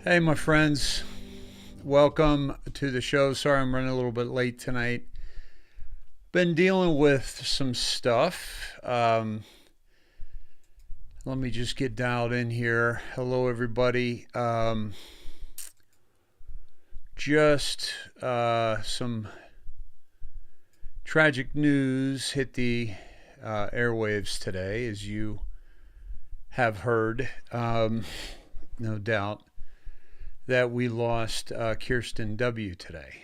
Hey, my friends, welcome to the show. Sorry I'm running a little bit late tonight. Been dealing with some stuff. Let me just get dialed in here. Hello, everybody. Just some tragic news hit the airwaves today, as you have heard, no doubt. that we lost Kirsten W. today.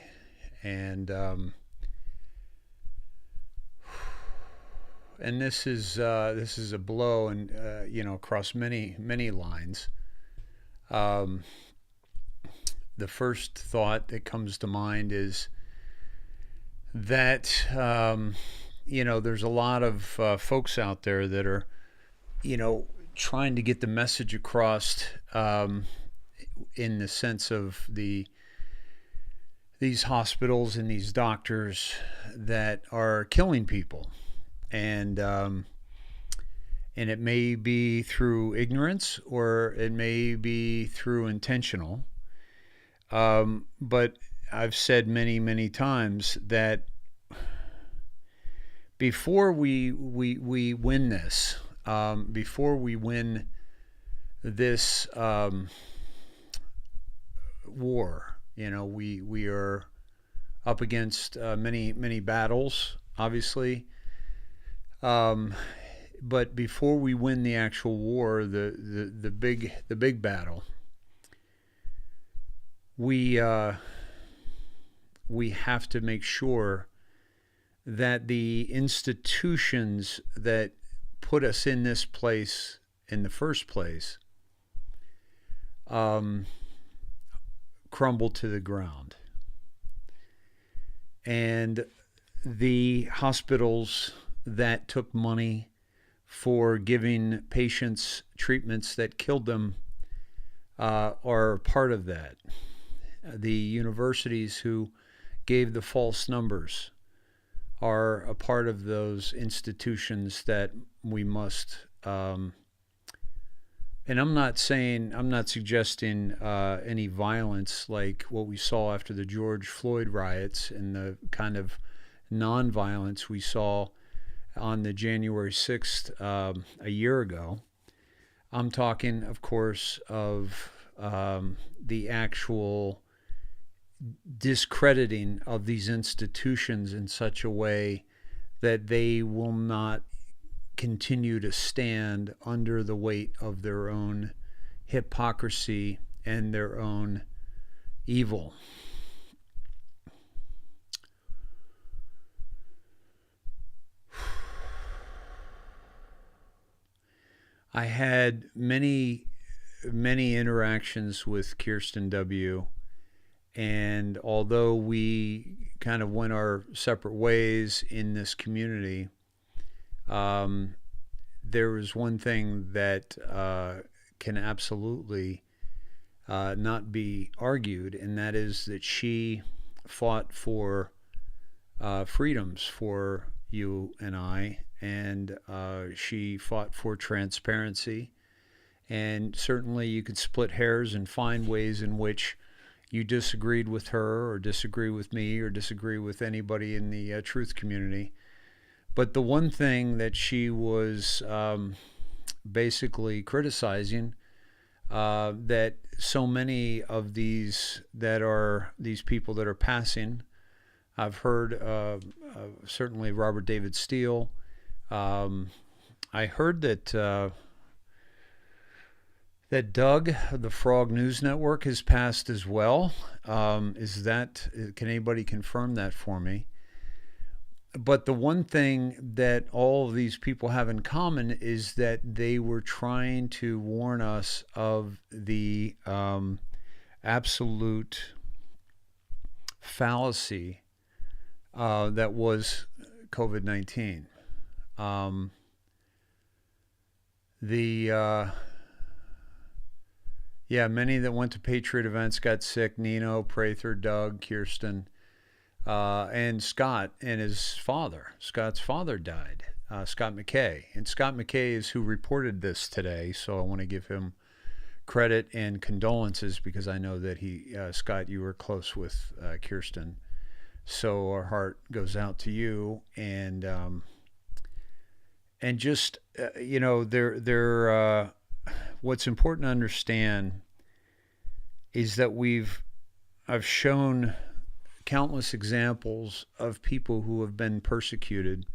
And this is a blow, and across many lines. The first thought that comes to mind is that there's a lot of folks out there that are trying to get the message across, in the sense of these hospitals and these doctors that are killing people. And it may be through ignorance, or it may be through intentional. But I've said many times that before we win this, before we win this war, we are up against many battles, obviously. But before we win the actual war, the big battle, we have to make sure that the institutions that put us in this place in the first place crumble to the ground. And the hospitals that took money for giving patients treatments that killed them are part of that. The universities who gave the false numbers are a part of those institutions that we must, and I'm not suggesting any violence like what we saw after the George Floyd riots and the kind of nonviolence we saw on the January 6th a year ago. I'm talking, of course, of the actual discrediting of these institutions in such a way that they will not continue to stand under the weight of their own hypocrisy and their own evil. I had many interactions with Kirsten W., and although we kind of went our separate ways in this community, there was one thing that can absolutely not be argued, and that is that she fought for freedoms for you and I, and she fought for transparency. And certainly you could split hairs and find ways in which you disagreed with her, or disagree with me, or disagree with anybody in the truth community. But the one thing that she was basically criticizing, that so many of these people that are passing, I've heard certainly Robert David Steele. I heard that Doug, the Frog News Network, has passed as well. Can anybody confirm that for me? But the one thing that all of these people have in common is that they were trying to warn us of the absolute fallacy that was COVID-19. Many that went to Patriot events got sick. Nino, Prather, Doug, Kirsten, and Scott and his father. Scott's father died, Scott McKay. And Scott McKay is who reported this today, so I want to give him credit and condolences, because I know that Scott, you were close with Kirsten. So our heart goes out to you, and just what's important to understand is that I've shown countless examples of people who have been persecuted,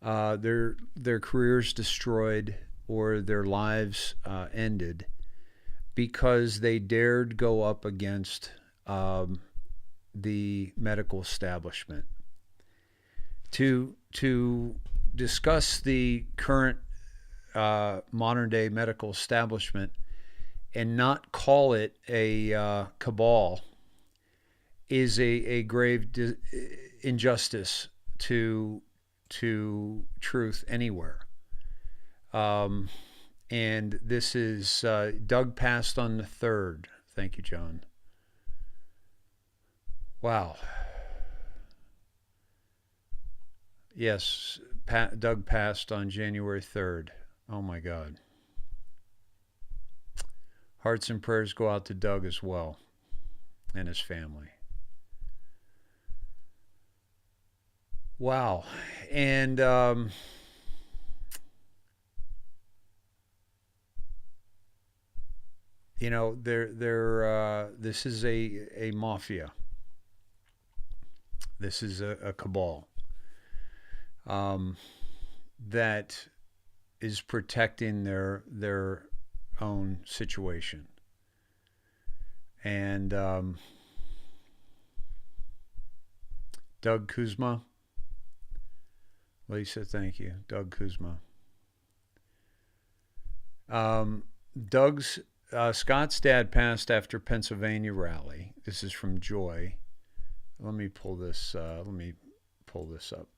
their careers destroyed, or their lives ended because they dared go up against the medical establishment to discuss the current modern day medical establishment and not call it a cabal is a grave injustice to truth anywhere. Um, and this is Doug passed on the 3rd. Thank you, John. Wow. Yes, Doug passed on January 3rd. Oh my God. Hearts and prayers go out to Doug as well and his family. Wow. And you know, this is a mafia. This is a cabal um, that is protecting their own situation. And Doug Kuzma, Lisa, thank you, Doug Kuzma. Um, Doug's Scott's dad passed after Pennsylvania rally. This is from Joy. Let me pull this. Let me pull this up.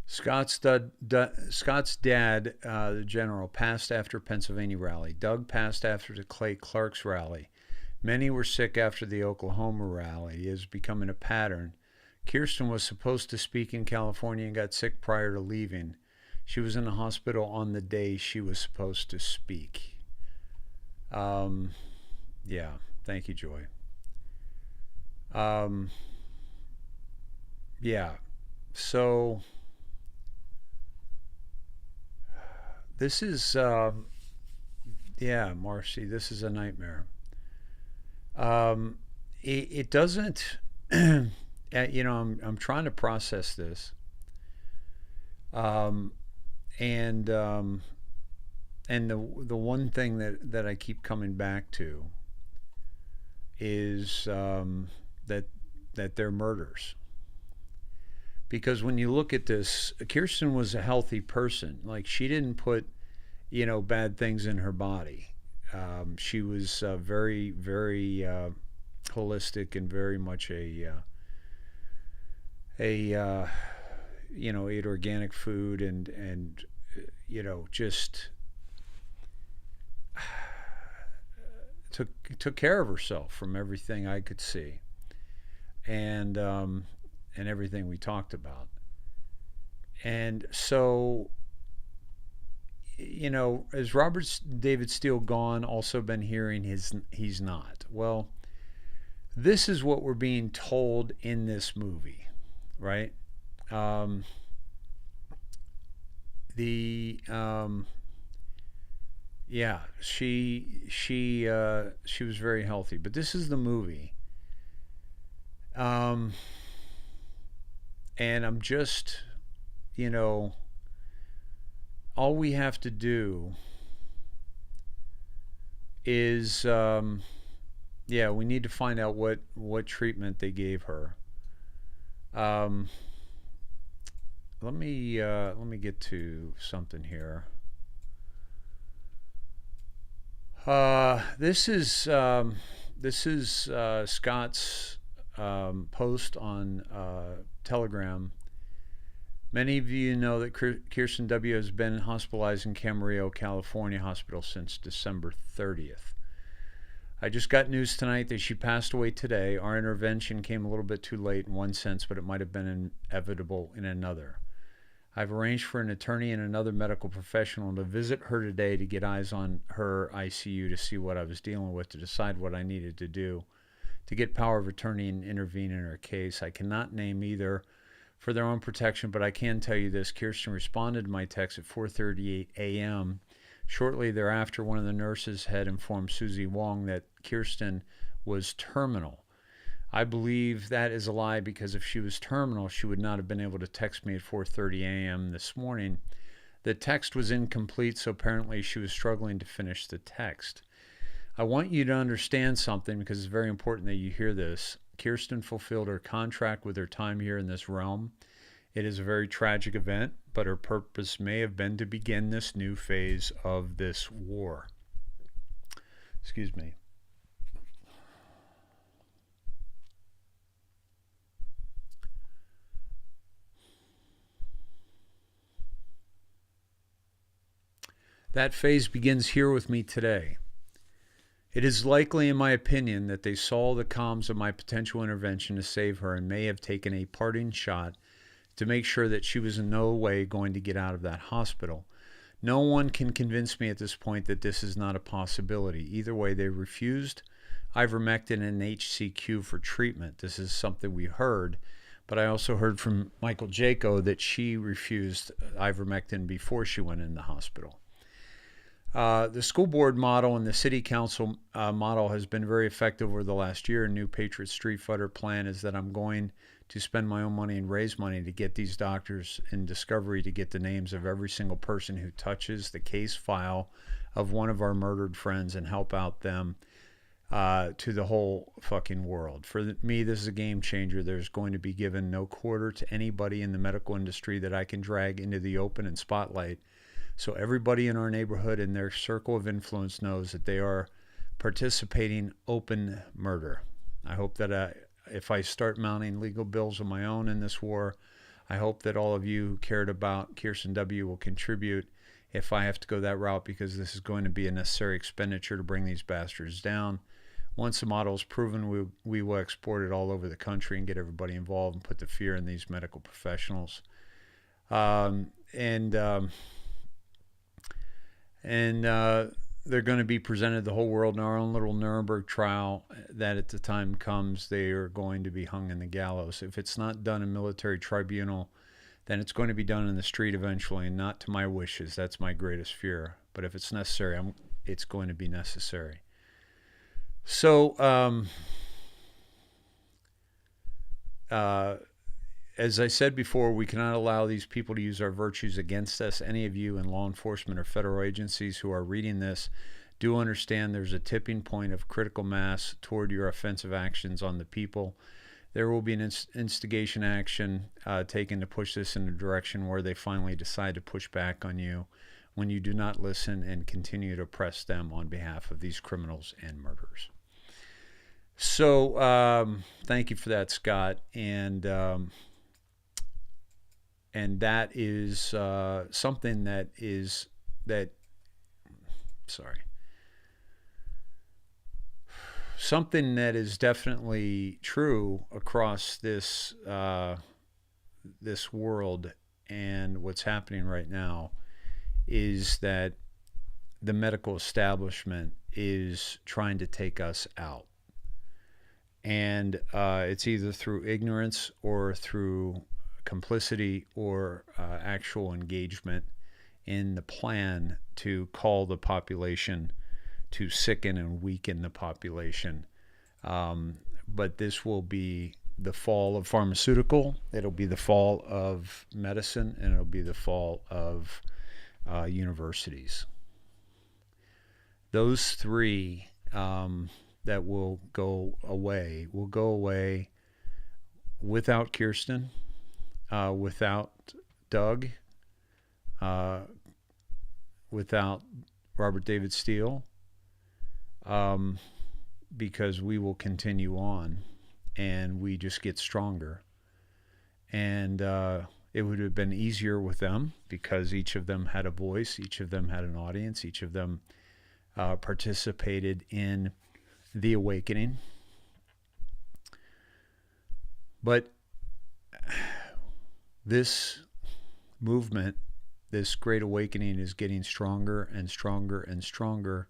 Scott's dad, the general, passed after Pennsylvania rally. Doug passed after the Clay Clark's rally. Many were sick after the Oklahoma rally. It is becoming a pattern. Kirsten was supposed to speak in California and got sick prior to leaving. She was in the hospital on the day she was supposed to speak. Um, yeah, thank you, Joy. Um, yeah, so this is, yeah, Marcy, this is a nightmare. It doesn't, you know, I'm trying to process this. Um, and the one thing that I keep coming back to is that they're murders. Because when you look at this, Kirsten was a healthy person. Like she didn't put bad things in her body. She was very holistic and very much a ate organic food and just took care of herself from everything I could see, and everything we talked about. And so, has Robert David Steele gone? Also been hearing he's not. Well, this is what we're being told in this movie, right? Um, the Yeah, she was very healthy, but this is the movie. Um, and I'm just, you know, all we have to do is, yeah, we need to find out what treatment they gave her. Um, let me get to something here. This is Scott's post on Telegram. Many of you know that Kirsten W. has been hospitalized in Camarillo, California hospital since December 30th. I just got news tonight that she passed away today. Our intervention came a little bit too late in one sense, but it might have been inevitable in another. I've arranged for an attorney and another medical professional to visit her today to get eyes on her ICU to see what I was dealing with, to decide what I needed to do to get power of attorney and intervene in her case. I cannot name either for their own protection, but I can tell you this. Kirsten responded to my text at 4:38 a.m. Shortly thereafter, one of the nurses had informed Susie Wong that Kirsten was terminal. I believe that is a lie, because if she was terminal, she would not have been able to text me at 4:30 a.m. this morning. The text was incomplete, so apparently she was struggling to finish the text. I want you to understand something, because it's very important that you hear this. Kirsten fulfilled her contract with her time here in this realm. It is a very tragic event, but her purpose may have been to begin this new phase of this war. Excuse me. That phase begins here with me today. It is likely, in my opinion, that they saw the comms of my potential intervention to save her and may have taken a parting shot to make sure that she was in no way going to get out of that hospital. No one can convince me at this point that this is not a possibility. Either way, they refused ivermectin and HCQ for treatment. This is something we heard, but I also heard from Michael Jaco that she refused ivermectin before she went in the hospital. The school board model and the city council model has been very effective over the last year. A new Patriot Street Fighter plan is that I'm going to spend my own money and raise money to get these doctors in Discovery to get the names of every single person who touches the case file of one of our murdered friends and help out them to the whole fucking world. For me, this is a game changer. There's going to be given no quarter to anybody in the medical industry that I can drag into the open and spotlight. So everybody in our neighborhood and their circle of influence knows that they are participating open murder. I hope that if I start mounting legal bills of my own in this war, I hope that all of you who cared about Kirsten W. will contribute if I have to go that route, because this is going to be a necessary expenditure to bring these bastards down. Once the model is proven, we will export it all over the country and get everybody involved and put the fear in these medical professionals. They're going to be presented the whole world in our own little Nuremberg trial, that at the time comes, they are going to be hung in the gallows. If it's not done in military tribunal, then it's going to be done in the street eventually, and not to my wishes. That's my greatest fear. But if it's necessary, it's going to be necessary. So, as I said before, we cannot allow these people to use our virtues against us. Any of you in law enforcement or federal agencies who are reading this, do understand there's a tipping point of critical mass toward your offensive actions on the people. There will be an instigation action taken to push this in a direction where they finally decide to push back on you when you do not listen and continue to oppress them on behalf of these criminals and murderers. So thank you for that, Scott. And that is something that is something that is definitely true across this this world. And what's happening right now is that the medical establishment is trying to take us out. And it's either through ignorance or through complicity or actual engagement in the plan to call the population, to sicken and weaken the population. But this will be the fall of pharmaceutical, it'll be the fall of medicine, and it'll be the fall of universities. Those three that will go away without Kirsten, without Doug, without Robert David Steele, because we will continue on and we just get stronger. And it would have been easier with them because each of them had a voice, each of them had an audience, each of them participated in the awakening. But this movement, this great awakening, is getting stronger and stronger and stronger.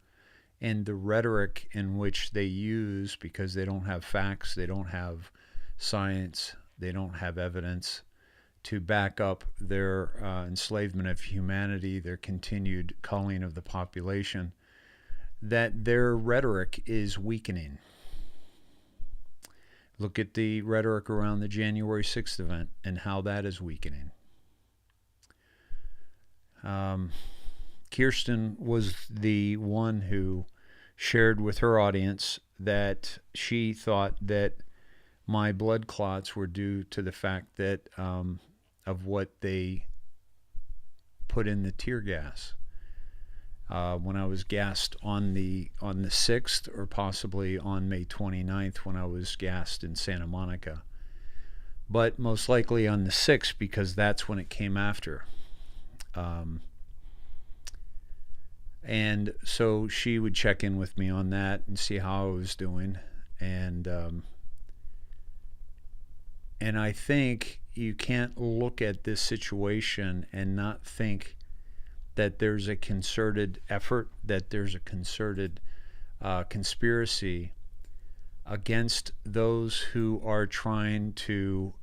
And the rhetoric in which they use, because they don't have facts, they don't have science, they don't have evidence to back up their enslavement of humanity, their continued culling of the population, that their rhetoric is weakening. Look at the rhetoric around the January 6th event and how that is weakening. Kirsten was the one who shared with her audience that she thought that my blood clots were due to the fact that of what they put in the tear gas. When I was gassed on the 6th, or possibly on May 29th when I was gassed in Santa Monica. But most likely on the 6th, because that's when it came after. And so she would check in with me on that and see how I was doing. And I think you can't look at this situation and not think that there's a concerted effort, that there's a concerted conspiracy against those who are trying to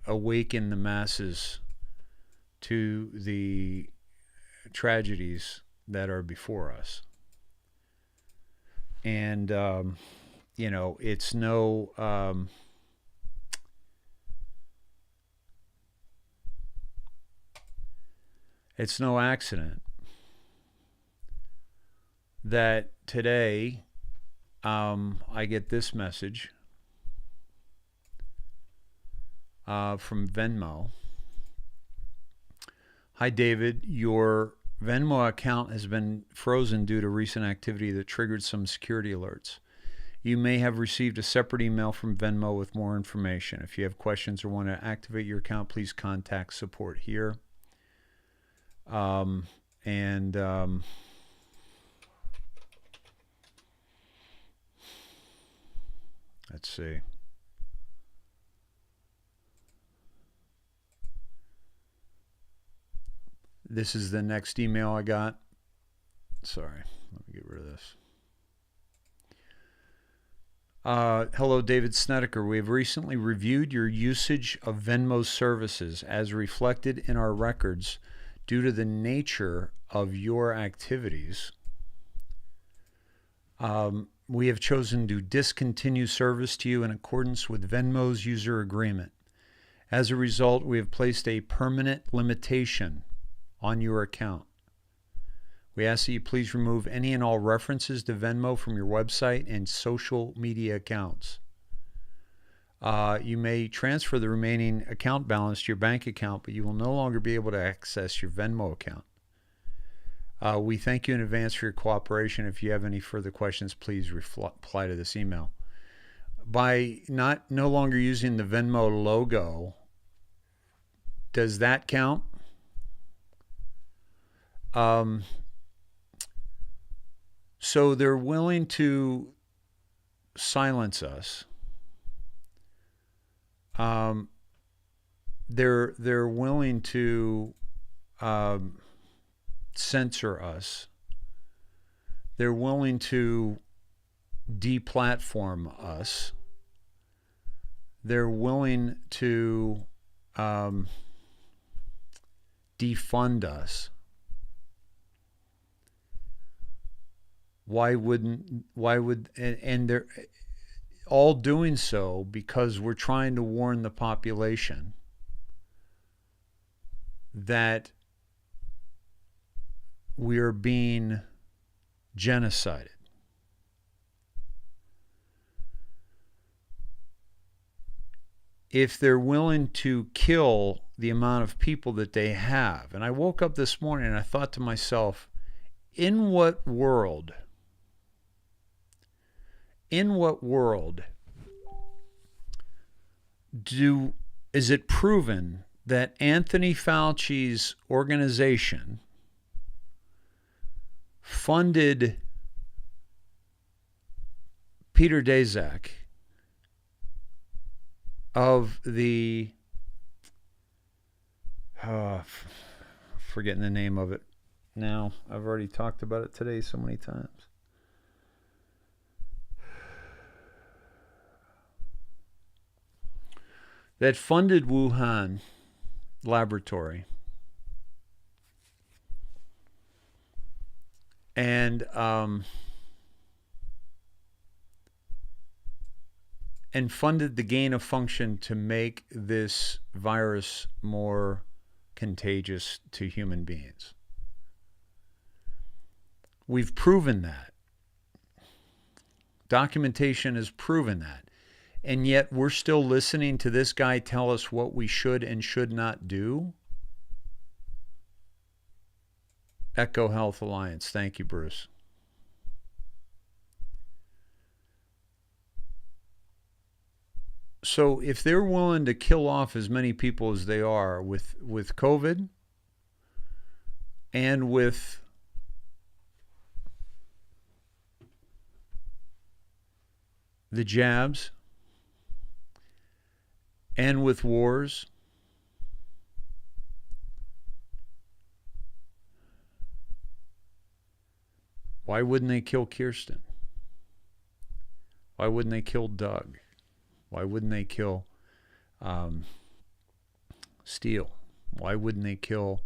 awaken the masses to the tragedies that are before us. And, it's no... it's no accident that today I get this message from Venmo. Hi, David. Your Venmo account has been frozen due to recent activity that triggered some security alerts. You may have received a separate email from Venmo with more information. If you have questions or want to activate your account, please contact support here. Let's see. This is the next email I got. Sorry, let me get rid of this. Hello, David Snedeker. We have recently reviewed your usage of Venmo's services as reflected in our records. Due to the nature of your activities, we have chosen to discontinue service to you in accordance with Venmo's user agreement. As a result, we have placed a permanent limitation on your account. We ask that you please remove any and all references to Venmo from your website and social media accounts. You may transfer the remaining account balance to your bank account, but you will no longer be able to access your Venmo account. We thank you in advance for your cooperation. If you have any further questions, please reply to this email. By no longer using the Venmo logo, does that count? So they're willing to silence us. They're willing to censor us. They're willing to deplatform us. They're willing to defund us. Why would, and they're all doing so because we're trying to warn the population that we are being genocided. If they're willing to kill the amount of people that they have, and I woke up this morning and I thought to myself, in what world is it proven that Anthony Fauci's organization funded Peter Daszak of the forgetting the name of it now. I've already talked about it today so many times. That funded Wuhan laboratory and and funded the gain of function to make this virus more contagious to human beings. We've proven that. Documentation has proven that. And yet we're still listening to this guy tell us what we should and should not do. Echo Health Alliance. Thank you, Bruce. So if they're willing to kill off as many people as they are with COVID and with the jabs and with wars, why wouldn't they kill Kirsten? Why wouldn't they kill Doug? Why wouldn't they kill Steele? Why wouldn't they kill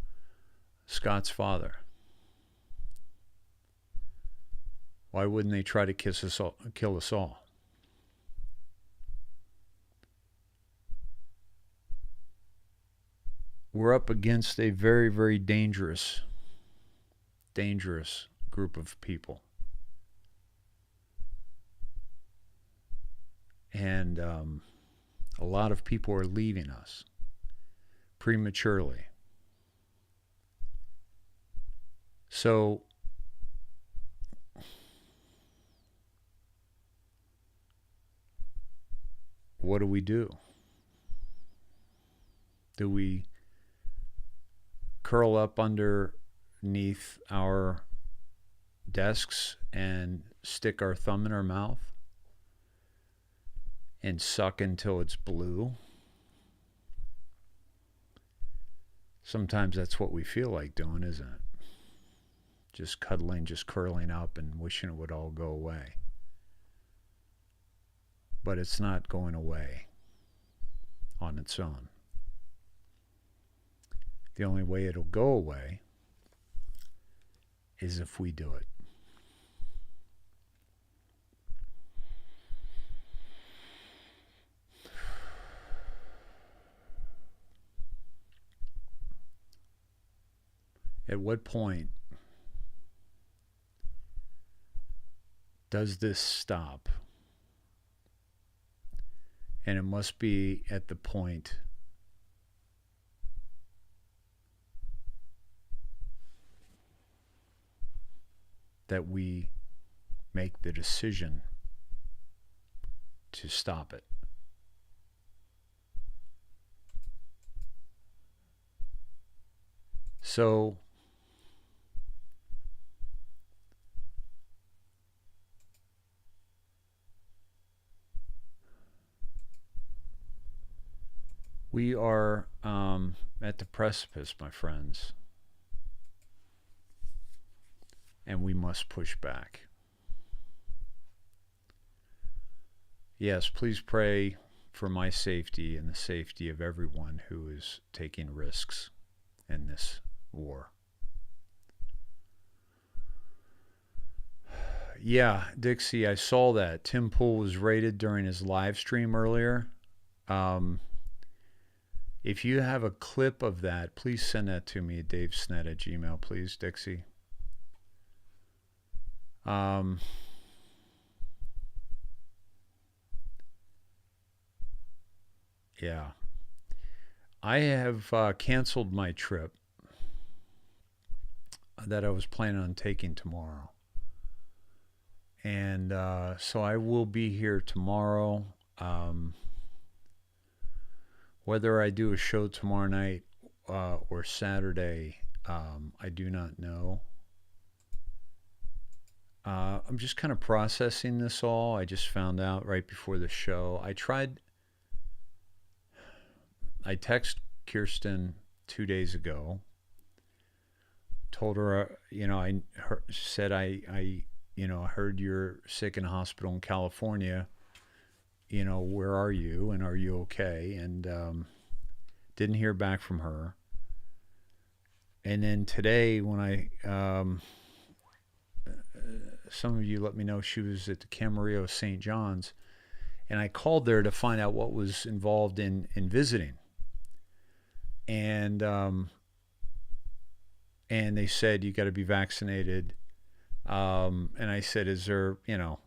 Scott's father? Why wouldn't they try to kill us all? We're up against a very, very dangerous group of people. And a lot of people are leaving us prematurely. So what do we do? Do we curl up underneath our desks and stick our thumb in our mouth and suck until it's blue? Sometimes that's what we feel like doing, isn't it? Just cuddling, just curling up and wishing it would all go away. But it's not going away on its own. The only way it'll go away is if we do it. At what point does this stop? And it must be at the point that we make the decision to stop it. So we are at the precipice, my friends, and we must push back. Yes, please pray for my safety and the safety of everyone who is taking risks in this war. Yeah, Dixie, I saw that. Tim Pool was raided during his live stream earlier. If you have a clip of that, please send that to me at davesnet@gmail.com, please, Dixie. Yeah. I have canceled my trip that I was planning on taking tomorrow. And so I will be here tomorrow. Whether I do a show tomorrow night or Saturday, I do not know. I'm just kind of processing this all. I just found out right before the show. I texted Kirsten 2 days ago. Told her, said I heard you're sick in a hospital in California. Where are you and are you okay? And didn't hear back from her. And then today when I some of you let me know she was at the Camarillo St. John's, and I called there to find out what was involved in visiting. And and they said you got to be vaccinated. And I said, is there, do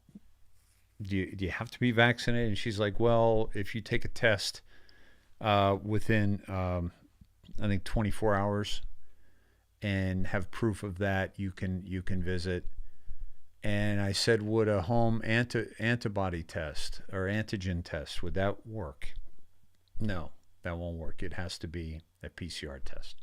you have to be vaccinated? And she's like, well, if you take a test within, I think 24 hours and have proof of that, you can visit. And I said, would a home antibody test or antigen test, would that work? No, that won't work. It has to be a PCR test.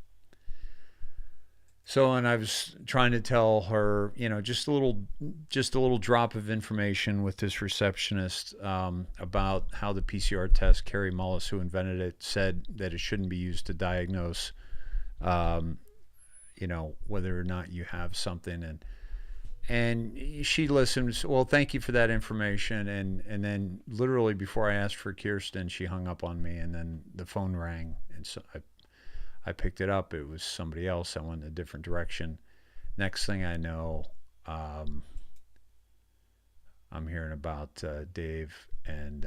So, and I was trying to tell her, just a little drop of information with this receptionist about how the PCR test. Carrie Mullis, who invented it, said that it shouldn't be used to diagnose, whether or not you have something. And she listened. Well, thank you for that information. And then literally before I asked for Kirsten, she hung up on me, and then the phone rang, and so I picked it up. It was somebody else. I went in a different direction. Next thing I know, I'm hearing about Dave and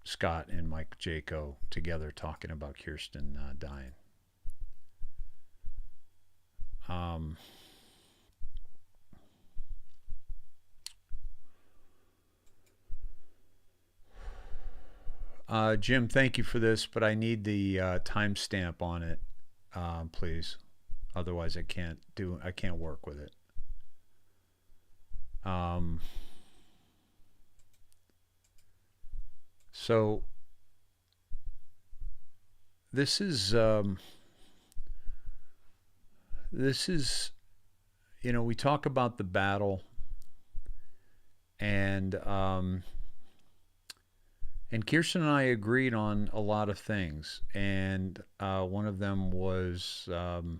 Scott and Mike Jaco together talking about Kirsten dying. Jim, thank you for this, but I need the timestamp on it, please. Otherwise, I can't work with it. So this is we talk about the battle, and Kirsten and I agreed on a lot of things, and one of them was who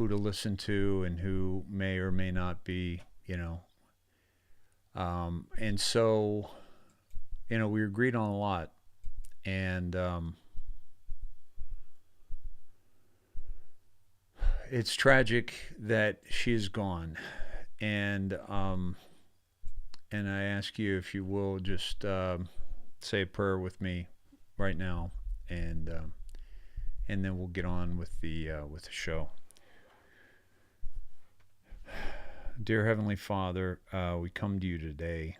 to listen to and who may or may not be, and so we agreed on a lot, and it's tragic that she's gone, and I ask you if you will just say a prayer with me right now, and then we'll get on with the show. Dear Heavenly Father, we come to you today,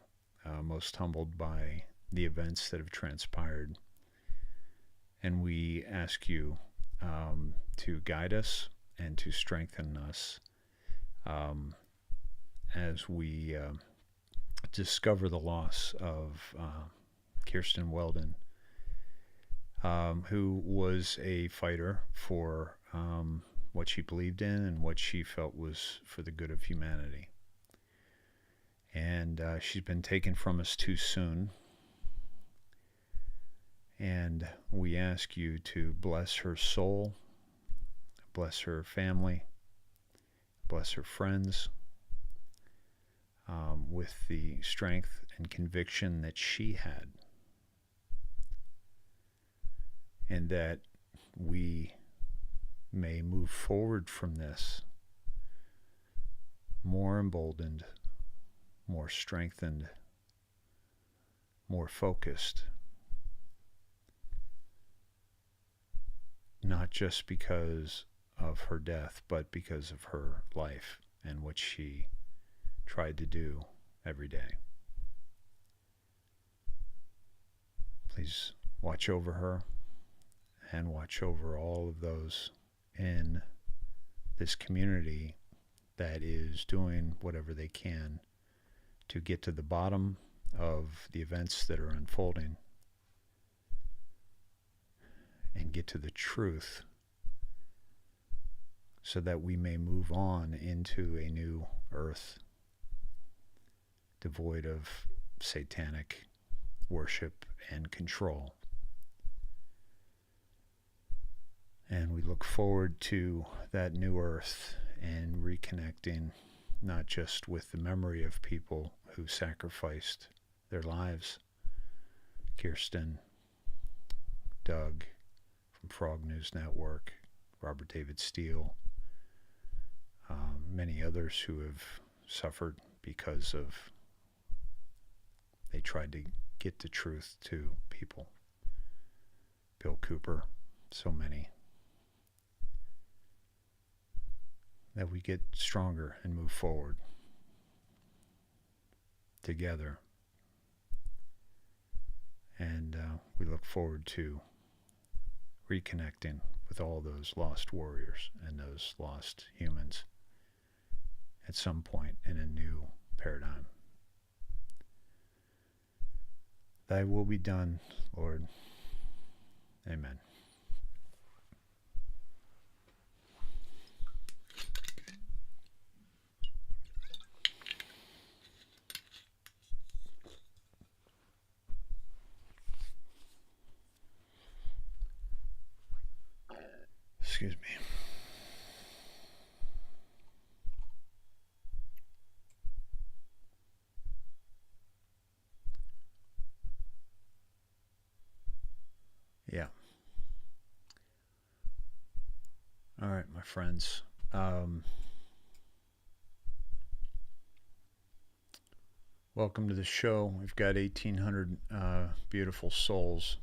most humbled by the events that have transpired, and we ask you to guide us and to strengthen us as we discover the loss of Kirsten Weldon, who was a fighter for what she believed in and what she felt was for the good of humanity. And she's been taken from us too soon. And we ask you to bless her soul, bless her family, bless her friends, with the strength and conviction that she had, and that we may move forward from this more emboldened, more strengthened, more focused, not just because of her death, but because of her life and what she tried to do every day. Please watch over her and watch over all of those in this community that is doing whatever they can to get to the bottom of the events that are unfolding and get to the truth, so that we may move on into a new earth devoid of satanic worship and control. And we look forward to that new earth and reconnecting not just with the memory of people who sacrificed their lives, Kirsten, Doug from Frog News Network, Robert David Steele, many others who have suffered because of they tried to get the truth to people. Bill Cooper, so many. That we get stronger and move forward together. And we look forward to reconnecting with all those lost warriors and those lost humans at some point in a new paradigm. Thy will be done, Lord. Amen. Excuse me. Yeah. All right, my friends. Welcome to the show. We've got 1,800 beautiful souls,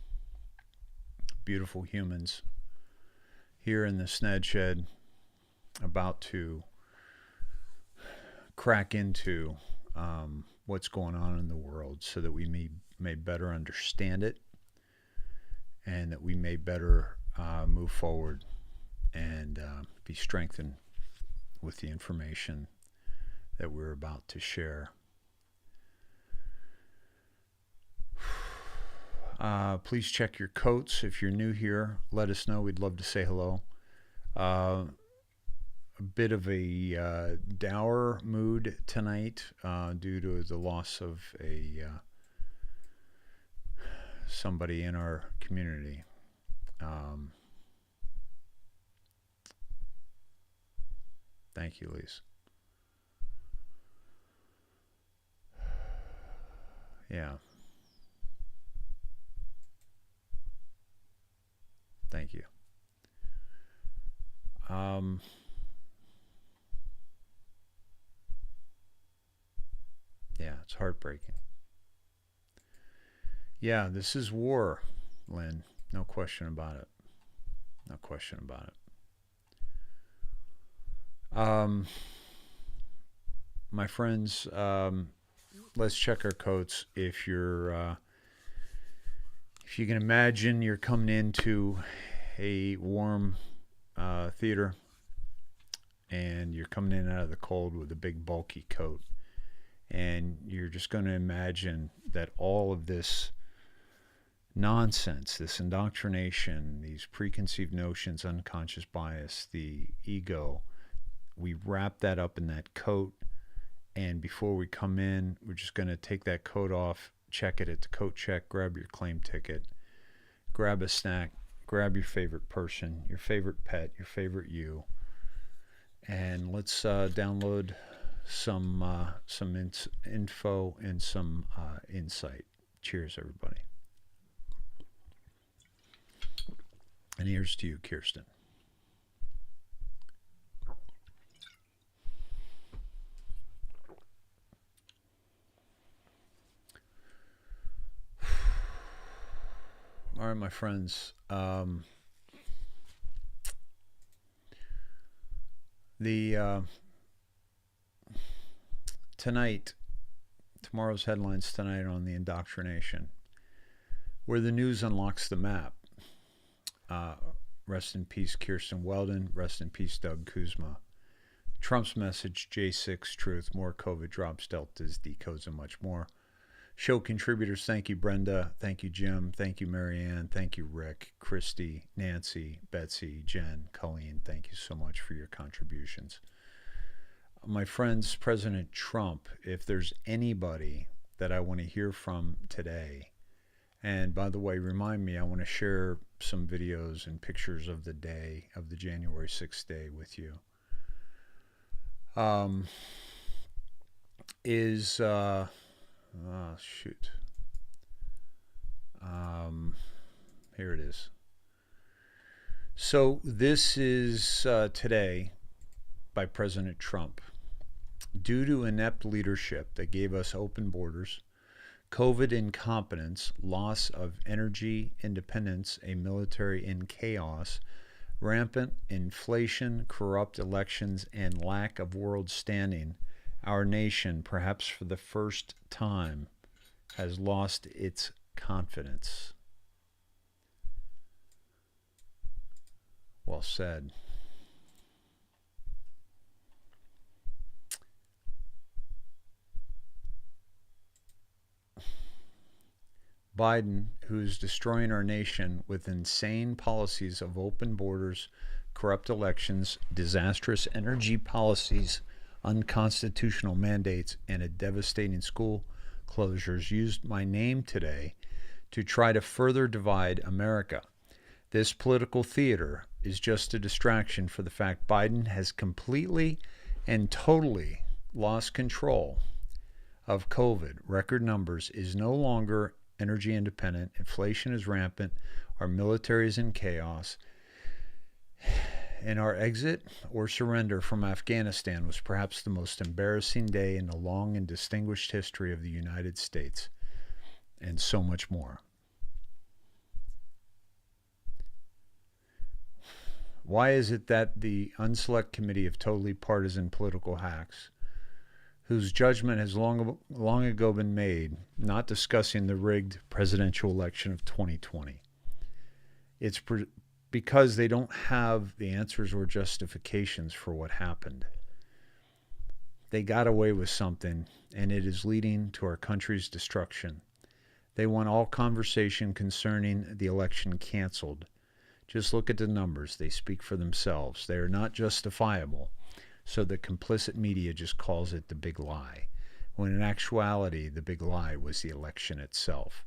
beautiful humans here in the Sned Shed, about to crack into what's going on in the world so that we may better understand it and that we may better move forward and be strengthened with the information that we're about to share. Please check your coats. If you're new here, let us know. We'd love to say hello. A bit of a dour mood tonight due to the loss of somebody in our community. Thank you, Lise. Yeah. Thank you. Yeah, it's heartbreaking. Yeah, this is war, Lynn. No question about it. No question about it. My friends, let's check our coats. If you can imagine, you're coming into a warm theater and you're coming in out of the cold with a big bulky coat, and you're just going to imagine that all of this nonsense, this indoctrination, these preconceived notions, unconscious bias, the ego, we wrap that up in that coat, and before we come in, we're just going to take that coat off, check it at the coat check, grab your claim ticket, grab a snack, grab your favorite person, your favorite pet, your favorite you, and let's download some info and some insight. Cheers, everybody. And here's to you, Kirsten. All right, my friends. Tomorrow's headlines tonight on the INdoctriNATION, where the news unlocks the map. Rest in peace, Kirsten Weldon. Rest in peace, Doug Kuzma. Trump's message, J6 truth, more COVID drops, deltas, decodes, and much more. Show contributors, thank you, Brenda. Thank you, Jim. Thank you, Marianne. Thank you, Rick, Christy, Nancy, Betsy, Jen, Colleen. Thank you so much for your contributions. My friends, President Trump, if there's anybody that I want to hear from today, and by the way, remind me, I want to share some videos and pictures of the day, of the January 6th day with you. Here it is. So this is today by President Trump. Due to inept leadership that gave us open borders, COVID incompetence, loss of energy independence, a military in chaos, rampant inflation, corrupt elections, and lack of world standing, our nation, perhaps for the first time, has lost its confidence. Well said. Biden, who's destroying our nation with insane policies of open borders, corrupt elections, disastrous energy policies, unconstitutional mandates, and a devastating school closures, used my name today to try to further divide America. This political theater is just a distraction for the fact Biden has completely and totally lost control of COVID. Record numbers, is no longer energy independent, inflation is rampant, our military is in chaos, and our exit or surrender from Afghanistan was perhaps the most embarrassing day in the long and distinguished history of the United States, and so much more. Why is it that the unselect committee of totally partisan political hacks, whose judgment has long ago been made, not discussing the rigged presidential election of 2020? It's because they don't have the answers or justifications for what happened. They got away with something, and it is leading to our country's destruction. They want all conversation concerning the election canceled. Just look at the numbers. They speak for themselves. They are not justifiable. So the complicit media just calls it the big lie, when in actuality, the big lie was the election itself.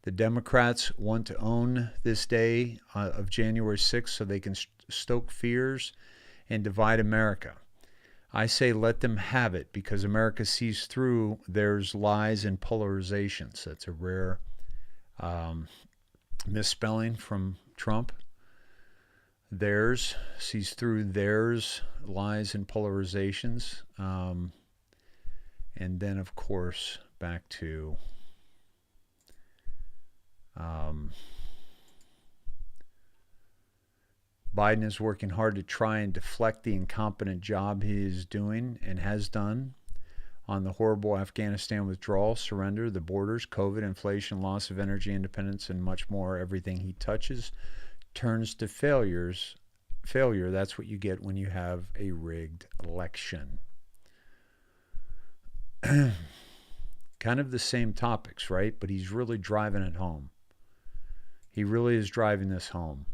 The Democrats want to own this day of January 6th so they can stoke fears and divide America. I say let them have it, because America sees through their lies and polarizations. That's a rare misspelling from Trump. Theirs, sees through theirs, lies and polarizations. And then, of course, back to Biden is working hard to try and deflect the incompetent job he is doing and has done on the horrible Afghanistan withdrawal, surrender, the borders, COVID, inflation, loss of energy independence, and much more. Everything he touches turns to failure. That's what you get when you have a rigged election. Kind of the same topics, right? But he's really driving it home. He really is driving this home.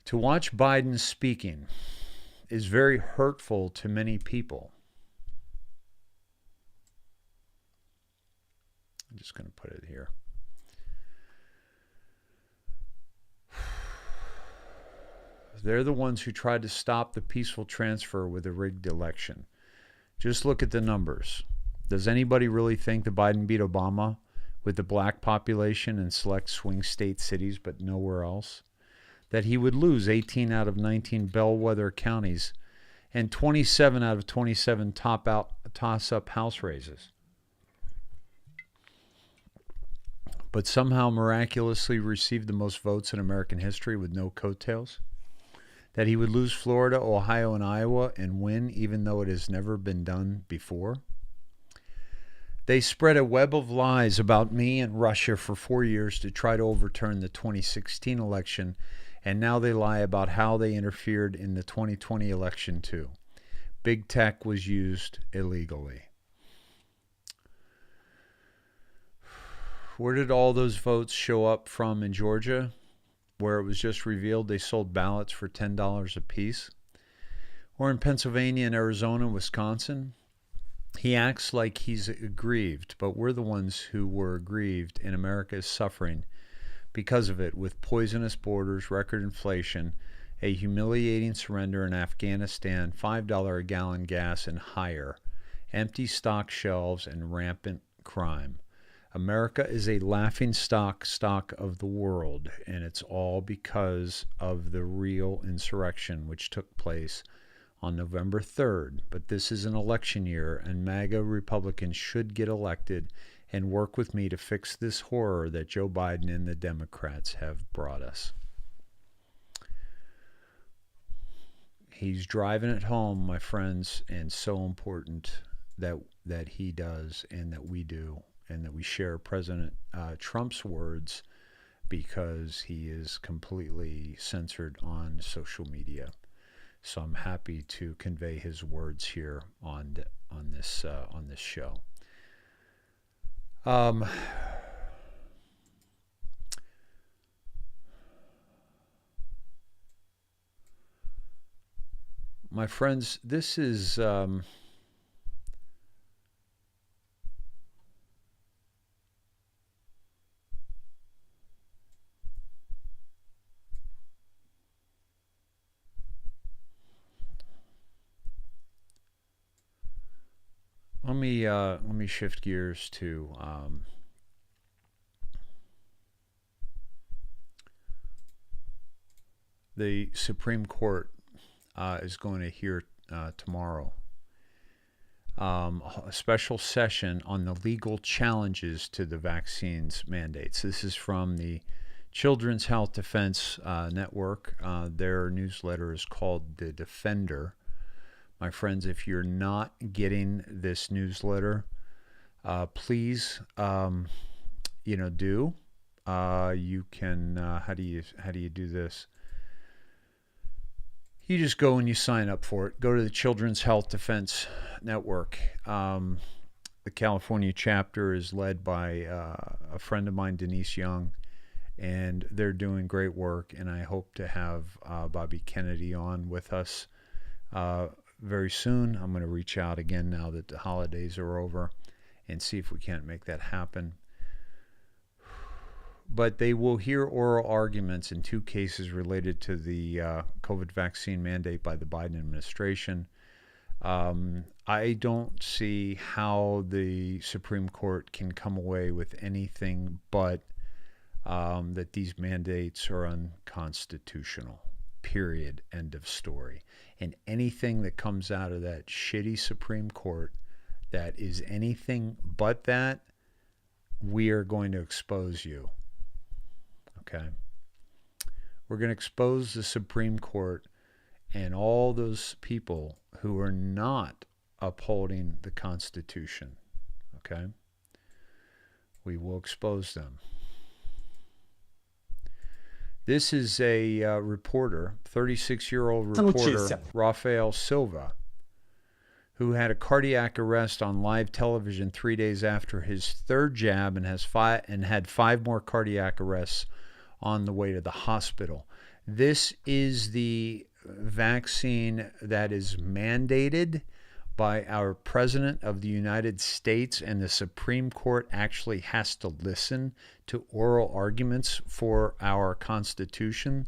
To watch Biden speaking is very hurtful to many people. I'm just going to put it here. They're the ones who tried to stop the peaceful transfer with a rigged election. Just look at the numbers. Does anybody really think that Biden beat Obama with the black population in select swing state cities but nowhere else? That he would lose 18 out of 19 bellwether counties and 27 out of 27 toss-up House races? But somehow miraculously received the most votes in American history with no coattails? That he would lose Florida, Ohio, and Iowa and win even though it has never been done before? They spread a web of lies about me and Russia for 4 years to try to overturn the 2016 election, and now they lie about how they interfered in the 2020 election too. Big tech was used illegally. Where did all those votes show up from in Georgia, where it was just revealed they sold ballots for $10 a piece? Or in Pennsylvania and Arizona and Wisconsin? He acts like he's aggrieved, but we're the ones who were aggrieved, and America is suffering because of it, with poisonous borders, record inflation, a humiliating surrender in Afghanistan, $5 a gallon gas and higher, empty stock shelves, and rampant crime. America is a laughingstock of the world, and it's all because of the real insurrection which took place on November 3rd. But this is an election year, and MAGA Republicans should get elected and work with me to fix this horror that Joe Biden and the Democrats have brought us. He's driving it home, my friends, and so important that he does and that we do and that we share President Trump's words, because he is completely censored on social media. So I'm happy to convey his words here on this show. My friends, this is let me shift gears to the Supreme Court is going to hear tomorrow a special session on the legal challenges to the vaccines mandates. This is from the Children's Health Defense Network. Their newsletter is called The Defender. My friends, if you're not getting this newsletter, please, do. You can. How do you do this? You just go and you sign up for it. Go to the Children's Health Defense Network. The California chapter is led by a friend of mine, Denise Young, and they're doing great work. And I hope to have Bobby Kennedy on with us very soon. I'm going to reach out again now that the holidays are over and see if we can't make that happen. But they will hear oral arguments in two cases related to the COVID vaccine mandate by the Biden administration. I don't see how the Supreme Court can come away with anything but that these mandates are unconstitutional. Period. End of story. And anything that comes out of that shitty Supreme Court that is anything but that, we are going to expose you. Okay? We're going to expose the Supreme Court and all those people who are not upholding the Constitution. Okay? We will expose them. This is a reporter, 36-year-old reporter, Rafael Silva, who had a cardiac arrest on live television 3 days after his third jab and had five more cardiac arrests on the way to the hospital. This is the vaccine that is mandated by our President of the United States, and the Supreme Court actually has to listen to oral arguments for our Constitution.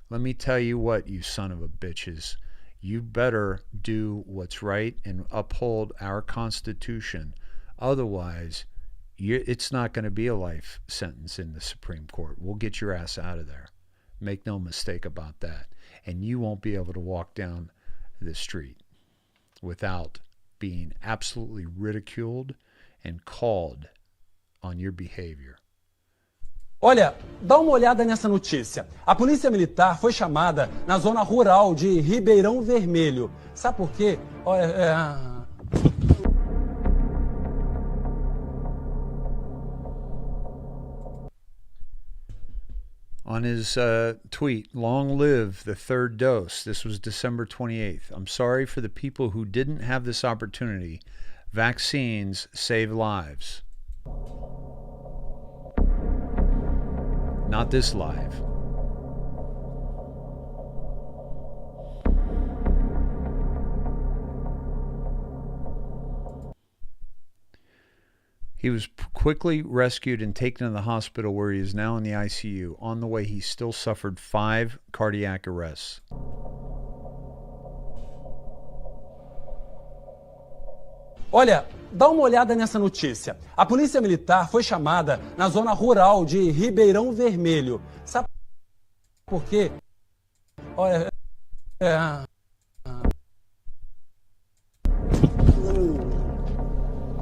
Let me tell you what, you son of a bitches. You better do what's right and uphold our Constitution. Otherwise, it's not going to be a life sentence in the Supreme Court. We'll get your ass out of there. Make no mistake about that. And you won't be able to walk down the street without being absolutely ridiculed and called on your behavior. Olha, dá uma olhada nessa notícia. A polícia militar foi chamada na zona rural de Ribeirão Vermelho. Sabe por quê? Olha, On his tweet, long live the third dose. This was December 28th. I'm sorry for the people who didn't have this opportunity. Vaccines save lives. Not this live. He was quickly rescued and taken to the hospital, where he is now in the ICU. On the way, he still suffered 5 cardiac arrests. Olha, dá uma olhada nessa notícia. A polícia militar foi chamada na zona rural de Ribeirão Vermelho. Sabe por quê? Olha,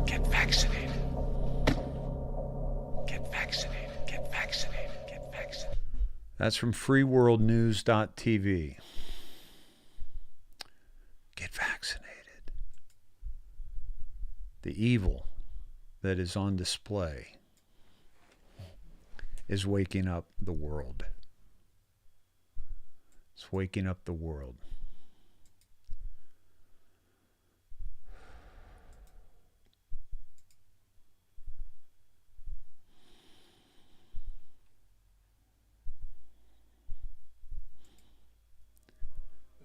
Get vaccinated. Get vaccinated. Get vaccinated. Get vaccinated. That's from freeworldnews.tv. Get vaccinated. The evil that is on display is waking up the world. It's waking up the world.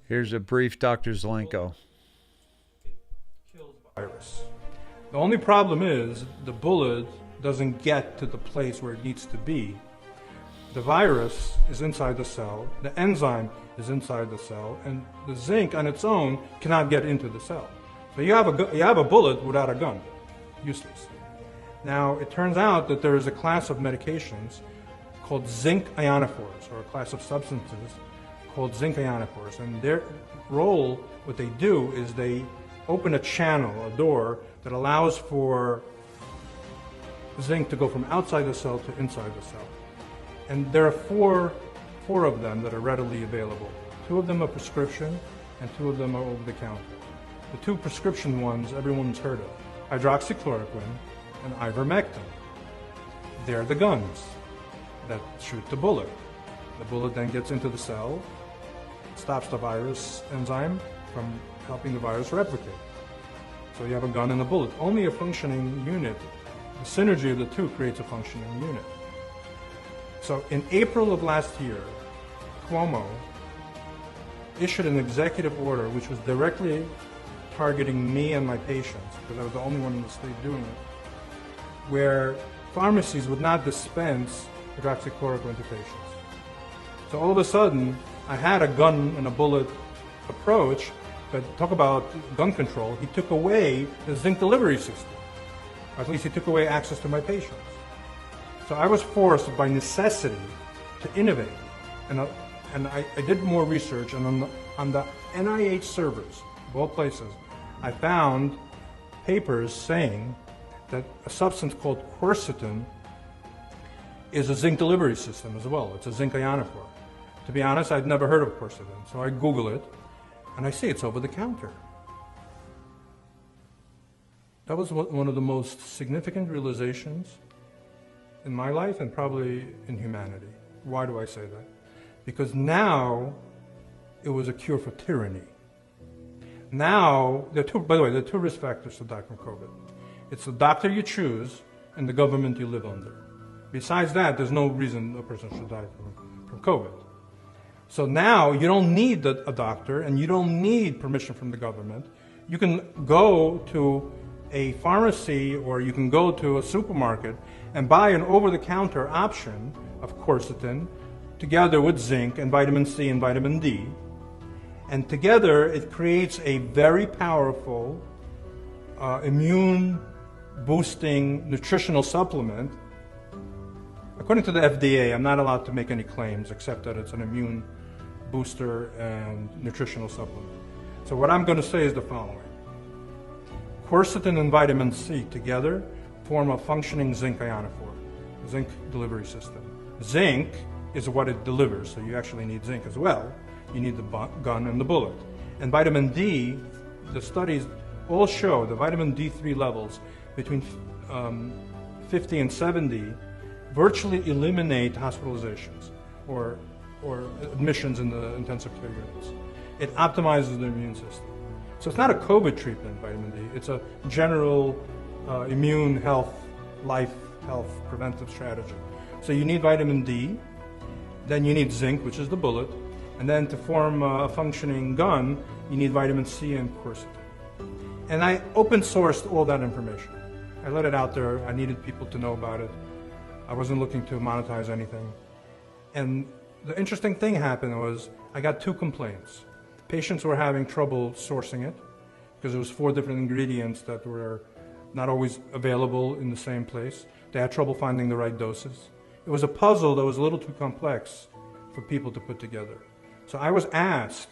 Here's a brief Dr. Zelenko. Kills virus. The only problem is the bullet doesn't get to the place where it needs to be. The virus is inside the cell, the enzyme is inside the cell, and the zinc on its own cannot get into the cell. So you have a bullet without a gun. Useless. Now, it turns out that there is a class of medications called zinc ionophores, or a class of substances called zinc ionophores. And their role, what they do is they open a channel, a door, that allows for zinc to go from outside the cell to inside the cell. And there are four of them that are readily available. 2 of them are prescription, and 2 of them are over the counter. The 2 prescription ones everyone's heard of, hydroxychloroquine and ivermectin. They're the guns that shoot the bullet. The bullet then gets into the cell, stops the virus enzyme from helping the virus replicate. So you have a gun and a bullet. Only a functioning unit. The synergy of the 2 creates a functioning unit. So in April of last year, Cuomo issued an executive order which was directly targeting me and my patients, because I was the only one in the state doing it, where pharmacies would not dispense hydroxychloroquine to patients. So all of a sudden, I had a gun and a bullet approach, but talk about gun control, he took away the zinc delivery system. Or at least he took away access to my patients. So I was forced by necessity to innovate. And I did more research, and on the NIH servers of all places, I found papers saying that a substance called quercetin is a zinc delivery system as well. It's a zinc ionophore. To be honest, I'd never heard of quercetin, so I Google it, and I see it's over the counter. That was one of the most significant realizations in my life and probably in humanity. Why do I say that? Because now it was a cure for tyranny. Now, by the way, there are 2 risk factors to die from COVID. It's the doctor you choose and the government you live under. Besides that, there's no reason a person should die from COVID. So now you don't need a doctor and you don't need permission from the government. You can go to a pharmacy or you can go to a supermarket and buy an over-the-counter option of quercetin together with zinc and vitamin C and vitamin D. And together it creates a very powerful immune-boosting nutritional supplement. According to the FDA, I'm not allowed to make any claims except that it's an immune booster and nutritional supplement. So what I'm going to say is the following. Quercetin and vitamin C together form a functioning zinc ionophore, zinc delivery system. Zinc is what it delivers, so you actually need zinc as well. You need the gun and the bullet. And vitamin D, the studies all show the vitamin D3 levels between 50 and 70 virtually eliminate hospitalizations or admissions in the intensive care units. It optimizes the immune system. So it's not a COVID treatment, vitamin D. It's a general immune health, life health preventive strategy. So you need vitamin D, then you need zinc, which is the bullet, and then to form a functioning gun, you need vitamin C and quercetin. And I open sourced all that information. I let it out there. I needed people to know about it. I wasn't looking to monetize anything. And the interesting thing happened was I got 2 complaints. Patients were having trouble sourcing it because there was 4 different ingredients that were not always available in the same place. They had trouble finding the right doses. It was a puzzle that was a little too complex for people to put together. So I was asked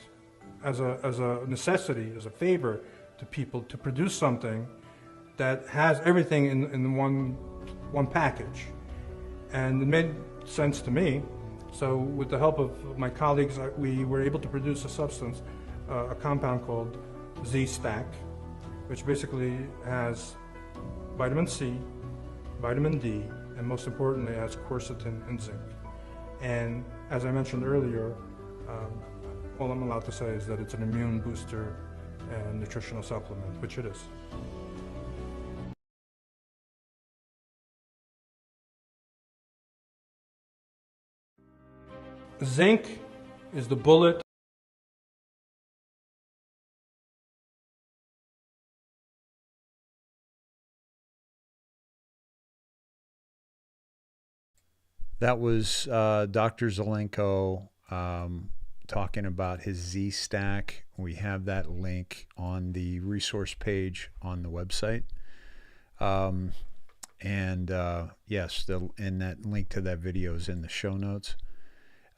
as a necessity, as a favor, to people to produce something that has everything in one package. And it made sense to me. So with the help of my colleagues, we were able to produce a substance, a compound called Z-Stack, which basically has vitamin C, vitamin D, and most importantly has quercetin and zinc. And as I mentioned earlier, all I'm allowed to say is that it's an immune booster and nutritional supplement, which it is. Zinc is the bullet. That was Dr. Zelenko talking about his Z-Stack. We have that link on the resource page on the website. Yes, and that link to that video is in the show notes.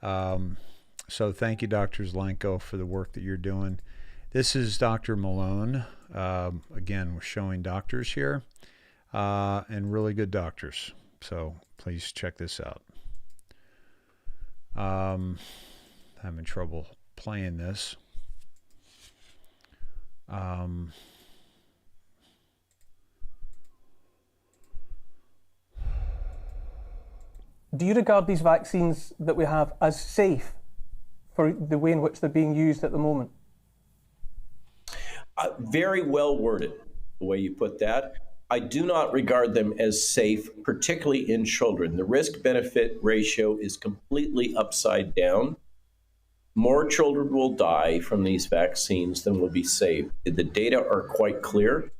So thank you, Dr. Zelenko, for the work that you're doing. This is Dr. Malone. Again, we're showing doctors here, and really good doctors. So please check this out. Having trouble playing this. Do you regard these vaccines that we have as safe for the way in which they're being used at the moment? Very well worded, the way you put that. I do not regard them as safe, particularly in children. The risk-benefit ratio is completely upside down. More children will die from these vaccines than will be saved. The data are quite clear.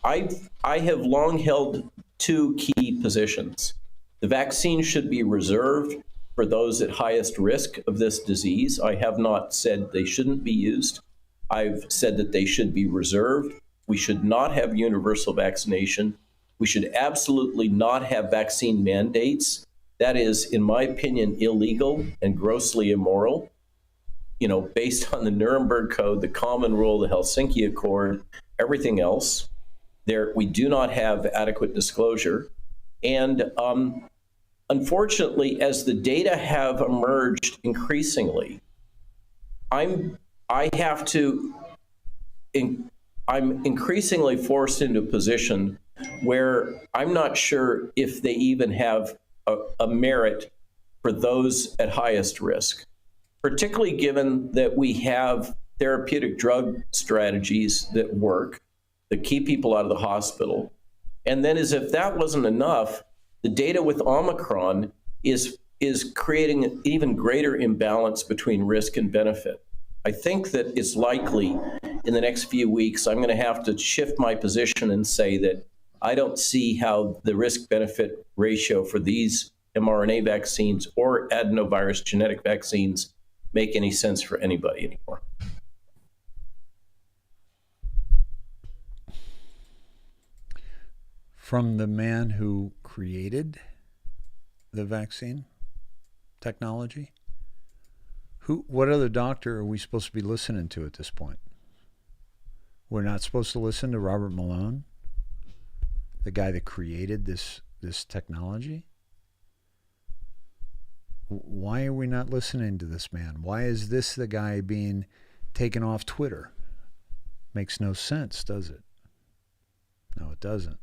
I have long held two key positions. The vaccine should be reserved for those at highest risk of this disease. I have not said they shouldn't be used. I've said that they should be reserved. We should not have universal vaccination. We should absolutely not have vaccine mandates. That is, in my opinion, illegal and grossly immoral. You know, based on the Nuremberg Code, the Common Rule, the Helsinki Accord, everything else, we do not have adequate disclosure. And unfortunately, as the data have emerged increasingly, I'm increasingly forced into a position where I'm not sure if they even have a merit for those at highest risk, particularly given that we have therapeutic drug strategies that work, that keep people out of the hospital. And then, as if that wasn't enough, the data with Omicron is creating an even greater imbalance between risk and benefit. I think that it's likely in the next few weeks, I'm going to have to shift my position and say that I don't see how the risk-benefit ratio for these mRNA vaccines or adenovirus genetic vaccines make any sense for anybody anymore. From the man who created the vaccine technology, what other doctor are we supposed to be listening to at this point? We're not supposed to listen to Robert Malone, the guy that created this technology? Why are we not listening to this man? Why is this the guy being taken off Twitter? Makes no sense, does it? No, it doesn't.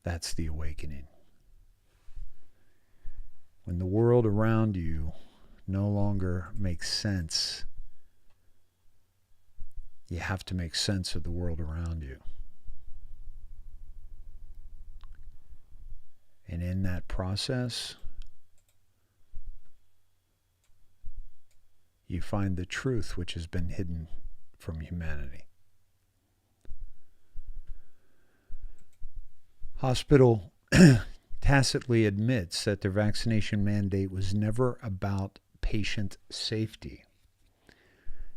That's the awakening. When the world around you no longer makes sense, you have to make sense of the world around you. And in that process, you find the truth which has been hidden from humanity. Hospital tacitly admits that their vaccination mandate was never about patient safety.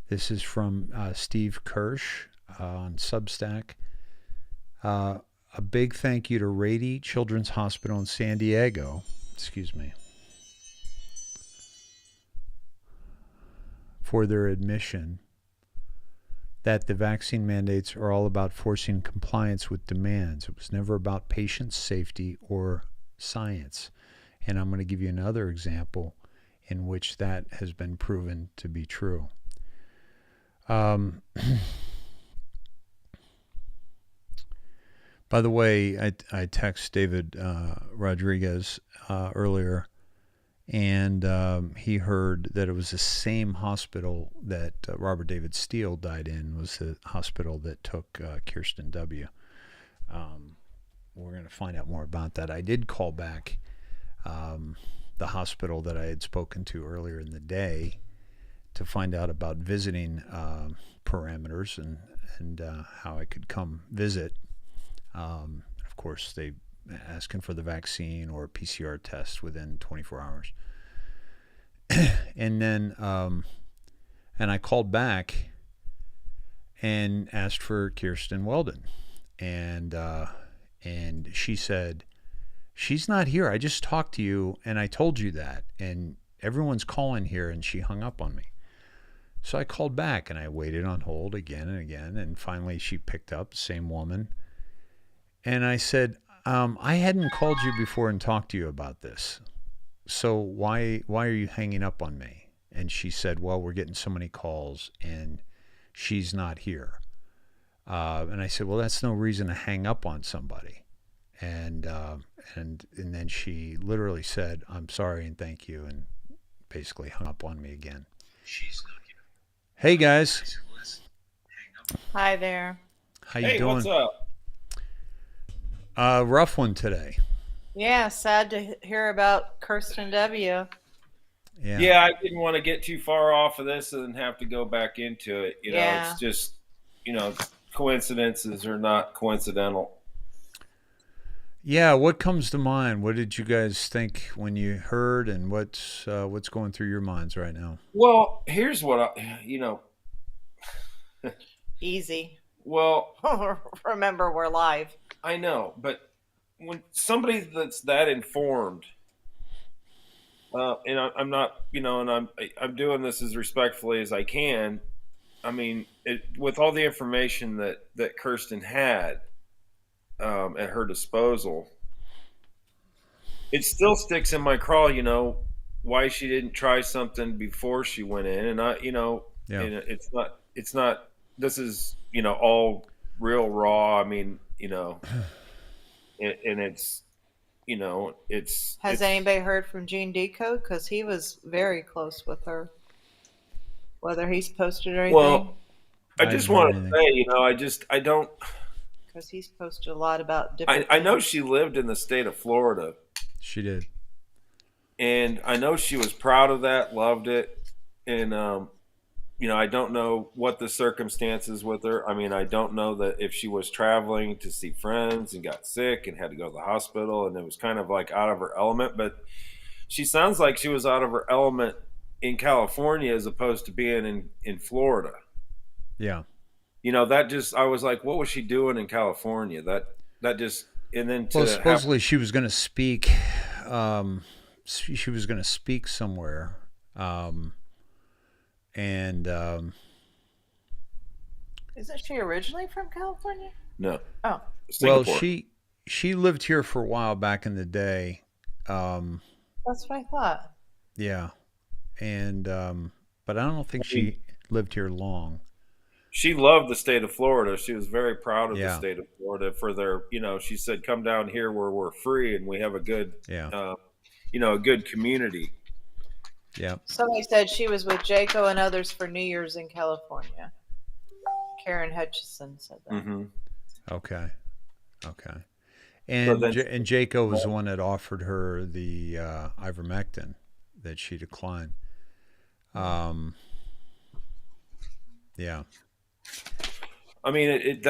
This is from Steve Kirsch on Substack. A big thank you to Rady Children's Hospital in San Diego, for their admission that the vaccine mandates are all about forcing compliance with demands. It was never about patient safety or science. And I'm going to give you another example in which that has been proven to be true. By the way, I text David Rodriguez earlier, and he heard that it was the same hospital that Robert David Steele died in, was the hospital that took Kirsten W. We're going to find out more about that. I did call back the hospital that I had spoken to earlier in the day to find out about visiting parameters and how I could come visit. Of course, they asking for the vaccine or a PCR test within 24 hours. And then, and I called back and asked for Kirsten Weldon, and she said, "She's not here. I just talked to you, and I told you that, and everyone's calling here," and she hung up on me. So I called back, and I waited on hold again and again, and finally she picked up, same woman. And I said, I hadn't called you before and talked to you about this. So why are you hanging up on me? And she said, well, we're getting so many calls, and she's not here. And I said, well, that's no reason to hang up on somebody. And then she literally said, I'm sorry and thank you, and basically hung up on me again. She's not here. Hey, guys. Hi there. How you doing? What's up? Rough one today. Yeah, sad to hear about Kirsten W. Yeah, I didn't want to get too far off of this and have to go back into it. You know, it's just, coincidences are not coincidental. Yeah, what comes to mind? What did you guys think when you heard, and what's going through your minds right now? Well, here's what Easy. Well, remember, we're live. I know, but when somebody that's that informed, and I'm not, and I'm doing this as respectfully as I can. I mean, with all the information that Kirsten had at her disposal, it still sticks in my craw. Why she didn't try something before she went in, and and it's not. This is all real raw. I mean, and it's. Has anybody heard from Gene Decode? Because he was very close with her. Whether he's posted or anything. Well, I just want to say, I don't. Because he's posted a lot about different. I know she lived in the state of Florida. She did. And I know she was proud of that, loved it. And, I don't know what the circumstances with her. I mean, I don't know that if she was traveling to see friends and got sick and had to go to the hospital and it was kind of like out of her element. But she sounds like she was out of her element in California as opposed to being in Florida. Yeah. That just, I was like, what was she doing in California? That just, and then to supposedly she was going to speak, she was going to speak somewhere. Isn't she originally from California? No. Oh. Singapore. Well, she lived here for a while back in the day. That's what I thought. Yeah. And, but I don't think she lived here long. She loved the state of Florida. She was very proud of Yeah. the state of Florida for their, she said, come down here where we're free and we have a good, a good community. Yeah. Somebody said she was with Jaco and others for New Year's in California. Karen Hutchison said that. Mm-hmm. Okay. And and Jaco was the one that offered her the ivermectin that she declined. Yeah. I mean,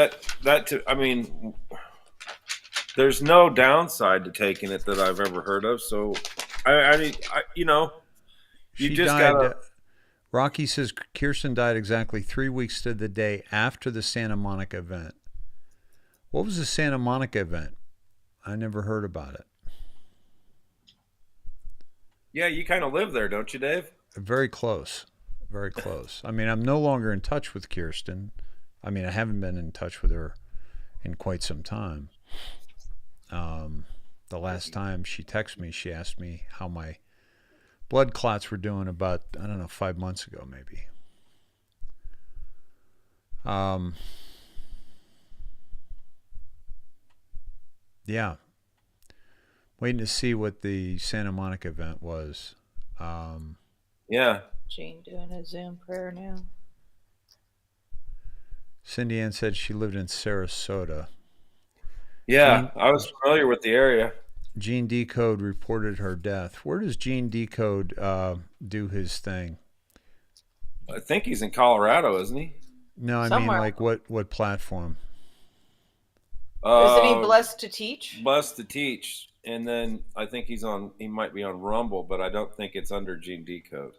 there's no downside to taking it that I've ever heard of. So, She died. Rocky says Kirsten died exactly 3 weeks to the day after the Santa Monica event. What was the Santa Monica event? I never heard about it. Yeah, you kind of live there, don't you, Dave? Very close. I mean, I'm no longer in touch with Kirsten. I mean, I haven't been in touch with her in quite some time. The last time she texted me, she asked me how my blood clots were doing about, I don't know, 5 months ago, maybe. Yeah. Waiting to see what the Santa Monica event was. Yeah. Jean doing a Zoom prayer now. Cindy Ann said she lived in Sarasota. Yeah, I was familiar with the area. Gene Decode reported her death. Where does Gene Decode do his thing? I think he's in Colorado, isn't he? No, I Somewhere. mean, like, what platform? Isn't he Blessed to Teach? Blessed to Teach. And then I think he might be on Rumble, but I don't think it's under Gene Decode.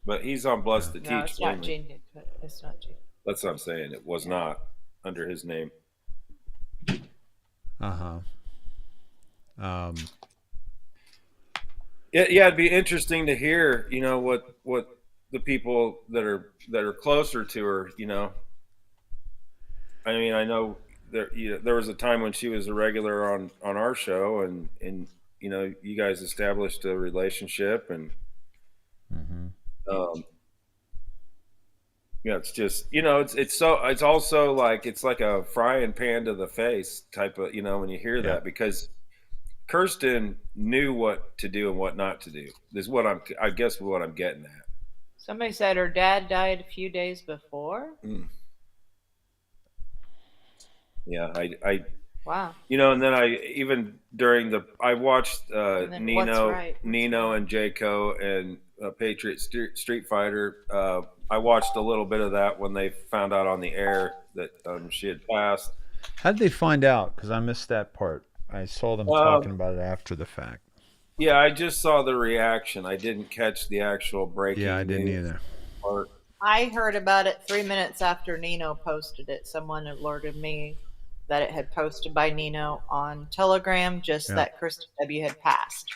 But he's on Blessed to Teach. No, it's not Gene Decode. It's not Gene. That's what I'm saying. It was not under his name. Uh-huh. Yeah, it'd be interesting to hear, what the people that are closer to her, I mean, I know there was a time when she was a regular on our show, and you guys established a relationship, and it's just it's also like it's like a frying pan to the face type of when you hear that, because Kirsten knew what to do and what not to do. This is what I guess what I'm getting at. Somebody said her dad died a few days before. Yeah, I wow. And then I watched Right? Nino and Jayco and Patriot Street Fighter. I watched a little bit of that when they found out on the air that she had passed. How did they find out? Because I missed that part. I saw them talking about it after the fact. Yeah, I just saw the reaction. I didn't catch the actual breaking. Yeah, I didn't either. Part. I heard about it 3 minutes after Nino posted it. Someone alerted me that it had posted by Nino on Telegram, that Kristen W. had passed.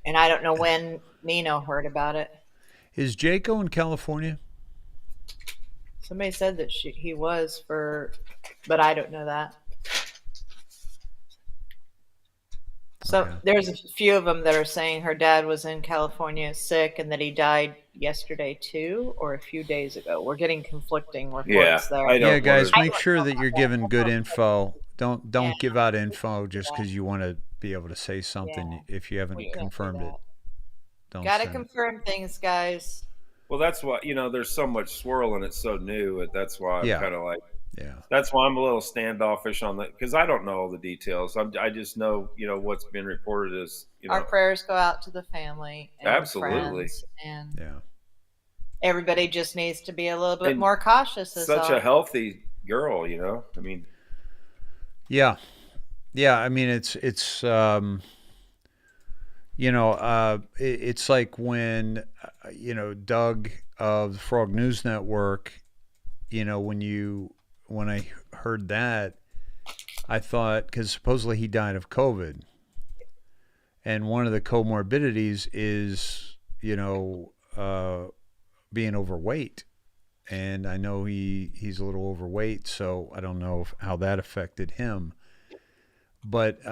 And I don't know when Nino heard about it. Is Jayco in California? Somebody said that he was but I don't know that. So there's a few of them that are saying her dad was in California sick and that he died yesterday too, or a few days ago. We're getting conflicting reports there. Yeah, guys, make sure that you're giving good info. Don't give out info just because you want to be able to say something if you haven't confirmed it. Gotta confirm things, guys. Well, that's why there's so much swirl and it's so new. That's why I'm kind of like. Yeah. That's why I'm a little standoffish on that, because I don't know all the details. I just know, what's been reported as, Our prayers go out to the family and absolutely, friends, and everybody just needs to be a little bit more cautious. Such a healthy girl, I mean. Yeah. I mean, it's it's like when, Doug of the Frog News Network, when I heard that, I thought, because supposedly he died of COVID, and one of the comorbidities is, being overweight, and I know he's a little overweight, so I don't know how that affected him, but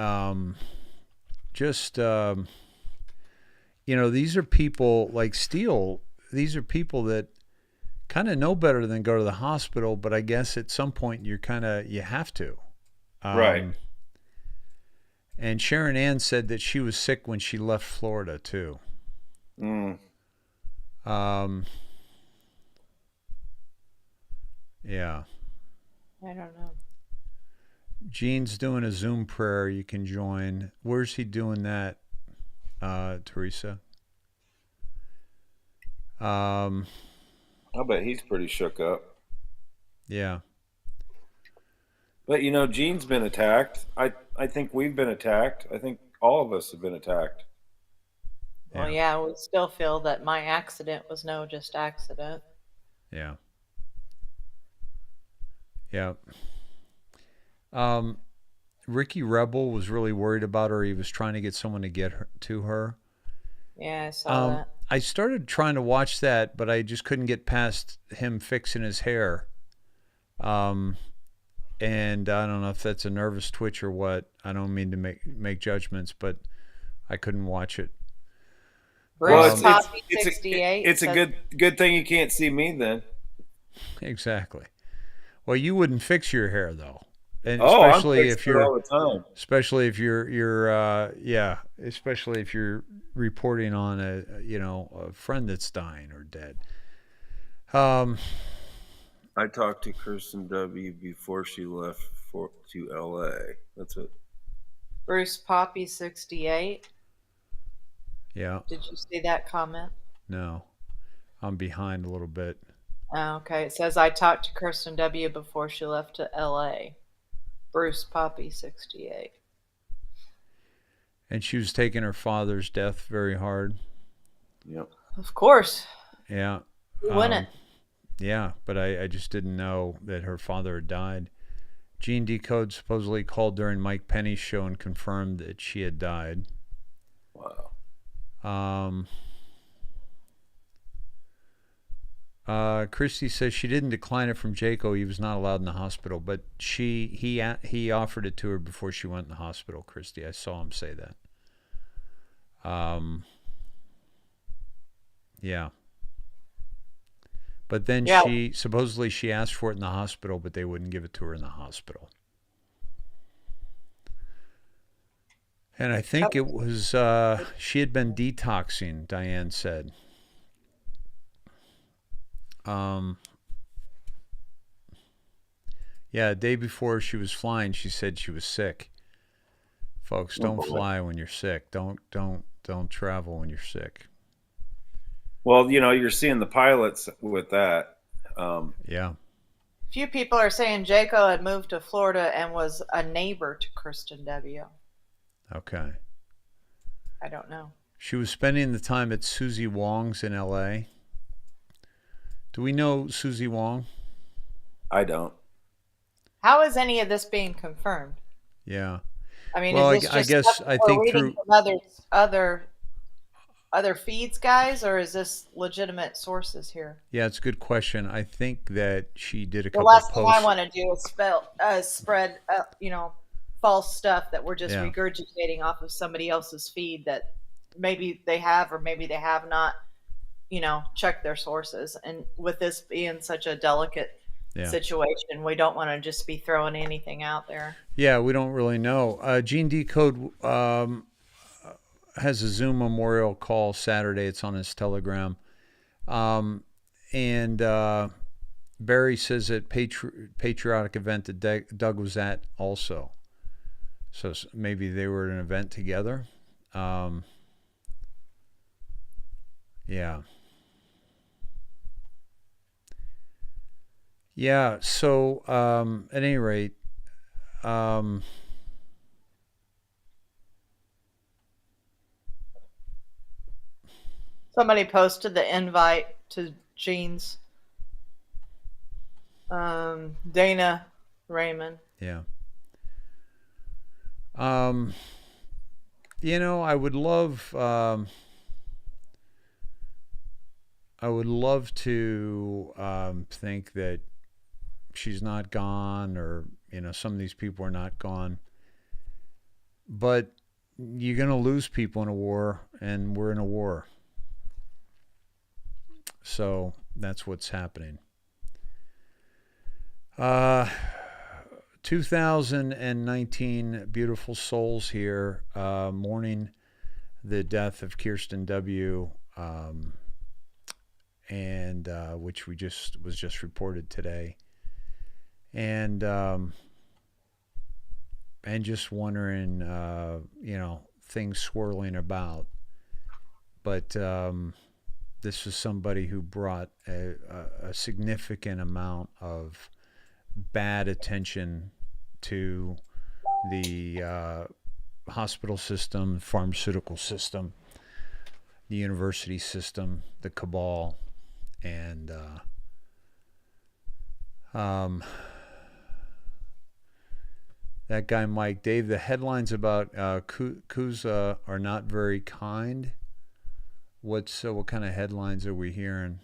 these are people like Steele. These are people that kind of know better than go to the hospital, but I guess at some point you have to. Right. And Sharon Ann said that she was sick when she left Florida too. Yeah. I don't know. Gene's doing a Zoom prayer. You can join. Where's he doing that, Teresa? I bet he's pretty shook up. Yeah. But, Gene's been attacked. I think we've been attacked. I think all of us have been attacked. Well, yeah, we still feel that my accident was no just accident. Yeah. Ricky Rebel was really worried about her. He was trying to get someone to get to her. Yeah, I saw that. I started trying to watch that, but I just couldn't get past him fixing his hair. And I don't know if that's a nervous twitch or what. I don't mean to make judgments, but I couldn't watch it. Bruce Poppy 68. It's a good thing you can't see me then. Exactly. Well, you wouldn't fix your hair though, and I'm especially if fixing it you're all the time. especially if especially if you're reporting on a friend that's dying or dead. I talked to Kirsten W. before she left to L.A. That's it. Bruce Poppy 68. Yeah. Did you see that comment? No, I'm behind a little bit. Oh, okay. It says I talked to Kirsten W. before she left to L.A. Bruce Poppy 68. And she was taking her father's death very hard. Yep. Of course. Yeah. Who wouldn't? Yeah, but I just didn't know that her father had died. Gene Decode supposedly called during Mike Penny's show and confirmed that she had died. Wow. Christy says she didn't decline it from Jaco. He was not allowed in the hospital, but he offered it to her before she went in the hospital. Christy, I saw him say that. Yeah. But then she supposedly asked for it in the hospital, but they wouldn't give it to her in the hospital. And I think it was she had been detoxing, Diane said. Yeah, the day before she was flying, she said she was sick. Folks, don't fly when you're sick. Don't travel when you're sick. Well, you're seeing the pilots with that. Yeah. Few people are saying Jaco had moved to Florida and was a neighbor to Kirsten W. Okay. I don't know. She was spending the time at Susie Wong's in L.A. Do we know Susie Wong? I don't. How is any of this being confirmed? Yeah. I mean, well, is this just I guess I think reading from other feeds, guys, or is this legitimate sources here? Yeah, it's a good question. I think that she did a The couple last of thing posts. I want to do is spread, false stuff that we're just regurgitating off of somebody else's feed that maybe they have or maybe they have not, checked their sources. And with this being such a delicate situation, we don't want to just be throwing anything out there. Yeah, we don't really know. Gene Decode has a Zoom memorial call Saturday. It's on his Telegram. And Barry says at patriotic event that Doug was at also. So maybe they were at an event together. Yeah. Yeah, so at any rate, somebody posted the invite to Gene's Dana Raymond. Yeah. I would love to think that she's not gone, or some of these people are not gone, but you're going to lose people in a war, and we're in a war, so that's what's happening. 2019 beautiful souls here mourning the death of Kirsten W. And which was just reported today, and just wondering, things swirling about, but this is somebody who brought a significant amount of bad attention to the hospital system, pharmaceutical system, the university system, the cabal. And that guy Mike, Dave, the headlines about Kuza are not very kind. What kind of headlines are we hearing?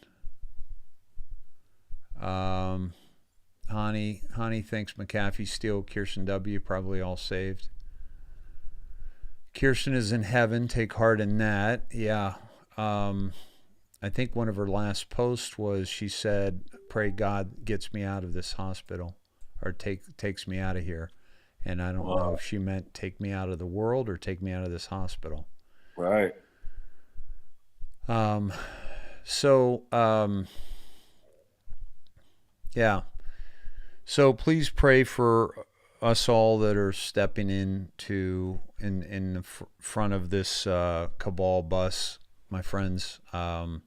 Hani thinks McAfee, Steele, Kirsten W. probably all saved. Kirsten is in heaven. Take heart in that. Yeah. I think one of her last posts was she said, "Pray God gets me out of this hospital, or takes me out of here." And I don't know if she meant take me out of the world or take me out of this hospital. Right. Yeah. So please pray for us all that are stepping in the front of this cabal bus, my friends. And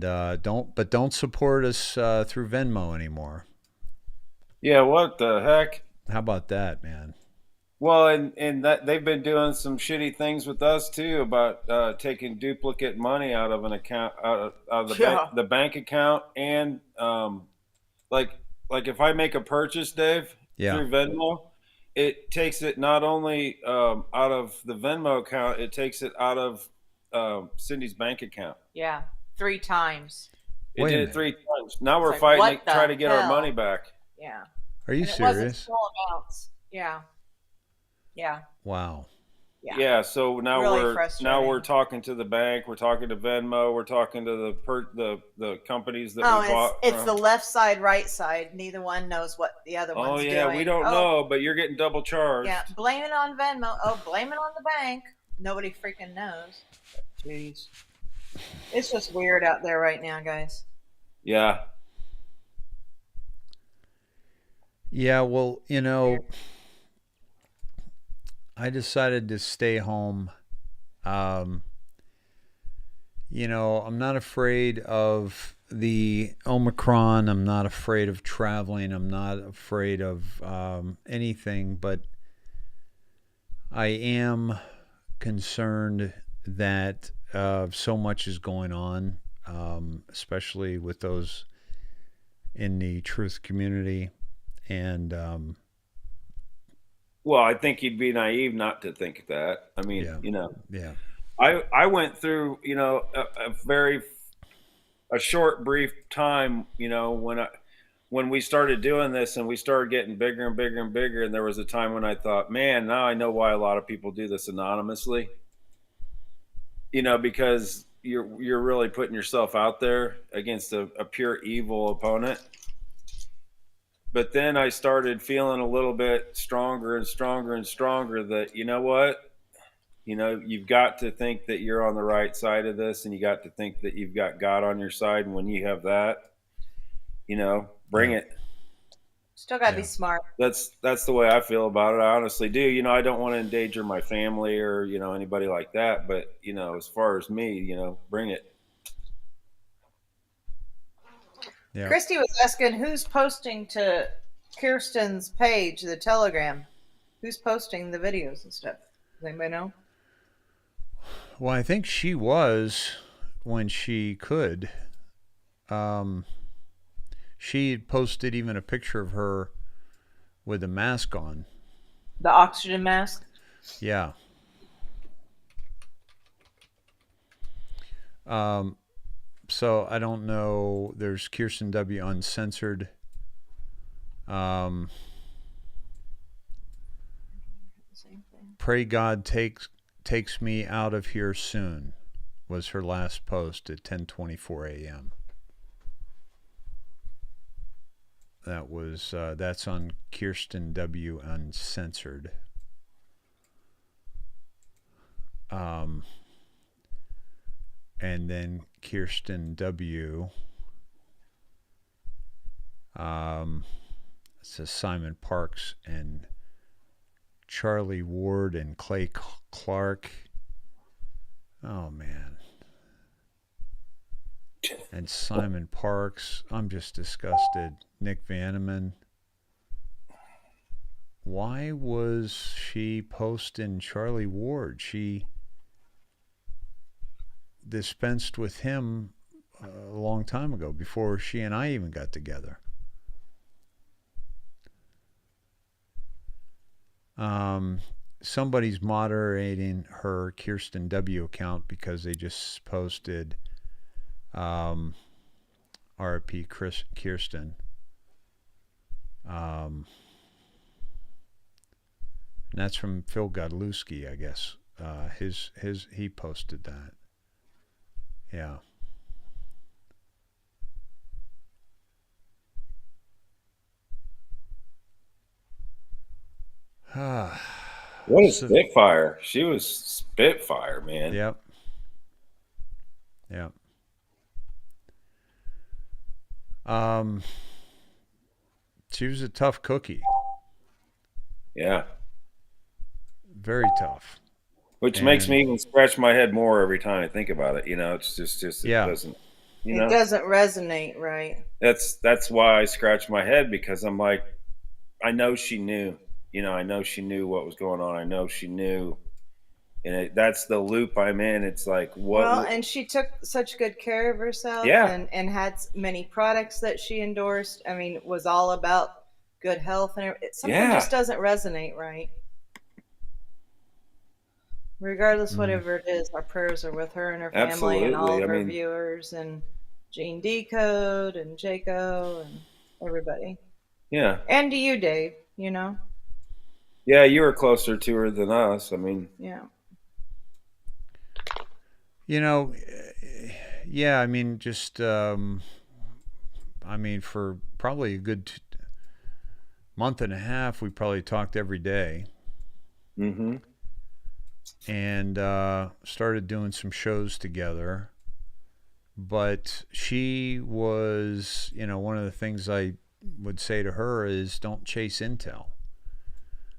don't support us through Venmo anymore. Yeah, what the heck? How about that, man? Well, and that they've been doing some shitty things with us too about taking duplicate money out of an account, out of the bank account, and like if I make a purchase, Dave, through Venmo, it takes it not only out of the Venmo account, it takes it out of Cindy's bank account. Yeah, 3 times. It did it 3 times. Now we're fighting to try to get our money back. Yeah. Are you serious? It wasn't small amounts. Yeah. Yeah. Wow. Yeah. So now really we're talking to the bank. We're talking to Venmo. We're talking to the companies that we bought. It's the left side, right side. Neither one knows what the other one's doing. Oh yeah, we don't know, but you're getting double charged. Yeah, blame it on Venmo. Oh, blame it on the bank. Nobody freaking knows. Jeez. It's just weird out there right now, guys. Yeah. Yeah, well, I decided to stay home. I'm not afraid of the Omicron. I'm not afraid of traveling. I'm not afraid of anything, but I am concerned that so much is going on, especially with those in the truth community. And well, I think you'd be naive not to think that. I mean, yeah. I went through, a short, brief time, when we started doing this and we started getting bigger and bigger and bigger. And there was a time when I thought, man, now I know why a lot of people do this anonymously, because you're really putting yourself out there against a pure evil opponent. But then I started feeling a little bit stronger and stronger and stronger that, you know what, you've got to think that you're on the right side of this, and you got to think that you've got God on your side. And when you have that, bring it. Still got to be smart. That's the way I feel about it. I honestly do. I don't want to endanger my family or, anybody like that. But, as far as me, bring it. Yeah. Christy was asking who's posting to Kirsten's page, the Telegram. Who's posting the videos and stuff? Does anybody know? Well, I think she was when she could. She posted even a picture of her with a mask on. The oxygen mask? Yeah. So I don't know. There's Kirsten W. Uncensored. Pray God takes me out of here soon was her last post at 10:24 a.m. That's on Kirsten W. Uncensored. And then Kirsten W. It says Simon Parks and Charlie Ward and Clay Clark. Oh, man. And Simon Parks. I'm just disgusted. Nick Vanneman. Why was she posting Charlie Ward? She dispensed with him a long time ago, before she and I even got together. Somebody's moderating her Kirsten W. account because they just posted RP Kirsten. And that's from Phil Godlewski, I guess. He posted that. Yeah. What a Spitfire. She was Spitfire, man. Yep. Yep. She was a tough cookie. Yeah. Very tough. Which makes me even scratch my head more every time I think about it. You know, it's just it doesn't, you know. It doesn't resonate right. That's why I scratch my head, because I'm like, I know she knew. You know, I know she knew what was going on. I know she knew. And that's the loop I'm in. It's like, what? Well, and she took such good care of herself, Yeah. and had many products that she endorsed. I mean, it was all about good health, and something just doesn't resonate right. Regardless, whatever it is, our prayers are with her and her family and all of her viewers, and Gene Decode and Jaco and everybody. Yeah. And to you, Dave, you know? Yeah, you were closer to her than us. I mean, yeah. You know, yeah, I mean, just, I mean, for probably a good month and a half, we probably talked every day. Mm-hmm. And started doing some shows together. But she was, you know, one of the things I would say to her is don't chase intel,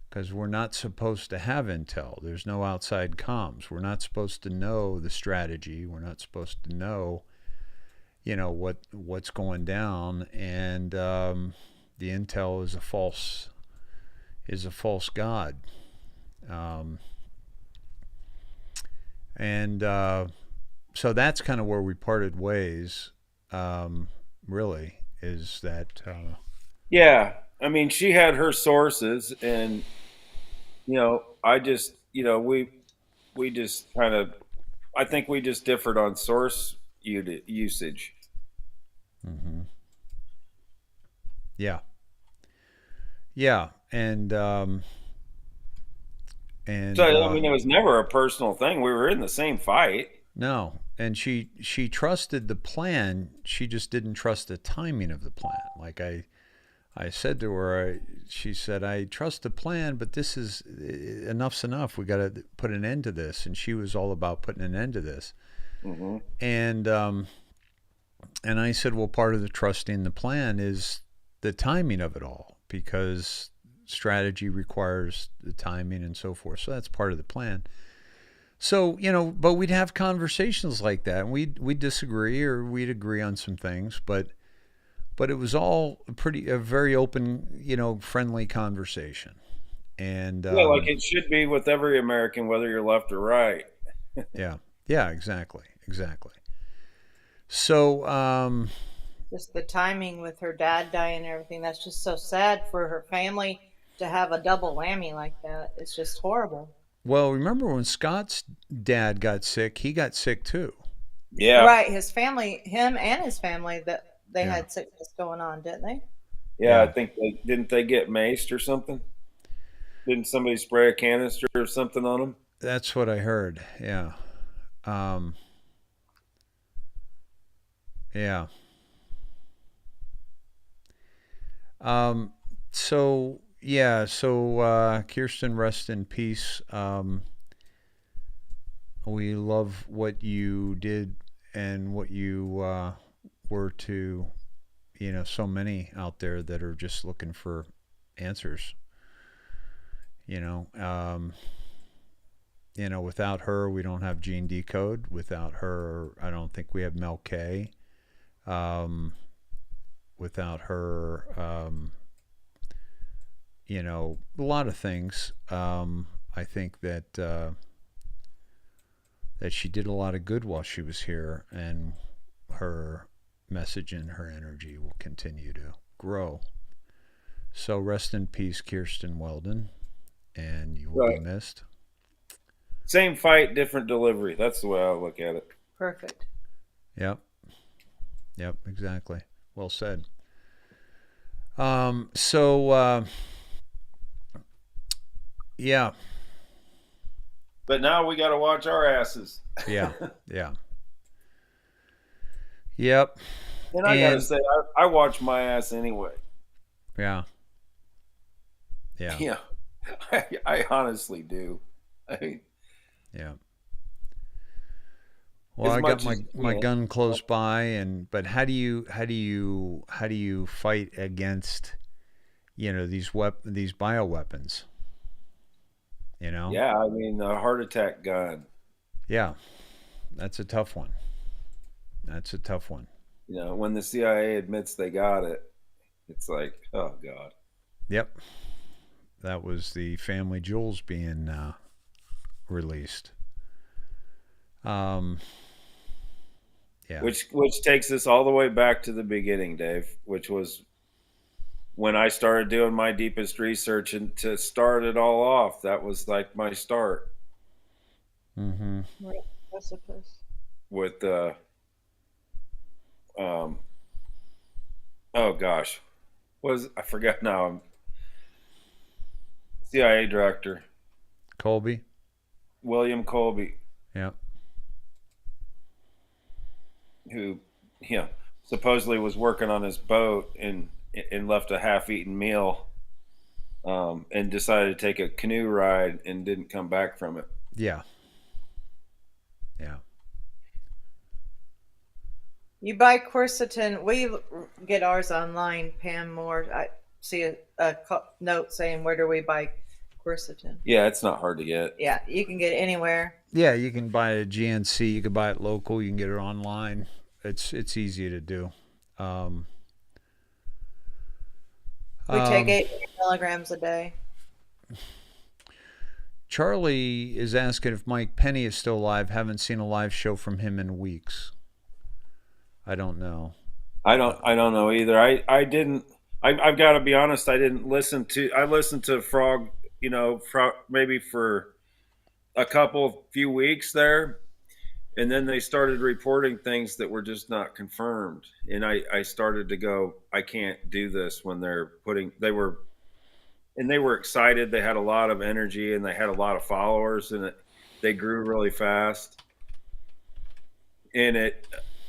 because we're not supposed to have intel. There's no outside comms. We're not supposed to know the strategy. We're not supposed to know, you know, what's going down. And the intel is a false god. And so that's kind of where we parted ways, really, is that... yeah, I mean, she had her sources, and, you know, I just, you know, we just kind of, I think we just differed on source usage. Mm-hmm. Yeah. Yeah, and so, I mean, it was never a personal thing. We were in the same fight. No, and she trusted the plan. She just didn't trust the timing of the plan. Like I said to her, she said, I trust the plan, but this is enough's enough. We got to put an end to this. And she was all about putting an end to this. Mm-hmm. And I said, well, part of the trusting the plan is the timing of it all, because strategy requires the timing and so forth. So that's part of the plan. So, you know, but we'd have conversations like that, and we'd disagree or we'd agree on some things, but it was all a very open, you know, friendly conversation. And yeah, like it should be with every American, whether you're left or right. yeah, exactly. So just the timing with her dad dying and everything, that's just so sad for her family to have a double whammy like that. It's just horrible. Well, remember when Scott's dad got sick, he got sick too. Yeah. Right. His family, him and his family, that they had sickness going on, didn't they? Yeah, I think didn't they get maced or something? Didn't somebody spray a canister or something on them? That's what I heard. Yeah. Yeah. So yeah, so Kirsten, rest in peace. We love what you did and what you were to, you know, so many out there that are just looking for answers. You know, without her, we don't have Gene Decode. Without her, I don't think we have Mel K. Without her, you know, a lot of things. I think that that she did a lot of good while she was here, and her message and her energy will continue to grow. So rest in peace, Kirsten Weldon, and you will be missed. Same fight, different delivery. That's the way I look at it. Perfect. Yep, exactly. Well said. So yeah, But now we got to watch our asses. yeah, yeah, yep, And I got to and say, I watch my ass anyway. yeah, yeah, Yeah, I honestly do. I mean, yeah. Well, as I got much my as my you gun close by, and but how do you fight against these bioweapons? You know, yeah, I mean, a heart attack gun. yeah, that's a tough one. That's a tough one. When the CIA admits they got it, it's like, oh God. Yep, that was the family jewels being released. Um, yeah, Which takes us all the way back to the beginning, Dave, which was when I started doing my deepest research and to start it all off. That was like my start mm-hmm. Right. Precipice. with um oh gosh. I forgot now. CIA director Colby. William Colby, Yeah, who supposedly was working on his boat and left a half-eaten meal, and decided to take a canoe ride and didn't come back from it. yeah, yeah. You buy quercetin. We get ours online. Pam Moore. I see a note saying, "Where do we buy quercetin?" Yeah, it's not hard to get. Yeah, you can get it anywhere. Yeah, you can buy it at GNC. You can buy it local. You can get it online. It's easy to do. Um, We take um, 8 milligrams a day. Charlie is asking if Mike Penny is still alive. Haven't seen a live show from him in weeks. I don't know. I don't know either. I didn't. I've got to be honest. I didn't listen to. I listened to Frog. Maybe for a few weeks there, and then they started reporting things that were just not confirmed. And I started to go, I can't do this when they were excited. They had a lot of energy and they had a lot of followers, and they grew really fast.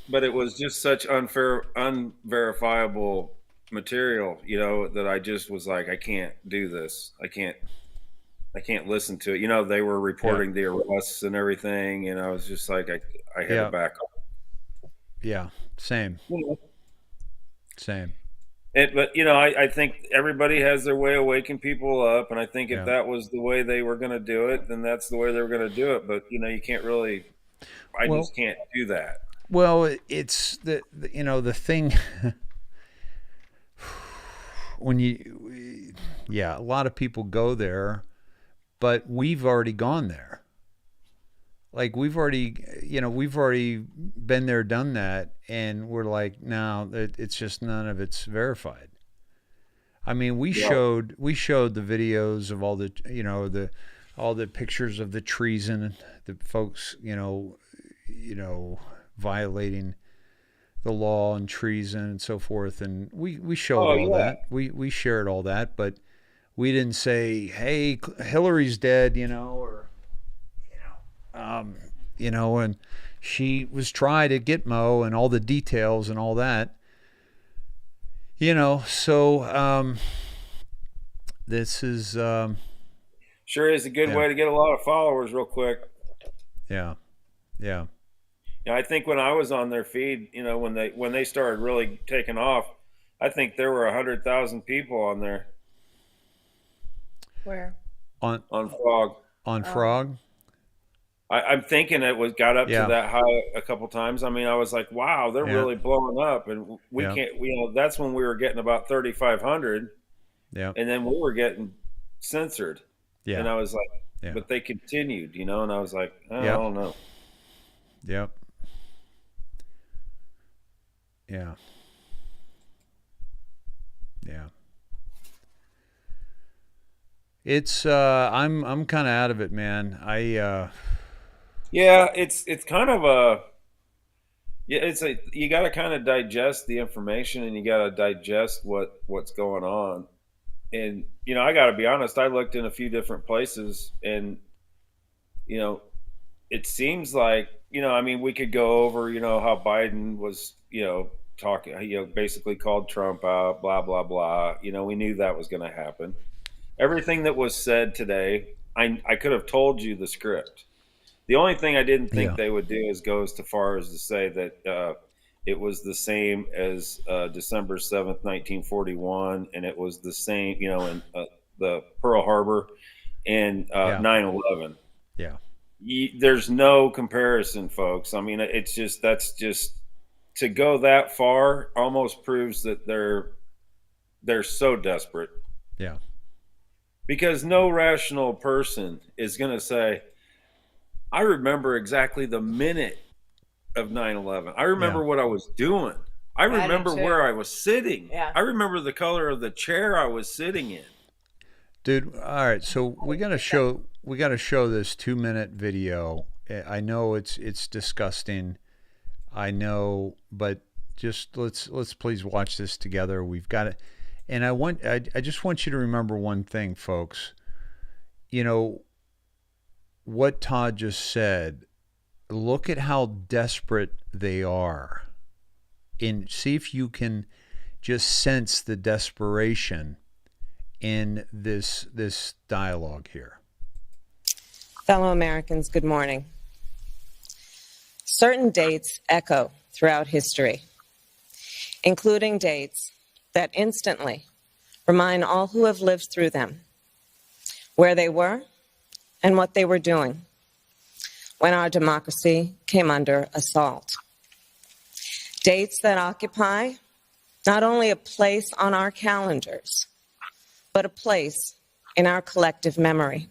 But it was just such unverifiable material, that I just was like, I can't do this. I can't listen to it. They were Yeah, reporting the arrests and everything, and I was just like, I had to yeah, back up. yeah. Same, same. But I think everybody has their way of waking people up, and I think if Yeah. that was the way they were going to do it, then that's the way they were going to do it. But you can't really. I Well, just can't do that. it's the thing when yeah, a lot of people go there, but we've already gone there. Like we've already been there, done that, and we're like, no, it's just none of it's verified. I mean, Yeah. we showed the videos of all the pictures of the treason, the folks, violating the law and treason and so forth, and we showed Oh all yeah. that. We shared all that, but we didn't say, "Hey, Hillary's dead," or and she was tried at Gitmo and all the details and all that. So this is Sure is a good yeah, way to get a lot of followers real quick. yeah, yeah, I think when I was on their feed, when they started really taking off, I think there were 100,000 people on there Where? on on Frog. Frog. I'm thinking it got up to Yeah, that high a couple times. I mean, I was like, wow, they're yeah, really blowing up, and we yeah, can't. That's when we were getting about 3,500, yeah, and then we were getting censored, yeah, and I was like, yeah, but they continued, and I was like, oh, I yeah, don't know. yeah, yeah, yeah. It's I'm kind of out of it, man. Yeah, it's kind of Yeah, it's like you got to kind of digest the information, and you got to digest what's going on. And I got to be honest, I looked in a few different places, and you know, it seems like I mean, we could go over how Biden was talking, basically called Trump out, blah blah blah. We knew that was going to happen. Everything that was said today, I could have told you the script. The only thing I didn't think Yeah. they would do is go as far as to say that it was the same as December 7th, 1941, and it was the same, in the Pearl Harbor and Yeah. 9/11. Yeah. There's no comparison, folks. I mean, that's just to go that far almost proves that they're so desperate, Yeah. because no rational person is going to say, I remember exactly the minute of 9/11. I remember Yeah. what I was doing. I do remember too. where I was sitting. Yeah. I remember the color of the chair I was sitting in. Dude, all right. So we got to show this 2-minute video. I know it's disgusting. I know, but just let's please watch this together. We've got it. And I just want you to remember one thing, folks. What Todd just said, look at how desperate they are. And see if you can just sense the desperation in this dialogue here. Fellow Americans, good morning. Certain dates echo throughout history, including dates that instantly remind all who have lived through them where they were and what they were doing when our democracy came under assault. Dates that occupy not only a place on our calendars, but a place in our collective memory.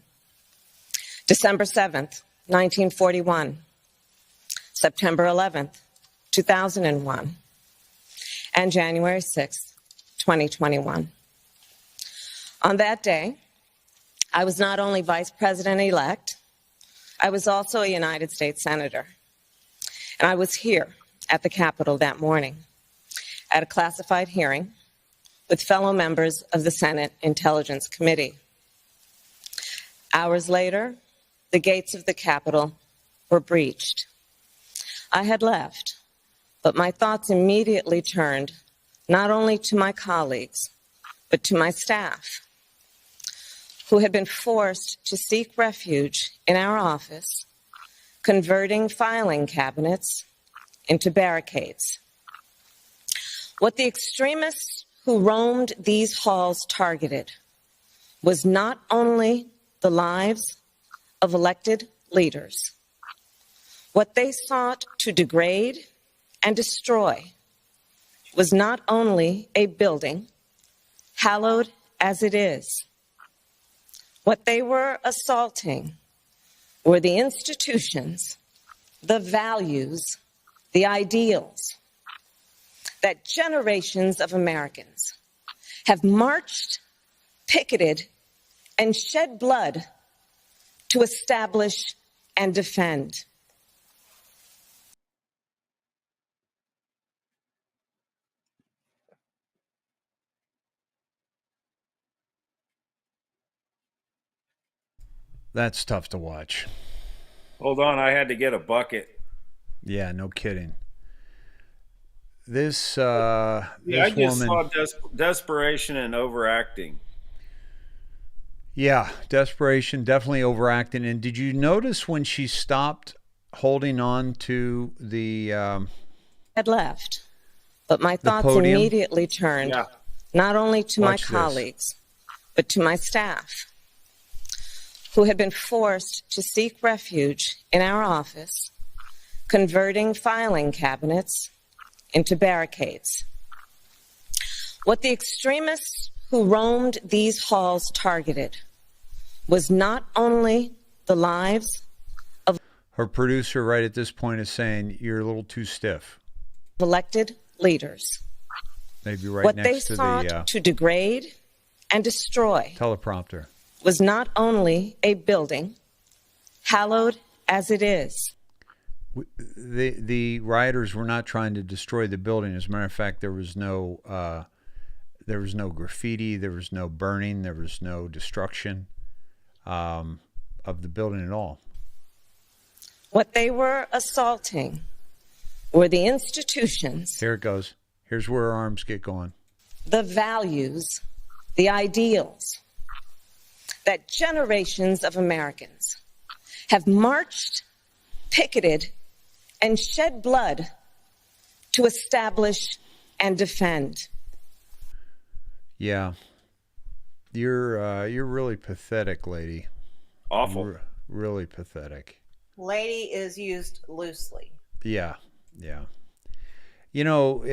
December 7th, 1941, September 11th, 2001, and January 6th, 2021. On that day, I was not only Vice President-elect, I was also a United States Senator. And I was here at the Capitol that morning at a classified hearing with fellow members of the Senate Intelligence Committee. Hours later, the gates of the Capitol were breached. I had left, but my thoughts immediately turned not only to my colleagues, but to my staff, who had been forced to seek refuge in our office, converting filing cabinets into barricades. What the extremists who roamed these halls targeted was not only the lives of elected leaders. What they sought to degrade and destroy was not only a building, hallowed as it is. What they were assaulting were the institutions, the values, the ideals that generations of Americans have marched, picketed, and shed blood to establish and defend. That's tough to watch. Hold on, I had to get a bucket. Yeah, no kidding. This I this just woman, saw desperation and overacting. yeah, desperation, definitely overacting. And did you notice when she stopped holding on to the Had left, but my thoughts podium? immediately turned Yeah. not only to my Watch this. colleagues, but to my staff, who had been forced to seek refuge in our office, converting filing cabinets into barricades. What the extremists who roamed these halls targeted was not only the lives of her producer right at this point is saying you're a little too stiff. elected leaders. Maybe right What they next to sought the to degrade and destroy teleprompter. was not only a building, hallowed as it is. the rioters were not trying to destroy the building. As a matter of fact, there was no graffiti, there was no burning, there was no destruction of the building at all. What they were assaulting were the institutions. Here it goes. Here's where our arms get going. The values, the ideals that generations of Americans have marched, picketed, and shed blood to establish and defend. Yeah. You're really pathetic, lady. Awful. Really pathetic. Lady is used loosely. Yeah. You know,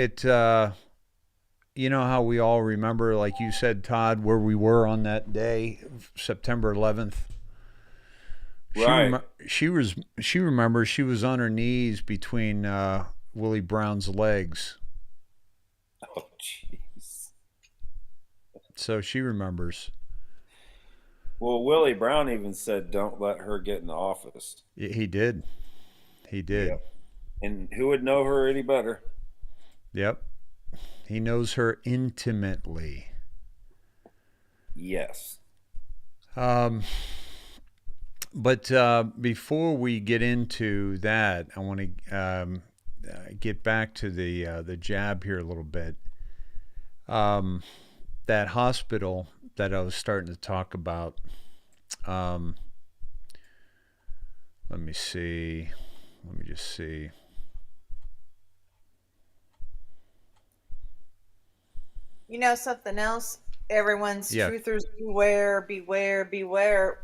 you know how we all remember, like you said, Todd, where we were on that day, September 11th. Right. She remembers she was on her knees between Willie Brown's legs. Oh, jeez. So she remembers. Well, Willie Brown even said, "Don't let her get in the office." He did. Yep. And who would know her any better? Yep. He knows her intimately. Yes. But before we get into that, I want to get back to the jab here a little bit. That hospital that I was starting to talk about. Let me see. Let me just see. You know something else? Everyone's Yeah. truthers beware, beware, beware.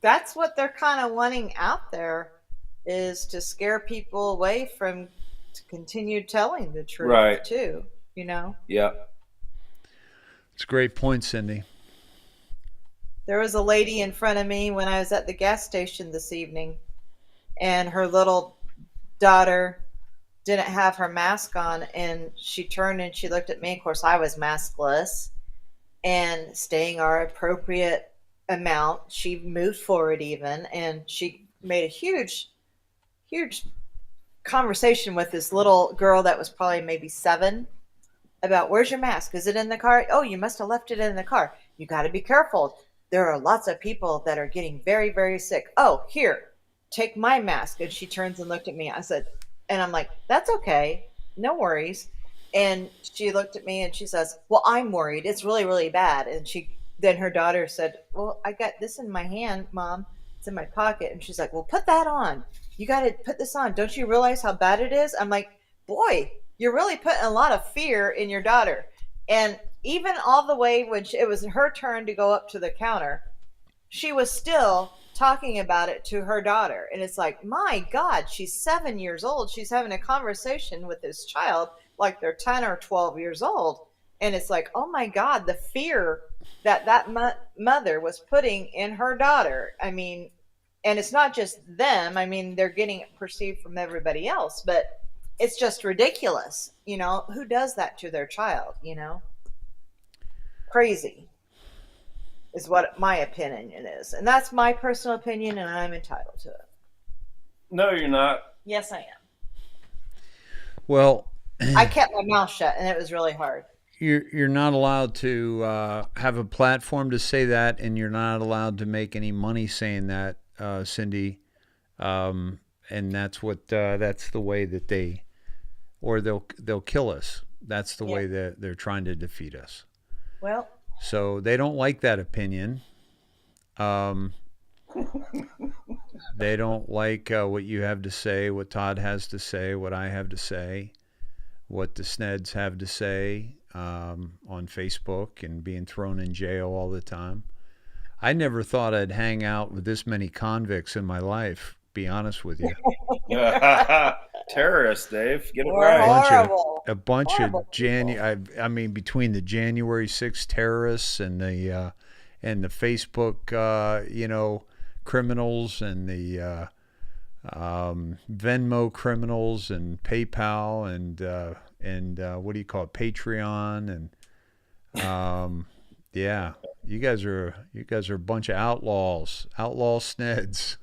That's what they're kind of wanting out there, is to scare people away from to continue telling the truth, Right. too, you know? Yep. It's a great point, Cindy. There was a lady in front of me when I was at the gas station this evening, and her little daughter didn't have her mask on, and she turned and she looked at me. Of course, I was maskless and staying our appropriate amount. She moved forward even, and she made a huge conversation with this little girl that was probably maybe 7 about, where's your mask? Is it in the car? Oh, you must have left it in the car. You got to be careful. There are lots of people that are getting very, very sick. Oh, here, take my mask. And she turns and looked at me. I said, and I'm like, that's okay. No worries. And she looked at me and she says, well, I'm worried. It's really, really bad. And then her daughter said, well, I got this in my hand, Mom. It's in my pocket. And she's like, well, put that on. You got to put this on. Don't you realize how bad it is? I'm like, boy, you're really putting a lot of fear in your daughter. And even all the way when it was her turn to go up to the counter, she was still talking about it to her daughter. And it's like, my God, she's 7 years old. She's having a conversation with this child like they're 10 or 12 years old. And it's like, oh my God, the fear that mother was putting in her daughter. I mean, and it's not just them. I mean, they're getting it perceived from everybody else, but it's just ridiculous. You know, who does that to their child, you know? Crazy is what my opinion is. And that's my personal opinion, and I'm entitled to it. No, you're not. Yes, I am. Well, I kept my mouth shut, and it was really hard. You're not allowed to have a platform to say that, and you're not allowed to make any money saying that, Cindy. And that's the way that they'll kill us. That's the way that they're trying to defeat us. Well, so they don't like that opinion. They don't like what you have to say, what Todd has to say, what I have to say, what the Sneds have to say on Facebook, and being thrown in jail all the time. I never thought I'd hang out with this many convicts in my life, be honest with you. Terrorists, Dave. Get it right. A bunch of I mean, between the January 6th terrorists and the Facebook, criminals, and the Venmo criminals, and PayPal, and what do you call it, Patreon, and yeah, you guys are a bunch of outlaw Sneds.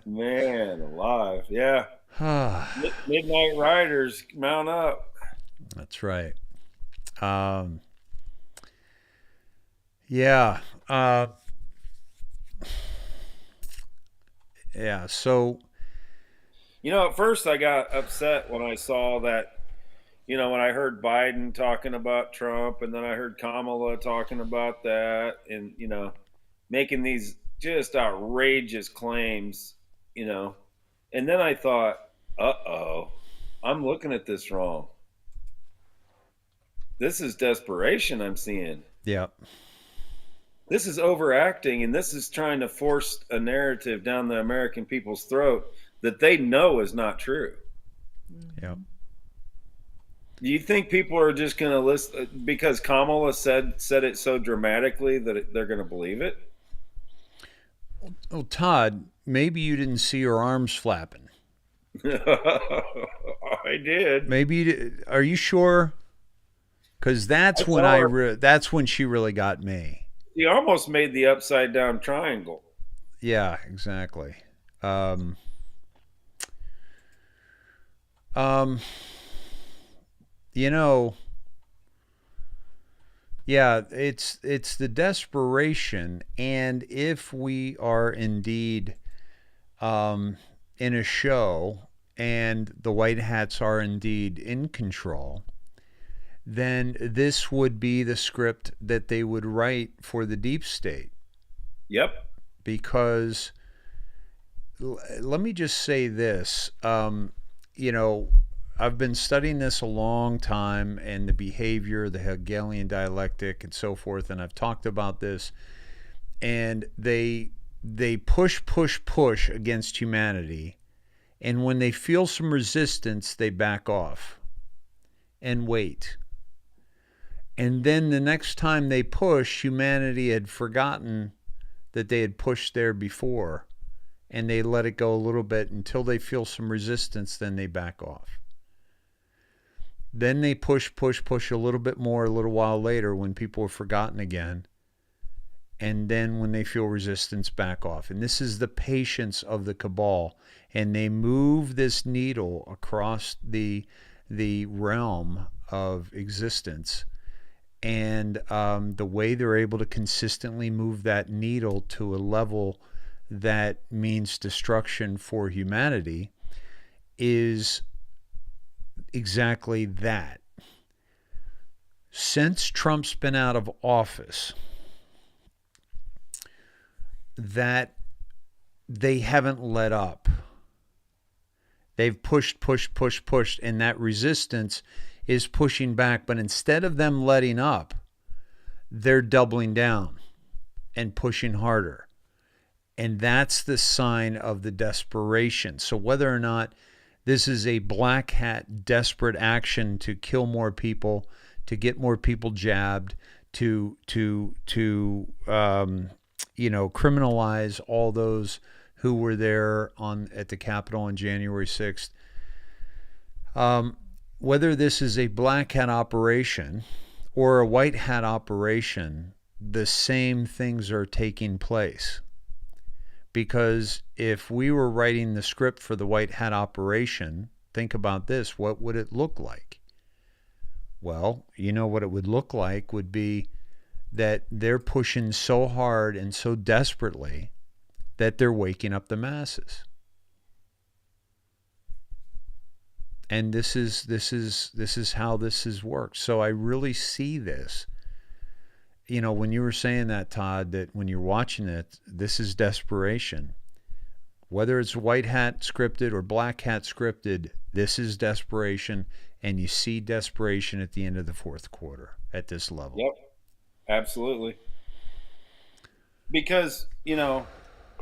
Man alive, yeah. Midnight Riders, mount up. That's right. Um, yeah. Yeah. So, At first I got upset when I saw that, when I heard Biden talking about Trump, and then I heard Kamala talking about that, and, making these just outrageous claims, and then I thought, uh-oh, I'm looking at this wrong. This is desperation I'm seeing. yeah. This is overacting, and this is trying to force a narrative down the American people's throat that they know is not true. Yeah. Do you think people are just going to listen because Kamala said it so dramatically that they're going to believe it? Well, Todd, maybe you didn't see her arms flapping. I did. Maybe you did. Are you sure? Because that's when she really got me. He almost made the upside down triangle. Yeah, exactly. Yeah, it's the desperation, and if we are indeed in a show and the white hats are indeed in control, then this would be the script that they would write for the deep state. Yep. Because let me just say this, I've been studying this a long time, and the behavior, the Hegelian dialectic, and so forth, and I've talked about this. And they push against humanity, and when they feel some resistance, they back off and wait. And then the next time they push, humanity had forgotten that they had pushed there before, and they let it go a little bit until they feel some resistance, then they back off. Then they push a little bit more a little while later when people have forgotten again. And then when they feel resistance, back off. And this is the patience of the cabal. And they move this needle across the realm of existence. And the way they're able to consistently move that needle to a level that means destruction for humanity is exactly that. Since Trump's been out of office, that they haven't let up. They've pushed, and that resistance is pushing back. But instead of them letting up, they're doubling down and pushing harder. And that's the sign of the desperation. So whether or not this is a black hat desperate action to kill more people, to get more people jabbed, to criminalize all those who were there at the Capitol on January 6th. Whether this is a black hat operation or a white hat operation, the same things are taking place. Because if we were writing the script for the white hat operation, think about this, what would it look like? Well, what it would look like would be that they're pushing so hard and so desperately that they're waking up the masses. And this is how this has worked. So I really see this. When you were saying that, Todd, that when you're watching it, this is desperation. Whether it's white hat scripted or black hat scripted, this is desperation, and you see desperation at the end of the fourth quarter at this level. Yep, absolutely. Because, to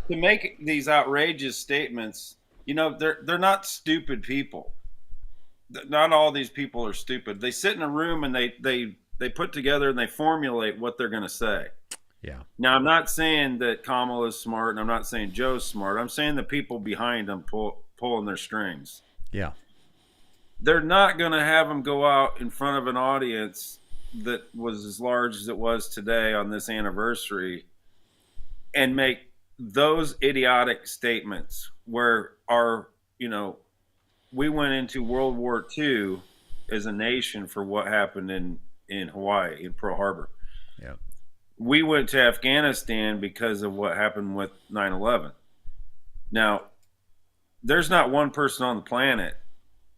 make these outrageous statements, they're not stupid people. Not all these people are stupid. They sit in a room and they put together and they formulate what they're going to say. Yeah. Now, I'm not saying that Kamala is smart, and I'm not saying Joe's smart. I'm saying the people behind them pulling their strings. Yeah. They're not going to have them go out in front of an audience that was as large as it was today on this anniversary and make those idiotic statements where our, we went into World War II as a nation for what happened in Hawaii, in Pearl Harbor. Yeah. We went to Afghanistan because of what happened with 9/11. Now, there's not one person on the planet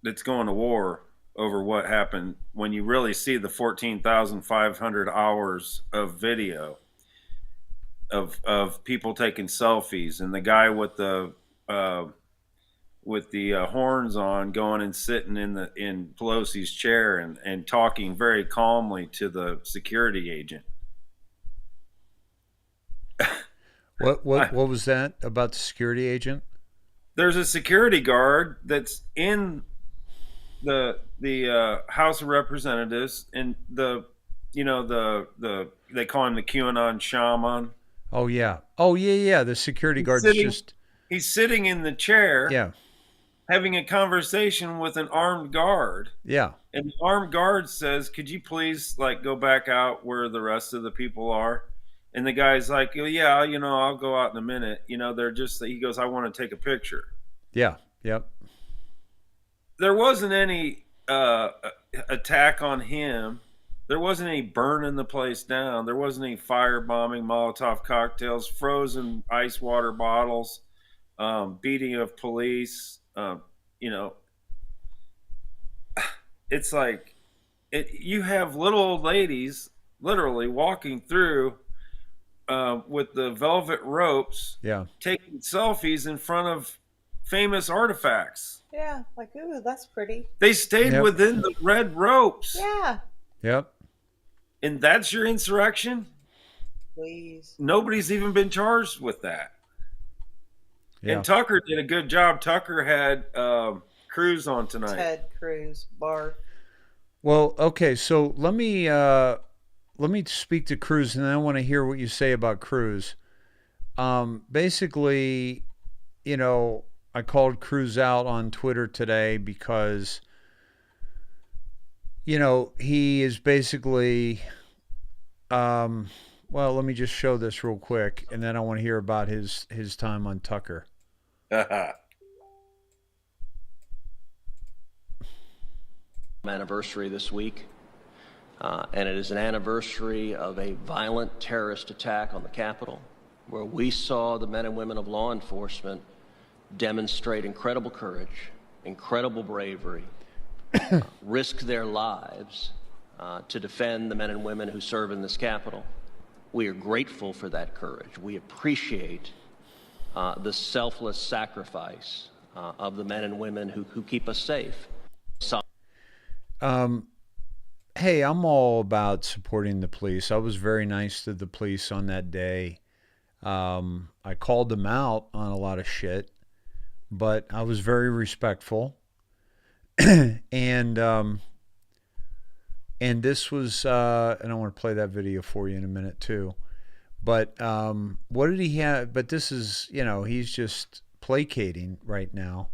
that's going to war over what happened when you really see the 14,500 hours of video of people taking selfies and the guy with the horns on going and sitting in Pelosi's chair and talking very calmly to the security agent. What was that about the security agent? There's a security guard that's in the House of Representatives, and they call him the QAnon shaman. Oh yeah. The security guard's he's sitting in the chair. Yeah. Having a conversation with an armed guard. Yeah. And the armed guard says, "Could you please go back out where the rest of the people are?" And the guy's like, "Oh, yeah, I'll go out in a minute." He goes, "I want to take a picture." Yeah. Yep. There wasn't any attack on him. There wasn't any burning the place down. There wasn't any firebombing, Molotov cocktails, frozen ice water bottles, beating of police. It's like you have little old ladies literally walking through with the velvet ropes, taking selfies in front of famous artifacts. Yeah, like, ooh, that's pretty. They stayed within the red ropes. Yeah. Yep. And that's your insurrection? Please. Nobody's even been charged with that. Yeah. And Tucker did a good job. Tucker had Cruz on tonight. Ted Cruz, Bar. Well, okay, so let me speak to Cruz, and then I want to hear what you say about Cruz. Basically, I called Cruz out on Twitter today because, he is basically, well, let me just show this real quick, and then I want to hear about his time on Tucker. Anniversary this week, and it is an anniversary of a violent terrorist attack on the Capitol, where we saw the men and women of law enforcement demonstrate incredible courage, incredible bravery, risk their lives to defend the men and women who serve in this Capitol. We are grateful for that courage. We appreciate the selfless sacrifice of the men and women who keep us safe. Hey, I'm all about supporting the police. I was very nice to the police on that day. I called them out on a lot of shit, but I was very respectful. and this was, and I want to play that video for you in a minute too. But what did he have? But this is, he's just placating right now.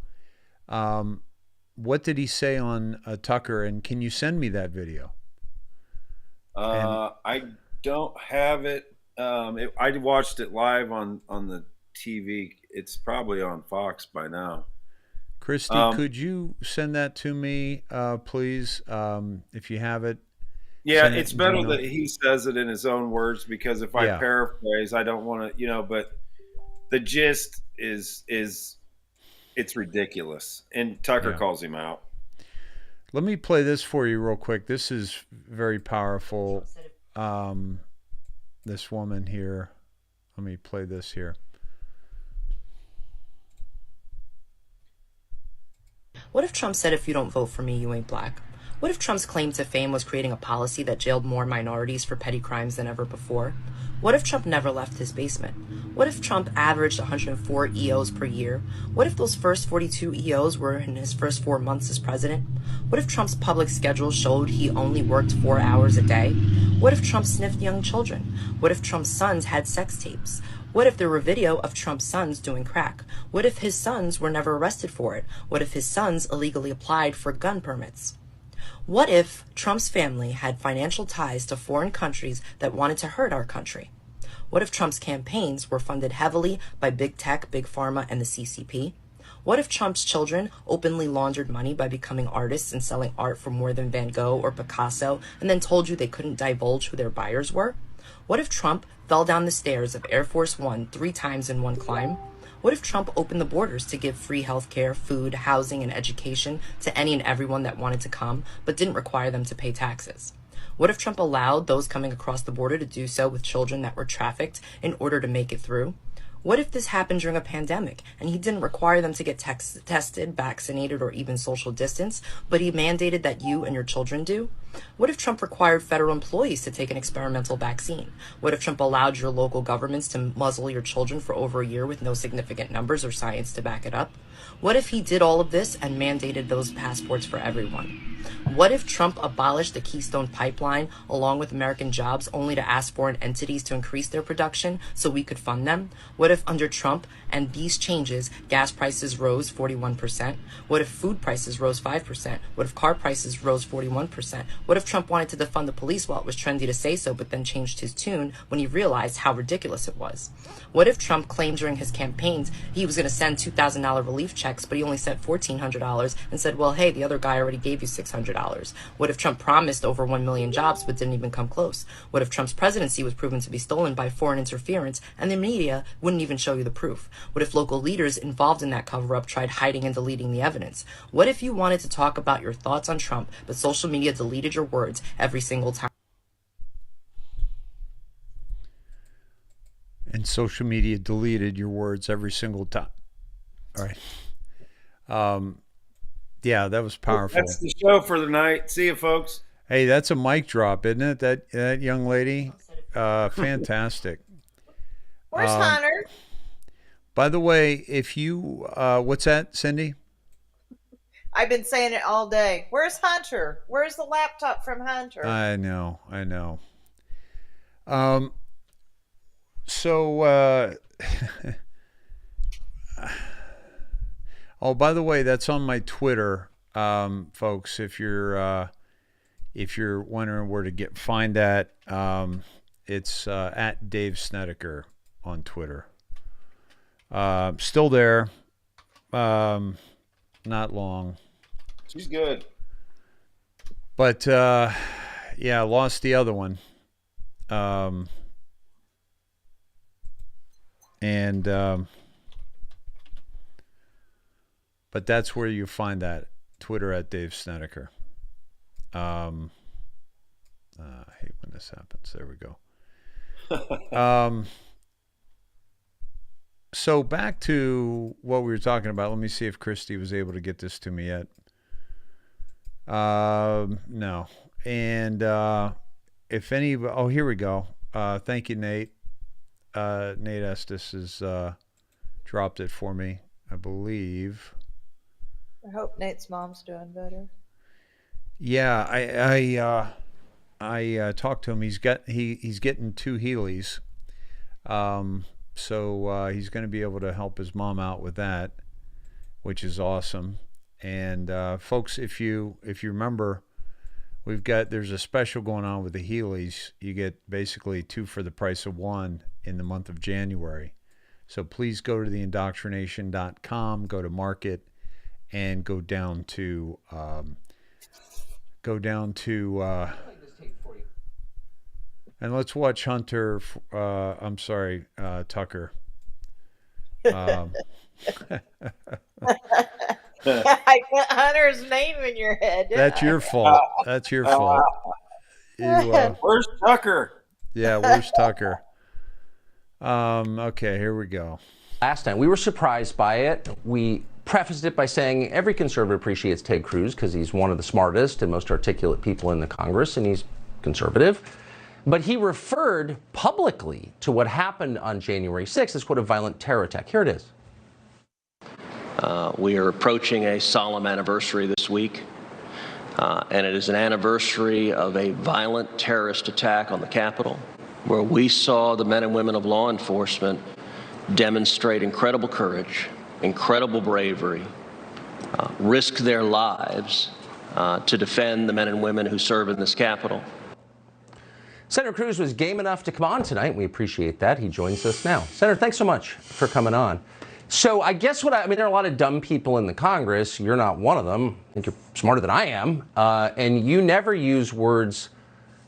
What did he say on Tucker? And can you send me that video? I don't have it. I watched it live on the TV. It's probably on Fox by now. Christy, could you send that to me, please, if you have it? Yeah, it's better that he says it in his own words, because if I paraphrase, I don't want to, but the gist is it's ridiculous. And Tucker calls him out. Let me play this for you real quick. This is very powerful. This woman here. Let me play this here. What if Trump said, if you don't vote for me, you ain't black? What if Trump's claim to fame was creating a policy that jailed more minorities for petty crimes than ever before? What if Trump never left his basement? What if Trump averaged 104 EOs per year? What if those first 42 EOs were in his first 4 months as president? What if Trump's public schedule showed he only worked 4 hours a day? What if Trump sniffed young children? What if Trump's sons had sex tapes? What if there were video of Trump's sons doing crack? What if his sons were never arrested for it? What if his sons illegally applied for gun permits? What if Trump's family had financial ties to foreign countries that wanted to hurt our country? What if Trump's campaigns were funded heavily by big tech, big pharma, and the CCP? What if Trump's children openly laundered money by becoming artists and selling art for more than Van Gogh or Picasso and then told you they couldn't divulge who their buyers were? What if Trump fell down the stairs of Air Force One 3 times in one climb? What if Trump opened the borders to give free healthcare, food, housing, and education to any and everyone that wanted to come, but didn't require them to pay taxes? What if Trump allowed those coming across the border to do so with children that were trafficked in order to make it through? What if this happened during a pandemic and he didn't require them to get tested, vaccinated, or even social distance, but he mandated that you and your children do? What if Trump required federal employees to take an experimental vaccine? What if Trump allowed your local governments to muzzle your children for over a year with no significant numbers or science to back it up? What if he did all of this and mandated those passports for everyone? What if Trump abolished the Keystone Pipeline along with American jobs only to ask foreign entities to increase their production so we could fund them? What if under Trump and these changes, gas prices rose 41%? What if food prices rose 5%? What if car prices rose 41%? What if Trump wanted to defund the police while it was trendy to say so, but then changed his tune when he realized how ridiculous it was? What if Trump claimed during his campaigns he was going to send $2,000 relief checks, but he only sent $1,400 and said, well, hey, the other guy already gave you $600? What if Trump promised over 1 million jobs but didn't even come close? What if Trump's presidency was proven to be stolen by foreign interference and the media wouldn't even show you the proof? What if local leaders involved in that cover-up tried hiding and deleting the evidence? What if you wanted to talk about your thoughts on Trump, but social media deleted your words every single time? And social media deleted your words every single time. All right. Yeah, that was powerful. That's the show for the night. See you, folks. Hey, that's a mic drop, isn't it? That young lady, fantastic. Where's Hunter? By the way, if you, what's that, Cindy? I've been saying it all day. Where's Hunter? Where's the laptop from Hunter? I know. So, oh, by the way, that's on my Twitter, folks. If you're wondering where to find that, it's at Dave Snedeker on Twitter. Still there, not long. She's good, but yeah, lost the other one. But that's where you find that, Twitter at Dave Snedeker. I hate when this happens. There we go. So back to what we were talking about. Let me see if Christy was able to get this to me yet. No. And if any, oh, here we go. Thank you, Nate. Nate Estes has dropped it for me, I believe. I hope Nate's mom's doing better. Yeah, I talked to him. He's getting 2 Heelys, so he's going to be able to help his mom out with that, which is awesome. And folks, if you remember, there's a special going on with the Heelys. You get basically 2 for the price of 1 in the month of January. So please go to the INdoctriNATION.com, go to market, and go down to and let's watch Hunter. I'm sorry, Tucker. I put Hunter's name in your head. That's your fault. That's your fault. Where's Tucker? Yeah, where's Tucker? Okay, here we go. Last time we were surprised by it. We prefaced it by saying every conservative appreciates Ted Cruz because he's one of the smartest and most articulate people in the Congress, and he's conservative. But he referred publicly to what happened on January 6th as, quote, a violent terror attack. Here it is. We are approaching a solemn anniversary this week, and it is an anniversary of a violent terrorist attack on the Capitol, where we saw the men and women of law enforcement demonstrate incredible courage, incredible bravery, risk their lives to defend the men and women who serve in this Capitol. Senator Cruz was game enough to come on tonight. We appreciate that. He joins us now. Senator, thanks so much for coming on. So I guess I mean, there are a lot of dumb people in the Congress. You're not one of them. I think you're smarter than I am. And you never use words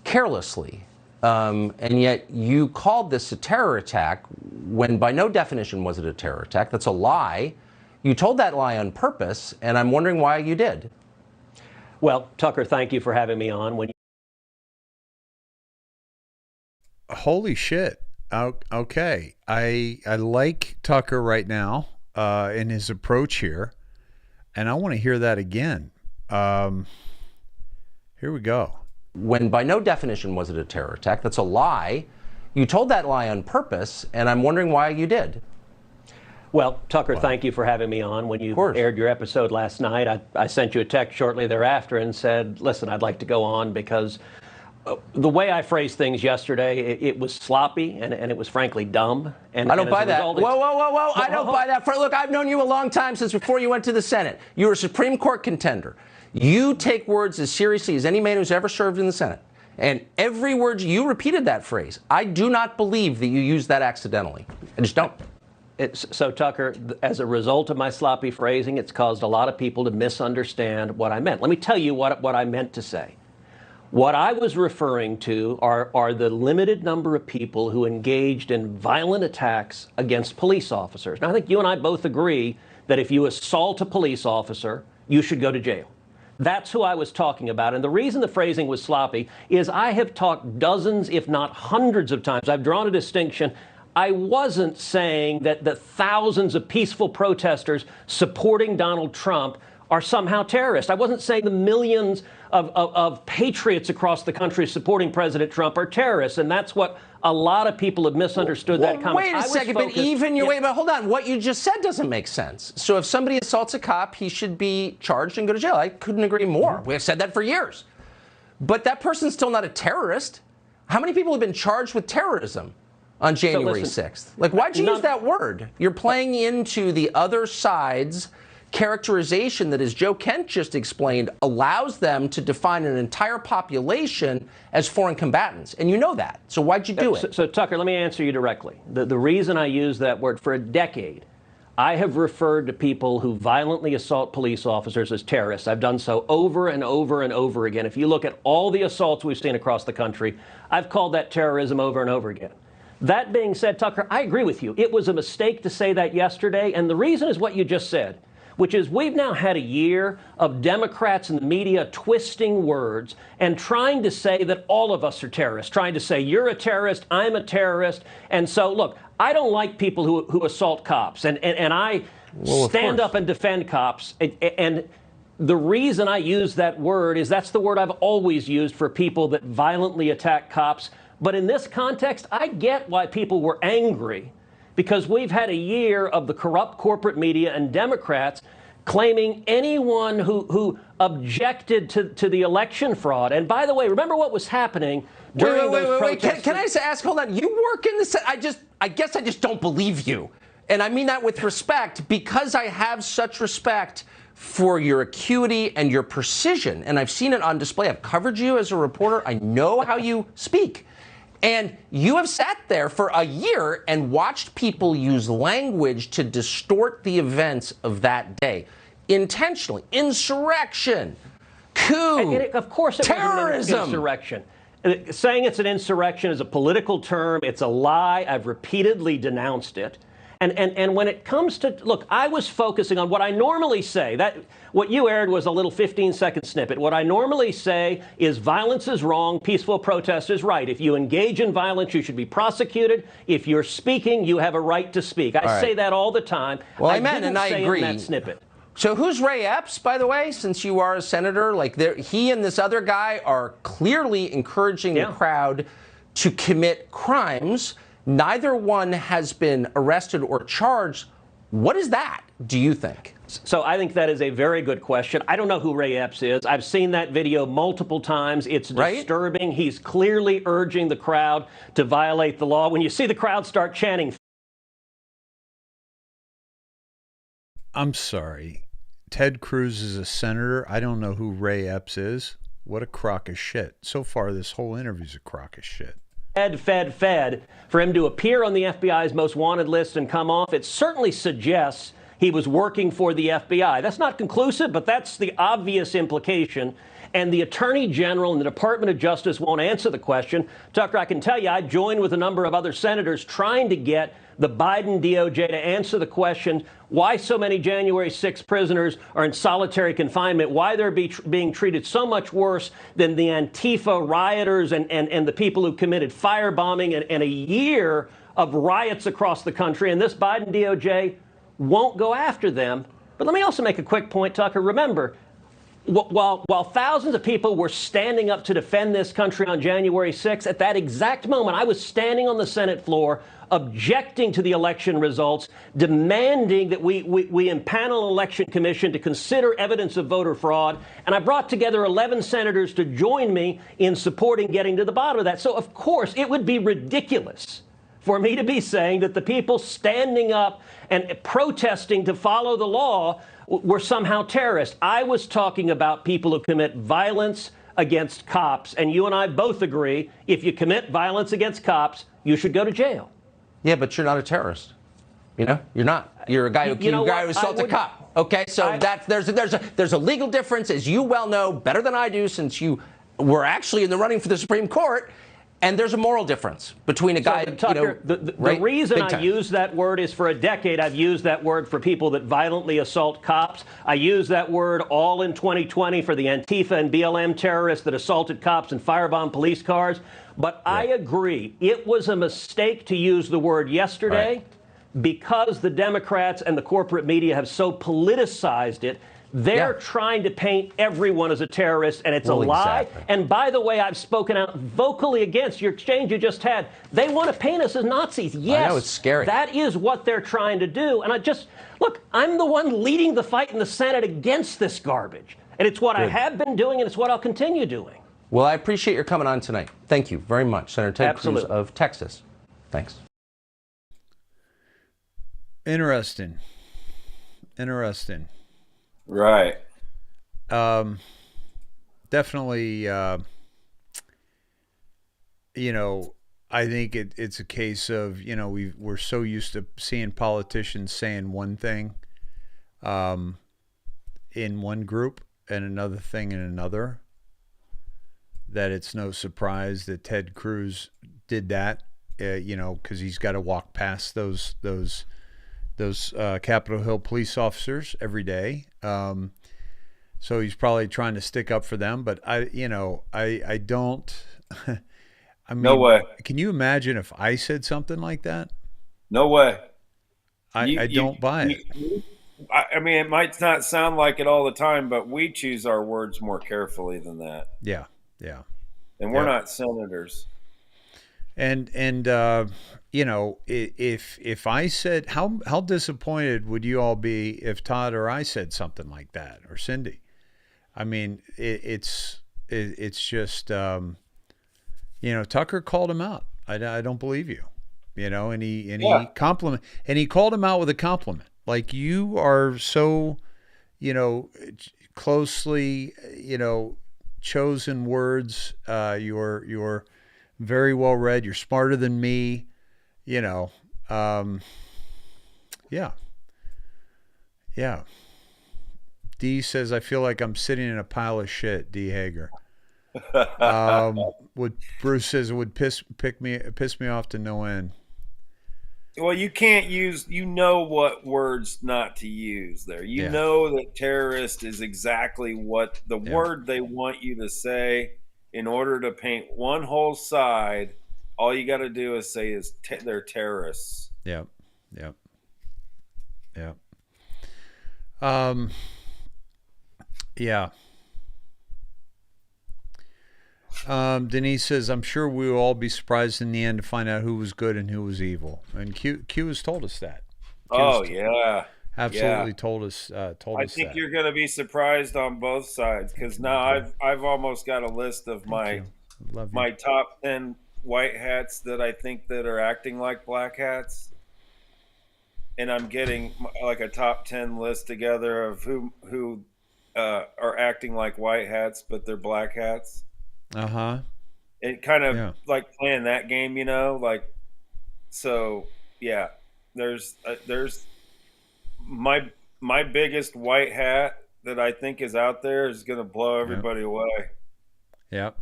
carelessly. And yet you called this a terror attack when by no definition was it a terror attack. That's a lie. You told that lie on purpose, and I'm wondering why you did. Well, Tucker, thank you for having me on. Holy shit. Okay. I like Tucker right now in his approach here, and I want to hear that again. Here we go. When by no definition was it a terror attack. That's a lie. You told that lie on purpose, and I'm wondering why you did. Well, Tucker, thank you for having me on. When you aired your episode last night, I sent you a text shortly thereafter and said, listen, I'd like to go on because the way I phrased things yesterday, it was sloppy and it was frankly dumb. And I don't buy that. Result, whoa. I don't buy that. Look, I've known you a long time, since before you went to the Senate. You were a Supreme Court contender. You take words as seriously as any man who's ever served in the Senate. And every word you repeated that phrase. I do not believe that you used that accidentally. I just don't. So, Tucker, as a result of my sloppy phrasing, it's caused a lot of people to misunderstand what I meant. Let me tell you what I meant to say. What I was referring to are the limited number of people who engaged in violent attacks against police officers. Now, I think you and I both agree that if you assault a police officer, you should go to jail. That's who I was talking about. And the reason the phrasing was sloppy is I have talked dozens, if not hundreds of times. I've drawn a distinction. I wasn't saying that the thousands of peaceful protesters supporting Donald Trump are somehow terrorists. I wasn't saying the millions of patriots across the country supporting President Trump are terrorists. And that's what a lot of people have misunderstood that comment. Wait a second, but hold on. What you just said doesn't make sense. So if somebody assaults a cop, he should be charged and go to jail. I couldn't agree more. We have said that for years. But that person's still not a terrorist. How many people have been charged with terrorism on January 6th? Like, why'd you use that word? You're playing into the other side's characterization that, as Joe Kent just explained, allows them to define an entire population as foreign combatants. And you know that. So why'd you do it? So, Tucker, let me answer you directly. The reason I use that word, for a decade, I have referred to people who violently assault police officers as terrorists. I've done so over and over and over again. If you look at all the assaults we've seen across the country, I've called that terrorism over and over again. That being said, Tucker, I agree with you. It was a mistake to say that yesterday. And the reason is what you just said, which is we've now had a year of Democrats in the media twisting words and trying to say that all of us are terrorists, trying to say you're a terrorist, I'm a terrorist. And so, look, I don't like people who assault cops. And I stand up and defend cops. And the reason I use that word is that's the word I've always used for people that violently attack cops. But in this context, I get why people were angry, because we've had a year of the corrupt corporate media and Democrats claiming anyone who objected to the election fraud. And by the way, remember what was happening during those protests? Can I just ask, hold on, you work in the I guess I just don't believe you. And I mean that with respect, because I have such respect for your acuity and your precision. And I've seen it on display. I've covered you as a reporter. I know how you speak. And you have sat there for a year and watched people use language to distort the events of that day. Intentionally. Insurrection. Coup. Of course it terrorism. Wasn't an insurrection. Saying it's an insurrection is a political term. It's a lie. I've repeatedly denounced it. And when it comes to, look, I was focusing on what I normally say. That what you aired was a little 15-second snippet. What I normally say is violence is wrong, peaceful protest is right. If you engage in violence, you should be prosecuted. If you're speaking, you have a right to speak. I say that all the time. Well, I meant, and I agree. In that snippet. So who's Ray Epps, by the way, since you are a senator? Like, he and this other guy are clearly encouraging the crowd to commit crimes. Neither one has been arrested or charged. What is that, do you think? So I think that is a very good question. I don't know who Ray Epps is. I've seen that video multiple times. It's disturbing. He's clearly urging the crowd to violate the law. When you see the crowd start chanting. I'm sorry. Ted Cruz is a senator. I don't know who Ray Epps is. What a crock of shit. So far, this whole interview is a crock of shit. fed for him to appear on the FBI's most wanted list and come off. It certainly suggests he was working for the FBI. That's not conclusive, but that's the obvious implication. And the Attorney General and the Department of Justice won't answer the question. Tucker, I can tell you, I joined with a number of other senators trying to get the Biden DOJ to answer the question why so many January 6 prisoners are in solitary confinement, why they're being treated so much worse than the Antifa rioters and the people who committed firebombing and a year of riots across the country. And this Biden DOJ won't go after them. But let me also make a quick point, Tucker. Remember, while thousands of people were standing up to defend this country on January 6th, at that exact moment, I was standing on the Senate floor objecting to the election results, demanding that we impanel an election commission to consider evidence of voter fraud. And I brought together 11 senators to join me in supporting getting to the bottom of that. So, of course, it would be ridiculous for me to be saying that the people standing up and protesting to follow the law were somehow terrorists. I was talking about people who commit violence against cops, and you and I both agree, if you commit violence against cops, you should go to jail. Yeah, but you're not a terrorist. You know, you're not. You're a guy who assaulted a cop. Okay, so there's a legal difference, as you well know better than I do, since you were actually in the running for the Supreme Court. And there's a moral difference between a guy, Tucker, the reason I use that word is for a decade I've used that word for people that violently assault cops. I use that word all in 2020 for the Antifa and BLM terrorists that assaulted cops and firebombed police cars. But I agree, it was a mistake to use the word yesterday because the Democrats and the corporate media have so politicized it. They're trying to paint everyone as a terrorist, and it's a lie. Exactly. And by the way, I've spoken out vocally against your exchange you just had. They want to paint us as Nazis. Yes, I know, it's scary. That is what they're trying to do. And look, I'm the one leading the fight in the Senate against this garbage. And it's what I have been doing, and it's what I'll continue doing. Well, I appreciate your coming on tonight. Thank you very much, Senator Ted Cruz of Texas. Thanks. Interesting. Right. Definitely, I think it's a case of, we're so used to seeing politicians saying one thing in one group and another thing in another, that it's no surprise that Ted Cruz did that, because he's got to walk past those Capitol Hill police officers every day. So he's probably trying to stick up for them, but I don't. I mean, no way. Can you imagine if I said something like that? No way. I don't buy it. I mean, it might not sound like it all the time, but we choose our words more carefully than that. Yeah. And we're not senators. And if I said, how disappointed would you all be if Todd or I said something like that, or Cindy? I mean, it's just, Tucker called him out. I don't believe you, and he compliment, and he called him out with a compliment. Like, you are so, closely, chosen words. You're very well read. You're smarter than me. Yeah. D says, I feel like I'm sitting in a pile of shit. D Hager. What Bruce says, it would piss me off to no end. Well, you can't use, what words not to use there. You know that terrorist is exactly what the word they want you to say in order to paint one whole side. All you got to do is say they're terrorists. Yep. Denise says, I'm sure we will all be surprised in the end to find out who was good and who was evil. And Q has told us that. Absolutely told us that. I think you're going to be surprised on both sides, because now I've almost got a list of my top 10 white hats that I think that are acting like black hats, and I'm getting like a top 10 list together of who are acting like white hats but they're black hats. It kind of Yeah. like playing that game, like, so yeah, there's my biggest white hat that I think is out there is going to blow Yep. everybody away. Yep.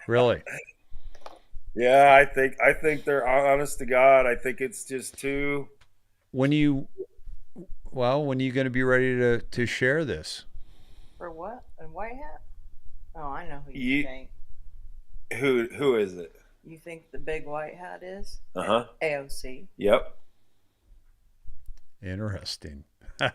Really? Yeah, I think they're honest to God. I think it's just too. When you when are you going to be ready to share this? For what? A white hat? Oh, I know who You, think. Who is it? You think the big white hat is? Uh-huh. AOC. Yep. Interesting. I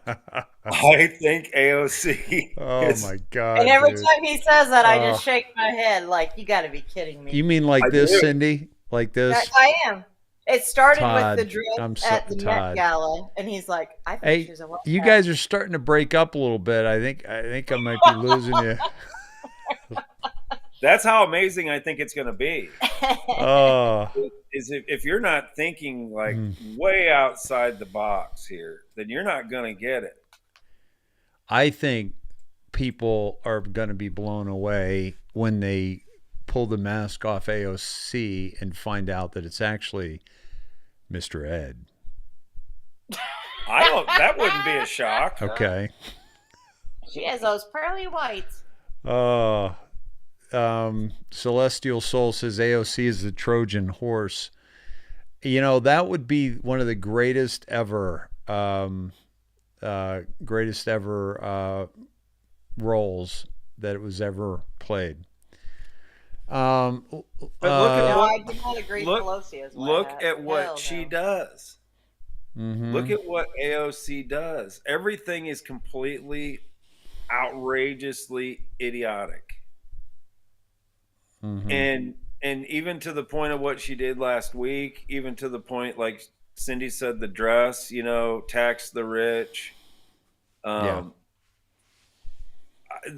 think AOC. Oh my God! And every dude. time he says that, I just shake my head like, you got to be kidding me. You mean like I this, do. Cindy? Like this? I am. It started Todd, with the dress I'm at the Met Gala, and he's like, I think Hey, she's a white you hat. guys are starting to break up a little bit. I think I might be losing you. That's how amazing I think it's going to be. Oh, Is if you're not thinking like way outside the box here, then you're not going to get it. I think people are going to be blown away when they pull the mask off AOC and find out that it's actually Mr. Ed. That wouldn't be a shock. Okay. She has those pearly whites. Celestial Soul says AOC is the Trojan horse. That would be one of the greatest ever roles that it was ever played. But look at I do not agree. Pelosi is look at what she does. Mm-hmm. Look at what AOC does. Everything is completely outrageously idiotic. Mm-hmm. And even to the point of what she did last week, even to the point, like Cindy said, the dress, tax the rich. Yeah.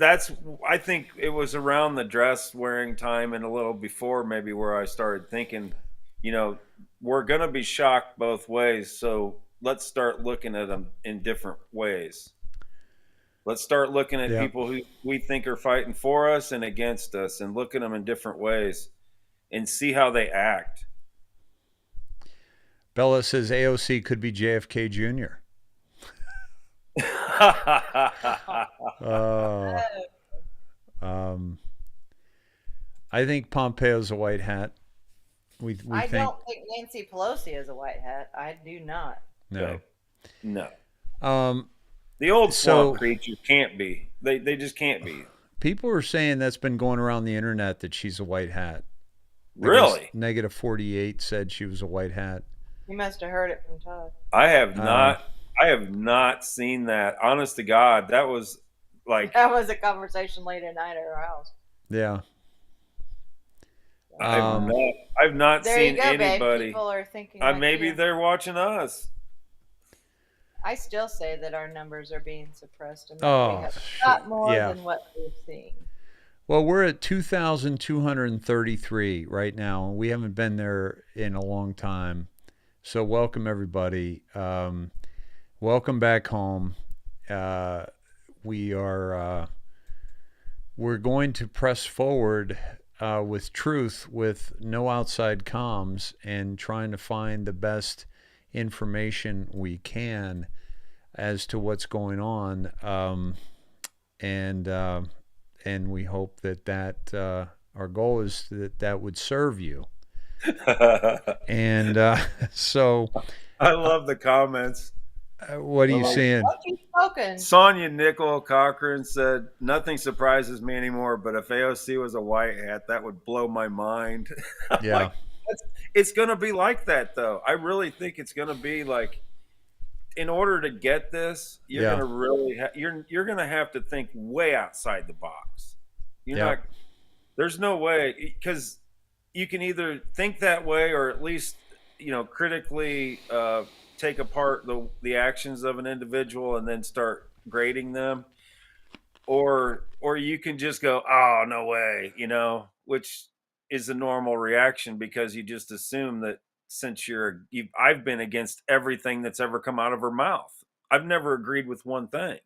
I think it was around the dress wearing time and a little before maybe where I started thinking, we're going to be shocked both ways. So let's start looking at them in different ways. Let's start looking at people who we think are fighting for us and against us and look at them in different ways and see how they act. Bella says AOC could be JFK Jr. I think Pompeo's a white hat. I don't think Nancy Pelosi is a white hat. I do not. No. No. The old swamp creature can't be. They just can't be. People are saying that's been going around the internet that she's a white hat. Really? Negative 48 said she was a white hat. You must have heard it from Todd. I have not seen that. Honest to God, that was a conversation late at night at our house. Yeah. I've not there seen you go, anybody. Babe. People are thinking like maybe you. They're watching us. I still say that our numbers are being suppressed and that we have got more than what we're seeing. Well, we're at 2,233 right now. We haven't been there in a long time. So welcome, everybody. Welcome back home. We're going to press forward with truth, with no outside comms, and trying to find the best information we can as to what's going on, and we hope that our goal is that would serve you. And so I love the comments. What are you seeing? What you smoking? Sonia Nickel Cochran said, "Nothing surprises me anymore, but if AOC was a white hat, that would blow my mind." Yeah. It's going to be like that, though. I really think it's going to be like, in order to get this, you're going to really you're going to have to think way outside the box. There's no way, because you can either think that way or at least critically take apart the actions of an individual and then start grading them, or you can just go, oh, no way, which is a normal reaction because you just assume that since I've been against everything that's ever come out of her mouth. I've never agreed with one thing.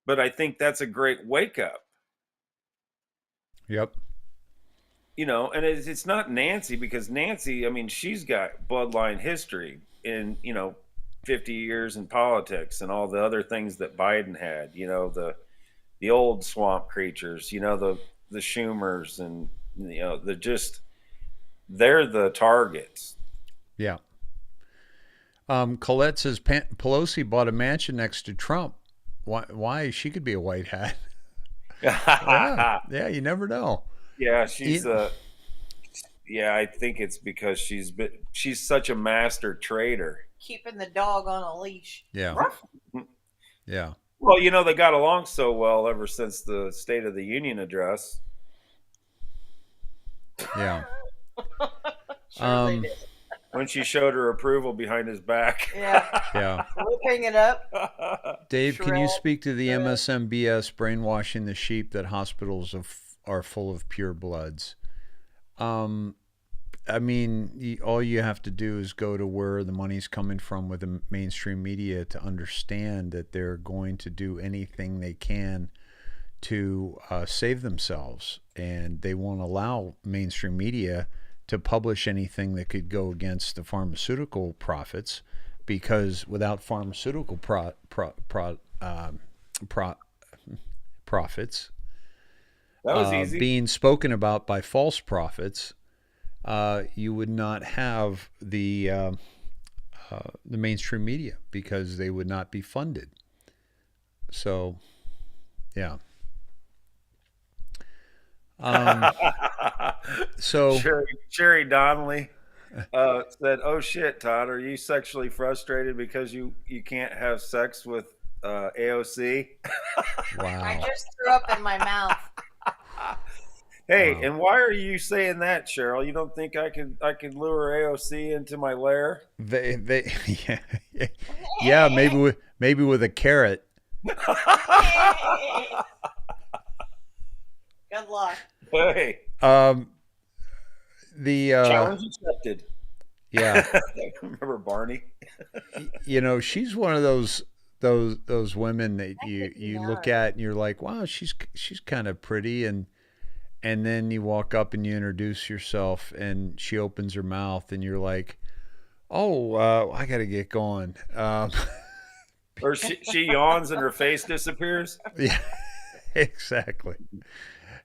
But I think that's a great wake up. Yep. You know, and it's not Nancy, because Nancy, I mean, she's got bloodline history in, 50 years in politics and all the other things that Biden had, the old swamp creatures, the Schumers, and, they're the targets. Yeah. Colette says Pelosi bought a mansion next to Trump. Why? She could be a white hat. Yeah, you never know. Yeah, she's yeah, I think it's because she's such a master trader. Keeping the dog on a leash. Yeah. Yeah. Well, they got along so well ever since the State of the Union address. Yeah. Sure they did. When she showed her approval behind his back. Yeah. Yeah. Whipping it up. Dave, can you Shrill. speak to the MSMBS brainwashing the sheep that hospitals are full of pure bloods? I mean, all you have to do is go to where the money's coming from with the mainstream media to understand that they're going to do anything they can to save themselves, and they won't allow mainstream media to publish anything that could go against the pharmaceutical profits, because without pharmaceutical profits That was easy. being spoken about by false prophets, you would not have the mainstream media, because they would not be funded. So, yeah. So Sherry Donnelly said, "Oh shit, Todd, are you sexually frustrated because you can't have sex with AOC?" Wow. I just threw up in my mouth. Hey, Wow. and why are you saying that, Cheryl? You don't think I could lure AOC into my lair? They yeah, maybe with a carrot. Good luck. Hey, The challenge accepted. Yeah. Remember Barney? She's one of those women that you look at and you're like, wow, she's kind of pretty, and then you walk up and you introduce yourself and she opens her mouth and you're like, oh, I gotta get going. Or she yawns and her face disappears. Yeah, exactly.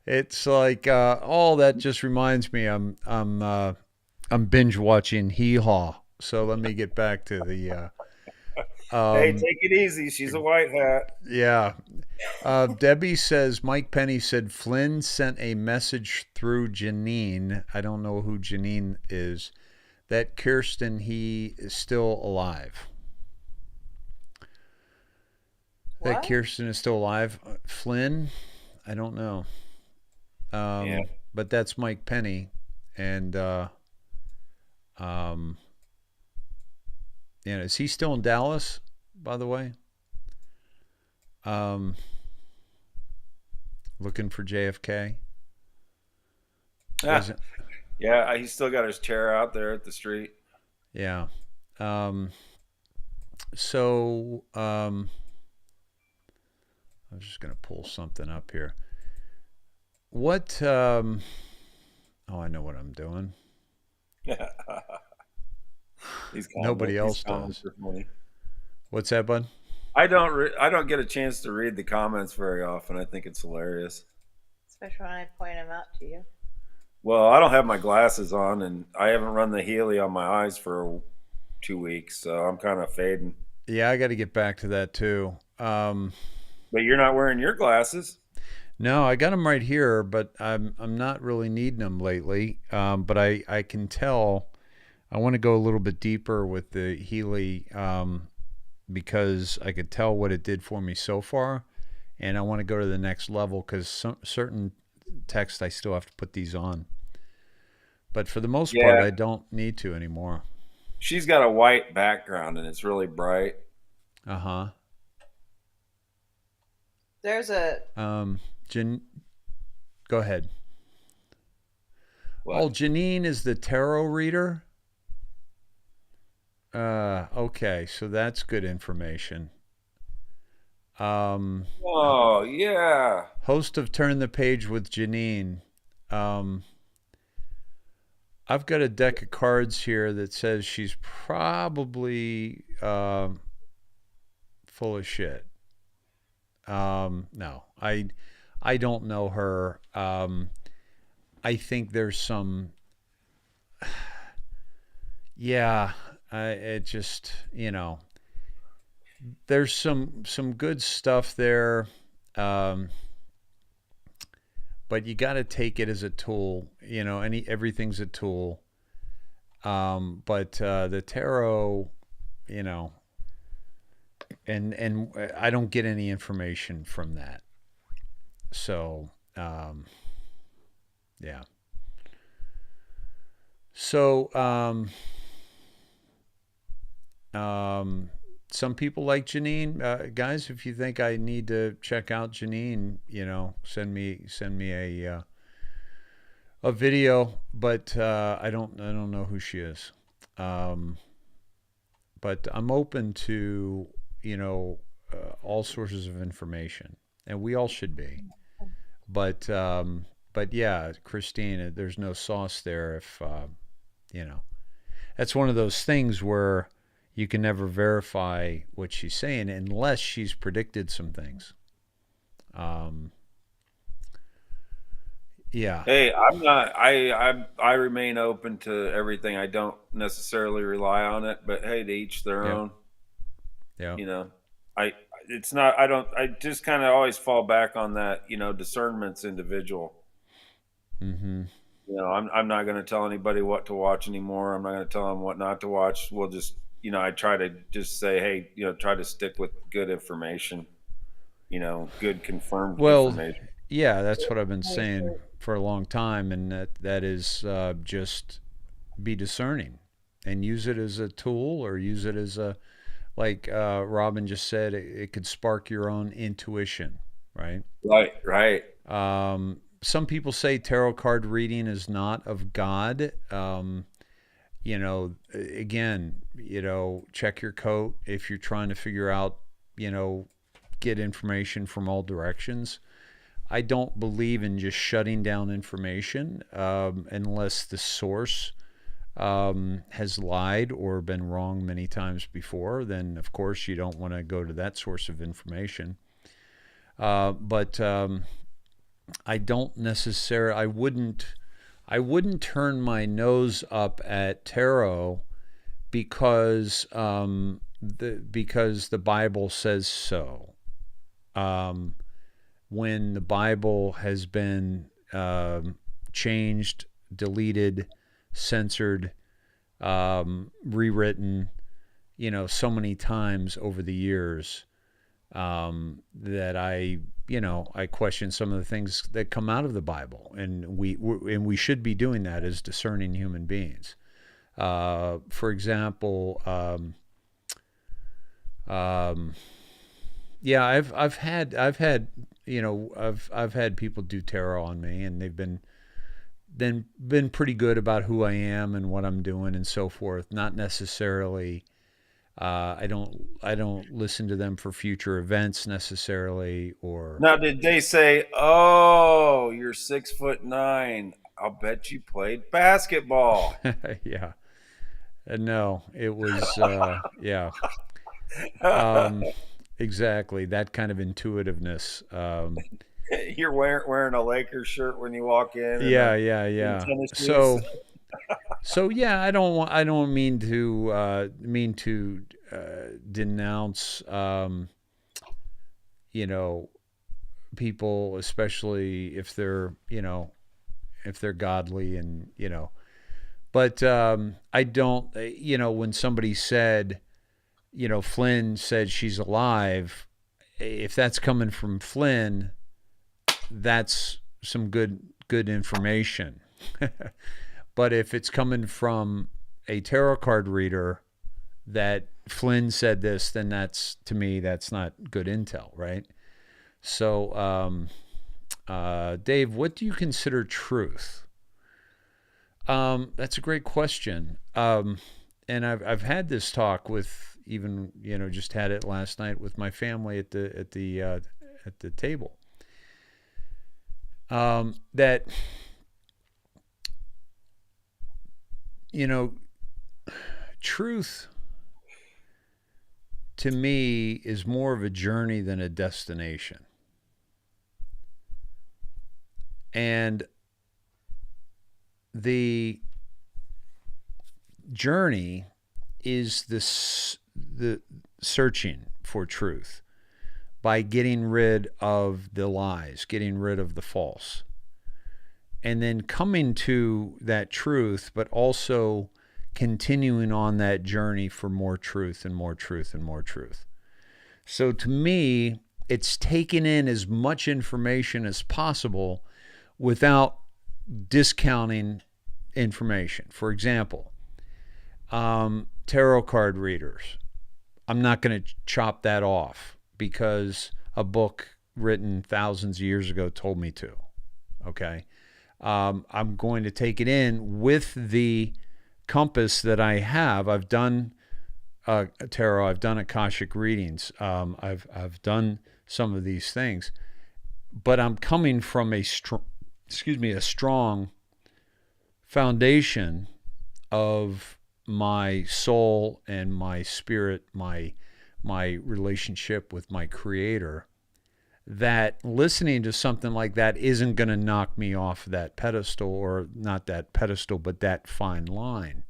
It's like, that just reminds me, I'm binge watching Hee Haw. So let me get back to the. Hey, take it easy. She's a white hat. Yeah. Debbie says Mike Penny said Flynn sent a message through Janine. I don't know who Janine is. That Kirsten, he is still alive. What? That Kirsten is still alive. Flynn, I don't know. Yeah. But that's Mike Penny, and is he still in Dallas, by the way? Looking for JFK. Yeah, he's still got his chair out there at the street. Yeah. I'm just going to pull something up here. What? Oh, I know what I'm doing. Nobody else does. What's that, bud? I don't get a chance to read the comments very often. I think it's hilarious. Especially when I point them out to you. Well, I don't have my glasses on, and I haven't run the Healy on my eyes for 2 weeks, so I'm kind of fading. Yeah, I got to get back to that too. But you're not wearing your glasses. No, I got them right here, but I'm not really needing them lately. But I can tell I want to go a little bit deeper with the Healy because I could tell what it did for me so far, and I want to go to the next level because certain text I still have to put these on. But for the most part, I don't need to anymore. She's got a white background, and it's really bright. Uh-huh. There's a... Go ahead. What? Oh, Janine is the tarot reader? Okay, so that's good information. Oh, yeah. Host of Turn the Page with Janine. I've got a deck of cards here that says she's probably full of shit. No, I don't know her. I think there's some, yeah, it just, there's some good stuff there. But you got to take it as a tool, everything's a tool. But the tarot, and I don't get any information from that. So, yeah. So, some people like Janine. Guys, if you think I need to check out Janine, send me a video. But I don't know who she is. But I'm open to all sources of information, and we all should be. But yeah, Christine, there's no sauce there. If that's one of those things where you can never verify what she's saying unless she's predicted some things. Yeah. Hey, I'm not. I remain open to everything. I don't necessarily rely on it, but hey, to each their own. Yeah. It's not. I just kind of always fall back on that. Discernment's individual. Mm-hmm. I'm not going to tell anybody what to watch anymore. I'm not going to tell them what not to watch. We'll just, I try to just say, hey, try to stick with good information. Good confirmed information. Yeah, that's what I've been saying for a long time, and that is just be discerning and use it as a tool, or use it as a, like Robin just said, it could spark your own intuition, right? Right. Some people say tarot card reading is not of God. Again, check your coat if you're trying to figure out, get information from all directions. I don't believe in just shutting down information unless the source has lied or been wrong many times before. Then, of course, you don't want to go to that source of information. But I don't necessarily. I wouldn't turn my nose up at tarot because the Bible says so. When the Bible has been changed, deleted, censored, rewritten, so many times over the years, that I question some of the things that come out of the Bible, and we should be doing that as discerning human beings. For example, yeah, I've had people do tarot on me, and they've been pretty good about who I am and what I'm doing and so forth. Not necessarily. I don't listen to them for future events necessarily. Or now, did they say, "Oh, you're 6'9"? I'll bet you played basketball." Yeah. No, it was yeah. Exactly, that kind of intuitiveness. You're wearing a Lakers shirt when you walk in. Yeah. So yeah, I don't mean to denounce people, especially if they're godly, and but I don't, when somebody said, Flynn said she's alive, if that's coming from Flynn, that's some good information. But if it's coming from a tarot card reader that Flynn said this, then to me, that's not good intel, right? So, Dave, what do you consider truth? That's a great question. And I've had this talk with, even, just had it last night with my family at the table. That you know, truth to me is more of a journey than a destination. And the journey is the searching for truth by getting rid of the lies, getting rid of the false, and then coming to that truth, but also continuing on that journey for more truth and more truth and more truth. So to me, it's taking in as much information as possible without discounting information. For example, tarot card readers. I'm not going to chop that off because a book written thousands of years ago told me to. Okay. I'm going to take it in with the compass that I have. I've done tarot. I've done Akashic readings. I've done some of these things, but I'm coming from a strong foundation of my soul and my spirit, my relationship with my Creator, that listening to something like that isn't going to knock me off that pedestal, or not that pedestal, but that fine line.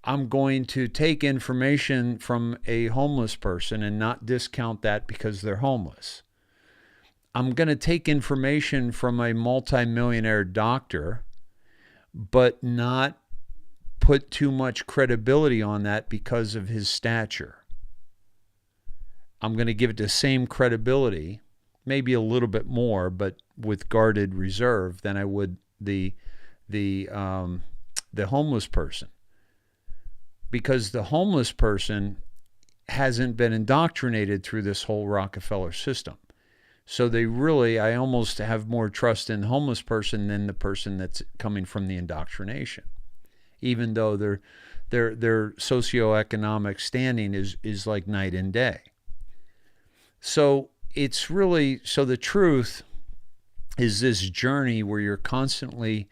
I'm going to take information from a homeless person and not discount that because they're homeless. I'm going to take information from a multimillionaire doctor, but not put too much credibility on that because of his stature. I'm going to give it the same credibility, maybe a little bit more, but with guarded reserve than I would the homeless person, because the homeless person hasn't been indoctrinated through this whole Rockefeller system. So I almost have more trust in the homeless person than the person that's coming from the indoctrination, even though their socioeconomic standing is like night and day. So it's really, so the truth is this journey where you're constantly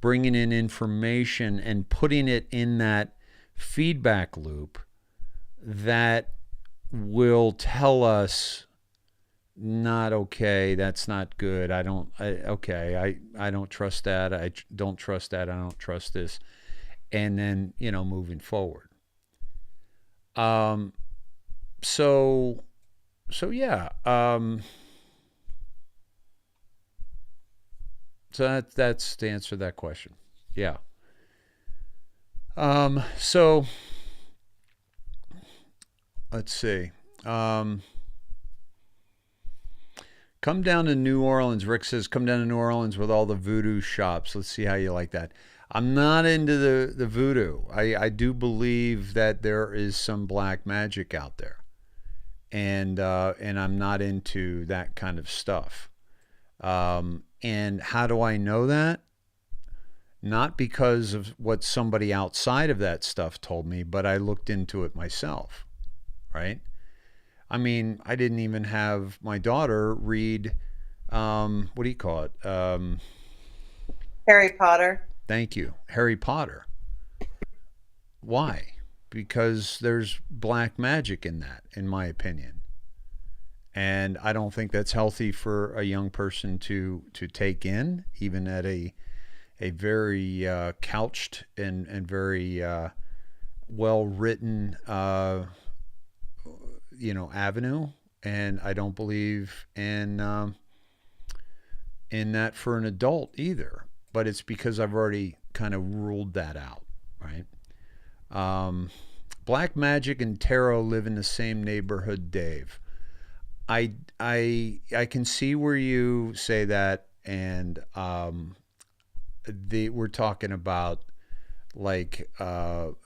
bringing in information and putting it in that feedback loop that will tell us, not okay, that's not good, I don't trust that, I don't trust that, I don't trust this, and then, moving forward. So yeah. So that's to answer that question. Yeah. So let's see. Come down to New Orleans. Rick says, come down to New Orleans with all the voodoo shops. Let's see how you like that. I'm not into the voodoo. I do believe that there is some black magic out there. And I'm not into that kind of stuff. And how do I know that? Not because of what somebody outside of that stuff told me, but I looked into it myself, right? I mean, I didn't even have my daughter read, what do you call it? Harry Potter. Thank you. Harry Potter. Why? Because there's black magic in that, in my opinion. And I don't think that's healthy for a young person to take in, even at a very couched and very well-written avenue. And I don't believe in that for an adult either. But it's because I've already kind of ruled that out, right? Black magic and tarot live in the same neighborhood, Dave. I can see where you say that, and we're talking about like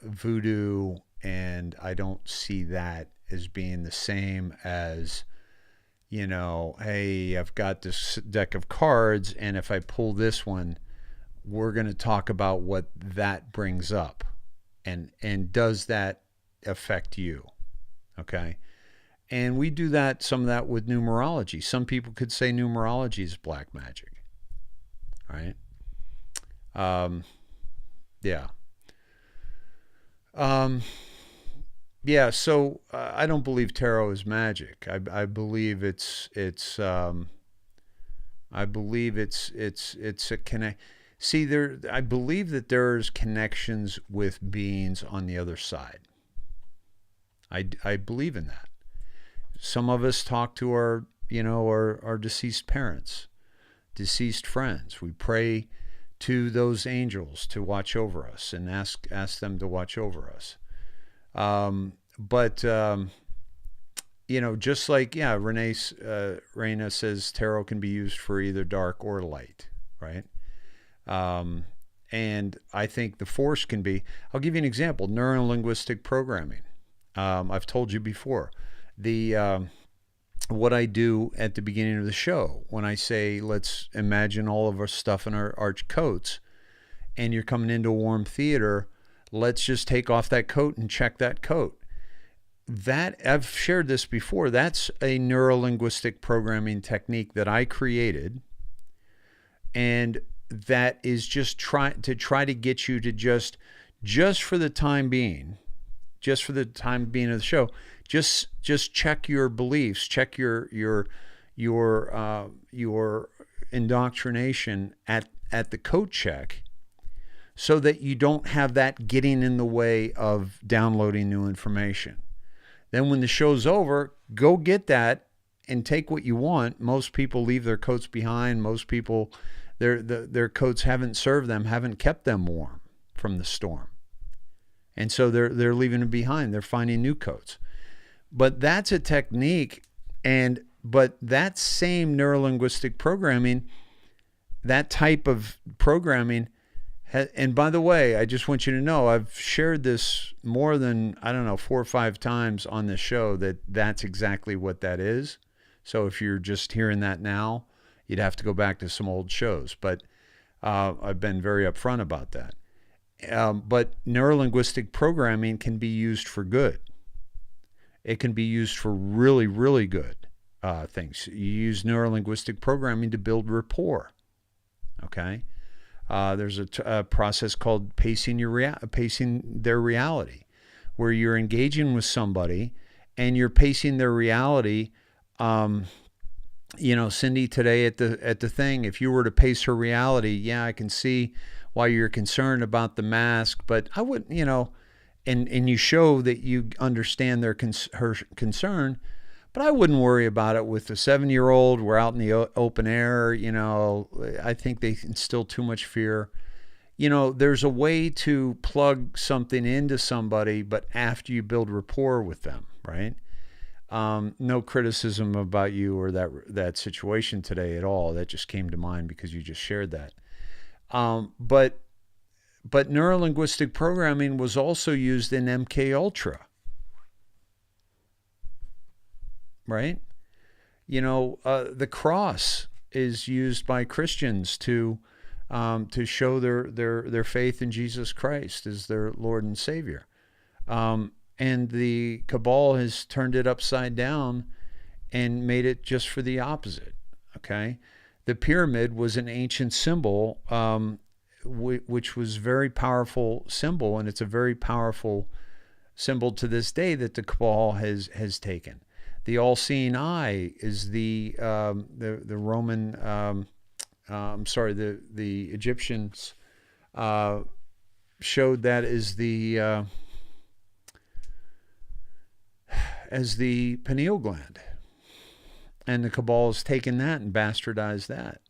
voodoo, and I don't see that as being the same as, hey, I've got this deck of cards, and if I pull this one, we're going to talk about what that brings up, and does that affect you? Okay. And we do that, some of that with numerology. Some people could say numerology is black magic. All right. Yeah. Yeah, so I don't believe tarot is magic. I believe it's a connect. See, I believe that there's connections with beings on the other side. I believe in that. Some of us talk to our deceased parents, deceased friends. We pray to those angels to watch over us and ask them to watch over us. But just like, yeah, Reina says tarot can be used for either dark or light, right? And I think the force can be, I'll give you an example, neurolinguistic programming. I've told you before, what I do at the beginning of the show when I say, let's imagine all of our stuff in our arch coats, and you're coming into a warm theater, let's just take off that coat and check that coat. That, I've shared this before, that's a neurolinguistic programming technique that I created, and that is just try to get you to just for the time being, of the show, just check your beliefs, check your indoctrination at the coat check, so that you don't have that getting in the way of downloading new information. Then when the show's over, go get that and take what you want. Most people leave their coats behind. Most people, their coats haven't served them, haven't kept them warm from the storm. And so they're leaving them behind. They're finding new coats. But that's a technique, but that same neurolinguistic programming, that type of programming, and by the way, I just want you to know, I've shared this more than, 4 or 5 times on this show, that's exactly what that is. So if you're just hearing that now, you'd have to go back to some old shows. But I've been very upfront about that. But neurolinguistic programming can be used for good. It can be used for really, really good things. You use neurolinguistic programming to build rapport. Okay? There's a process called pacing their reality, where you're engaging with somebody and you're pacing their reality. Cindy today at the thing, if you were to pace her reality, yeah, I can see why you're concerned about the mask, but I wouldn't, and you show that you understand her concern. But I wouldn't worry about it with a 7-year-old. We're out in the open air. I think they instill too much fear. There's a way to plug something into somebody, but after you build rapport with them, right? No criticism about you or that situation today at all. That just came to mind because you just shared that. But neurolinguistic programming was also used in MK Ultra. Right? The cross is used by Christians to show their faith in Jesus Christ as their Lord and Savior. And the cabal has turned it upside down and made it just for the opposite. Okay? The pyramid was an ancient symbol, which was a very powerful symbol, and it's a very powerful symbol to this day that the cabal has taken. The all-seeing eye is the Roman, the Egyptians showed that as the pineal gland, and the cabal has taken that and bastardized that.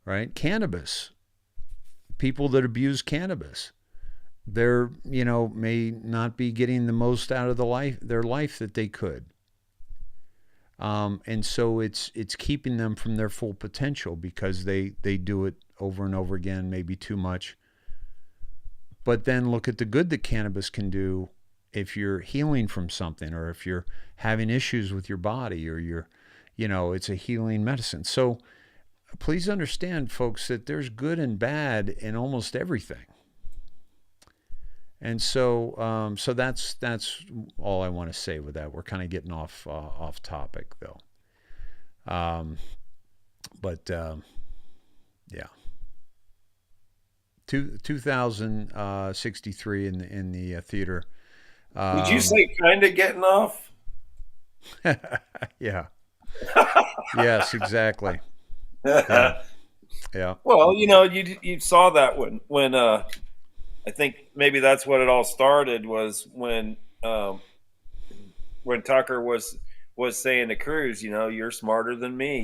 Right? Cannabis. People that abuse cannabis, they're may not be getting the most out of their life that they could. And so it's keeping them from their full potential because they do it over and over again, maybe too much. But then look at the good that cannabis can do if you're healing from something, or if you're having issues with your body, or it's a healing medicine. So please understand, folks, that there's good and bad in almost everything. And so, that's all I want to say with that. We're kind of getting off topic, though. Yeah. 2063 in the theater. Did you say kind of getting off? Yeah. Yes, exactly. Yeah. Yeah. Well, you saw that when I think maybe that's what it all started was when Tucker was saying to Cruz, you're smarter than me.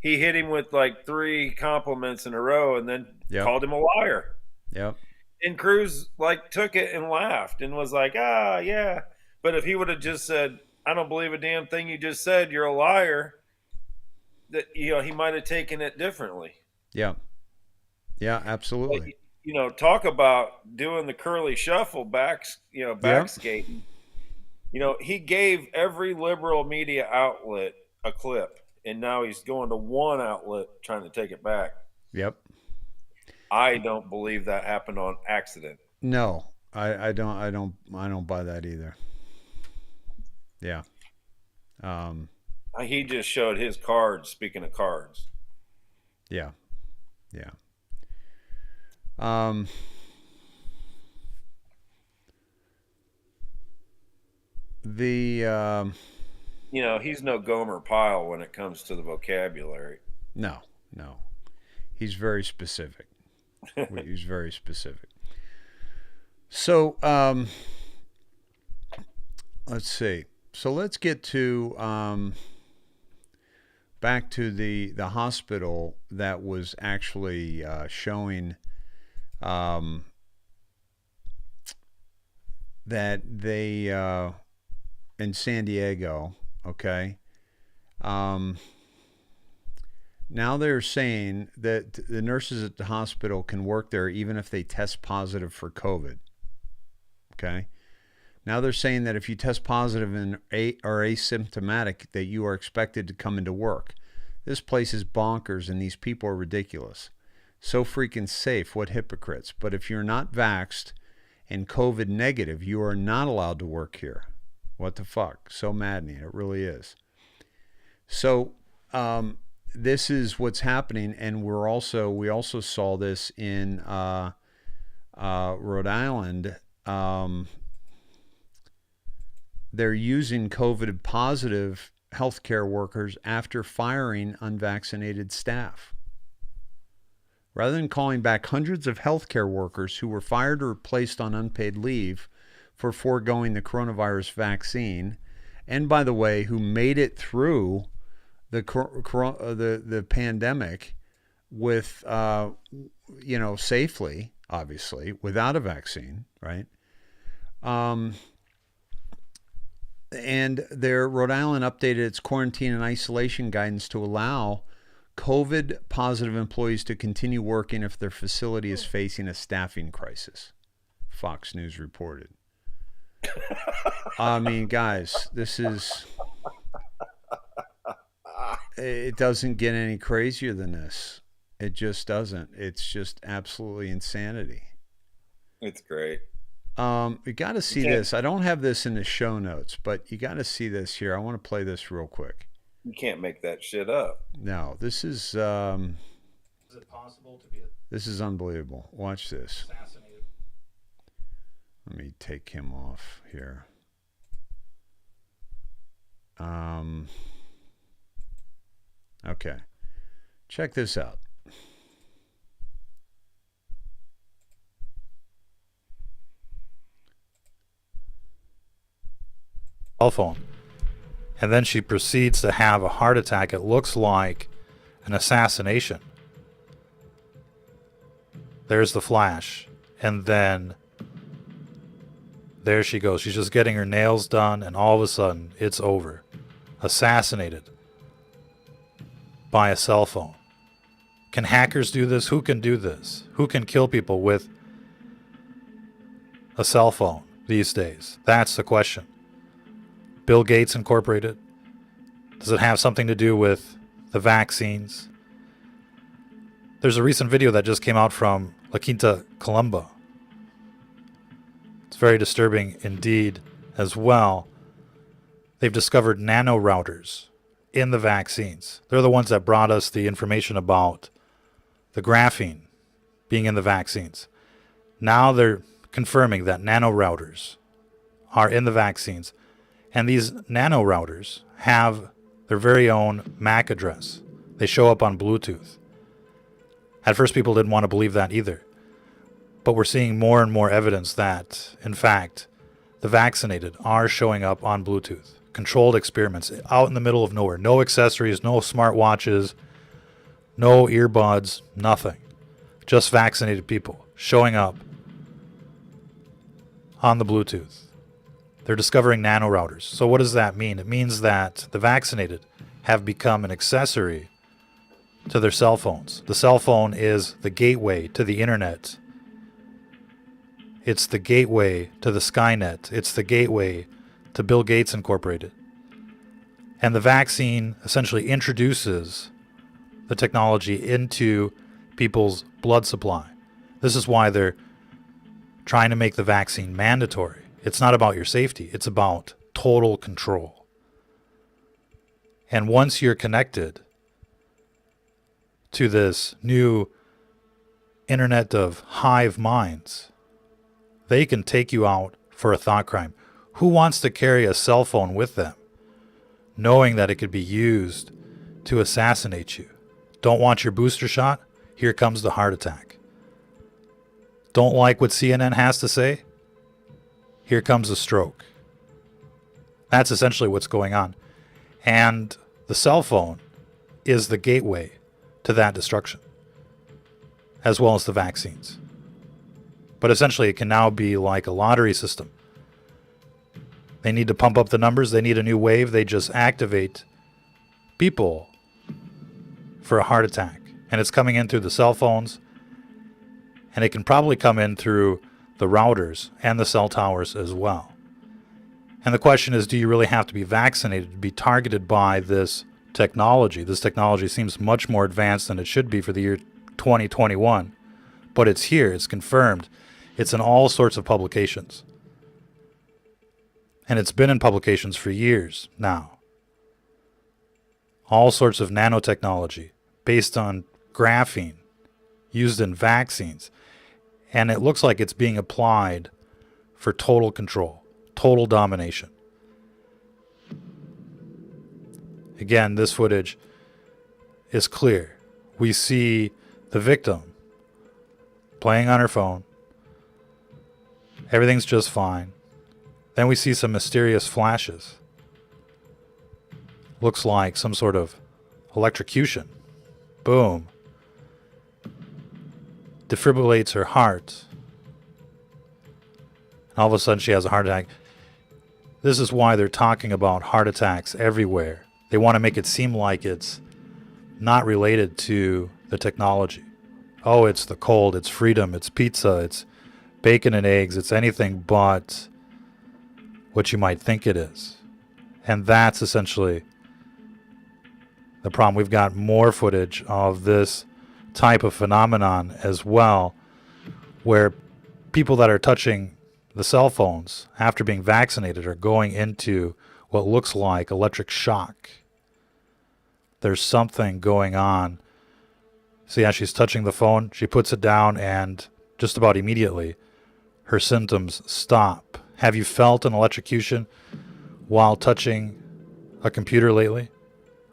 He hit him with like 3 compliments in a row and then called him a liar. Yep. And Cruz like took it and laughed and was like, yeah. But if he would have just said, I don't believe a damn thing you just said, you're a liar, that he might have taken it differently. Yeah. Yeah, absolutely. But, talk about doing the curly shuffle back skating. He gave every liberal media outlet a clip, and now he's going to one outlet trying to take it back. Yep. I don't believe that happened on accident. No, I don't buy that either. Yeah. He just showed his cards, speaking of cards. Yeah. Yeah. He's no Gomer Pyle when it comes to the vocabulary. No. He's very specific. He's very specific. So, let's see. So let's get to back to the hospital that was actually showing that they in San Diego, okay. Now they're saying that the nurses at the hospital can work there even if they test positive for COVID. Okay. Now they're saying that if you test positive and are asymptomatic, that you are expected to come into work. This place is bonkers and these people are ridiculous. So freaking safe. What hypocrites. But if you're not vaxxed and COVID negative, you are not allowed to work here. What the fuck? So maddening. It really is. So, this is what's happening, and we also saw this in Rhode Island. They're using COVID positive healthcare workers after firing unvaccinated staff. Rather than calling back hundreds of healthcare workers who were fired or placed on unpaid leave for foregoing the coronavirus vaccine, and by the way, who made it through the pandemic with safely, obviously, without a vaccine, right? And Rhode Island updated its quarantine and isolation guidance to allow COVID positive employees to continue working if their facility is facing a staffing crisis. Fox News reported. I mean, guys, it doesn't get any crazier than this. It just doesn't. It's just absolutely insanity. It's great. You got to see this. I don't have this in the show notes, but you got to see this here. I want to play this real quick. You can't make that shit up. No, this is. Is it possible to be? This is unbelievable. Watch this. Assassinated. Let me take him off here. Okay. Check this out. Cell phone. And then she proceeds to have a heart attack. It looks like an assassination. There's the flash. And then there she goes. She's just getting her nails done, and all of a sudden, it's over. Assassinated by a cell phone. Can hackers do this? Who can do this? Who can kill people with a cell phone these days? That's the question. Bill Gates Incorporated? Does it have something to do with the vaccines? There's a recent video that just came out from La Quinta Columba. It's very disturbing indeed as well. They've discovered nano routers in the vaccines. They're the ones that brought us the information about the graphene being in the vaccines. Now they're confirming that nanorouters are in the vaccines. And these nanorouters have their very own MAC address. They show up on Bluetooth. At first, people didn't want to believe that either. But we're seeing more and more evidence that, in fact, the vaccinated are showing up on Bluetooth. Controlled experiments out in the middle of nowhere. No accessories, no smartwatches, no earbuds, nothing. Just vaccinated people showing up on the Bluetooth. They're discovering nanorouters. So what does that mean? It means that the vaccinated have become an accessory to their cell phones. The cell phone is the gateway to the internet. It's the gateway to the Skynet. It's the gateway to Bill Gates Incorporated. And the vaccine essentially introduces the technology into people's blood supply. This is why they're trying to make the vaccine mandatory. It's not about your safety. It's about total control. And once you're connected to this new internet of hive minds, they can take you out for a thought crime. Who wants to carry a cell phone with them, knowing that it could be used to assassinate you? Don't want your booster shot? Here comes the heart attack. Don't like what CNN has to say? Here comes a stroke. That's essentially what's going on. And the cell phone is the gateway to that destruction, as well as the vaccines. But essentially, it can now be like a lottery system. They need to pump up the numbers. They need a new wave. They just activate people for a heart attack. And it's coming in through the cell phones. And it can probably come in through the routers and the cell towers as well. And the question is, do you really have to be vaccinated to be targeted by this technology? This technology seems much more advanced than it should be for the year 2021. But it's here. It's confirmed. It's in all sorts of publications. And it's been in publications for years now. All sorts of nanotechnology based on graphene used in vaccines. And it looks like it's being applied for total control, total domination. Again, this footage is clear. We see the victim playing on her phone. Everything's just fine. Then we see some mysterious flashes. Looks like some sort of electrocution. Boom. Defibrillates her heart. And all of a sudden she has a heart attack. This is why they're talking about heart attacks everywhere. They want to make it seem like it's not related to the technology. Oh, it's the cold, it's freedom, it's pizza, it's bacon and eggs, it's anything but what you might think it is. And that's essentially the problem. We've got more footage of this type of phenomenon as well, where people that are touching the cell phones after being vaccinated are going into what looks like electric shock. There's something going on. See how she's touching the phone? She puts it down and just about immediately her symptoms stop. Have you felt an electrocution while touching a computer lately?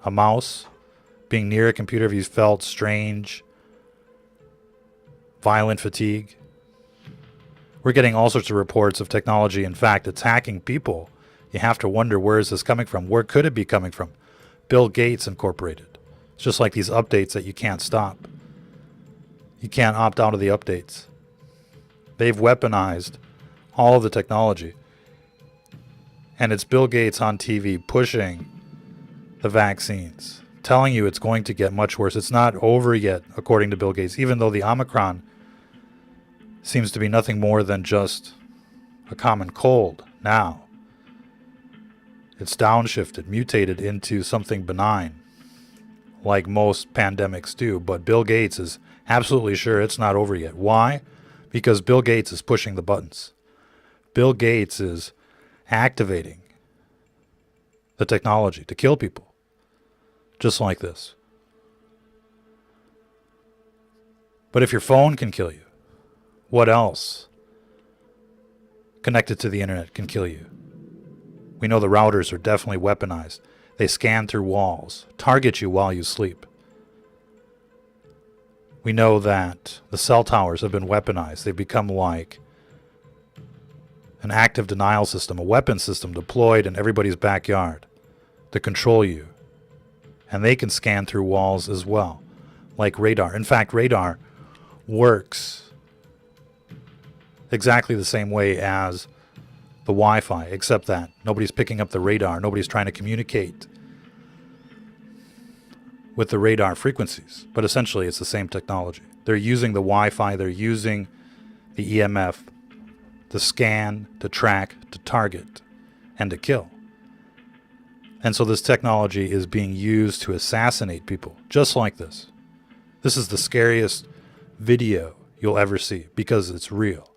A mouse? Being near a computer? Have you felt strange, violent fatigue? We're getting all sorts of reports of technology, in fact, attacking people. You have to wonder, where is this coming from? Where could it be coming from? Bill Gates Incorporated. It's just like these updates that you can't stop. You can't opt out of the updates. They've weaponized all of the technology. And it's Bill Gates on TV pushing the vaccines, telling you it's going to get much worse. It's not over yet, according to Bill Gates, even though the Omicron seems to be nothing more than just a common cold now. It's downshifted, mutated into something benign, like most pandemics do. But Bill Gates is absolutely sure it's not over yet. Why? Because Bill Gates is pushing the buttons. Bill Gates is activating the technology to kill people, just like this. But if your phone can kill you, what else connected to the internet can kill you? We know the routers are definitely weaponized. They scan through walls, target you while you sleep. We know that the cell towers have been weaponized. They've become like an active denial system, a weapon system deployed in everybody's backyard to control you. And they can scan through walls as well, like radar. In fact, radar works exactly the same way as the Wi-Fi, except that nobody's picking up the radar. Nobody's trying to communicate with the radar frequencies. But essentially, it's the same technology. They're using the Wi-Fi. They're using the EMF to scan, to track, to target, and to kill. And so this technology is being used to assassinate people, just like this. This is the scariest video you'll ever see because it's real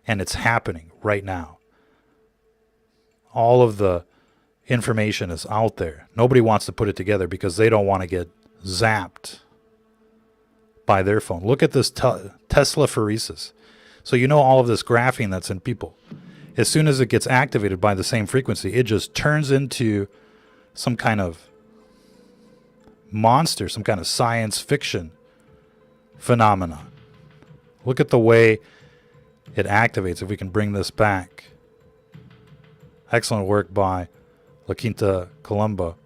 and it's happening right now. All of the information is out there. Nobody wants to put it together because they don't want to get zapped by their phone. Look at this Tesla phoresis. So you know all of this graphene that's in people. As soon as it gets activated by the same frequency, it just turns into some kind of monster, some kind of science fiction phenomenon. Look at the way it activates. If we can bring this back. Excellent work by La Quinta Columba.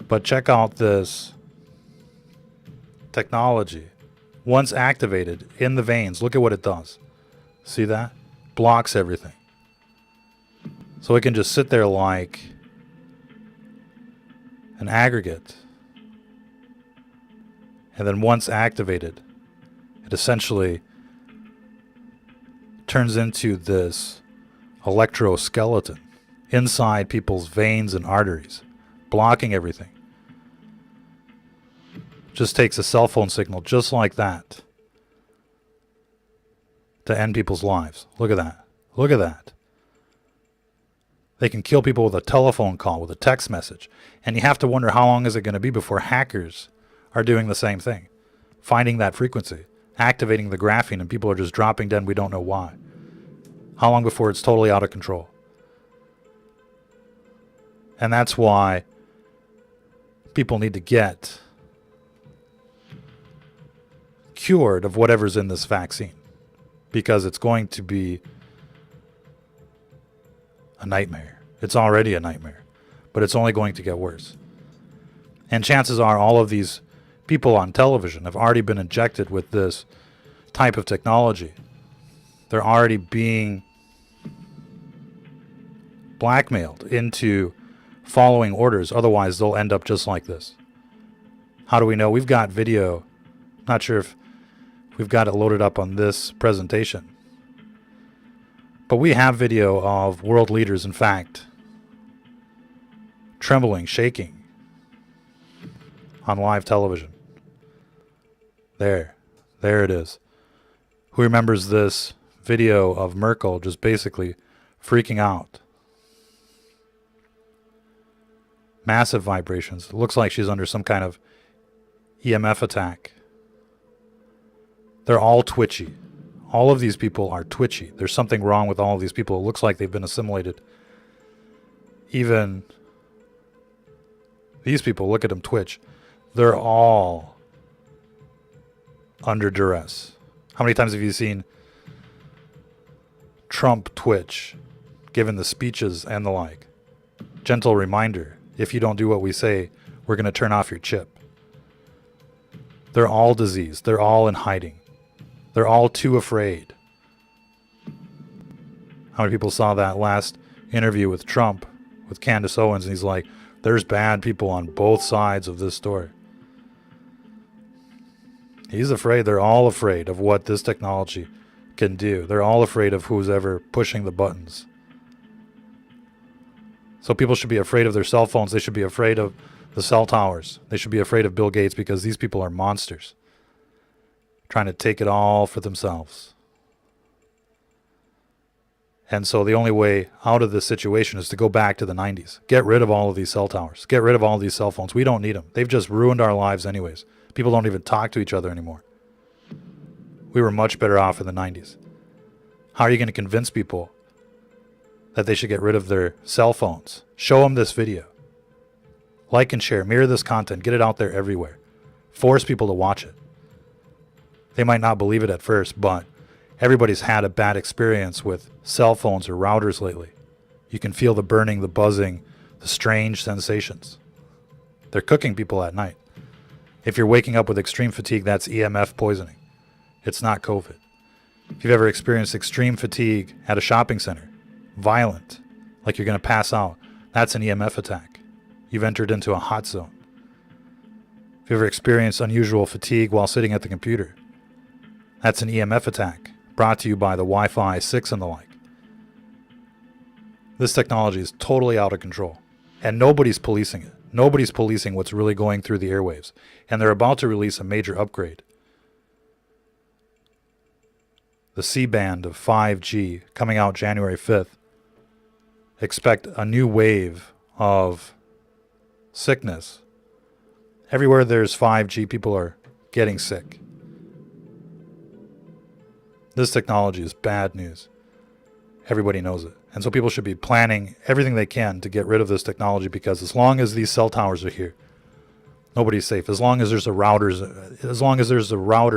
But check out this technology. Once activated in the veins, look at what it does. See that? Blocks everything. So it can just sit there like an aggregate. And then once activated, it essentially turns into this electroskeleton inside people's veins and arteries, blocking everything. Just takes a cell phone signal just like that to end people's lives. Look at that. Look at that. They can kill people with a telephone call, with a text message. And you have to wonder how long is it going to be before hackers are doing the same thing. Finding that frequency, activating the graphene, and people are just dropping dead. We don't know why. How long before it's totally out of control? And that's why people need to get cured of whatever's in this vaccine, because it's going to be a nightmare. It's already a nightmare, but it's only going to get worse. And chances are all of these people on television have already been injected with this type of technology. They're already being blackmailed into following orders. Otherwise, they'll end up just like this. How do we know? We've got video. Not sure if we've got it loaded up on this presentation. But we have video of world leaders, in fact, trembling, shaking on live television. There it is. Who remembers this video of Merkel just basically freaking out? Massive vibrations. It looks like she's under some kind of EMF attack. They're all twitchy. All of these people are twitchy. There's something wrong with all of these people. It looks like they've been assimilated. Even these people, look at them twitch. They're all under duress. How many times have you seen Trump twitch, given the speeches and the like? Gentle reminder, if you don't do what we say, we're going to turn off your chip. They're all diseased. They're all in hiding. They're all too afraid. How many people saw that last interview with Trump, with Candace Owens, and he's like, there's bad people on both sides of this story. He's afraid. They're all afraid of what this technology can do. They're all afraid of who's ever pushing the buttons. So people should be afraid of their cell phones. They should be afraid of the cell towers. They should be afraid of Bill Gates, because these people are monsters, trying to take it all for themselves. And so the only way out of this situation is to go back to the 90s. Get rid of all of these cell towers. Get rid of all of these cell phones. We don't need them. They've just ruined our lives anyways. People don't even talk to each other anymore. We were much better off in the 90s. How are you going to convince people that they should get rid of their cell phones? Show them this video. Like and share. Mirror this content. Get it out there everywhere. Force people to watch it. They might not believe it at first, but everybody's had a bad experience with cell phones or routers lately. You can feel the burning, the buzzing, the strange sensations. They're cooking people at night. If you're waking up with extreme fatigue, that's EMF poisoning. It's not COVID. If you've ever experienced extreme fatigue at a shopping center, violent, like you're going to pass out, that's an EMF attack. You've entered into a hot zone. If you've ever experienced unusual fatigue while sitting at the computer, that's an EMF attack, brought to you by the Wi-Fi 6 and the like. This technology is totally out of control, and nobody's policing it. Nobody's policing what's really going through the airwaves, and they're about to release a major upgrade. The C-band of 5G coming out January 5th. Expect a new wave of sickness. Everywhere there's 5G, people are getting sick. This technology is bad news. Everybody knows it. And so people should be planning everything they can to get rid of this technology, because as long as these cell towers are here, nobody's safe. As long as there's a router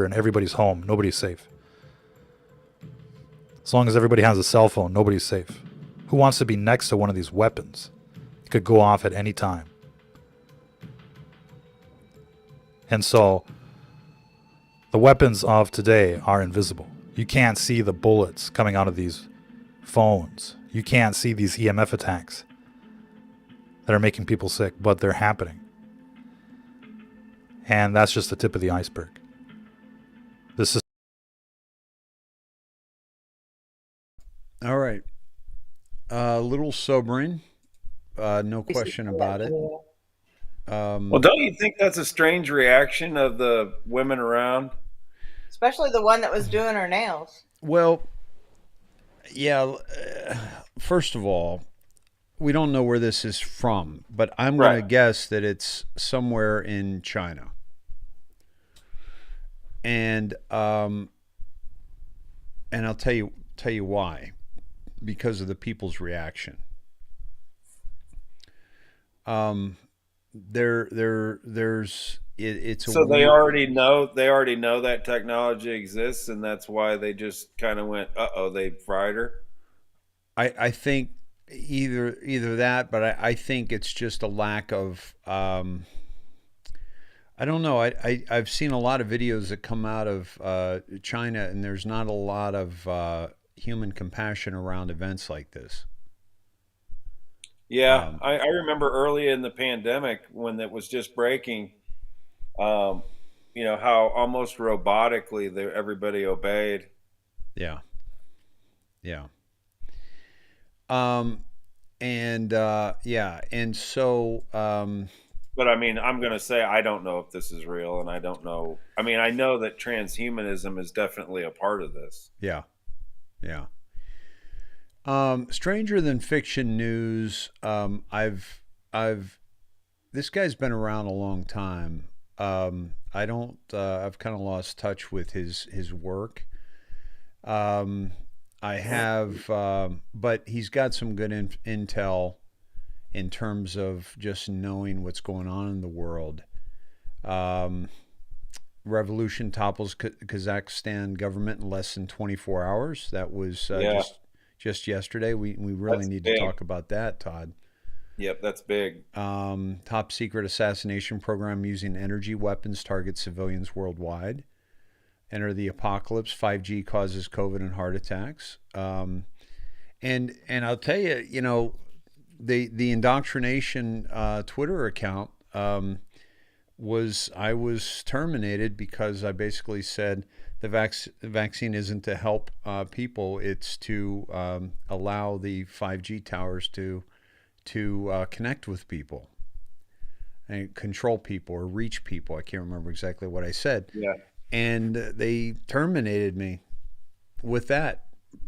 in everybody's home, nobody's safe. As long as everybody has a cell phone, nobody's safe. Who wants to be next to one of these weapons? It could go off at any time. And so the weapons of today are invisible. You can't see the bullets coming out of these phones. You can't see these EMF attacks that are making people sick, but they're happening. And that's just the tip of the iceberg. This is all right. A little sobering, no question about it. Well, don't you think that's a strange reaction of the women around? Especially the one that was doing her nails. Well, yeah, first of all, we don't know where this is from, but I'm going to guess that it's somewhere in China. And I'll tell you why. Because of the people's reaction. It's so they already know that technology exists, and that's why they just kind of went, they fried her. I think either that, but I think it's just a lack of I don't know. I've seen a lot of videos that come out of China, and there's not a lot of human compassion around events like this. Yeah, I remember early in the pandemic when it was just breaking, how almost robotically everybody obeyed. Yeah. And so. But I mean, I'm going to say I don't know if this is real, and I don't know. I mean, I know that transhumanism is definitely a part of this. Yeah. Stranger than fiction news. I've this guy's been around a long time. I've kind of lost touch with his work. I have, but he's got some good intel in terms of just knowing what's going on in the world. Revolution topples Kazakhstan government in less than 24 hours. That was just yesterday. We really need to talk about that, Todd. Yep, that's big. Top secret assassination program using energy weapons targets civilians worldwide. Enter the apocalypse. 5G causes COVID and heart attacks. And I'll tell you, the INdoctriNATION Twitter account I was terminated because I basically said the vaccine isn't to help people; it's to allow the 5G towers to connect with people and control people or reach people. I can't remember exactly what I said. Yeah. And they terminated me with that,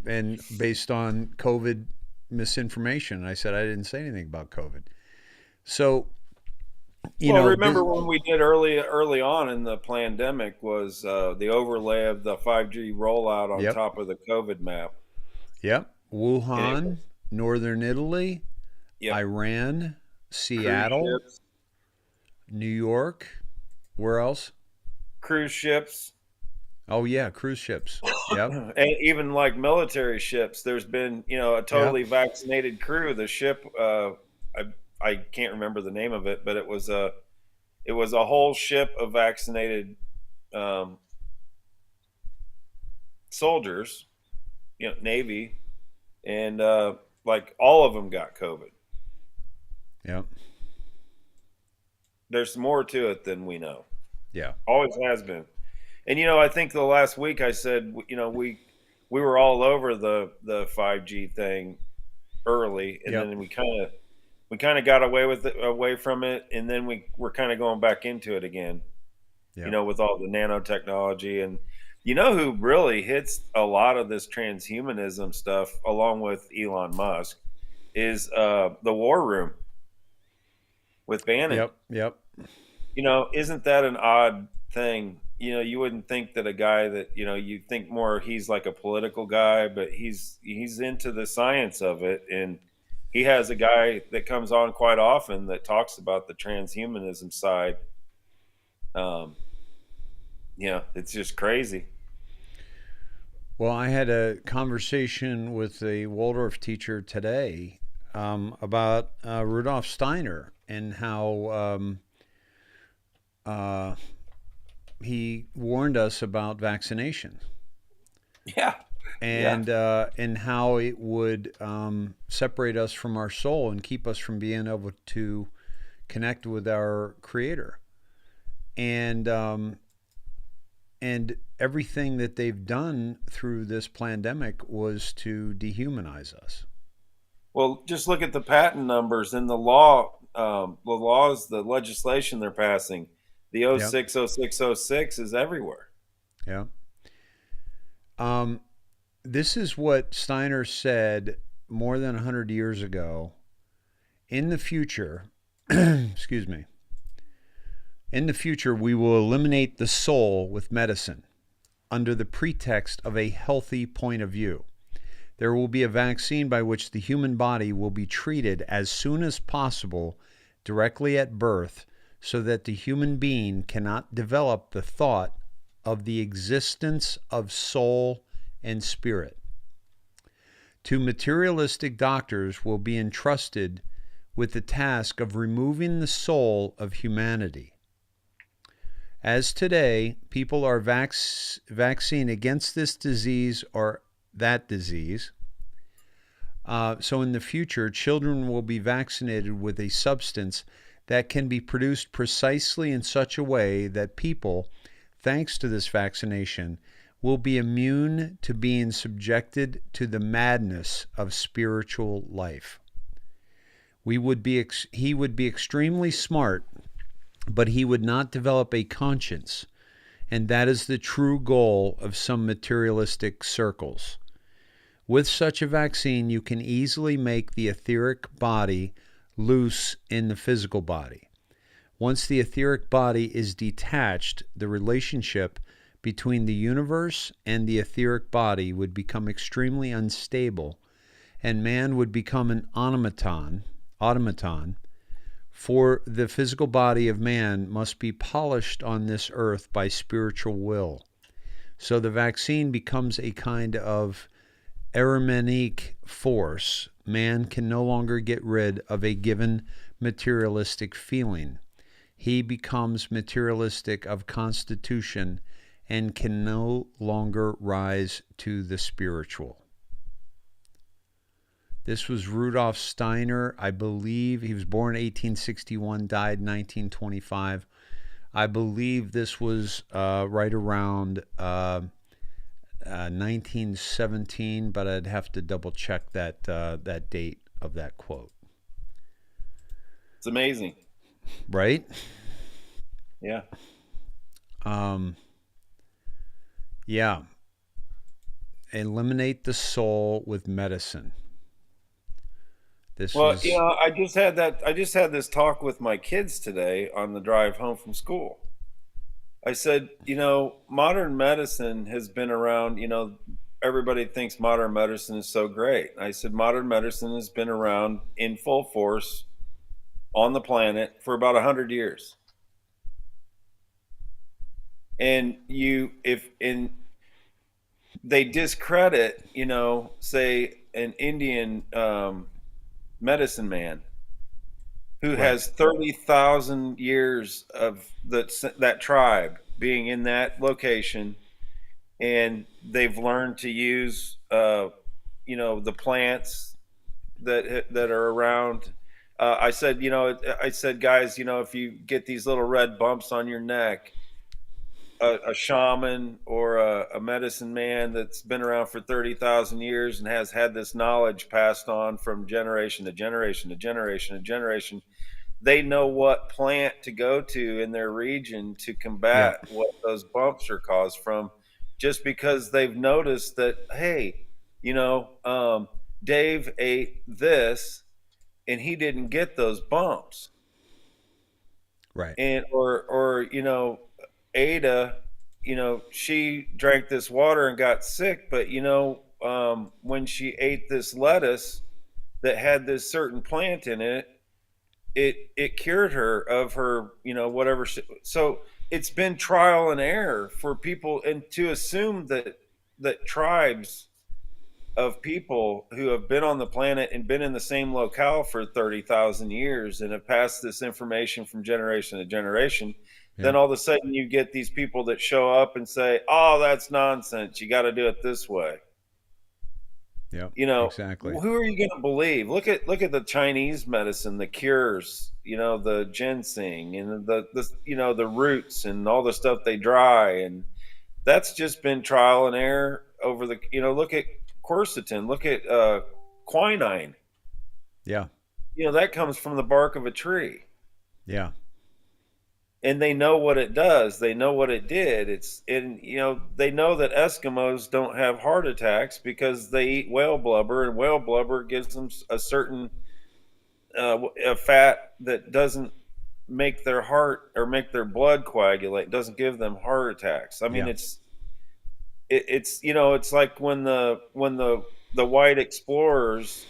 and based on COVID misinformation. I said I didn't say anything about COVID. So you Well, know, remember when we did early on in the pandemic was the overlay of the 5G rollout on yep, top of the COVID map. yep. And it Wuhan, was, northern Italy, yep, Iran, cruise Seattle, ships, New York. Where else? cruise ships, Oh yeah, cruise ships. Yep, and even like military ships. There's been, a yep. totally vaccinated crew. The ship, I can't remember the name of it, but it was a whole ship of vaccinated um, soldiers, Navy, and like all of them got COVID. Yep. There's more to it than we know. Yeah. Always has been. And I think the last week I said, we were all over the 5G thing early, and Yep. then we kind of got away from it, and then we're kind of going back into it again. Yep. With all the nanotechnology, and who really hits a lot of this transhumanism stuff along with Elon Musk is the War Room with Bannon. Yep. Yep. Isn't that an odd thing? You wouldn't think that a guy that you think more he's like a political guy, but he's into the science of it, and he has a guy that comes on quite often that talks about the transhumanism side. It's just crazy. Well, I had a conversation with a Waldorf teacher today about Rudolf Steiner and how he warned us about vaccination. Yeah. And how it would separate us from our soul and keep us from being able to connect with our Creator. And everything that they've done through this pandemic was to dehumanize us. Well, just look at the patent numbers and the legislation they're passing. The 060606 is everywhere. Yeah. This is what Steiner said more than 100 years ago. In the future, excuse me, in the future, we will eliminate the soul with medicine under the pretext of a healthy point of view. There will be a vaccine by which the human body will be treated as soon as possible directly at birth so that the human being cannot develop the thought of the existence of soul and spirit. Two materialistic doctors will be entrusted with the task of removing the soul of humanity. As today, people are vaccinated against this disease or that disease. So in the future, children will be vaccinated with a substance that can be produced precisely in such a way that people, thanks to this vaccination, will be immune to being subjected to the madness of spiritual life. He would be extremely smart, but he would not develop a conscience, and that is the true goal of some materialistic circles. With such a vaccine, you can easily make the etheric body loose in the physical body. Once the etheric body is detached, the relationship between the universe and the etheric body would become extremely unstable, and man would become an automaton, for the physical body of man must be polished on this earth by spiritual will. So the vaccine becomes a kind of Aromanic force. Man can no longer get rid of a given materialistic feeling. He becomes materialistic of constitution and can no longer rise to the spiritual. This was Rudolf Steiner. I believe he was born in 1861, died in 1925. I believe this was right around 1917, but I'd have to double check that date of that quote. It's amazing, right? Yeah. Yeah. Eliminate the soul with medicine. This Well, was I just had that. I just had this talk with my kids today on the drive home from school. I said, modern medicine has been around. Everybody thinks modern medicine is so great. I said, modern medicine has been around in full force on the planet for about 100 years. And they discredit, say an Indian medicine man who right. has 30,000 years of that tribe being in that location, and they've learned to use, the plants that are around. I said, guys, if you get these little red bumps on your neck, a shaman or a medicine man that's been around for 30,000 years and has had this knowledge passed on from generation to generation to generation to generation, they know what plant to go to in their region to Yeah. combat what those bumps are caused from, just because they've noticed that, hey, Dave ate this and he didn't get those bumps. Right. And or Ada, she drank this water and got sick, but when she ate this lettuce that had this certain plant in it, it cured her of her, whatever. So it's been trial and error for people, and to assume that tribes of people who have been on the planet and been in the same locale for 30,000 years and have passed this information from generation to generation, then all of a sudden you get these people that show up and say, oh, that's nonsense. You got to do it this way. Yeah, exactly. Who are you going to believe? Look at the Chinese medicine, the cures, the ginseng and the roots and all the stuff they dry. And that's just been trial and error over the, look at quercetin, look at quinine. Yeah. That comes from the bark of a tree. Yeah. And they know what it does. They know what it did. They know that Eskimos don't have heart attacks because they eat whale blubber, and whale blubber gives them a certain a fat that doesn't make their heart or make their blood coagulate. It doesn't give them heart attacks. I mean, it's like when the white explorers,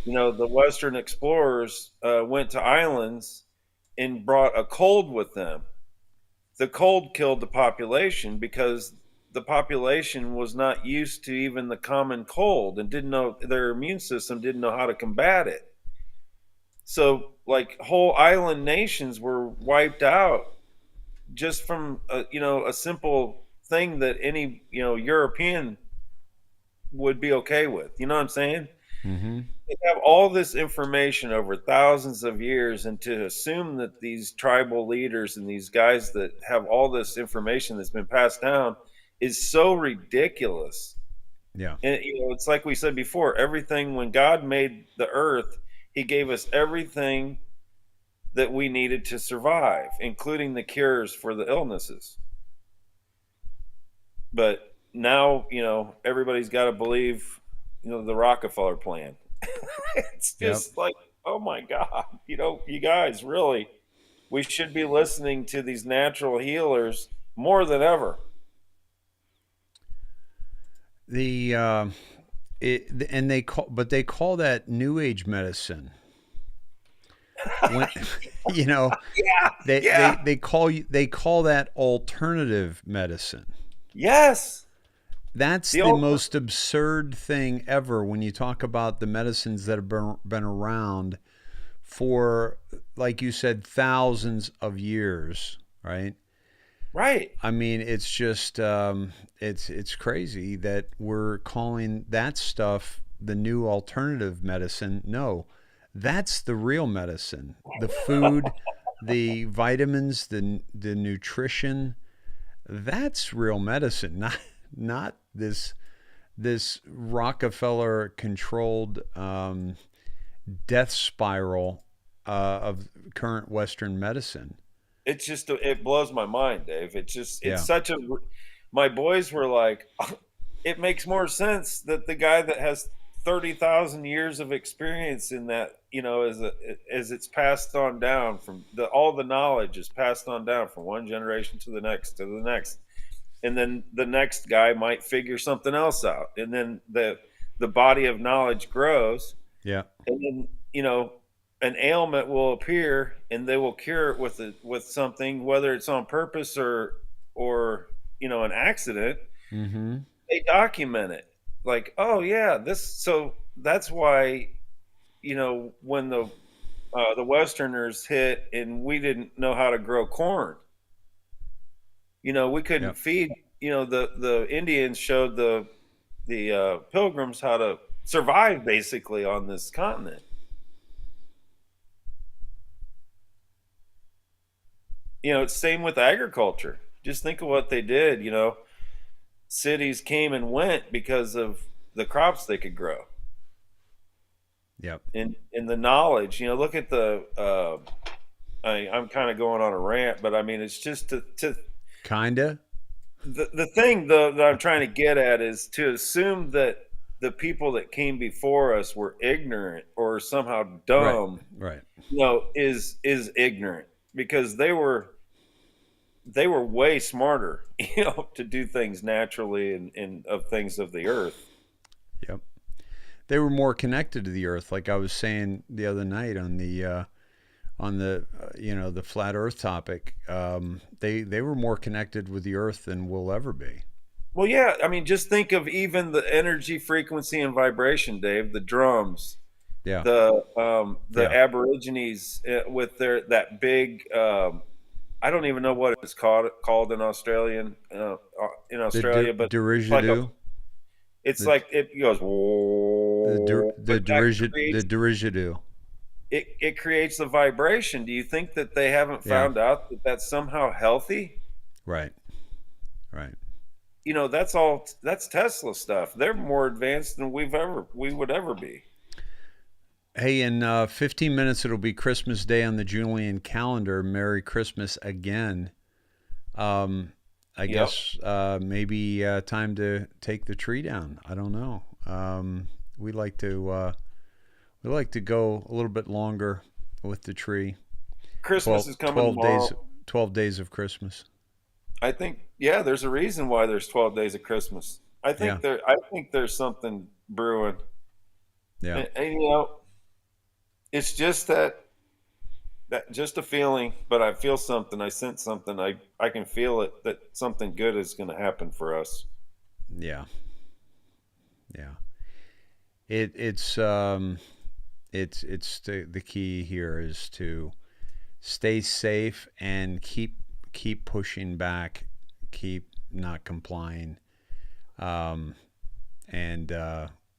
the Western explorers went to islands and brought a cold with them. The cold killed the population because the population was not used to even the common cold and didn't know, their immune system didn't know how to combat it. So like whole island nations were wiped out just from a simple thing that any European would be okay with. You know what I'm saying? Mm-hmm. They have all this information over thousands of years, and to assume that these tribal leaders and these guys that have all this information that's been passed down is so ridiculous. Yeah. And it's like we said before, everything, when God made the earth, he gave us everything that we needed to survive, including the cures for the illnesses. But now, everybody's got to believe, the Rockefeller plan. It's just like, oh my God, you guys, really, we should be listening to these natural healers more than ever. And they call that New Age medicine. When, they call that alternative medicine. Yes. That's the most absurd thing ever when you talk about the medicines that have been around for, like you said, thousands of years, right? Right. I mean, it's just it's crazy that we're calling that stuff the new alternative medicine. No, that's the real medicine. The food, the vitamins, the nutrition, that's real medicine, not this Rockefeller controlled death spiral of current Western medicine. It's just, it blows my mind, Dave. It's such my boys were like, it makes more sense that the guy that has 30,000 years of experience in that, as it's passed on down from all the knowledge is passed on down from one generation to the next, and then the next guy might figure something else out, and then the body of knowledge grows, Yeah. and then an ailment will appear, and they will cure it with something, whether it's on purpose or an accident. Mm-hmm. They document it, like, oh yeah, so that's why when the Westerners hit and we didn't know how to grow corn, we couldn't Yep. feed, the Indians showed the Pilgrims how to survive basically on this continent. It's same with agriculture. Just think of what they did. Cities came and went because of the crops they could grow. Yep. In the knowledge, look at I'm kind of going on a rant, but I mean, it's just to Kinda. the thing though that I'm trying to get at is to assume that the people that came before us were ignorant or somehow dumb, Right. is ignorant, because they were way smarter, to do things naturally and of things of the earth. Yep. They were more connected to the earth, like I was saying the other night on the the flat earth topic. They were more connected with the earth than we'll ever be. Well, yeah, I mean, just think of even the energy, frequency, and vibration, Dave. The drums, Yeah. the Yeah. Aborigines with that big. I don't even know what it's called in Australia, but didgeridoo. it's like it goes. The didgeridoo. It creates the vibration. Do you think that they haven't Yeah. found out that that's somehow healthy? Right. Right. That's Tesla stuff. They're more advanced than we would ever be. Hey, in 15 minutes, it'll be Christmas Day on the Julian calendar. Merry Christmas again. I guess maybe time to take the tree down. I don't know. We like to go a little bit longer with the tree. Christmas is coming tomorrow. 12 days of Christmas. I think, yeah, there's a reason why there's 12 days of Christmas. I think there's something brewing. Yeah. And it's just that just a feeling, but I feel something. I sense something. I can feel it, that something good is going to happen for us. Yeah. Yeah. It's the key here is to stay safe and keep pushing back, keep not complying, and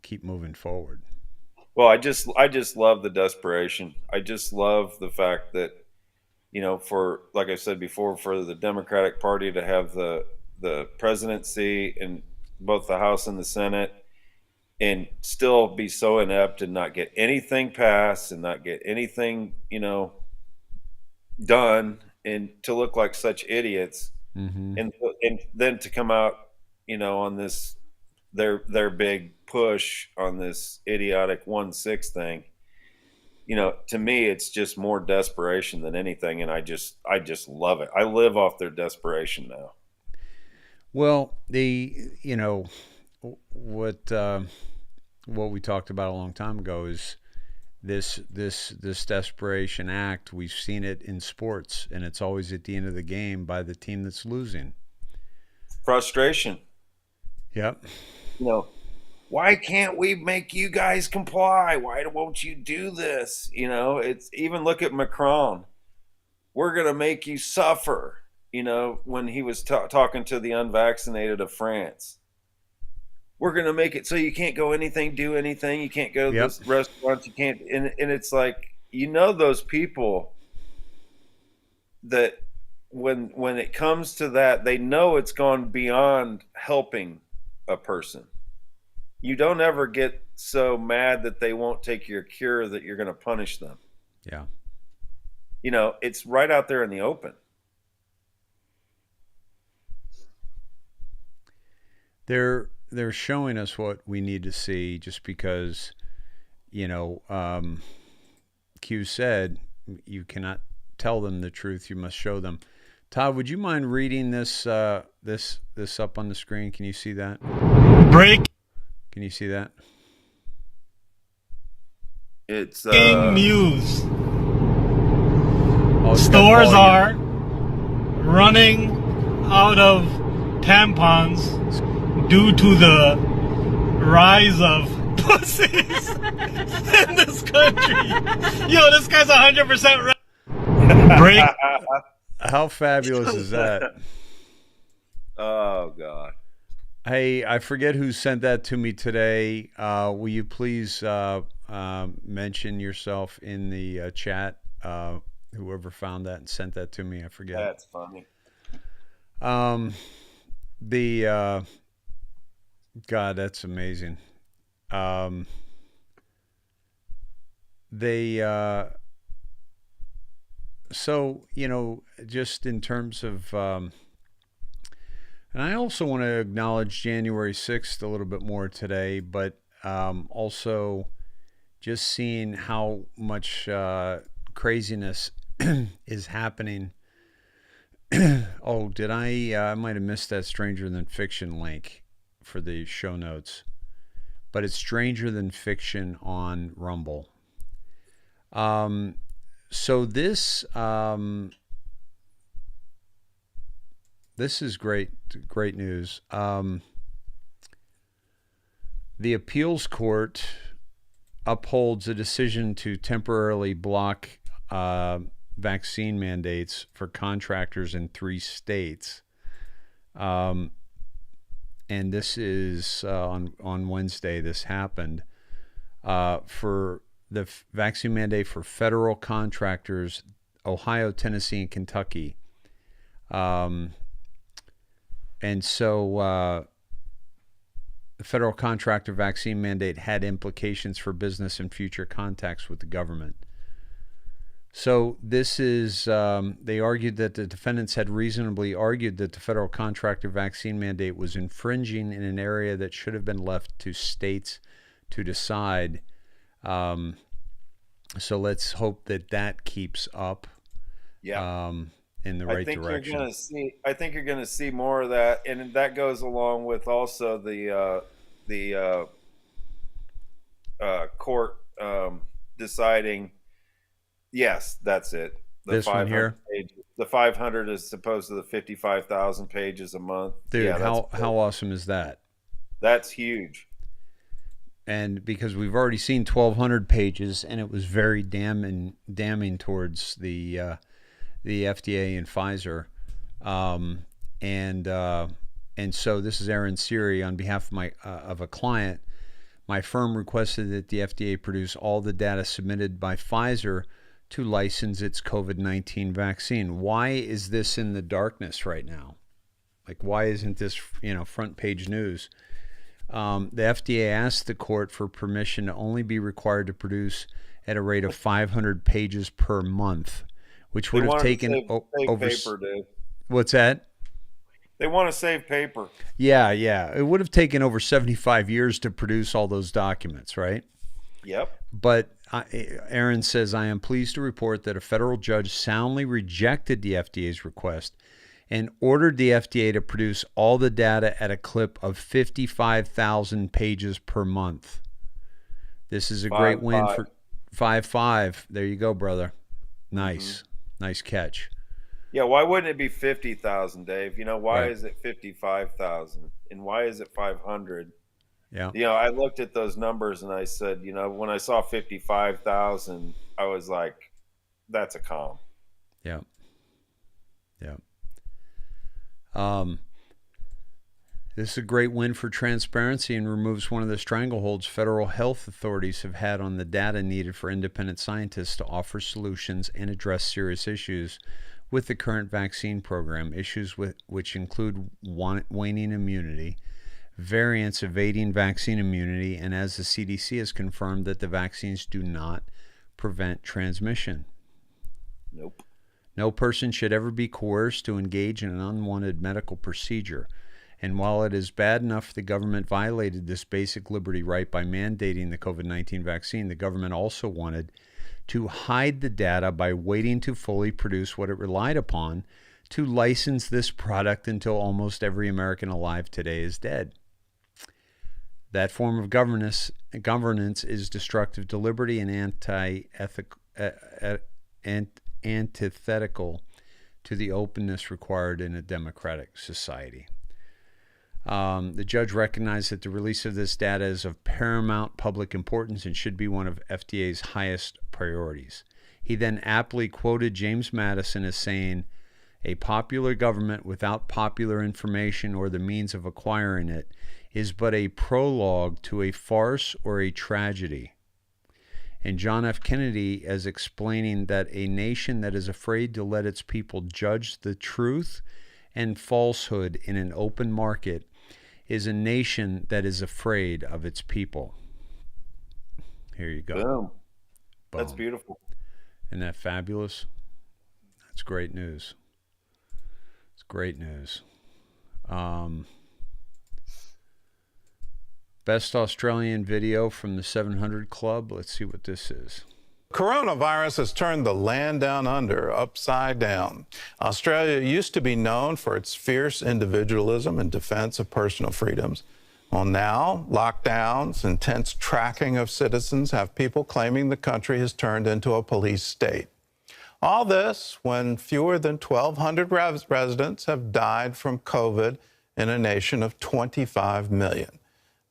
keep moving forward. Well, I just love the desperation. I just love the fact that, for, like I said before, for the Democratic Party to have the presidency in both the House and the Senate, and still be so inept and not get anything passed and not get anything, done, and to look like such idiots, and then to come out, on this their big push on this idiotic 1/6 thing. To me, it's just more desperation than anything, and I just love it. I live off their desperation now. Well, what we talked about a long time ago is this desperation act. We've seen it in sports, and it's always at the end of the game by the team that's losing. Frustration. Yep. Why can't we make you guys comply? Why won't you do this? It's even, look at Macron. We're going to make you suffer, when he was talking to the unvaccinated of France. We're going to make it so you can't do anything. You can't go to this restaurant. You can't. And it's like, those people that when it comes to that, they know it's gone beyond helping a person. You don't ever get so mad that they won't take your cure that you're going to punish them. Yeah. It's right out there in the open. they're showing us what we need to see, just because, Q said you cannot tell them the truth, you must show them. Todd, would you mind reading this this up on the screen? Can you see that? Breaking Can you see that? It's news. Oh, Stores are running out of tampons due to the rise of pussies in this country. Yo, this guy's 100% right. Break. How fabulous is that? Oh, God. Hey, I forget who sent that to me today. Will you please mention yourself in the chat? Whoever found that and sent that to me, I forget. That's funny. God, that's amazing. So, just in terms of, and I also want to acknowledge January 6th a little bit more today, but also just seeing how much craziness is happening. Oh, did I might have missed that Stranger Than Fiction link for the show notes, but it's Stranger Than Fiction on Rumble. So this is great news. The appeals court upholds a decision to temporarily block vaccine mandates for contractors in 3 states. And this is on Wednesday. This happened for the vaccine mandate for federal contractors, Ohio, Tennessee, and Kentucky. And so the federal contractor vaccine mandate had implications for business and future contacts with the government. So this is, they argued that the defendants had reasonably argued that the federal contractor vaccine mandate was infringing in an area that should have been left to states to decide. So let's hope that keeps up. Yeah. In the right direction. I think you're going to see more of that, and that goes along with also the court deciding. Yes, that's it. This one here. The 500 is opposed to the 55,000 pages a month. Dude, yeah, how awesome is that? That's huge. And because we've already seen 1,200 pages, and it was very damning towards the FDA and Pfizer, and so this is Aaron Siri on behalf of of a client. My firm requested that the FDA produce all the data submitted by Pfizer to license its COVID-19 vaccine. Why is this in the darkness right now? Like, why isn't this front page news? The FDA asked the court for permission to only be required to produce at a rate of 500 pages per month, which would have taken over. Paper, Dave. What's that? They want to save paper. Yeah. It would have taken over 75 years to produce all those documents, right? Yep. But Aaron says, I am pleased to report that a federal judge soundly rejected the FDA's request and ordered the FDA to produce all the data at a clip of 55,000 pages per month. This is a great win for 5.5. There you go, brother. Nice. Mm-hmm. Nice catch. Yeah, why wouldn't it be 50,000, Dave? Why is it 55,000? And why is it 500? Yeah. I looked at those numbers and I said, when I saw 55,000, I was like, that's a calm. Yeah. This is a great win for transparency and removes one of the strangleholds federal health authorities have had on the data needed for independent scientists to offer solutions and address serious issues with the current vaccine program, issues which include waning immunity, variants evading vaccine immunity, and as the CDC has confirmed that the vaccines do not prevent transmission. Nope. No person should ever be coerced to engage in an unwanted medical procedure. And while it is bad enough the government violated this basic liberty right by mandating the COVID-19 vaccine, the government also wanted to hide the data by waiting to fully produce what it relied upon to license this product until almost every American alive today is dead. That form of governance is destructive to liberty and antithetical to the openness required in a democratic society. The judge recognized that the release of this data is of paramount public importance and should be one of FDA's highest priorities. He then aptly quoted James Madison as saying, "A popular government without popular information or the means of acquiring it is but a prologue to a farce or a tragedy." And John F. Kennedy as explaining that a nation that is afraid to let its people judge the truth and falsehood in an open market is a nation that is afraid of its people. Here you go. Boom. Boom. That's beautiful. Isn't that fabulous? That's great news. It's great news. Best Australian video from the 700 Club. Let's see what this is. Coronavirus has turned the land down under upside down. Australia used to be known for its fierce individualism and defense of personal freedoms. Well, now, lockdowns, intense tracking of citizens have people claiming the country has turned into a police state. All this when fewer than 1,200 residents have died from COVID in a nation of 25 million.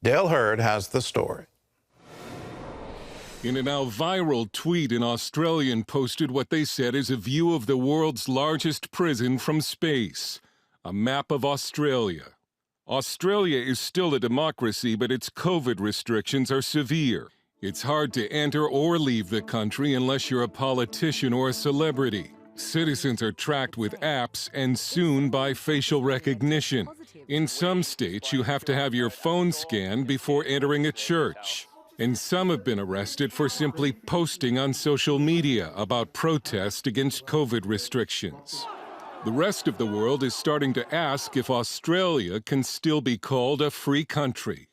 Dale Hurd has the story. In a now viral tweet, an Australian posted what they said is a view of the world's largest prison from space, a map of Australia. Australia is still a democracy, but its COVID restrictions are severe. It's hard to enter or leave the country unless you're a politician or a celebrity. Citizens are tracked with apps and soon by facial recognition. In some states, you have to have your phone scanned before entering a church. And some have been arrested for simply posting on social media about protests against COVID restrictions. The rest of the world is starting to ask if Australia can still be called a free country.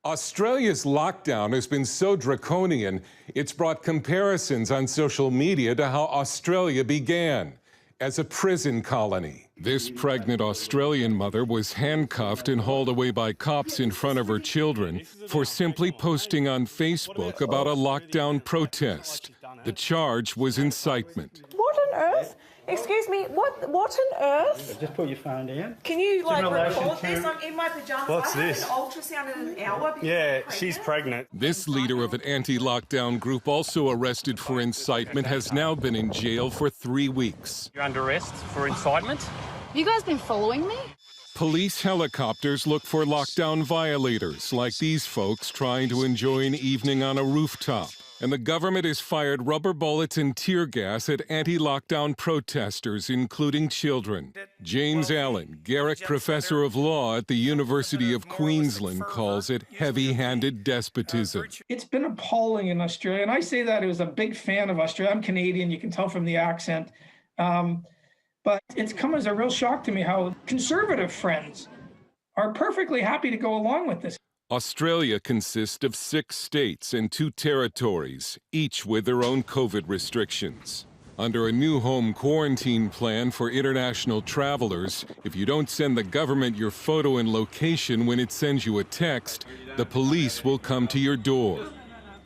Australia's lockdown has been so draconian, it's brought comparisons on social media to how Australia began, as a prison colony. This pregnant Australian mother was handcuffed and hauled away by cops in front of her children for simply posting on Facebook about a lockdown protest. The charge was incitement. What on earth? Excuse me, what on earth? Just put your phone down. Can you record to... this? I'm in my pajamas. What's this? An ultrasound in an hour. Yeah, she's pregnant. This leader of an anti-lockdown group, also arrested for incitement, has now been in jail for 3 weeks. You're under arrest for incitement. Have you guys been following me? Police helicopters look for lockdown violators, like these folks trying to enjoy an evening on a rooftop. And the government has fired rubber bullets and tear gas at anti-lockdown protesters, including children. James Allen, Garrick Professor of Law at the University of Queensland, calls it heavy-handed despotism. It's been appalling in Australia, and I say that as a big fan of Australia. I'm Canadian, you can tell from the accent. But it's come as a real shock to me how conservative friends are perfectly happy to go along with this. Australia consists of 6 states and 2 territories, each with their own COVID restrictions. Under a new home quarantine plan for international travelers, if you don't send the government your photo and location when it sends you a text, the police will come to your door.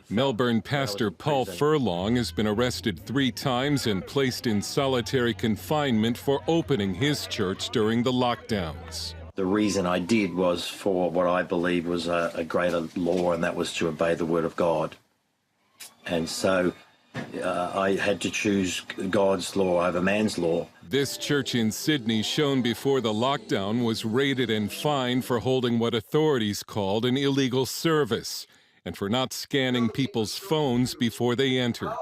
Melbourne pastor Paul Furlong has been arrested 3 times and placed in solitary confinement for opening his church during the lockdowns. The reason I did was for what I believe was a greater law, and that was to obey the word of God. And so I had to choose God's law over man's law. This church in Sydney, shown before the lockdown, was raided and fined for holding what authorities called an illegal service and for not scanning people's phones before they entered.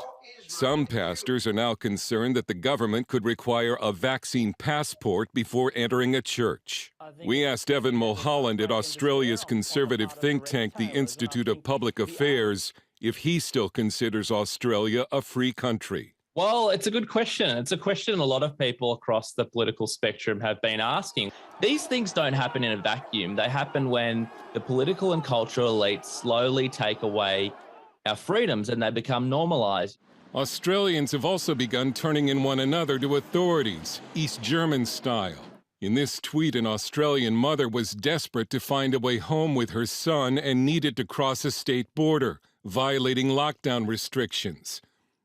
Some pastors are now concerned that the government could require a vaccine passport before entering a church. We asked Evan Mulholland at Australia's conservative think tank, the Institute of Public Affairs, if he still considers Australia a free country. Well, it's a good question. It's a question a lot of people across the political spectrum have been asking. These things don't happen in a vacuum. They happen when the political and cultural elites slowly take away our freedoms and they become normalized. Australians have also begun turning in one another to authorities, East German style. In this tweet, an Australian mother was desperate to find a way home with her son and needed to cross a state border, violating lockdown restrictions.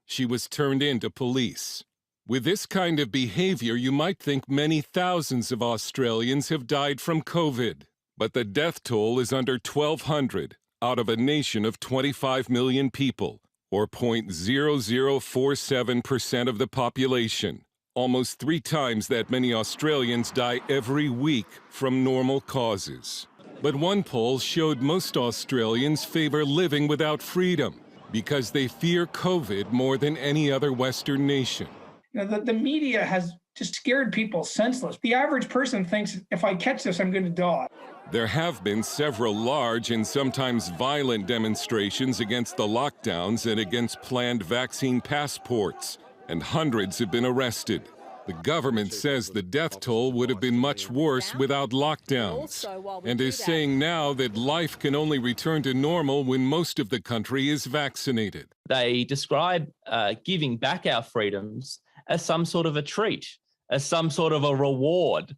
She was turned in to police. With this kind of behavior, you might think many thousands of Australians have died from COVID. But the death toll is under 1,200 out of a nation of 25 million people, or 0.0047% of the population. Almost 3 times that many Australians die every week from normal causes. But one poll showed most Australians favor living without freedom because they fear COVID more than any other Western nation. You know, the media has just scared people senseless. The average person thinks, if I catch this, I'm going to die. There have been several large and sometimes violent demonstrations against the lockdowns and against planned vaccine passports, and hundreds have been arrested. The government says the death toll would have been much worse without lockdowns, and is saying now that life can only return to normal when most of the country is vaccinated. They describe giving back our freedoms as some sort of a treat, as some sort of a reward,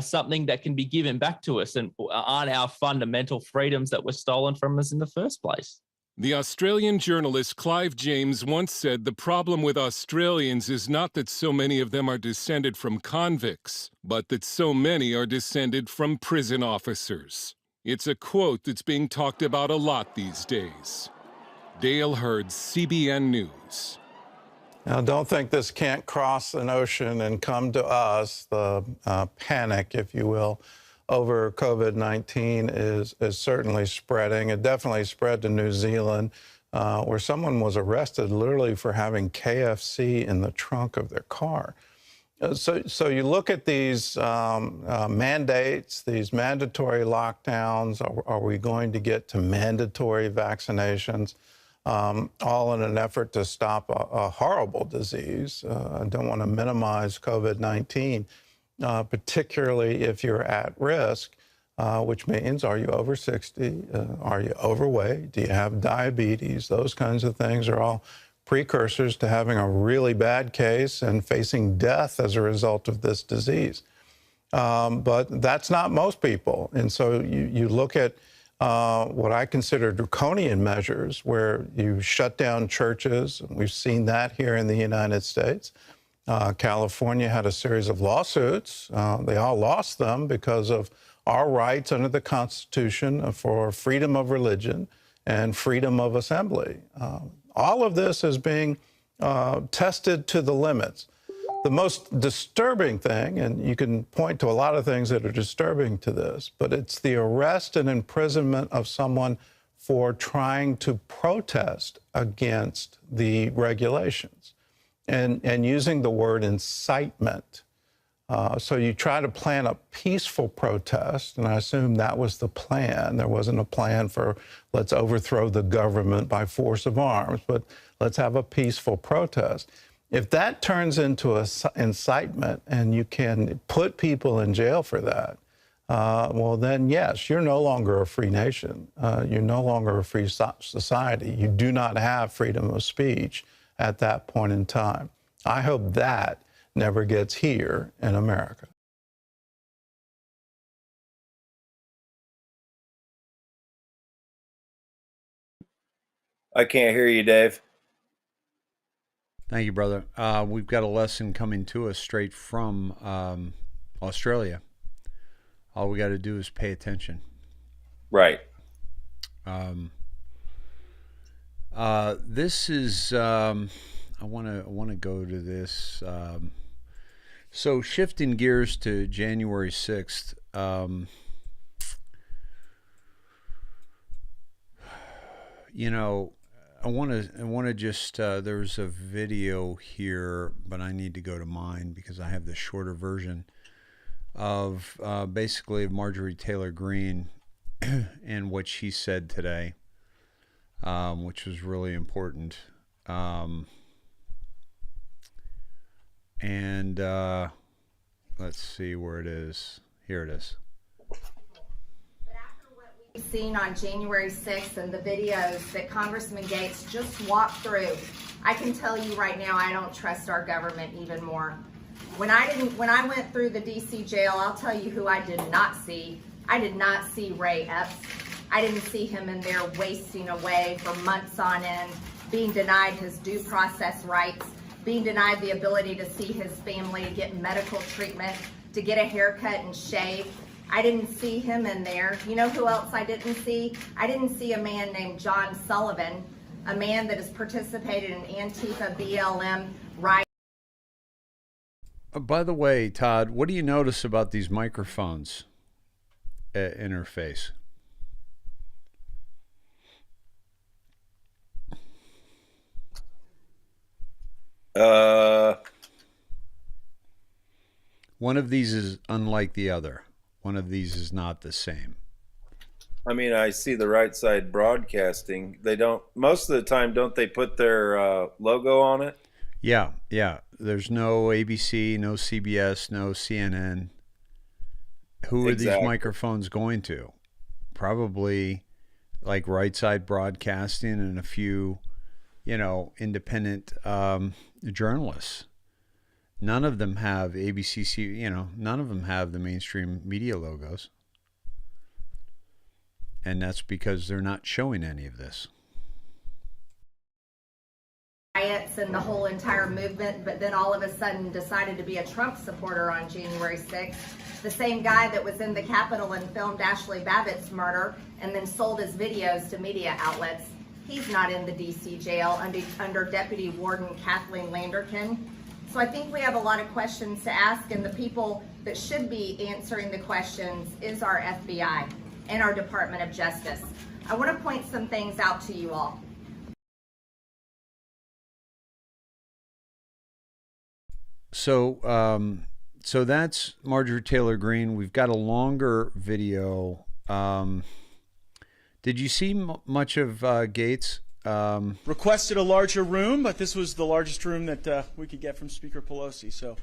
something that can be given back to us and aren't our fundamental freedoms that were stolen from us in the first place. The Australian journalist Clive James once said the problem with Australians is not that so many of them are descended from convicts, but that so many are descended from prison officers. It's a quote that's being talked about a lot these days. Dale Hurd, CBN News. Now, don't think this can't cross an ocean and come to us. The panic, if you will, over COVID-19 is certainly spreading. It definitely spread to New Zealand, where someone was arrested literally for having KFC in the trunk of their car. So you look at these mandates, these mandatory lockdowns. Are we going to get to mandatory vaccinations? All in an effort to stop a horrible disease. I don't want to minimize COVID-19. Particularly if you're at risk, which means, are you over 60? Are you overweight? Do you have diabetes? Those kinds of things are all precursors to having a really bad case and facing death as a result of this disease. But that's not most people. And so you look at what I consider draconian measures where you shut down churches. We've seen that here in the United States. California had a series of lawsuits. They all lost them because of our rights under the Constitution for freedom of religion and freedom of assembly. All of this is being tested to the limits. The most disturbing thing, and you can point to a lot of things that are disturbing to this, but it's the arrest and imprisonment of someone for trying to protest against the regulations. And using the word incitement. So you try to plan a peaceful protest, and I assume that was the plan. There wasn't a plan for let's overthrow the government by force of arms, but let's have a peaceful protest. If that turns into incitement and you can put people in jail for that, well, then, yes, you're no longer a free nation. You're no longer a free society. You do not have freedom of speech at that point in time. I hope that never gets here in America. I can't hear you, Dave. Thank you, brother. We've got a lesson coming to us straight from Australia. All we got to do is pay attention. Right. This is I want to go to this. So shifting gears to January 6th. You know, I want to just there's a video here, but I need to go to mine because I have the shorter version of basically of Marjorie Taylor Greene and what she said today, which was really important. And let's see where it is. Here it is. Seen on January 6th and the videos that Congressman Gates just walked through, I can tell you right now I don't trust our government even more. When I went through the DC jail, I'll tell you who I did not see. I did not see Ray Epps. I didn't see him in there wasting away for months on end, being denied his due process rights, being denied the ability to see his family, to get medical treatment, to get a haircut and shave. I didn't see him in there. You know who else I didn't see? I didn't see a man named John Sullivan, a man that has participated in Antifa BLM riots. By the way, Todd, what do you notice about these microphones interface? One of these is unlike the other. One of these is not the same. I mean, I see the right side broadcasting. They don't, most of the time, don't they put their logo on it? Yeah. There's no ABC, no CBS, no CNN. Who are these microphones going to? Probably like right side broadcasting and a few, independent journalists. None of them have ABC, none of them have the mainstream media logos. And that's because they're not showing any of this. Riots and the whole entire movement, but then all of a sudden decided to be a Trump supporter on January 6th. The same guy that was in the Capitol and filmed Ashley Babbitt's murder and then sold his videos to media outlets. He's not in the DC jail under Deputy Warden Kathleen Landerkin. So I think we have a lot of questions to ask, and the people that should be answering the questions is our FBI and our Department of Justice. I want to point some things out to you all. So that's Marjorie Taylor Greene. We've got a longer video. Did you see much of Gates? Requested a larger room, but this was the largest room that we could get from Speaker Pelosi. So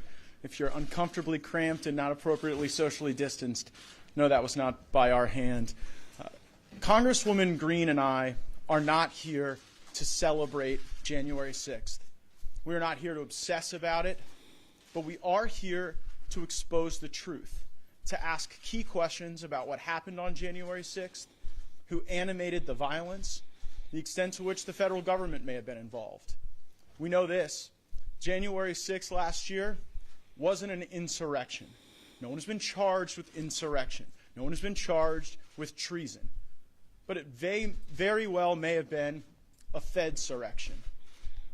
if you're uncomfortably cramped and not appropriately socially distanced, no, that was not by our hand. Congresswoman Greene and I are not here to celebrate January 6th. We are not here to obsess about it, but we are here to expose the truth, to ask key questions about what happened on January 6th, who animated the violence, the extent to which the federal government may have been involved. We know this. January 6th last year wasn't an insurrection. No one has been charged with insurrection. No one has been charged with treason. But it very well may have been a Fedsurrection.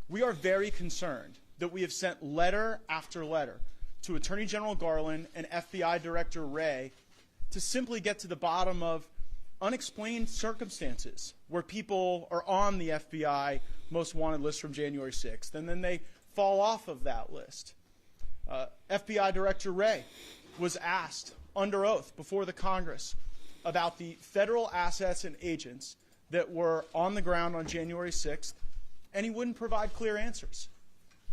We are very concerned that we have sent letter after letter to Attorney General Garland and FBI Director Wray to simply get to the bottom of unexplained circumstances where people are on the FBI most wanted list from January 6th, and then they fall off of that list. FBI Director Wray was asked under oath before the Congress about the federal assets and agents that were on the ground on January 6th, and he wouldn't provide clear answers.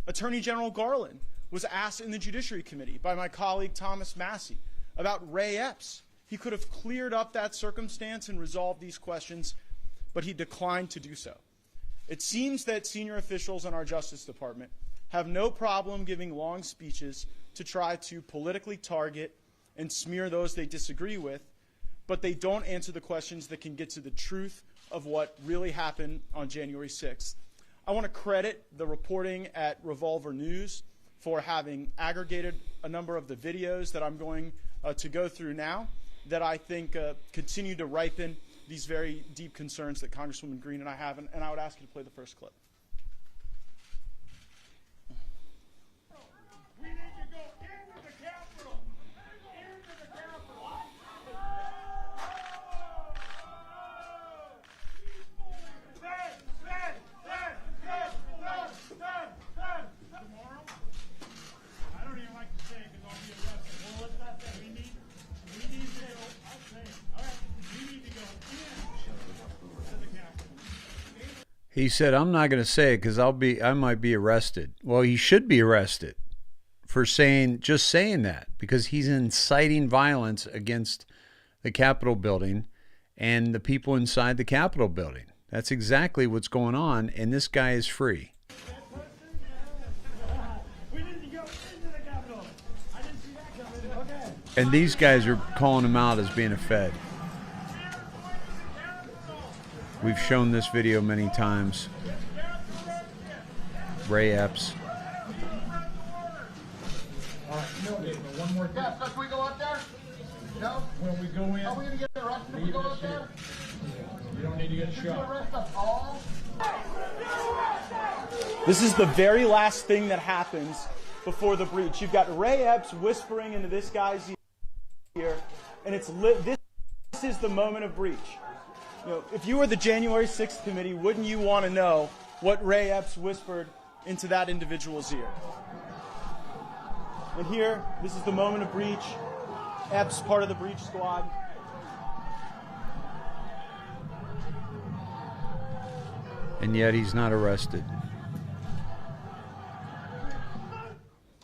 Attorney General Garland was asked in the Judiciary Committee by my colleague Thomas Massey about Ray Epps. He could have cleared up that circumstance and resolved these questions, but he declined to do so. It seems that senior officials in our Justice Department have no problem giving long speeches to try to politically target and smear those they disagree with, but they don't answer the questions that can get to the truth of what really happened on January 6th. I want to credit the reporting at Revolver News for having aggregated a number of the videos that I'm going to go through now that I think continue to ripen these very deep concerns that Congresswoman Greene and I have, and I would ask you to play the first clip. He said, I'm not going to say it because I might be arrested. Well, he should be arrested for just saying that, because he's inciting violence against the Capitol building and the people inside the Capitol building. That's exactly what's going on, and this guy is free. And these guys are calling him out as being a Fed. We've shown this video many times. Ray Epps. All right, no, David, one more thing. Yeah, so can we go up there? No? When we go in, are we going to get arrested if we go up there? You don't need to get shot. Arrest us all? This is the very last thing that happens before the breach. You've got Ray Epps whispering into this guy's ear, and it's this is the moment of breach. You know, if you were the January 6th committee, wouldn't you want to know what Ray Epps whispered into that individual's ear? And here, this is the moment of breach. Epps, part of the breach squad. And yet he's not arrested.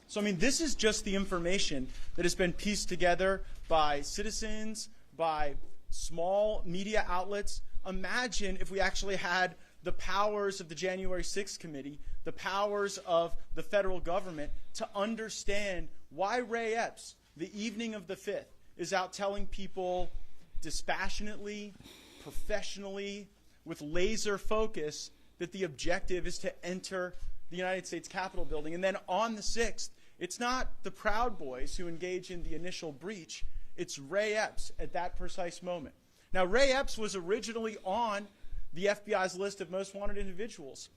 So, I mean, this is just the information that has been pieced together by citizens, by small media outlets. Imagine if we actually had the powers of the January 6th committee, the powers of the federal government to understand why Ray Epps, the evening of the 5th, is out telling people dispassionately, professionally, with laser focus that the objective is to enter the United States Capitol building. And then on the 6th, it's not the Proud Boys who engage in the initial breach. It's Ray Epps at that precise moment. Now, Ray Epps was originally on the FBI's list of most wanted individuals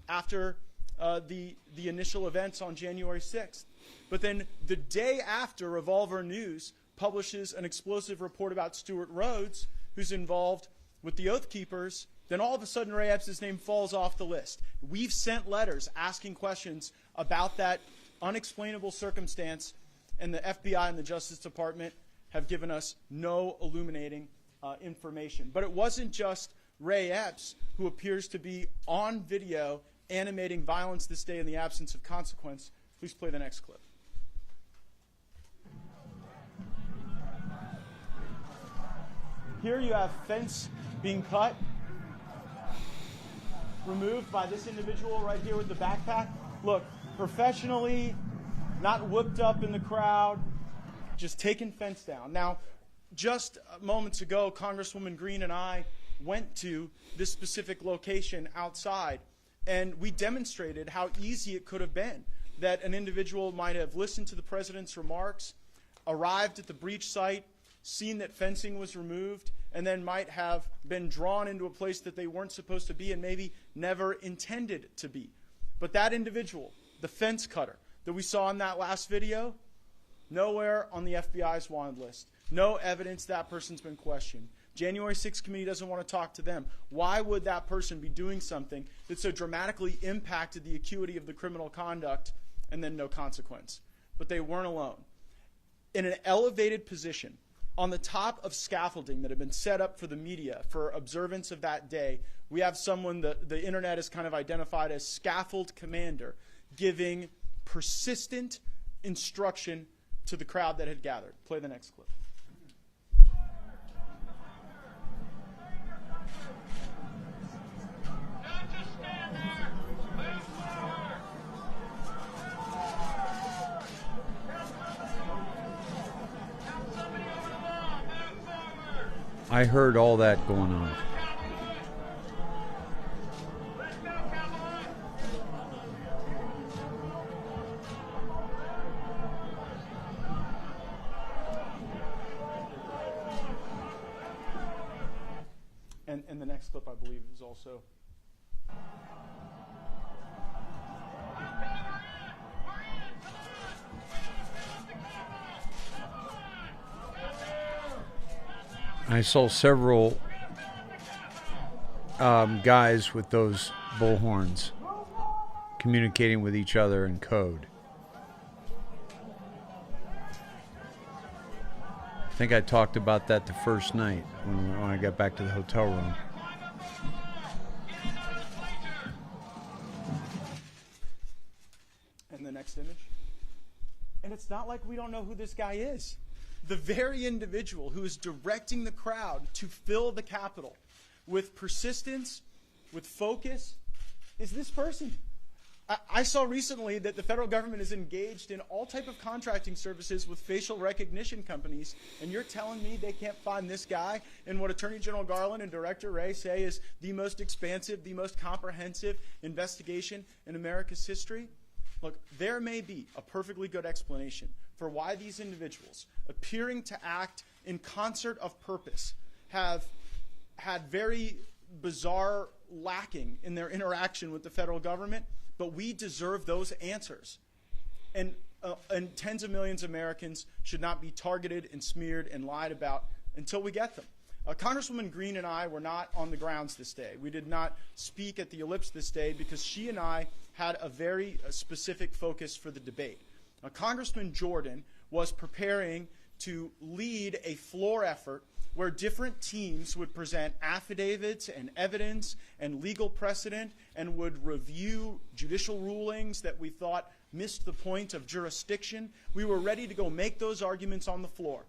after the initial events on January 6th. But then the day after, Revolver News publishes an explosive report about Stuart Rhodes, who's involved with the Oath Keepers, then all of a sudden Ray Epps' name falls off the list. We've sent letters asking questions about that unexplainable circumstance, and the FBI and the Justice Department have given us no illuminating information. But it wasn't just Ray Epps who appears to be on video animating violence this day in the absence of consequence. Please play the next clip. Here you have fence being cut, removed by this individual right here with the backpack. Look, professionally, not whipped up in the crowd, just taking fence down. Now, just moments ago, Congresswoman Green and I went to this specific location outside, and we demonstrated how easy it could have been that an individual might have listened to the president's remarks, arrived at the breach site, seen that fencing was removed, and then might have been drawn into a place that they weren't supposed to be and maybe never intended to be. But that individual, the fence cutter that we saw in that last video, nowhere on the FBI's wanted list. No evidence that person's been questioned. January 6th committee doesn't want to talk to them. Why would that person be doing something that so dramatically impacted the acuity of the criminal conduct and then no consequence? But they weren't alone. In an elevated position, on the top of scaffolding that had been set up for the media for observance of that day, we have someone that the internet has kind of identified as scaffold commander, giving persistent instruction to the crowd that had gathered. Play the next clip. I heard all that going on. And the next clip, I believe, is also... I saw several guys with those bullhorns communicating with each other in code. I think I talked about that the first night when I got back to the hotel room. And the next image. And it's not like we don't know who this guy is. The very individual who is directing the crowd to fill the Capitol with persistence, with focus, is this person. I saw recently that the federal government is engaged in all type of contracting services with facial recognition companies, and you're telling me they can't find this guy in what Attorney General Garland and Director Wray say is the most expansive, the most comprehensive investigation in America's history? Look, there may be a perfectly good explanation for why these individuals, appearing to act in concert of purpose, have had very bizarre lacking in their interaction with the federal government, but we deserve those answers. And tens of millions of Americans should not be targeted and smeared and lied about until we get them. Congresswoman Green and I were not on the grounds this day. We did not speak at the ellipse this day because she and I had a very specific focus for the debate. Congressman Jordan was preparing to lead a floor effort where different teams would present affidavits and evidence and legal precedent and would review judicial rulings that we thought missed the point of jurisdiction. We were ready to go make those arguments on the floor,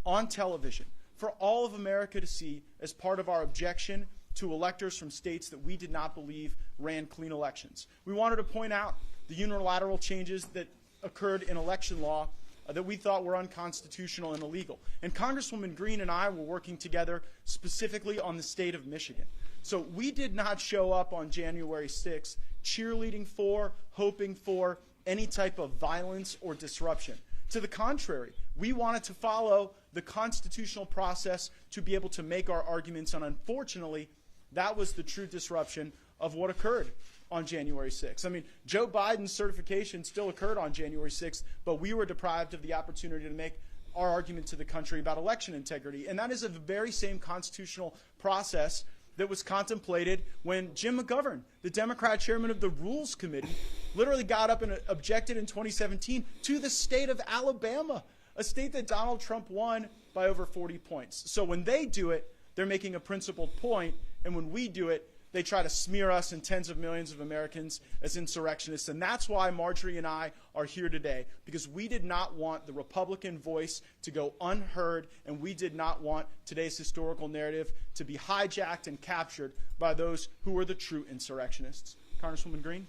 on television, for all of America to see as part of our objection to electors from states that we did not believe ran clean elections. We wanted to point out the unilateral changes that occurred in election law that we thought were unconstitutional and illegal. And Congresswoman Green and I were working together specifically on the state of Michigan. So we did not show up on January 6th cheerleading for, hoping for any type of violence or disruption. To the contrary, we wanted to follow the constitutional process to be able to make our arguments, and unfortunately, that was the true disruption of what occurred on January 6th. I mean, Joe Biden's certification still occurred on January 6th, but we were deprived of the opportunity to make our argument to the country about election integrity. And that is the very same constitutional process that was contemplated when Jim McGovern, the Democrat chairman of the Rules Committee, literally got up and objected in 2017 to the state of Alabama, a state that Donald Trump won by over 40 points. So when they do it, they're making a principled point, and when we do it, they try to smear us and tens of millions of Americans as insurrectionists. And that's why Marjorie and I are here today, because we did not want the Republican voice to go unheard, and we did not want today's historical narrative to be hijacked and captured by those who were the true insurrectionists. Congresswoman Green?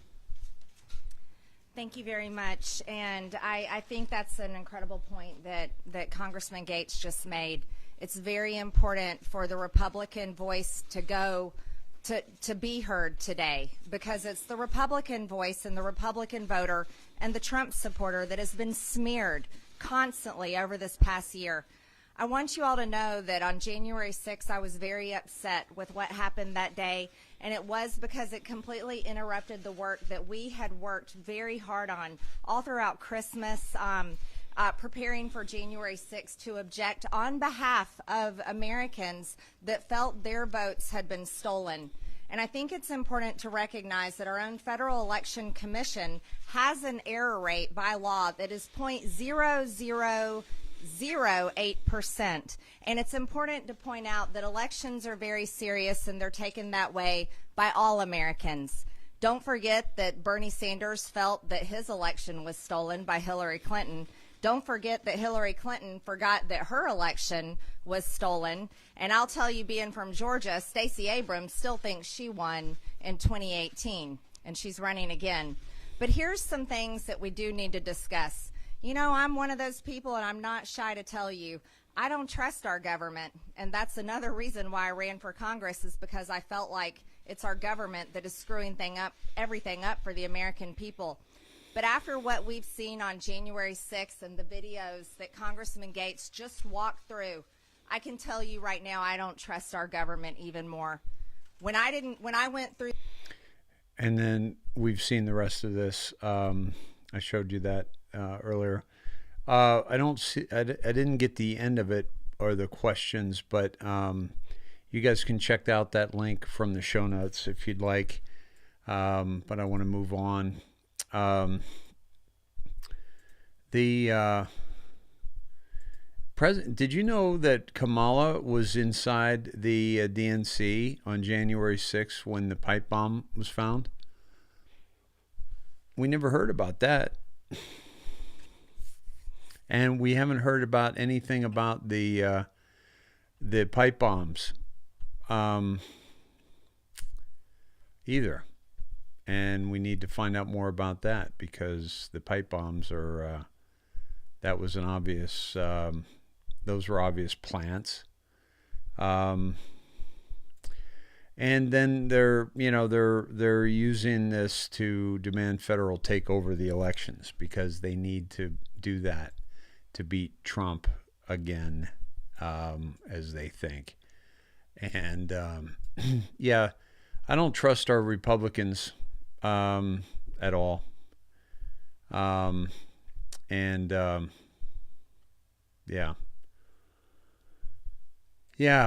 Thank you very much. And I think that's an incredible point that Congressman Gates just made. It's very important for the Republican voice to go to be heard today, because it's the Republican voice and the Republican voter and the Trump supporter that has been smeared constantly over this past year. I want you all to know that on January 6th, I was very upset with what happened that day, and it was because it completely interrupted the work that we had worked very hard on all throughout Christmas, preparing for January 6th to object on behalf of Americans that felt their votes had been stolen. And I think it's important to recognize that our own Federal Election Commission has an error rate by law that is 0.0008%. And it's important to point out that elections are very serious, and they're taken that way by all Americans. Don't forget that Bernie Sanders felt that his election was stolen by Hillary Clinton. Don't forget that Hillary Clinton forgot that her election was stolen. And I'll tell you, being from Georgia, Stacey Abrams still thinks she won in 2018, and she's running again. But here's some things that we do need to discuss. You know, I'm one of those people, and I'm not shy to tell you, I don't trust our government. And that's another reason why I ran for Congress, is because I felt like it's our government that is screwing everything up for the American people. But after what we've seen on January 6th and the videos that Congressman Gates just walked through, I can tell you right now, I don't trust our government even more. When I went through. And then we've seen the rest of this. I showed you that earlier. I didn't get the end of it or the questions, but you guys can check out that link from the show notes if you'd like. But I want to move on. The president, did you know that Kamala was inside the DNC on January 6th when the pipe bomb was found? We never heard about that. And we haven't heard about anything about the pipe bombs either. And we need to find out more about that, because the pipe bombs are, that was an obvious, those were obvious plants. And then they're using this to demand federal take over the elections, because they need to do that to beat Trump again, as they think. And yeah, I don't trust our Republicans at all. Yeah,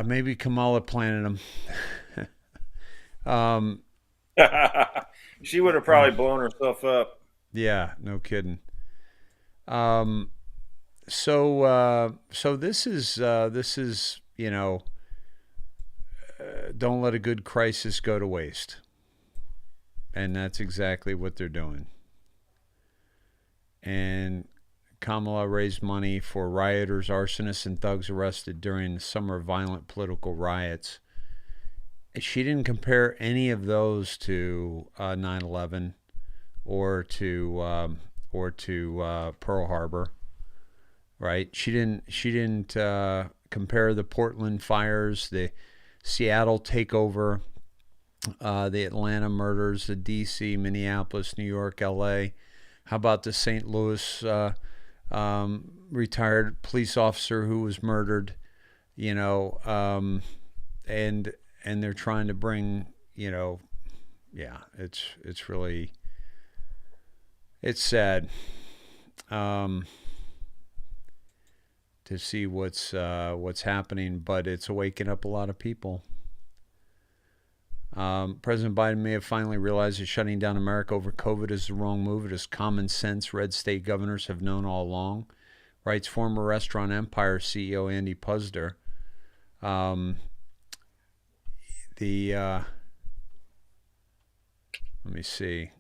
maybe Kamala planted them. She would have probably blown herself up. Yeah, no kidding. So this is don't let a good crisis go to waste. And that's exactly what they're doing. And Kamala raised money for rioters, arsonists, and thugs arrested during the summer violent political riots. She didn't compare any of those to 9/11 or to Pearl Harbor, right? She didn't compare the Portland fires, the Seattle takeover, the Atlanta murders, the D.C., Minneapolis, New York, L.A. How about the St. Louis retired police officer who was murdered? And they're trying to bring, it's really, it's sad to see what's happening, but it's waking up a lot of people. President Biden may have finally realized that shutting down America over COVID is the wrong move. It is common sense. Red state governors have known all along, writes former Restaurant Empire CEO Andy Puzder. Let me see. I'm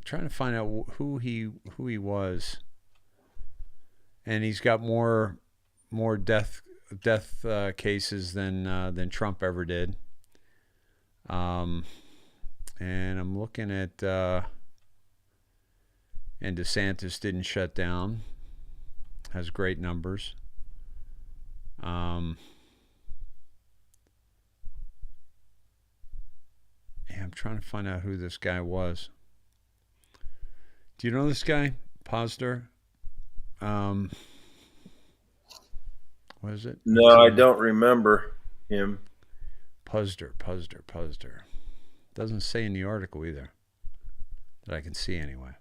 trying to find out who he was, and he's got more death cases than Trump ever did. And I'm looking at, and DeSantis didn't shut down, has great numbers. Yeah, I'm trying to find out who this guy was. Do you know this guy, Puzder? What is it? No, I don't remember him. Puzder. Doesn't say in the article either, that I can see anyway.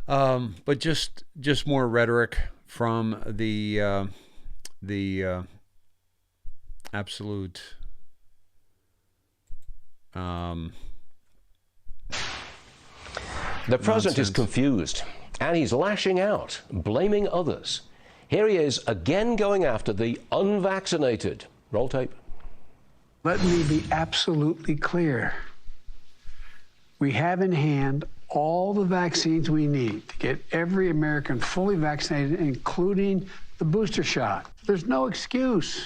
But just more rhetoric from the absolute the president nonsense. is confused, and he's lashing out, blaming others. Here he is again going after the unvaccinated. Roll tape. Let me be absolutely clear. We have in hand all the vaccines we need to get every American fully vaccinated, including the booster shot. There's no excuse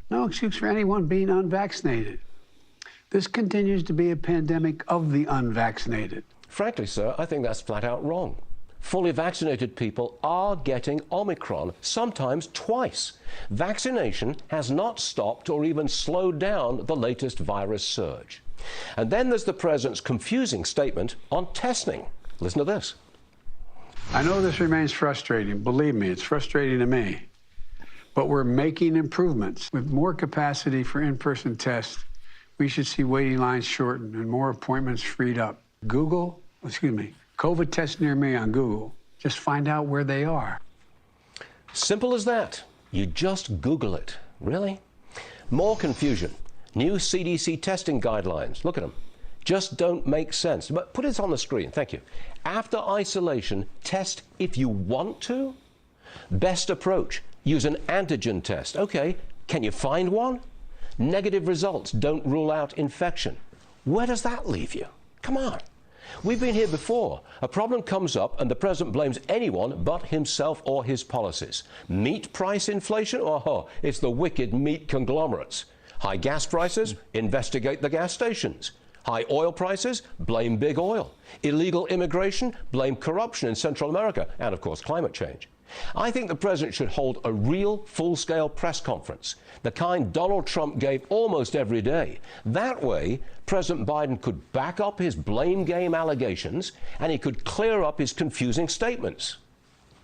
for anyone being unvaccinated. This continues to be a pandemic of the unvaccinated. Frankly, sir, I think that's flat out wrong. Fully vaccinated people are getting Omicron, sometimes twice. Vaccination has not stopped or even slowed down the latest virus surge. And then there's the president's confusing statement on testing. Listen to this. I know this remains frustrating. Believe me, it's frustrating to me. But we're making improvements. With more capacity for in-person tests, we should see waiting lines shortened and more appointments freed up. COVID test near me on Google. Just find out where they are. Simple as that. You just Google it. Really? More confusion. New CDC testing guidelines. Look at them. Just don't make sense. But put it on the screen. Thank you. After isolation, test if you want to. Best approach. Use an antigen test. Okay. Can you find one? Negative results don't rule out infection. Where does that leave you? Come on. We've been here before. A problem comes up and the president blames anyone but himself or his policies. Meat price inflation? Oh, it's the wicked meat conglomerates. High gas prices? Investigate the gas stations. High oil prices? Blame big oil. Illegal immigration? Blame corruption in Central America. And, of course, climate change. I think the president should hold a real full-scale press conference, the kind Donald Trump gave almost every day. That way, President Biden could back up his blame game allegations and he could clear up his confusing statements.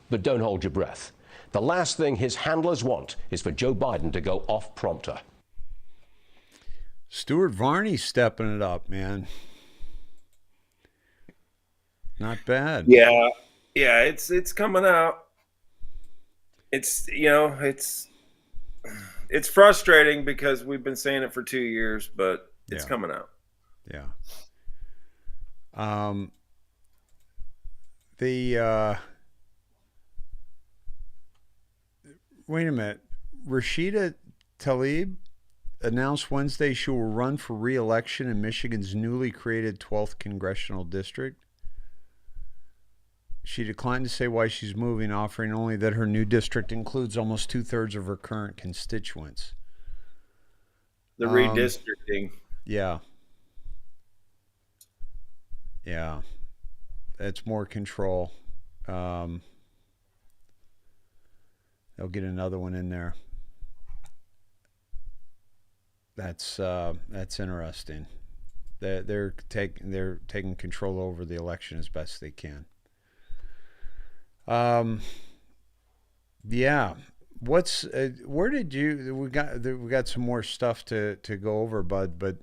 But don't hold your breath. The last thing his handlers want is for Joe Biden to go off prompter. Stuart Varney stepping it up, man. Not bad. Yeah, it's coming out. It's it's frustrating because we've been saying it for 2 years, but it's coming out. Yeah. Wait a minute. Rashida Tlaib announced Wednesday she will run for re-election in Michigan's newly created 12th congressional district. She declined to say why she's moving, offering only that her new district includes almost 2/3 of her current constituents. The redistricting. Yeah. Yeah. That's more control. They'll get another one in there. That's interesting. They're taking control over the election as best they can. Yeah. Where did you? We got some more stuff to go over, Bud. But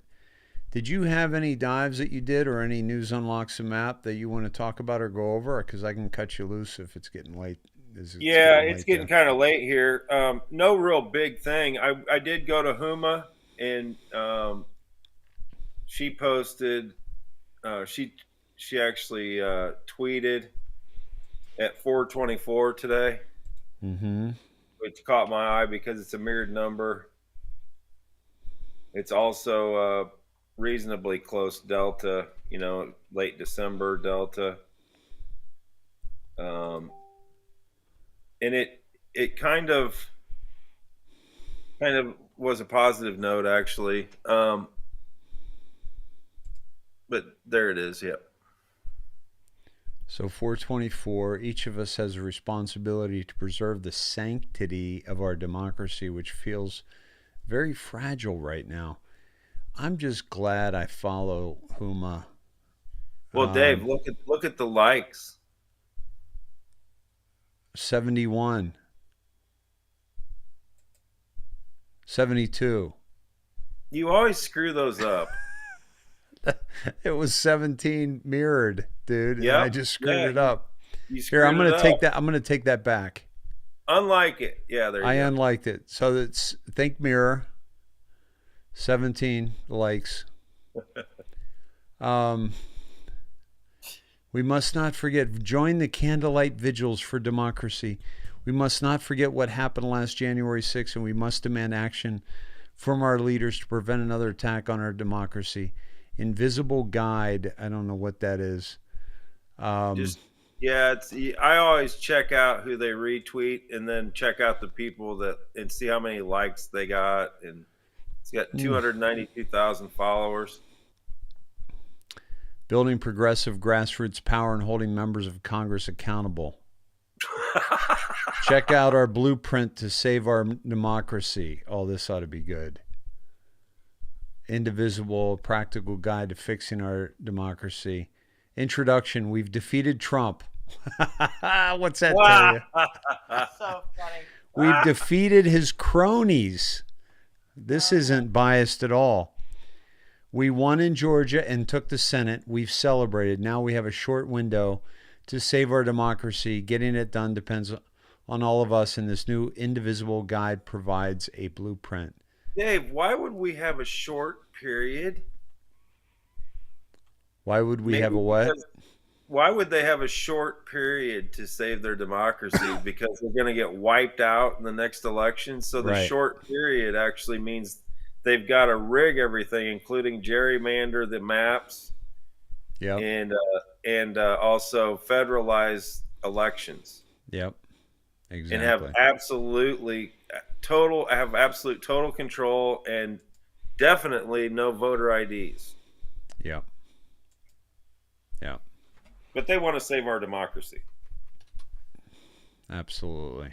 did you have any dives that you did, or any news unlocks a map that you want to talk about or go over? Because I can cut you loose if it's getting late. It's getting kind of late here. No real big thing. I did go to Huma, and she posted. She actually tweeted at 4:24 today, which caught my eye because it's a mirrored number. It's also reasonably close Delta, late December Delta. And it kind of was a positive note, actually. But there it is. Yep. So 424, each of us has a responsibility to preserve the sanctity of our democracy, which feels very fragile right now. I'm just glad I follow Huma. Well, Dave, look at the likes. 71. 72. You always screw those up. It was 17 mirrored, dude. Yeah, I just screwed it up. Here, I'm gonna take that. I'm gonna take that back. Unlike it. Yeah, there you go. I unliked it. So that's think mirror. 17 likes. We must not forget. Join the candlelight vigils for democracy. We must not forget what happened last January 6th, and we must demand action from our leaders to prevent another attack on our democracy. Invisible guide. I don't know what that is. I always check out who they retweet and then check out the people and see how many likes they got. And it's got 292,000 followers. Building progressive grassroots power and holding members of Congress accountable. Check out our blueprint to save our democracy. Oh, this ought to be good. Indivisible, practical guide to fixing our democracy. Introduction, we've defeated Trump. What's that tell you? So funny. We've defeated his cronies. This isn't biased at all. We won in Georgia and took the Senate. We've celebrated. Now we have a short window to save our democracy. Getting it done depends on all of us, and this new indivisible guide provides a blueprint. Dave, why would we have a short period? Why would we have a what? Why would they have a short period to save their democracy? Because they're going to get wiped out in the next election. So the short period actually means they've got to rig everything, including gerrymander the maps Yep. and also federalize elections. Yep. Exactly. And have absolute total control, and definitely no voter IDs. Yep. Yeah. But they want to save our democracy. Absolutely.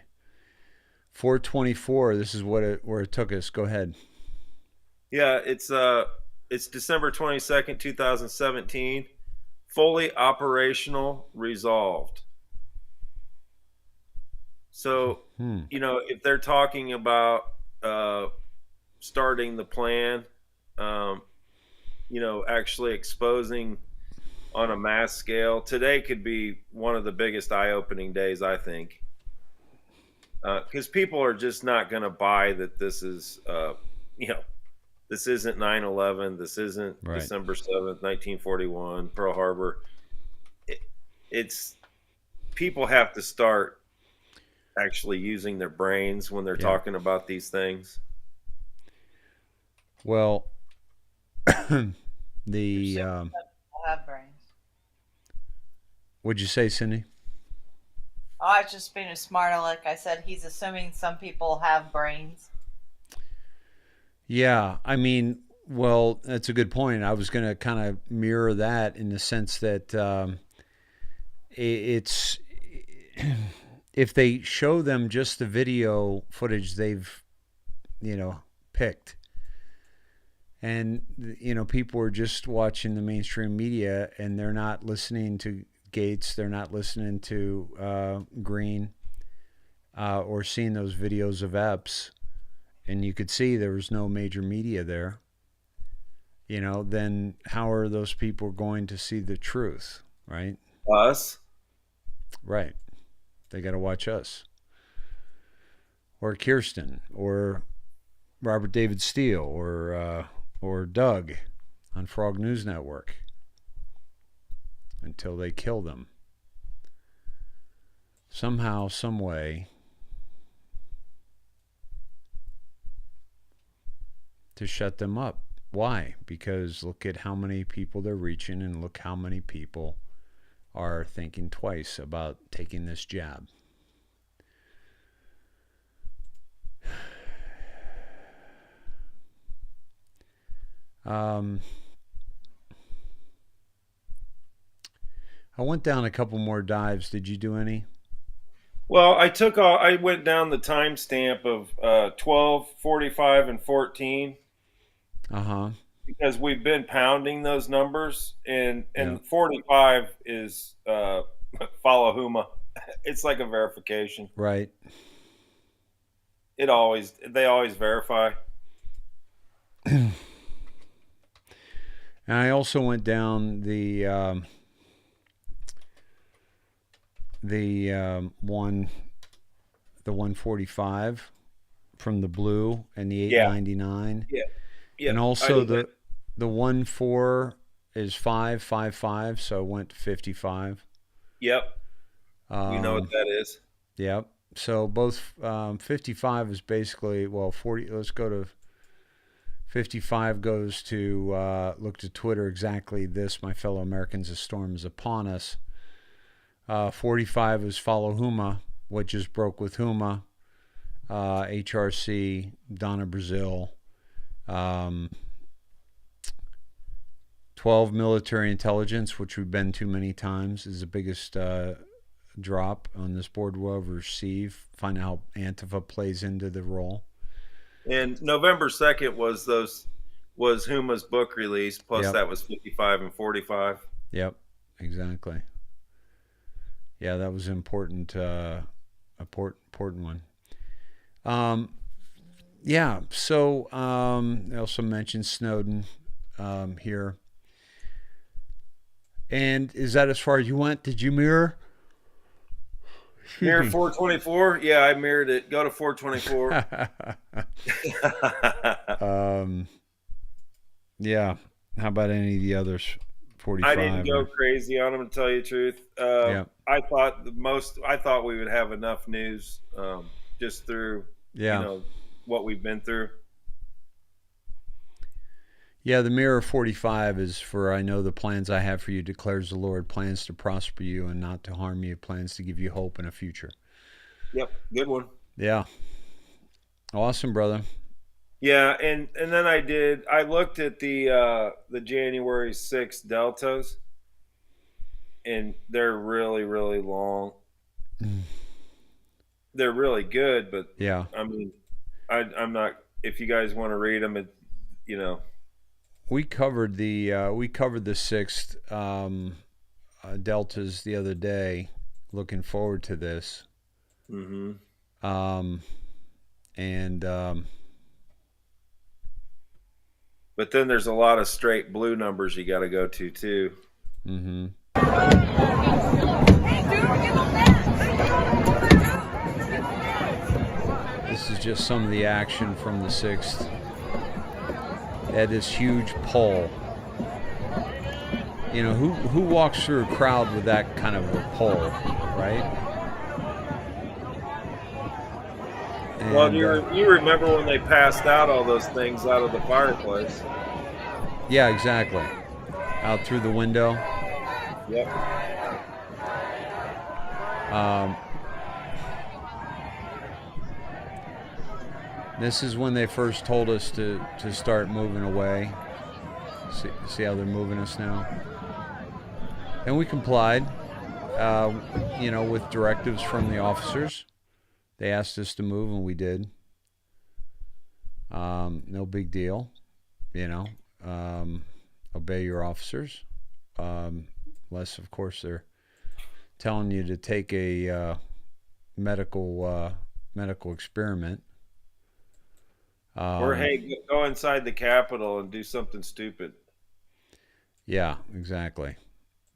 424. This is where it took us. Go ahead. Yeah, it's December 22nd, 2017. Fully operational, resolved. So, if they're talking about starting the plan, actually exposing on a mass scale, today could be one of the biggest eye-opening days, I think. Because people are just not going to buy that this is, this isn't 9/11. This isn't right. December 7th, 1941, Pearl Harbor. It's people have to start actually using their brains when they're talking about these things. Well, Have brains. What'd you say, Cindy? Oh, I was just being a smart aleck. I said he's assuming some people have brains. Yeah, I mean, well, that's a good point. I was going to kind of mirror that in the sense that it's if they show them just the video footage they've, picked, and people are just watching the mainstream media and they're not listening to Gates, they're not listening to Green, or seeing those videos of Epps. And you could see there was no major media there, then how are those people going to see the truth, right? Us. Right. They got to watch us. Or Kirsten, or Robert David Steele, or Doug on Frog News Network until they kill them. Somehow, some way, to shut them up. Why? Because look at how many people they're reaching, and look how many people are thinking twice about taking this jab. I went down a couple more dives. Did you do any? Well, I went down the timestamp of 12, 45, and 14. Because we've been pounding those numbers, and 45 is follow Huma. It's like a verification. Right. They always verify. And I also went down the 145 from the blue and the 899. Yeah. And also the 14 is 555, so it went to 55. Yep. You know what that is. Yep. So both 55 is basically 40. Let's go to 55. Goes to look to Twitter exactly this. My fellow Americans, a storm is upon us. 45 is follow Huma, what just broke with Huma, HRC, Donna Brazil. 12 military intelligence, which we've been to many times, is the biggest drop on this board we'll ever receive. Find out how Antifa plays into the role. And November 2nd was Huma's book release, plus that was 55 and 45. Yep, exactly. Yeah, that was important one. Yeah, so I also mentioned Snowden here. And is that as far as you went? Did you mirror? Mirror 424? Yeah, I mirrored it. Go to 424. Yeah. How about any of the others? 45. I didn't go crazy on them, to tell you the truth. I thought we would have enough news just through what we've been through. Yeah, the mirror 45 is for I know the plans I have for you, declares the Lord, plans to prosper you and not to harm you, plans to give you hope and a future. Yep, good one. Yeah. Awesome, brother. Yeah, and then I looked at the January 6th deltas, and they're really, really long. They're really good, but yeah, I mean, I'm not. If you guys want to read them, you know, we covered the sixth deltas the other day. Looking forward to this. Mm-hmm. But then there's a lot of straight blue numbers you got to go to too. Mm-hmm. This is just some of the action from the 6th. They had this huge pole. You know, who walks through a crowd with that kind of a pole, right? And, well, you remember when they passed out all those things out of the fireplace? Yeah, exactly. Out through the window. Yep. This is when they first told us to start moving away. See how they're moving us now? And we complied, with directives from the officers. They asked us to move, and we did. No big deal, obey your officers. Unless, of course, they're telling you to take a medical experiment. Or hey, go inside the Capitol and do something stupid. Yeah, exactly.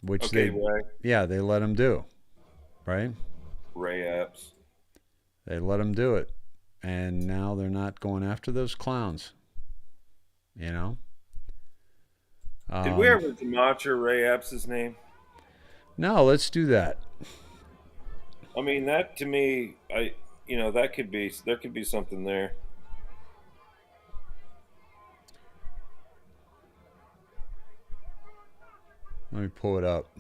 Which okay, they let them do, right? Ray Epps. They let them do it, and now they're not going after those clowns. Did we ever demonitor Ray Epps' name? No, let's do that. I mean, that to me, there could be something there. Let me pull it up.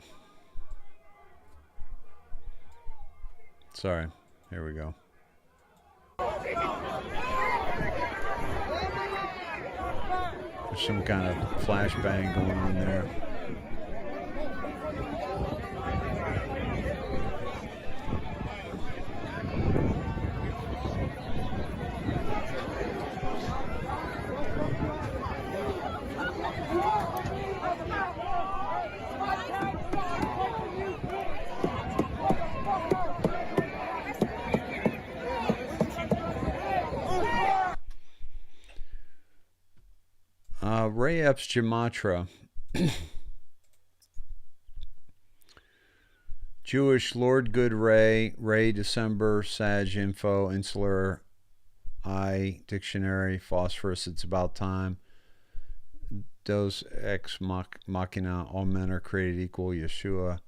Sorry. Here we go. There's some kind of flashbang going on there. Ray Epps Gematria. Jewish Lord Good Ray December, Sag Info, Insular I Dictionary, Phosphorus, It's About Time, Dos Ex Machina, All Men Are Created Equal, Yeshua,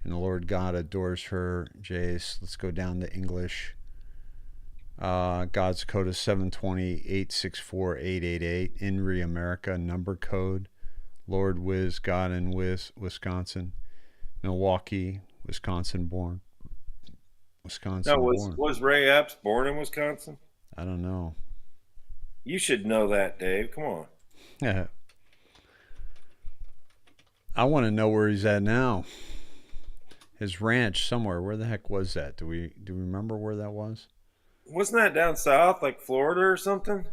and the Lord God adores her, Jace. Let's go down to English. God's code is 720-864-888. INRI America number code. Lord Wiz, God and Wiz, Wisconsin. Milwaukee, Wisconsin born. Was Ray Epps born in Wisconsin? I don't know. You should know that, Dave. Come on. Yeah. I want to know where he's at now. His ranch somewhere. Where the heck was that? Do we remember where that was? Wasn't that down south, like Florida or something?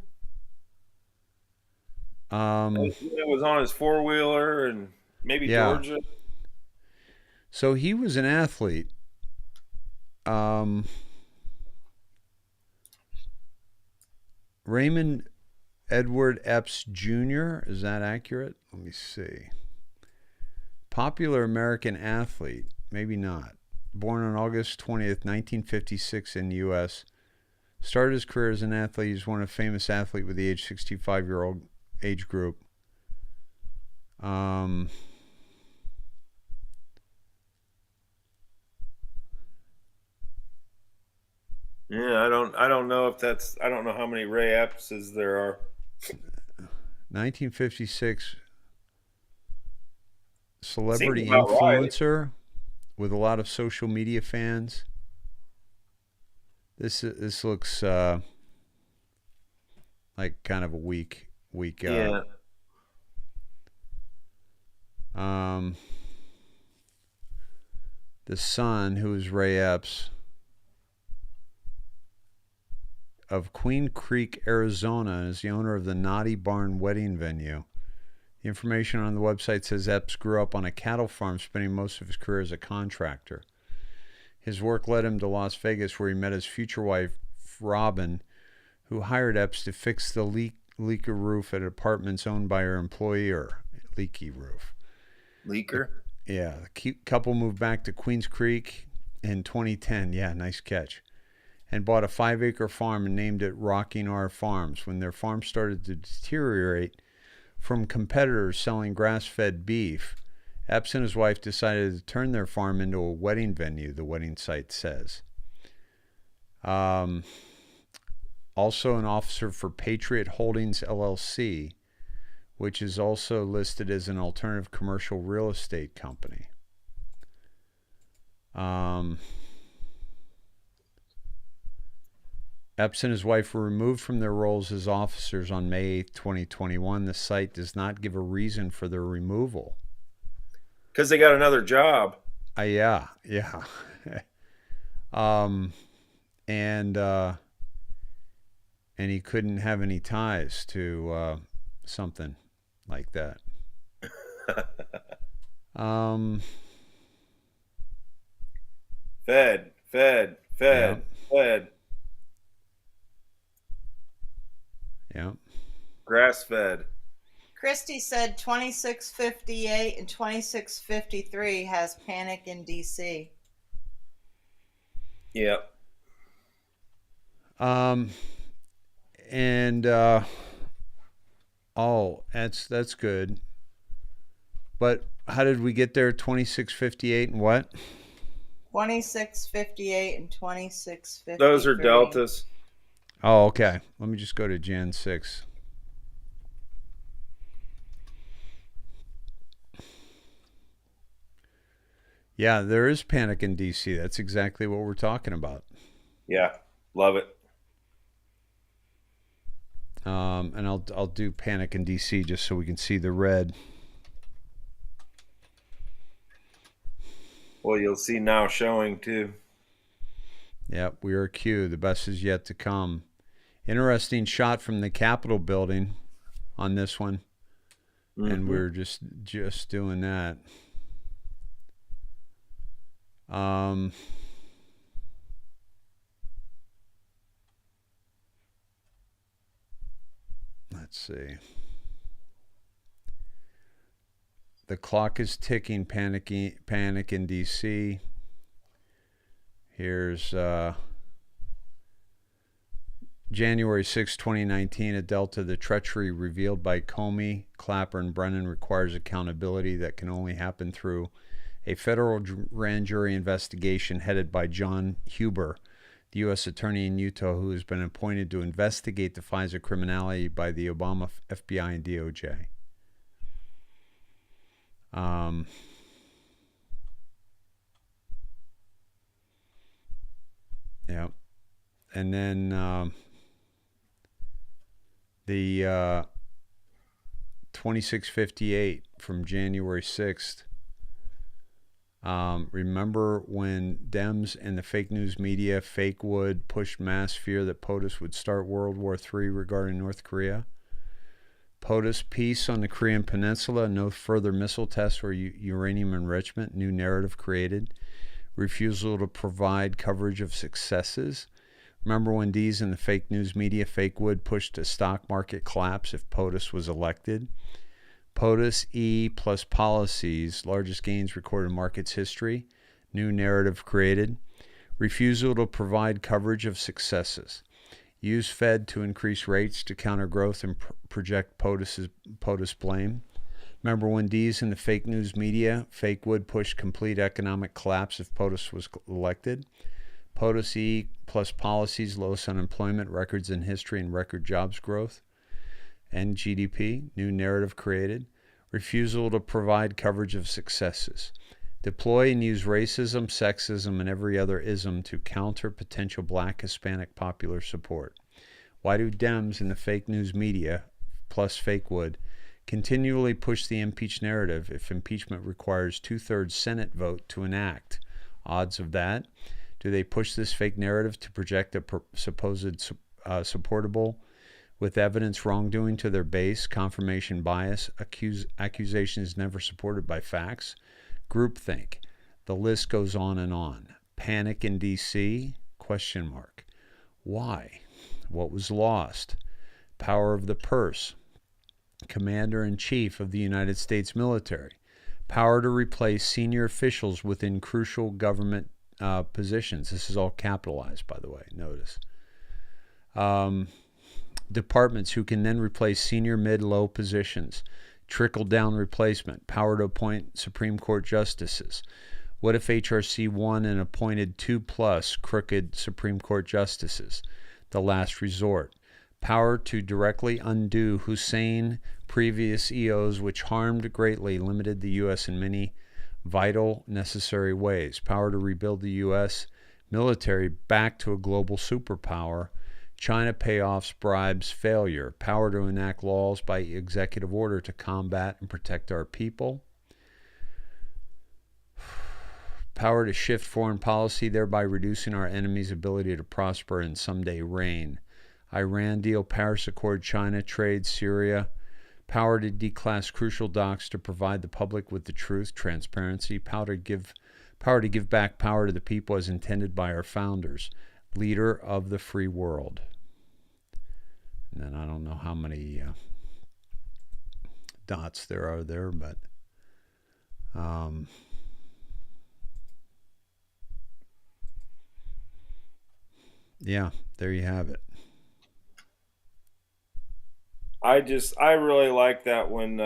It was on his four-wheeler and maybe Georgia. So he was an athlete. Raymond Edward Epps Jr., is that accurate? Let me see. Popular American athlete, maybe not. Born on August 20th, 1956 in the U.S., started his career as an athlete. He's one of famous athlete with the age 65-year-old age group. Yeah, I don't know if that's. I don't know how many Ray Eppses there are. 1956 celebrity Seems about right. influencer with a lot of social media fans. This looks like kind of a weak. Yeah. The son, who is Ray Epps of Queen Creek, Arizona, is the owner of the Naughty Barn wedding venue. The information on the website says Epps grew up on a cattle farm, spending most of his career as a contractor. His work led him to Las Vegas, where he met his future wife, Robin, who hired Epps to fix the leaker roof at apartments owned by her employer. Leaky roof. Leaker? Yeah. The couple moved back to Queens Creek in 2010. Yeah, nice catch. And bought a 5-acre farm and named it Rocking R Farms. When their farm started to deteriorate from competitors selling grass-fed beef, Epps and his wife decided to turn their farm into a wedding venue, the wedding site says. Also an officer for Patriot Holdings, LLC, which is also listed as an alternative commercial real estate company. Epps and his wife were removed from their roles as officers on May 8, 2021. The site does not give a reason for their removal. Because they got another job. Yeah. And he couldn't have any ties to something like that. Fed. Yeah. Grass fed. Christy said 2658 and 2653 has Panic in DC. Yep. That's good. But how did we get there? 2658 and what? 2658 and 2653. Those are deltas. Oh, okay. Let me just go to Jan 6. Yeah, there is panic in DC. That's exactly what we're talking about. Yeah, love it. And I'll do panic in DC just so we can see the red. Well, you'll see now showing too. Yep, we are Q. The best is yet to come. Interesting shot from the Capitol building on this one. Mm-hmm. And we're just doing that. Let's see. The clock is ticking. Panic in DC. Here's January 6, 2019, at Delta. The treachery revealed by Comey, Clapper, and Brennan requires accountability that can only happen through a federal grand jury investigation headed by John Huber, the U.S. attorney in Utah, who has been appointed to investigate the FISA criminality by the Obama FBI and DOJ. Yeah. And then the 2658 from January 6th. Remember when Dems and the fake news media, fake wood, pushed mass fear that POTUS would start World War III regarding North Korea? POTUS, peace on the Korean Peninsula, no further missile tests or uranium enrichment, new narrative created. Refusal to provide coverage of successes. Remember when D's and the fake news media, fake wood, pushed a stock market collapse if POTUS was elected? POTUS E plus policies, largest gains recorded in market's history. New narrative created. Refusal to provide coverage of successes. Use Fed to increase rates to counter growth and project POTUS blame. Remember when D's and the fake news media, fake would push complete economic collapse if POTUS was elected? POTUS E plus policies, lowest unemployment, records in history, and record jobs growth. End GDP, new narrative created. Refusal to provide coverage of successes. Deploy and use racism, sexism, and every other ism to counter potential black Hispanic popular support. Why do Dems in the fake news media, plus fake wood, continually push the impeach narrative if impeachment requires 2/3 Senate vote to enact? Odds of that? Do they push this fake narrative to project a supposed supportable with evidence wrongdoing to their base, confirmation bias, accusations never supported by facts, groupthink? The list goes on and on. Panic in D.C.? Question mark. Why? What was lost? Power of the purse. Commander-in-Chief of the United States military. Power to replace senior officials within crucial government positions. This is all capitalized, by the way. Notice. Departments who can then replace senior, mid, low positions. Trickle-down replacement. Power to appoint Supreme Court justices. What if HRC won and appointed 2+ crooked Supreme Court justices? The last resort. Power to directly undo Hussein previous EOs, which harmed greatly, limited the U.S. in many vital, necessary ways. Power to rebuild the U.S. military back to a global superpower. China payoffs, bribes, failure. Power to enact laws by executive order to combat and protect our people. Power to shift foreign policy, thereby reducing our enemy's ability to prosper and someday reign. Iran deal, Paris Accord, China trade, Syria. Power to declass crucial docs to provide the public with the truth, transparency. Power to give back power to the people as intended by our founders. Leader of the free world. And then I don't know how many dots there are there, but yeah, there you have it. I really like that when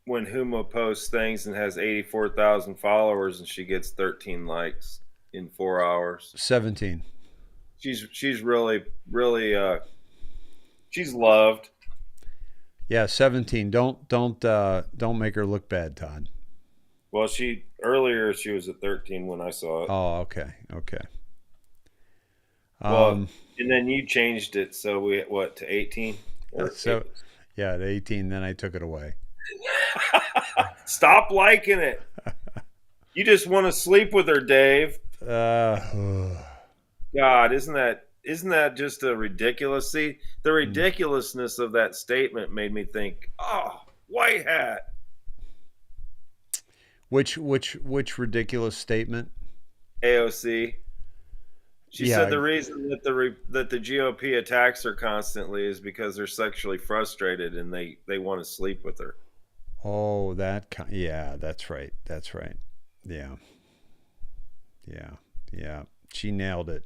Huma posts things and has 84,000 followers and she gets 13 likes in 4 hours. 17. She's really she's loved. Yeah, 17. Don't make her look bad, Todd. Well, earlier she was at 13 when I saw it. Oh, okay. Well, and then you changed it, so we to 18? So, yeah, at 18, then I took it away. Stop liking it. You just want to sleep with her, Dave. God, isn't that just a ridiculous? See, the ridiculousness of that statement made me think, oh, white hat. Which ridiculous statement? AOC. She said the reason that the GOP attacks her constantly is because they're sexually frustrated and they want to sleep with her. Oh, yeah, that's right. Yeah. She nailed it.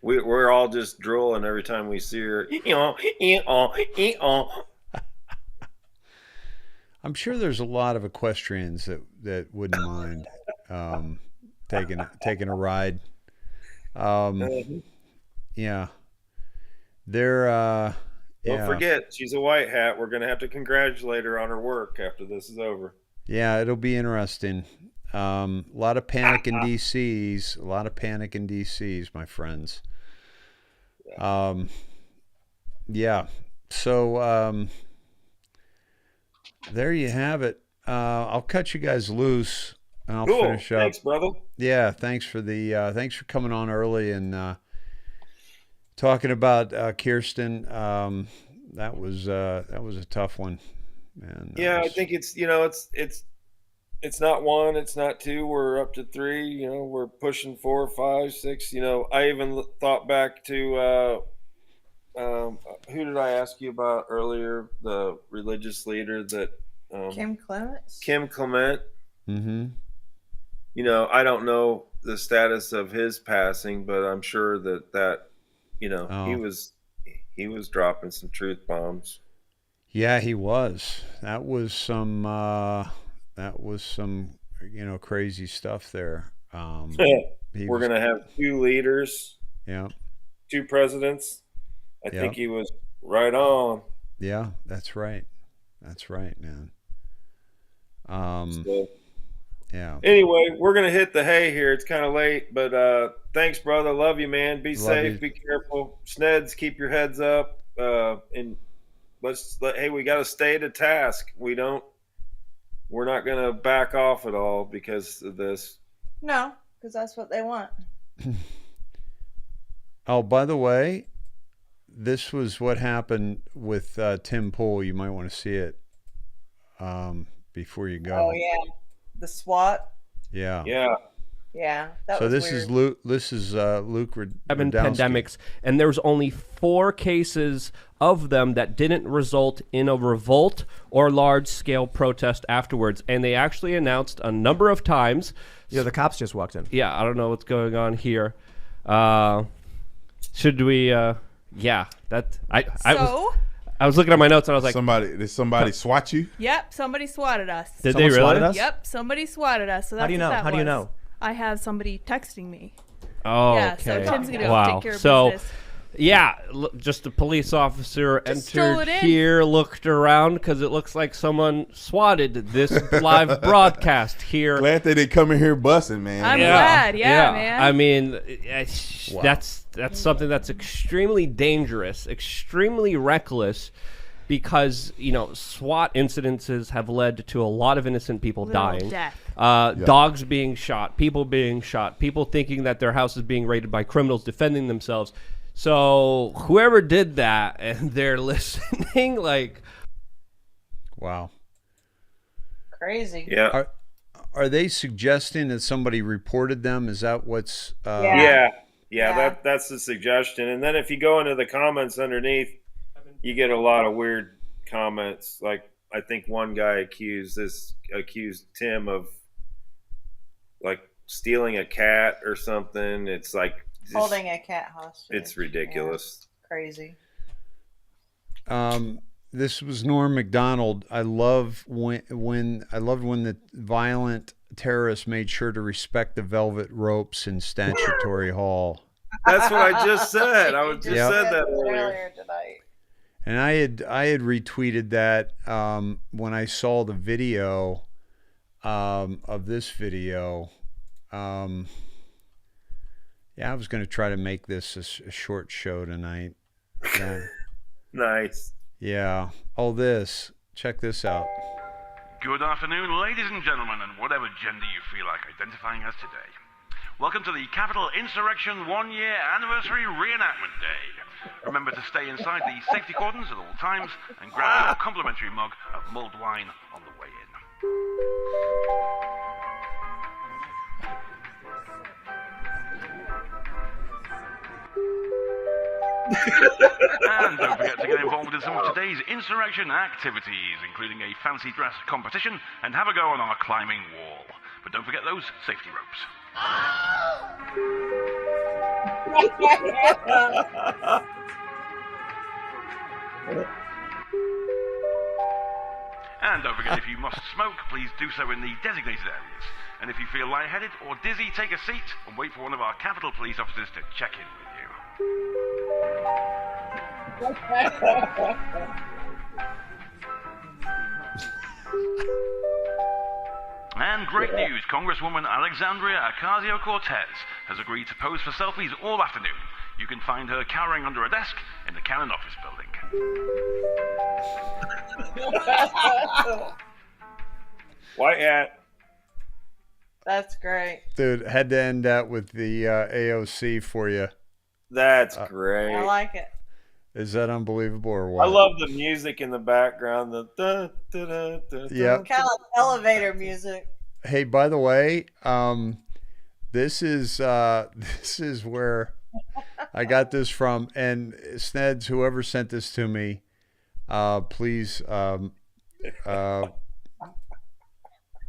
We're all just drooling every time we see her. I'm sure there's a lot of equestrians that wouldn't mind taking a ride. Yeah. They're Don't forget, she's a white hat. We're gonna have to congratulate her on her work after this is over. Yeah, it'll be interesting. A lot of panic in DCs. My friends. Yeah. So there you have it. I'll cut you guys loose and I'll finish up. Thanks, brother. Yeah, thanks for coming on early and talking about Kirsten. That was a tough one. And I think it's not one, it's not two. We're up to three. We're pushing 4, 5, 6. I even thought back to who did I ask you about earlier? The religious leader that Kim Clement. Kim Clement. Mm-hmm. I don't know the status of his passing, but I'm sure that he was dropping some truth bombs. Yeah, he was. That was some crazy stuff there. We're gonna have 2 leaders. Yeah. 2 presidents. I think he was right on. Yeah, that's right. That's right, man. So, Yeah. anyway, we're gonna hit the hay here. It's kind of late, but thanks, brother. Love you, man. Be Love safe. you. Be careful. Sneds, keep your heads up. And hey, we got to stay to task. We're not gonna back off at all because of this. No, because that's what they want. Oh, by the way, this was what happened with Tim Pool. You might want to see it before you go. Oh yeah, the SWAT. Yeah. Yeah. Yeah, that So was this weird. is Luke. This is Luke Seven Radowski. pandemics, and there was only 4 cases of them that didn't result in a revolt or large-scale protest afterwards. And they actually announced a number of times. Yeah, the cops just walked in. Yeah, I don't know what's going on here. Should we? Yeah, that I was looking at my notes and I was like, did somebody swat you? Yep, somebody swatted us. Did Someone they really? Swatted us? Yep, somebody swatted us. So that's How do you know? what that How do you was. know? I have somebody texting me. oh, Yeah, okay. so Tim's gonna go wow. take care of so, business. yeah, just a police officer stroll entered it in. here, looked around because it looks like someone swatted this live broadcast here. Glad they didn't come in here bussing, man. I'm glad, yeah, man. I mean, Wow. that's something that's extremely dangerous, extremely reckless, because SWAT incidences have led to a lot of innocent people Little dying, death. dogs being shot, people thinking that their house is being raided by criminals defending themselves. So whoever did that and they're listening, like, wow. Crazy. Yeah. Are they suggesting that somebody reported them? Is that what's? Yeah. That's the suggestion. And then if you go into the comments underneath, you get a lot of weird comments. Like I think one guy accused Tim of like stealing a cat or something. It's like Holding a cat hostage. it's ridiculous. Yeah, crazy. This was Norm Macdonald. I loved when the violent terrorists made sure to respect the velvet ropes in Statutory Hall. That's what I just said. I just Yep. said that Earlier tonight. And I had retweeted that when I saw the video of this video. Yeah, I was going to try to make this a short show tonight. Yeah. Nice. Yeah. Oh, check this out. Good afternoon, ladies and gentlemen, and whatever gender you feel like identifying as today. Welcome to the Capitol Insurrection 1-year anniversary reenactment day. Remember to stay inside the safety cordons at all times and grab your complimentary mug of mulled wine on the way in. And don't forget to get involved in some of today's insurrection activities, including a fancy dress competition and have a go on our climbing wall. But don't forget those safety ropes. And don't forget, if you must smoke, please do so in the designated areas. And if you feel lightheaded or dizzy, take a seat and wait for one of our Capitol Police officers to check in with you. And great news, Congresswoman Alexandria Ocasio-Cortez has agreed to pose for selfies all afternoon. You can find her cowering under a desk in the Cannon office building. White hat. That's great. Dude, had to end that with the AOC for you. That's great. I like it. Is that unbelievable or what? I love the music in the background. The da, da, da, da, Yep. Kind of elevator music. Hey, by the way, this is where I got this from. And Sneds, whoever sent this to me, please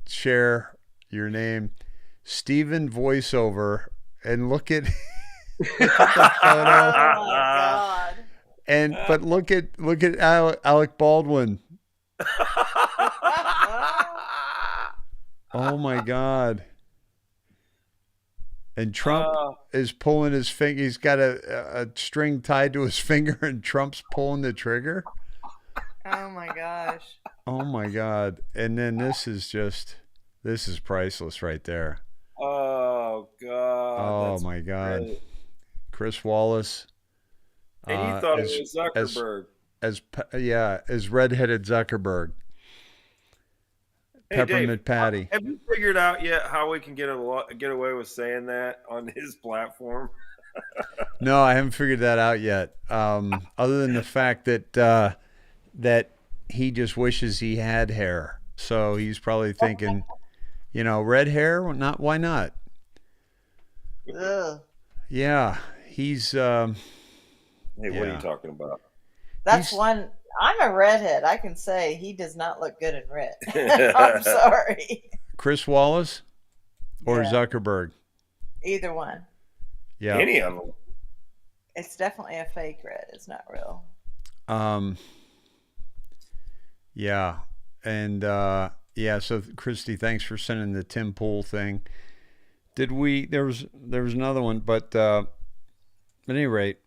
share your name. Stephen voiceover, and look at the photo. Oh my God. But look at Alec Baldwin. Oh my God. And Trump is pulling his finger. He's got a string tied to his finger, and Trump's pulling the trigger. my gosh. Oh my God. And then this is priceless right there. Oh God. Oh my God. Great. Chris Wallace. And you thought it was Zuckerberg. As redheaded Zuckerberg. Hey, Peppermint Dave, Patty. have you figured out yet how we can get away with saying that on his platform? No, I haven't figured that out yet. Other than the fact that that he just wishes he had hair, so he's probably thinking, red hair. Well, why not? Ugh. Yeah, he's. Hey, what are you talking about? That's one. I'm a redhead. I can say he does not look good in red. I'm sorry. Chris Wallace or Zuckerberg? Either one. Yeah. Any of them. It's definitely a fake red. It's not real. Yeah. And so Christy, thanks for sending the Tim Pool thing. There was another one, but at any rate,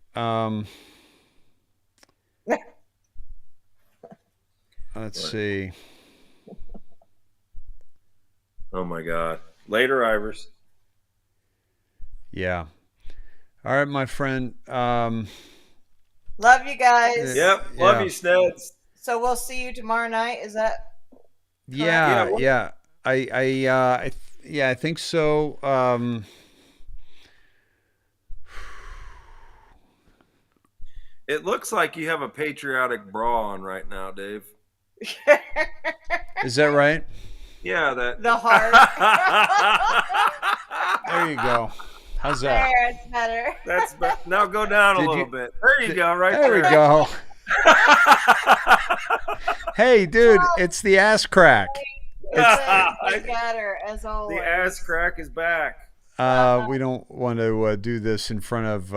let's see. Oh my God. Later, Ivers. Yeah. All right, my friend. Love you guys. Yep. Love you, Sneds. So we'll see you tomorrow night. Is that correct? Yeah. I think so. It looks like you have a patriotic bra on right now, Dave. Is that right? Yeah, the heart. There you go. How's that? There, it's better. That's better. Now go down a little bit. There you go. Right there. There we go. Hey, dude, it's the ass crack. It's better as always. The ass crack is back. We don't want to do this in front of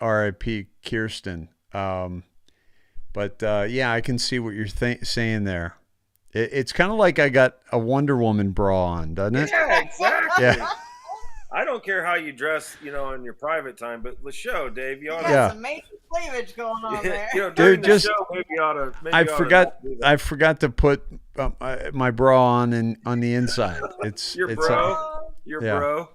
R.I.P. Kirsten. But I can see what you're saying there. It's kind of like I got a Wonder Woman bra on, doesn't it? Yeah, exactly. Yeah. I don't care how you dress, in your private time, but the show, Dave, you ought to. You got some major cleavage going on there. During the show, maybe you ought to. I forgot to put my bra on the inside. Your bro.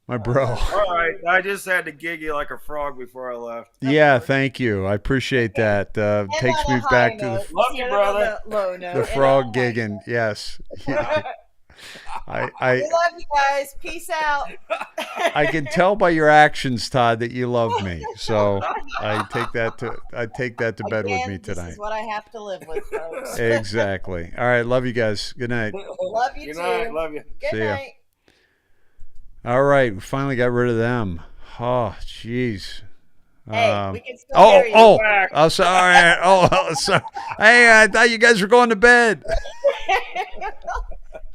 My bro. All right, I just had to gig you like a frog before I left. Yeah, thank you. I appreciate that. Takes me back to Love you, brother. the frog gigging. Yes. I love you guys. Peace out. I can tell by your actions, Todd, that you love me. So I take that to bed with me tonight. This is what I have to live with, folks. Exactly. All right, love you guys. Good night. Love you Good too. night. Love you. Good See ya. night. All right, we finally got rid of them. Oh, jeez. Hey, we can still hear you. Oh, sorry. Sorry. Hey, I thought you guys were going to bed.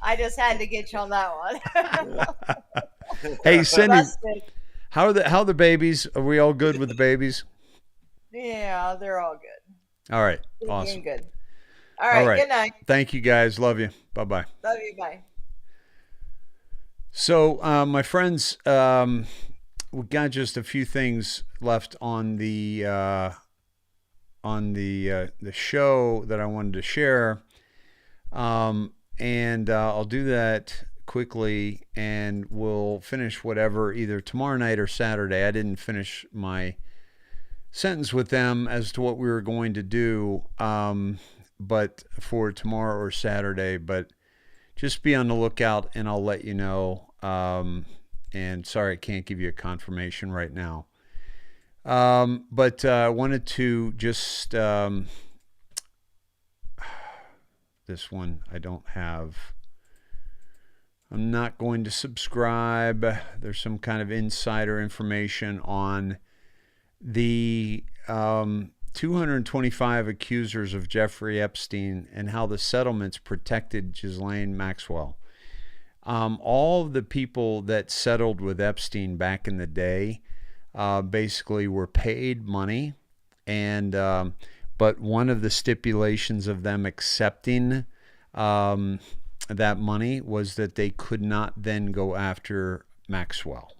I just had to get you on that one. Hey, Cindy, how are the babies? Are we all good with the babies? Yeah, they're all good. All right, They're awesome. good. All right, good night. Thank you, guys. Love you. Bye-bye. Love you. Bye. So, my friends, we got just a few things left on the show that I wanted to share, and I'll do that quickly, and we'll finish whatever either tomorrow night or Saturday. I didn't finish my sentence with them as to what we were going to do, but for tomorrow or Saturday, but just be on the lookout and I'll let you know. And sorry, I can't give you a confirmation right now. But I wanted to just, this one I don't have. I'm not going to subscribe. There's some kind of insider information on the 225 accusers of Jeffrey Epstein and how the settlements protected Ghislaine Maxwell. All of the people that settled with Epstein back in the day basically were paid money, and but one of the stipulations of them accepting that money was that they could not then go after Maxwell.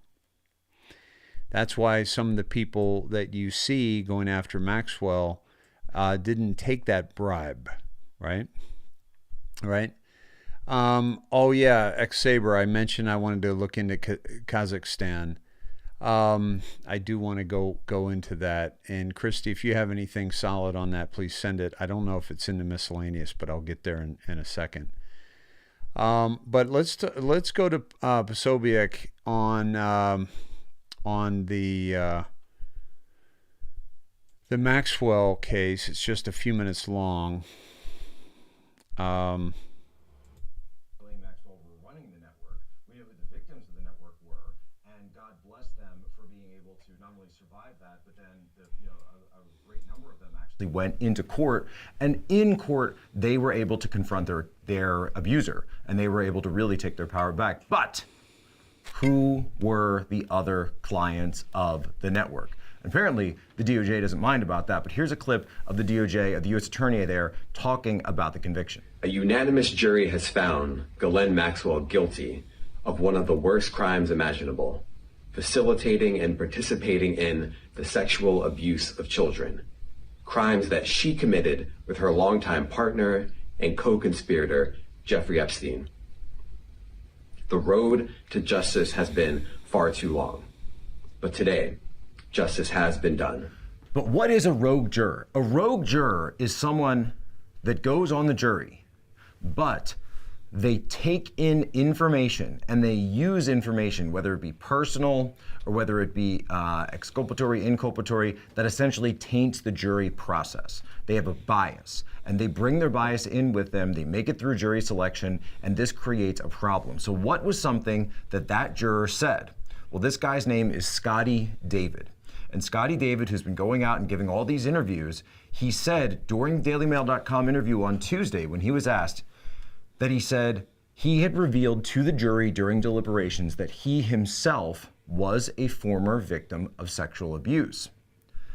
That's why some of the people that you see going after Maxwell didn't take that bribe, right? Right. Oh yeah, ex-Saber. I mentioned I wanted to look into Kazakhstan. I do want to go into that. And Christy, if you have anything solid on that, please send it. I don't know if it's in the miscellaneous, but I'll get there in a second. But let's go to Posobiec on the Maxwell case. It's just a few minutes long. Went into court, and in court they were able to confront their abuser, and they were able to really take their power back. But who were the other clients of the network? Apparently the DOJ doesn't mind about that, but here's a clip of the DOJ, of the U.S. attorney there, talking about the conviction. A unanimous jury has found Ghislaine Maxwell guilty of one of the worst crimes imaginable: facilitating and participating in the sexual abuse of children. Crimes that she committed with her longtime partner and co-conspirator, Jeffrey Epstein. The road to justice has been far too long, but today, justice has been done. But what is a rogue juror? A rogue juror is someone that goes on the jury, but they take in information and they use information, whether it be personal or whether it be exculpatory, inculpatory, that essentially taints the jury process. They have a bias, and they bring their bias in with them. They make it through jury selection, and this creates a problem. So what was something that juror said? Well, this guy's name is Scotty David. And Scotty David, who's been going out and giving all these interviews, he said during the DailyMail.com interview on Tuesday, when he was asked, that he said he had revealed to the jury during deliberations that he himself was a former victim of sexual abuse.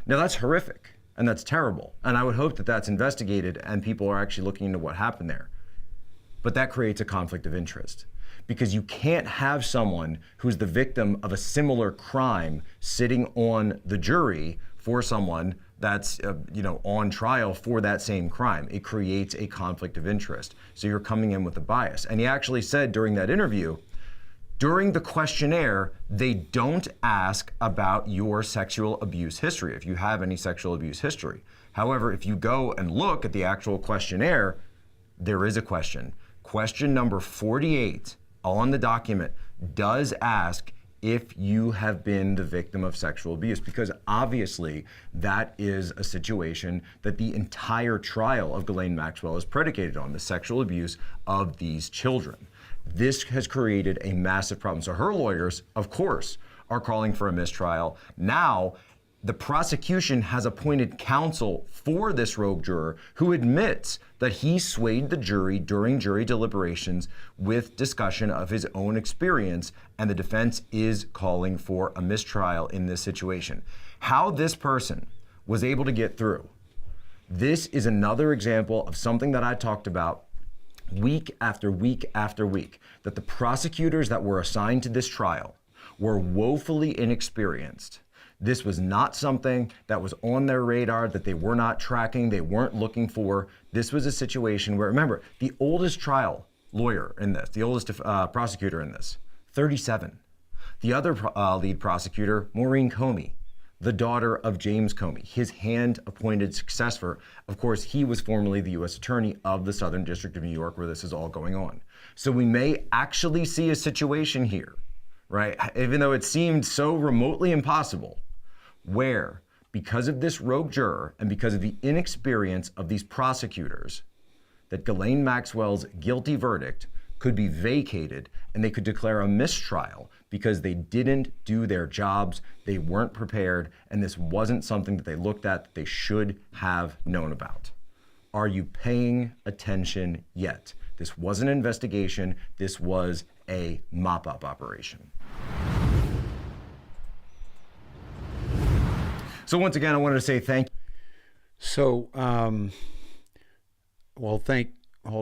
Now that's horrific and that's terrible. And I would hope that that's investigated and people are actually looking into what happened there. But that creates a conflict of interest, because you can't have someone who's the victim of a similar crime sitting on the jury for someone that's on trial for that same crime. It creates a conflict of interest. So you're coming in with a bias. And he actually said during that interview, during the questionnaire, they don't ask about your sexual abuse history, if you have any sexual abuse history. However, if you go and look at the actual questionnaire, there is a question. Question number 48 on the document does ask if you have been the victim of sexual abuse, because obviously that is a situation that the entire trial of Ghislaine Maxwell is predicated on, the sexual abuse of these children. This has created a massive problem. So her lawyers, of course, are calling for a mistrial. Now, the prosecution has appointed counsel for this rogue juror who admits that he swayed the jury during jury deliberations with discussion of his own experience, and the defense is calling for a mistrial in this situation. How this person was able to get through, this is another example of something that I talked about week after week after week, that the prosecutors that were assigned to this trial were woefully inexperienced. This was not something that was on their radar, that they were not tracking, they weren't looking for. This was a situation where, remember, the oldest trial lawyer in this, the oldest prosecutor in this, 37. The other lead prosecutor, Maureen Comey, the daughter of James Comey, his hand-appointed successor. Of course, he was formerly the U.S. Attorney of the Southern District of New York, where this is all going on. So we may actually see a situation here, right, even though it seemed so remotely impossible, where, because of this rogue juror and because of the inexperience of these prosecutors, that Ghislaine Maxwell's guilty verdict could be vacated and they could declare a mistrial because they didn't do their jobs, they weren't prepared, and this wasn't something that they looked at that they should have known about. Are you paying attention yet? This was an investigation. This was a mop-up operation. So once again, I wanted to say thank you. So, hold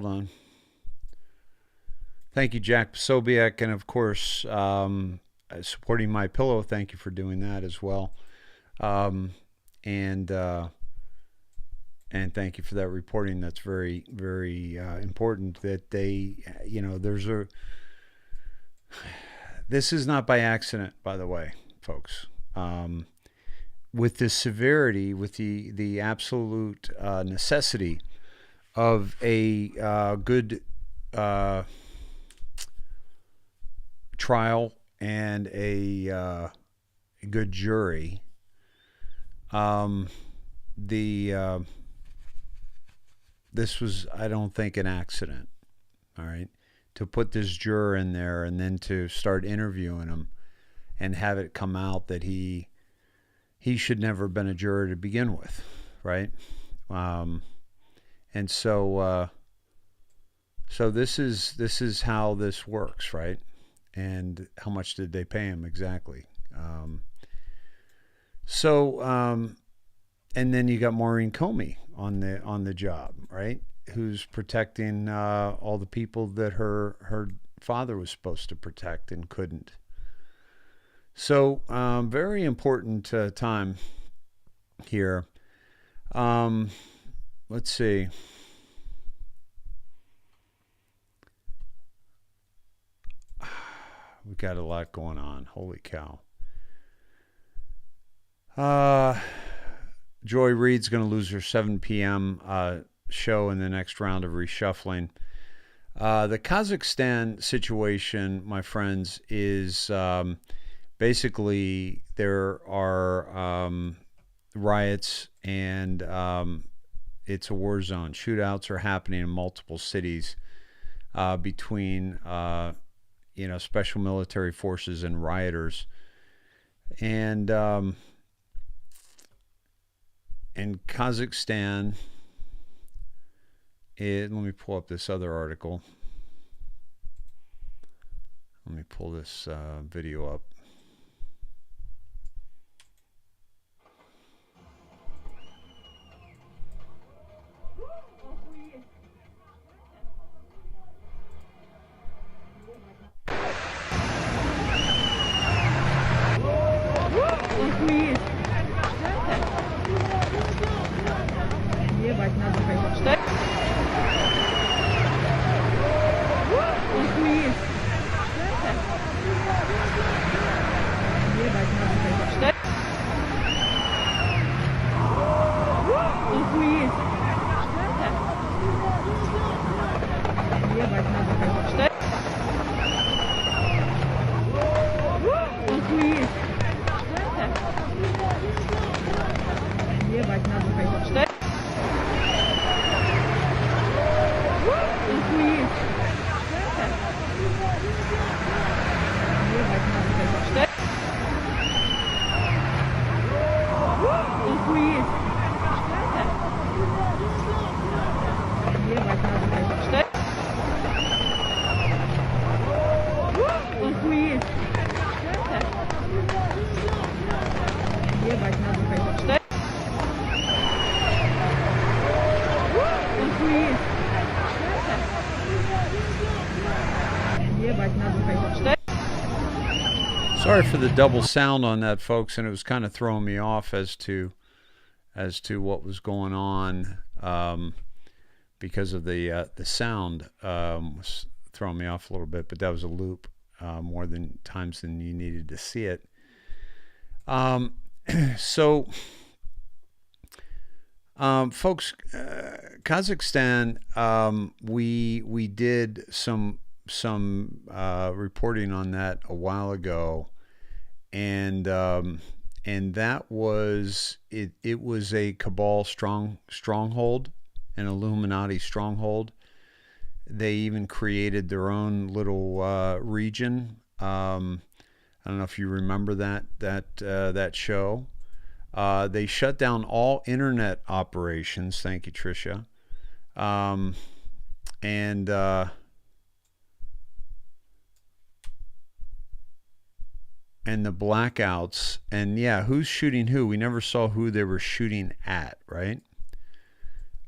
on. Thank you, Jack Posobiec, and of course, supporting My Pillow. Thank you for doing that as well. And And thank you for that reporting. That's very, very important that they, this is not by accident, by the way, folks. With the severity, with the absolute necessity of a good trial and a good jury, this was, I don't think, an accident. All right, to put this juror in there and then to start interviewing him and have it come out that he should never have been a juror to begin with, right? And so this is how this works, right? And how much did they pay him exactly? And then you got Maureen Comey on the job, right? Who's protecting all the people that her father was supposed to protect and couldn't. So very important time here. Let's see. We've got a lot going on. Holy cow. Joy Reid's going to lose her 7 p.m. Show in the next round of reshuffling. The Kazakhstan situation, my friends, is basically there are riots and it's a war zone. Shootouts are happening in multiple cities between special military forces and rioters. And Kazakhstan, let me pull up this other article. Let me pull this video up. Sorry for the double sound on that, folks, and it was kind of throwing me off as to what was going on because of the sound was throwing me off a little bit, but that was a loop more than times than you needed to see it. So, folks, Kazakhstan, we did some reporting on that a while ago, and that was it. It was a cabal stronghold, an Illuminati stronghold. They even created their own little region. I don't know if you remember that show. They shut down all internet operations. Thank you, Tricia. And the blackouts, and yeah, who's shooting who? We never saw who they were shooting at, right?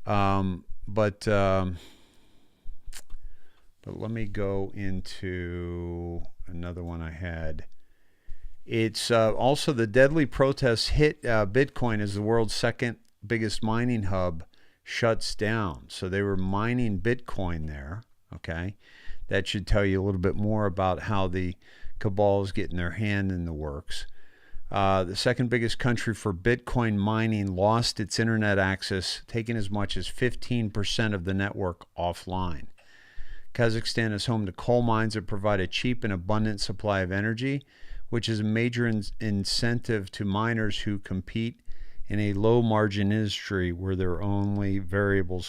But let me go into another one I had. It's also the deadly protests hit Bitcoin as the world's second biggest mining hub shuts down. So they were mining Bitcoin there, okay? That should tell you a little bit more about how the cabal is getting their hand in the works. The second biggest country for Bitcoin mining lost its internet access, taking as much as 15% of the network offline. Kazakhstan is home to coal mines that provide a cheap and abundant supply of energy, which is a major incentive to miners who compete in a low-margin industry where their only variable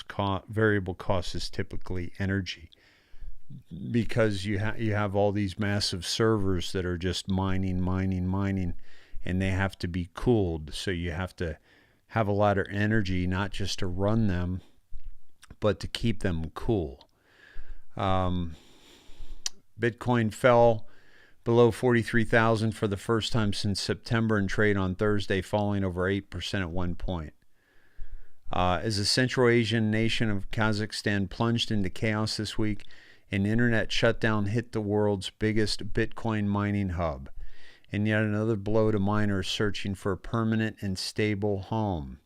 cost is typically energy. Because you have all these massive servers that are just mining, and they have to be cooled. So you have to have a lot of energy, not just to run them, but to keep them cool. Bitcoin fell below 43,000 for the first time since September and trade on Thursday, falling over 8% at one point. As the Central Asian nation of Kazakhstan plunged into chaos this week, an internet shutdown hit the world's biggest Bitcoin mining hub, and yet another blow to miners searching for a permanent and stable home.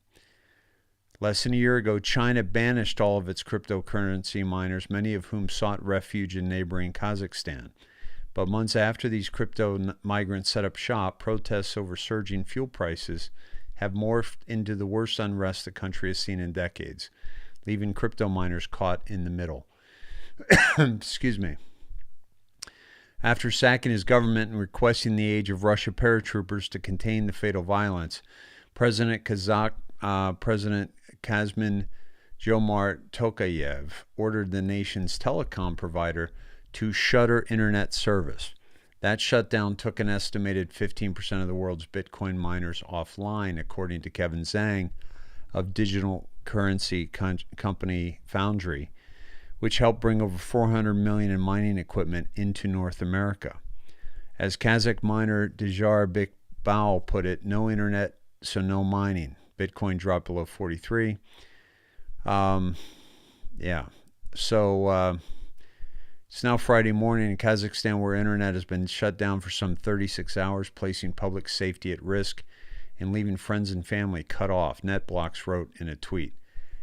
Less than a year ago, China banished all of its cryptocurrency miners, many of whom sought refuge in neighboring Kazakhstan. But months after these crypto migrants set up shop, protests over surging fuel prices have morphed into the worst unrest the country has seen in decades, leaving crypto miners caught in the middle. Excuse me. After sacking his government and requesting the aid of Russia paratroopers to contain the fatal violence, President Kazmin Jomart Tokayev ordered the nation's telecom provider to shutter internet service. That shutdown took an estimated 15% of the world's Bitcoin miners offline, according to Kevin Zhang of digital currency company Foundry, which helped bring over $400 million in mining equipment into North America. As Kazakh miner Dijar Bikbao put it, no internet, so no mining. Bitcoin dropped below 43. It's now Friday morning in Kazakhstan, where internet has been shut down for some 36 hours, placing public safety at risk and leaving friends and family cut off, NetBlocks wrote in a tweet.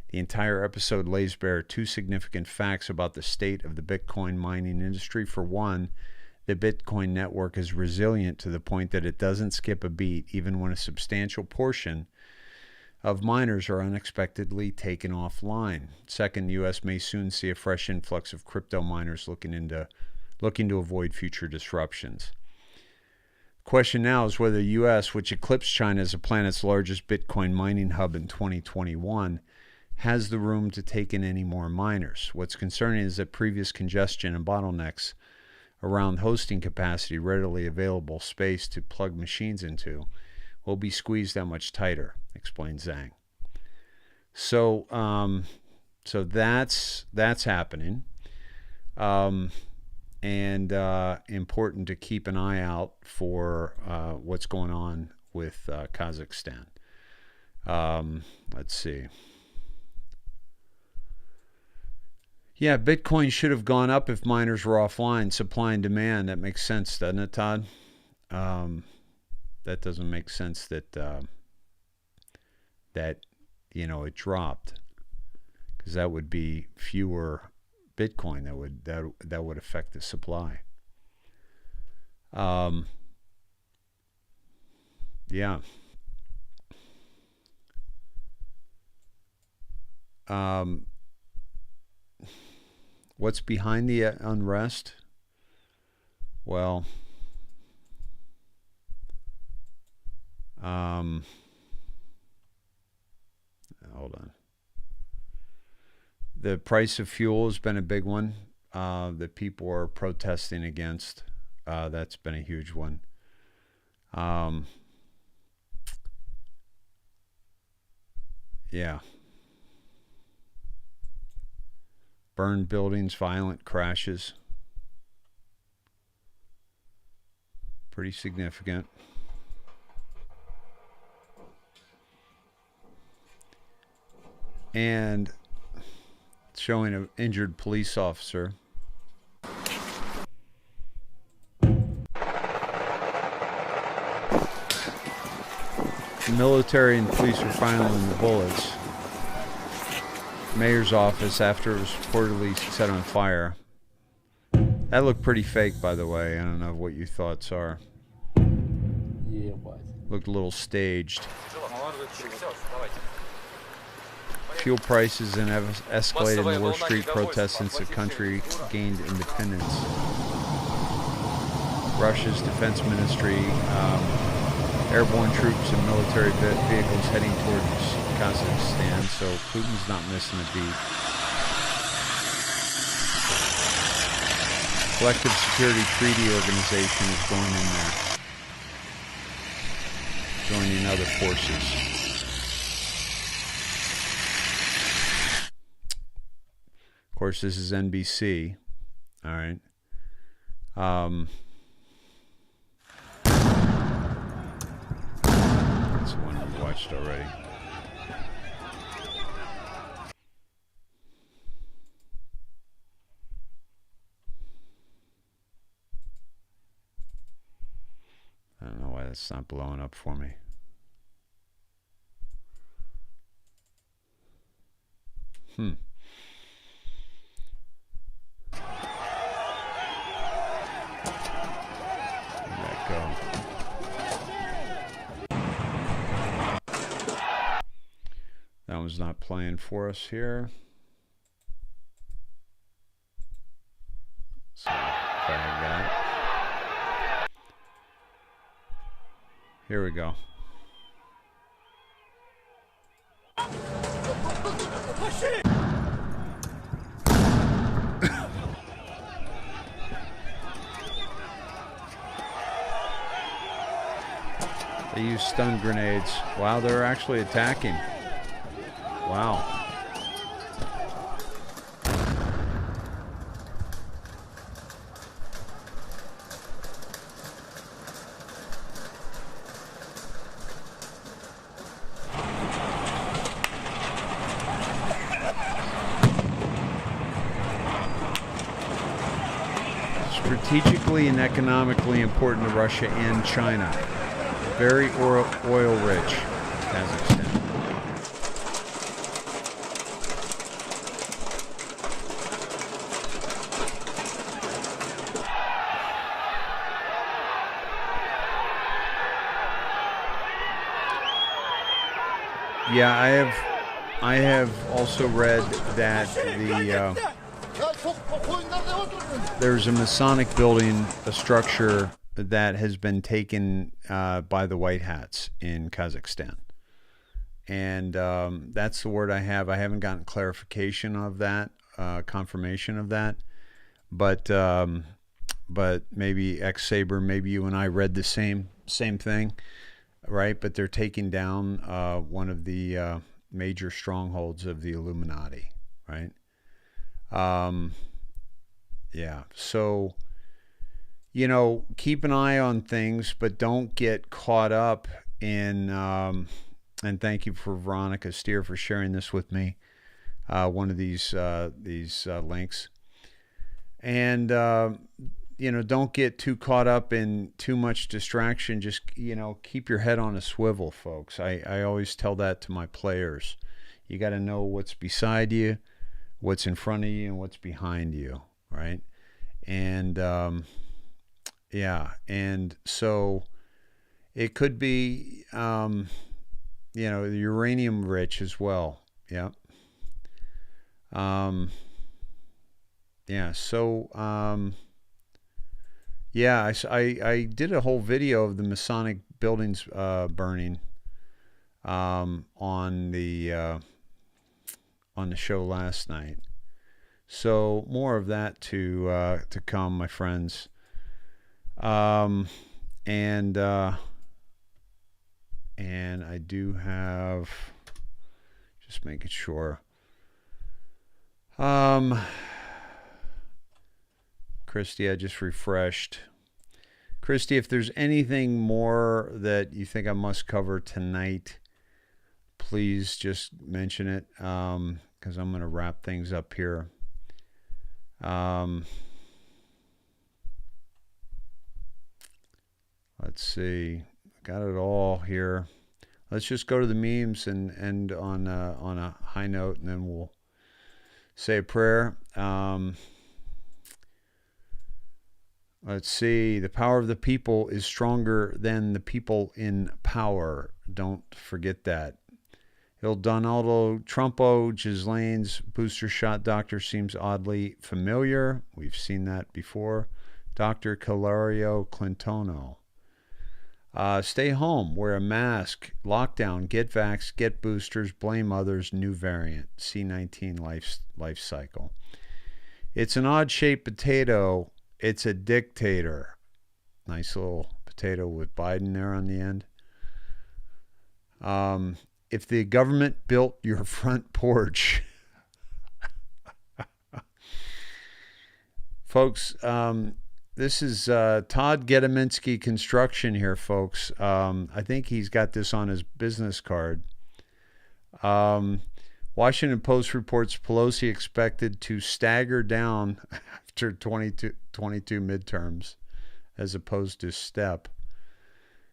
The entire episode lays bare two significant facts about the state of the Bitcoin mining industry. For one, the Bitcoin network is resilient to the point that it doesn't skip a beat, even when a substantial portion of miners are unexpectedly taken offline. Second, the U.S. may soon see a fresh influx of crypto miners looking to avoid future disruptions. The question now is whether the U.S., which eclipsed China as the planet's largest Bitcoin mining hub in 2021, has the room to take in any more miners. What's concerning is that previous congestion and bottlenecks around hosting capacity, readily available space to plug machines into, will be squeezed that much tighter, explained Zhang. So that's happening, and important to keep an eye out for what's going on with Kazakhstan. Let's see. Yeah, Bitcoin should have gone up if miners were offline. Supply and demand. That makes sense, doesn't it, Todd? That doesn't make sense that it dropped, because that would be fewer Bitcoin that would affect the supply. Yeah. What's behind the unrest? Well, hold on. The price of fuel has been a big one that people are protesting against. That's been a huge one. Yeah. Burned buildings, violent crashes. Pretty significant. And showing an injured police officer. The military and police are firing the bullets. mayor's office after it was reportedly set on fire. That looked pretty fake, by the way. I don't know what your thoughts are. Yeah, what? Looked a little staged. Fuel prices and escalated in the worst street protests since the country gained independence. Russia's defense ministry, airborne troops and military vehicles heading towards Kazakhstan, so Putin's not missing a beat. Collective Security Treaty Organization is going in there, joining other forces. Of course, this is NBC. All right. That's the one we watched already. I don't know why that's not blowing up for me. Where'd that go? That one's not playing for us here. So, bag that. Here we go. They use stun grenades. Wow, they're actually attacking. Wow. Strategically and economically important to Russia and China. Very oil-rich, Kazakhstan. Yeah, I have also read that there's a Masonic building, a structure that has been taken by the White Hats in Kazakhstan. And that's the word I have. I haven't gotten clarification of that, confirmation of that. But maybe X-Saber, maybe you and I read the same thing, right? But they're taking down one of the major strongholds of the Illuminati, right? Yeah, so, you know, keep an eye on things, but don't get caught up in, and thank you for Veronica Steer for sharing this with me, one of these links. And, you know, don't get too caught up in too much distraction. Just, you know, keep your head on a swivel, folks. I always tell that to my players. You got to know what's beside you, what's in front of you, and what's behind you, right? And yeah, and so it could be you know, uranium rich as well. Yeah. Yeah, so yeah, I did a whole video of the Masonic buildings burning on the show last night. So more of that to come, my friends. And I do have, just making sure. Christy, I just refreshed. Christy, if there's anything more that you think I must cover tonight, please just mention it, because I'm going to wrap things up here. Let's see. Got it all here. Let's just go to the memes and end on a high note, and then we'll say a prayer. Let's see. The power of the people is stronger than the people in power. Don't forget that. Il Donaldo Trumpo Ghislaine's booster shot doctor seems oddly familiar. We've seen that before. Dr. Calario Clintono. Stay home, wear a mask, lockdown, get vaxxed, get boosters, blame others, new variant, C19 life cycle. It's an odd-shaped potato. It's a dictator. Nice little potato with Biden there on the end. If the government built your front porch. Folks, this is Todd Gedeminsky Construction here, folks. I think he's got this on his business card. Washington Post reports Pelosi expected to stagger down after 22 midterms as opposed to step.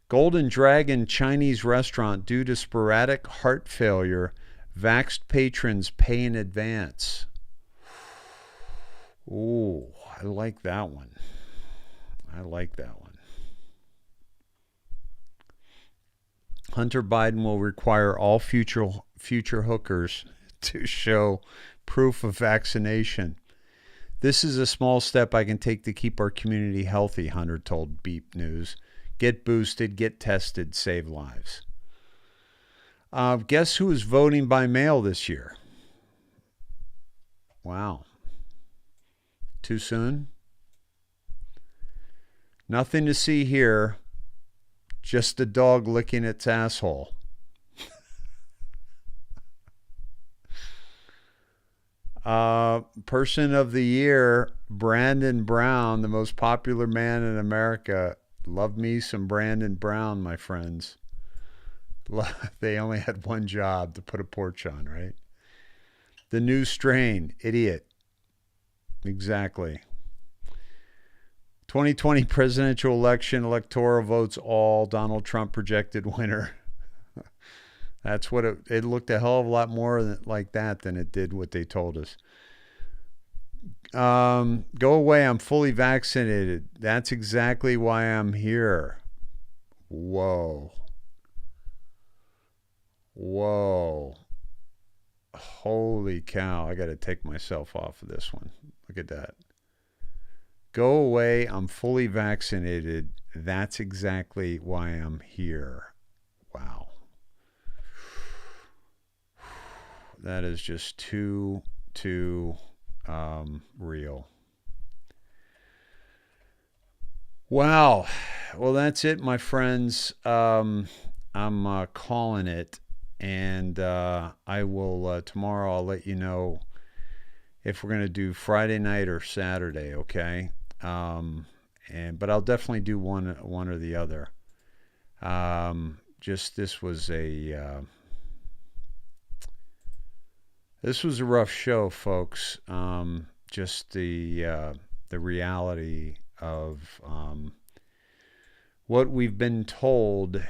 Golden Dragon Chinese restaurant due to sporadic heart failure. Vaxxed patrons pay in advance. Ooh, I like that one. Hunter Biden will require all future hookers to show proof of vaccination. This is a small step I can take to keep our community healthy, Hunter told Beep News. Get boosted, get tested, save lives. Guess who is voting by mail this year? Wow. Too soon? Nothing to see here. Just a dog licking its asshole. Person of the year, Brandon Brown, the most popular man in America. Love me some Brandon Brown, my friends. They only had one job, to put a porch on, right? The new strain, idiot. Exactly. 2020 presidential election, electoral votes all. Donald Trump projected winner. That's what it looked a hell of a lot more like that than it did what they told us. Go away. I'm fully vaccinated. That's exactly why I'm here. Whoa. Holy cow. I got to take myself off of this one. Look at that. Go away. I'm fully vaccinated. That's exactly why I'm here. Wow. That is just too real. Wow. Well, that's it, my friends. I'm calling it, and I will tomorrow. I'll let you know if we're gonna do Friday night or Saturday. Okay. But I'll definitely do one or the other. This was a rough show, folks. Just the reality of what we've been told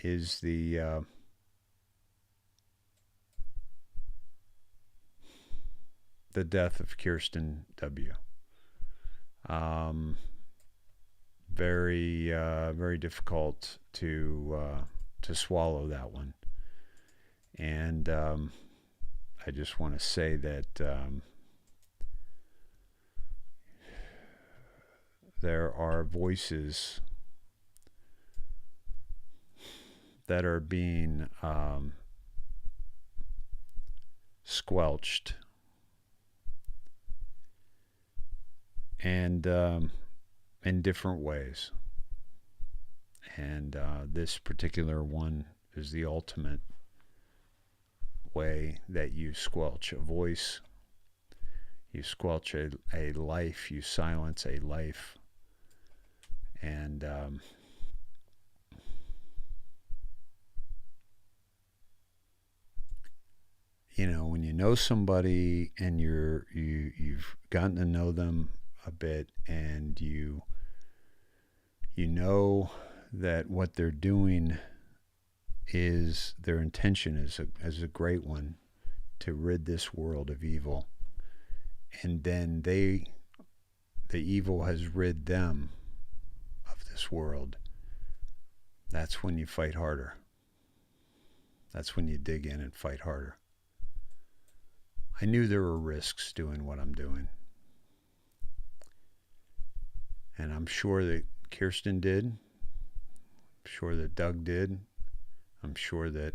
is the death of Kirsten W. Very difficult to swallow that one. And I just want to say that there are voices that are being squelched, and in different ways. And this particular one is the ultimate way that you squelch a voice, you squelch a life, you silence a life. And when you know somebody and you've gotten to know them a bit, and you know that what they're doing is, their intention is a great one, to rid this world of evil, and then the evil has rid them of this world, that's when you fight harder. That's when you dig in and fight harder. I knew there were risks doing what I'm doing. And I'm sure that Kirsten did. I'm sure that Doug did. I'm sure that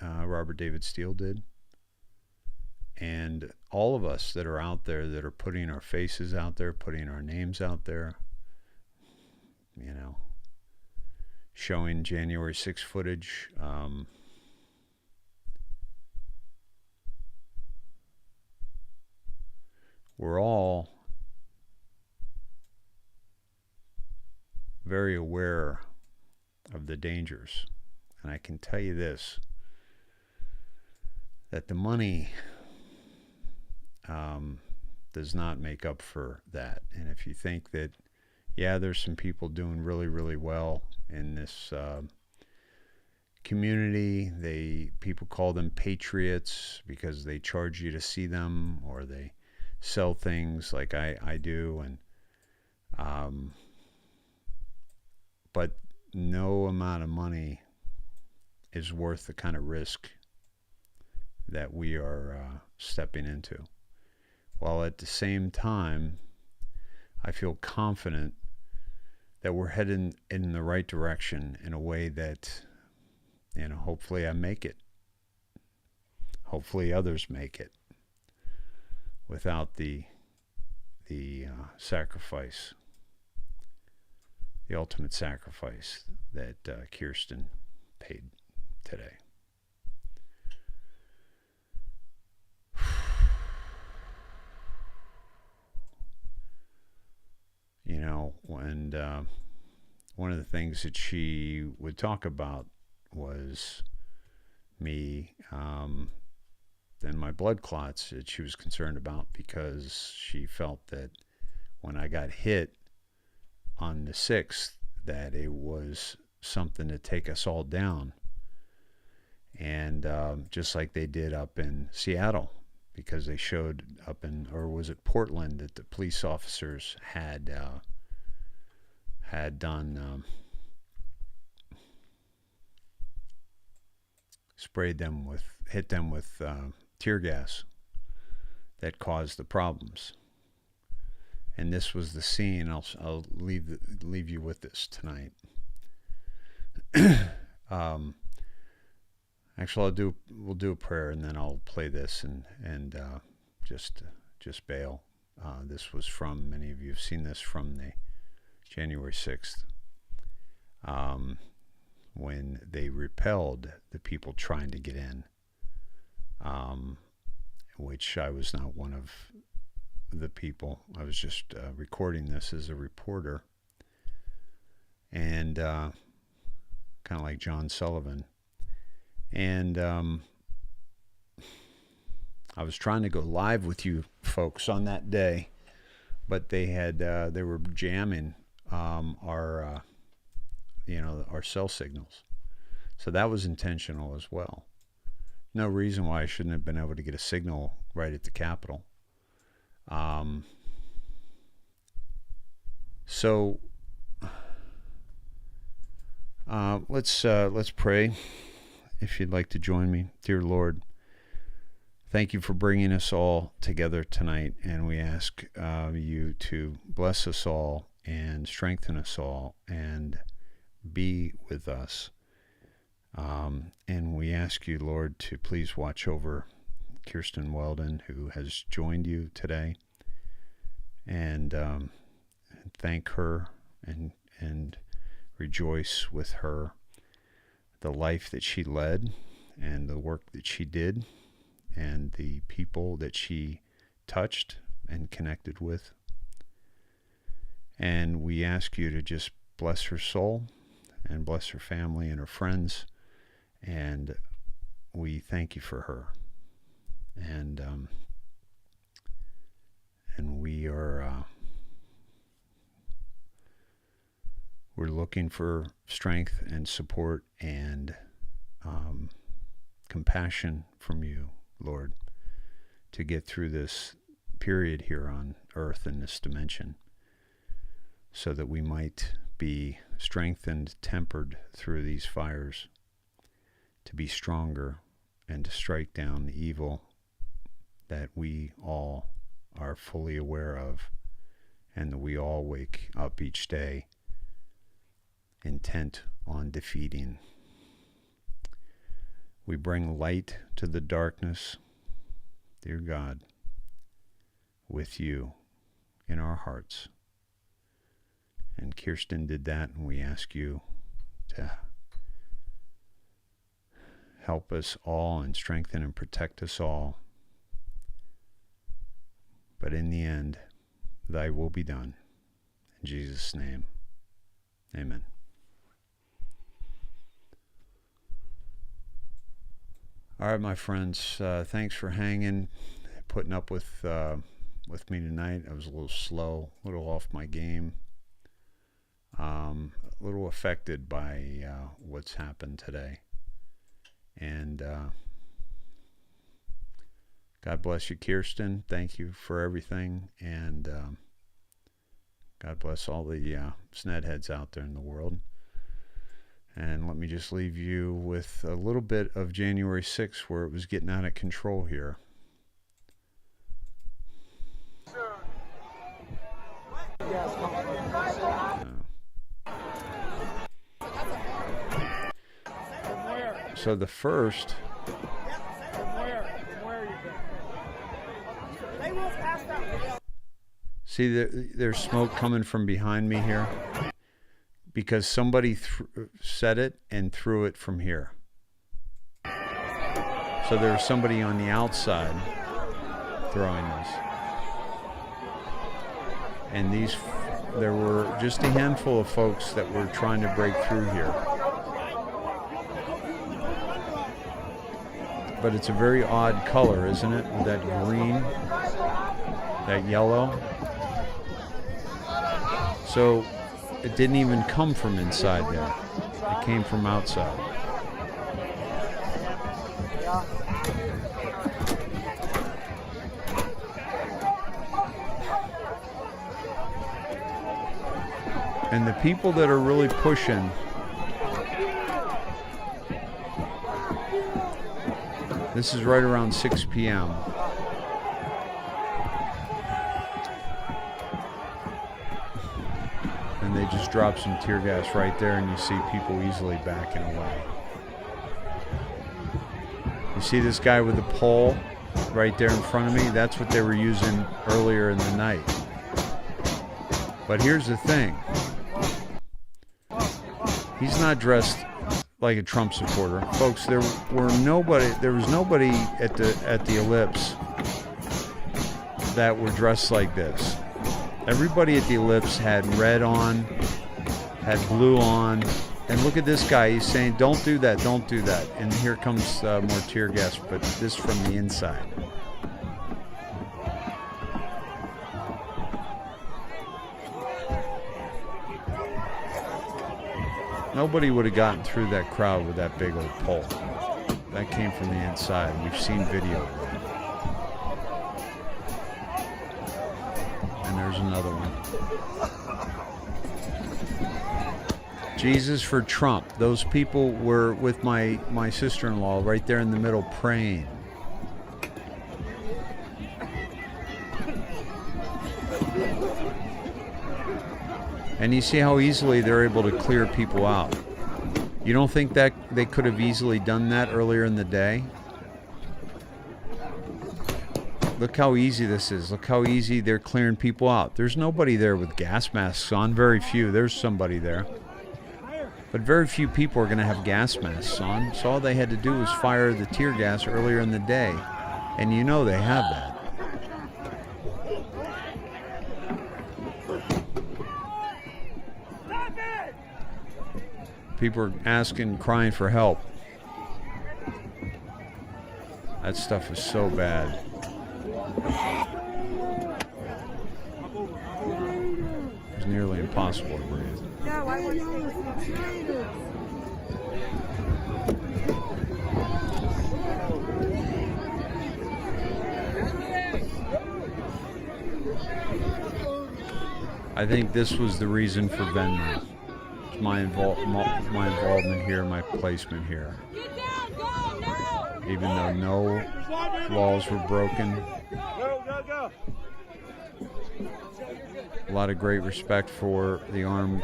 Robert David Steele did. And all of us that are out there that are putting our faces out there, putting our names out there, you know, showing January 6th footage. We're all very aware of the dangers. And I can tell you this, that the money does not make up for that. And if you think that, yeah, there's some people doing really, really well in this community. People call them patriots because they charge you to see them, or they sell things like I do. And but no amount of money is worth the kind of risk that we are stepping into. While at the same time, I feel confident that we're heading in the right direction in a way that, you know, hopefully I make it. Hopefully others make it without the sacrifice, the ultimate sacrifice that Kirsten paid today. You know, and one of the things that she would talk about was me and my blood clots that she was concerned about, because she felt that when I got hit on the 6th, that it was something to take us all down. And just like they did up in Seattle, because they showed up in, or was it Portland, that the police officers had done, hit them with tear gas that caused the problems. And this was the scene. I'll leave you with this tonight. Actually, we'll do a prayer, and then I'll play this and just bail. This was from, many of you have seen this from the January 6th, when they repelled the people trying to get in, which I was not one of the people. I was just recording this as a reporter, and kind of like John Sullivan. And I was trying to go live with you folks on that day, but they were jamming our cell signals. So that was intentional as well. No reason why I shouldn't have been able to get a signal right at the Capitol. So let's pray. If you'd like to join me. Dear Lord, thank you for bringing us all together tonight, and we ask you to bless us all and strengthen us all and be with us. And we ask you, Lord, to please watch over Kirsten Weldon, who has joined you today, and thank her and rejoice with her, the life that she led and the work that she did and the people that she touched and connected with. And we ask you to just bless her soul and bless her family and her friends. And we thank you for her. And we are we're looking for strength and support and compassion from you, Lord, to get through this period here on earth in this dimension, so that we might be strengthened, tempered through these fires, to be stronger and to strike down the evil that we all are fully aware of, and that we all wake up each day intent on defeating. We bring light to the darkness, dear God, with you in our hearts. And Kirsten did that, and we ask you to help us all and strengthen and protect us all. But in the end, thy will be done. In Jesus' name, amen. All right, my friends, thanks for hanging, putting up with me tonight. I was a little slow, a little off my game, a little affected by what's happened today. And God bless you, Kirsten. Thank you for everything. And God bless all the Snedheads out there in the world. And let me just leave you with a little bit of January 6th, where it was getting out of control here. So the first... See, there's smoke coming from behind me here, because somebody set it and threw it from here. So there was somebody on the outside throwing this. And there were just a handful of folks that were trying to break through here. But it's a very odd color, isn't it? With that green, that yellow. So it didn't even come from inside there. It came from outside. And the people that are really pushing, this is right around 6 p.m. And they just drop some tear gas right there, and you see people easily backing away. You see this guy with the pole right there in front of me? That's what they were using earlier in the night. But here's the thing. He's not dressed like a Trump supporter. Folks, there was nobody at the ellipse that were dressed like this. Everybody at the ellipse had red on, had blue on, and look at this guy. He's saying, "Don't do that, don't do that." And here comes more tear gas, but this from the inside. Nobody would have gotten through that crowd with that big old pole. That came from the inside. We've seen video of that. And there's another one. Jesus for Trump. Those people were with my sister-in-law right there in the middle praying. And you see how easily they're able to clear people out. You don't think that they could have easily done that earlier in the day? Look how easy this is. Look how easy they're clearing people out. There's nobody there with gas masks on. Very few. There's somebody there. But very few people are going to have gas masks on. So all they had to do was fire the tear gas earlier in the day. And you know they have that. People are asking, crying for help. That stuff is so bad. It's nearly impossible to breathe. I think this was the reason for Venmo. My involvement here, my placement here. Even though no laws were broken. A lot of great respect for the armed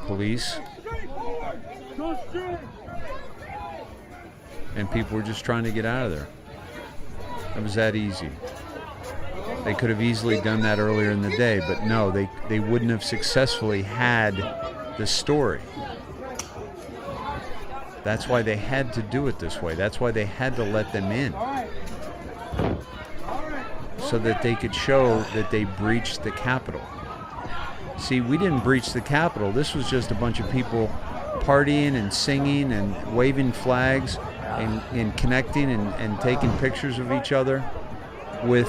police. And people were just trying to get out of there. It was that easy. They could have easily done that earlier in the day, but no, they wouldn't have successfully had the story. That's why they had to do it this way. That's why they had to let them in. So that they could show that they breached the Capitol. See, we didn't breach the Capitol. This was just a bunch of people partying and singing and waving flags and connecting and taking pictures of each other with...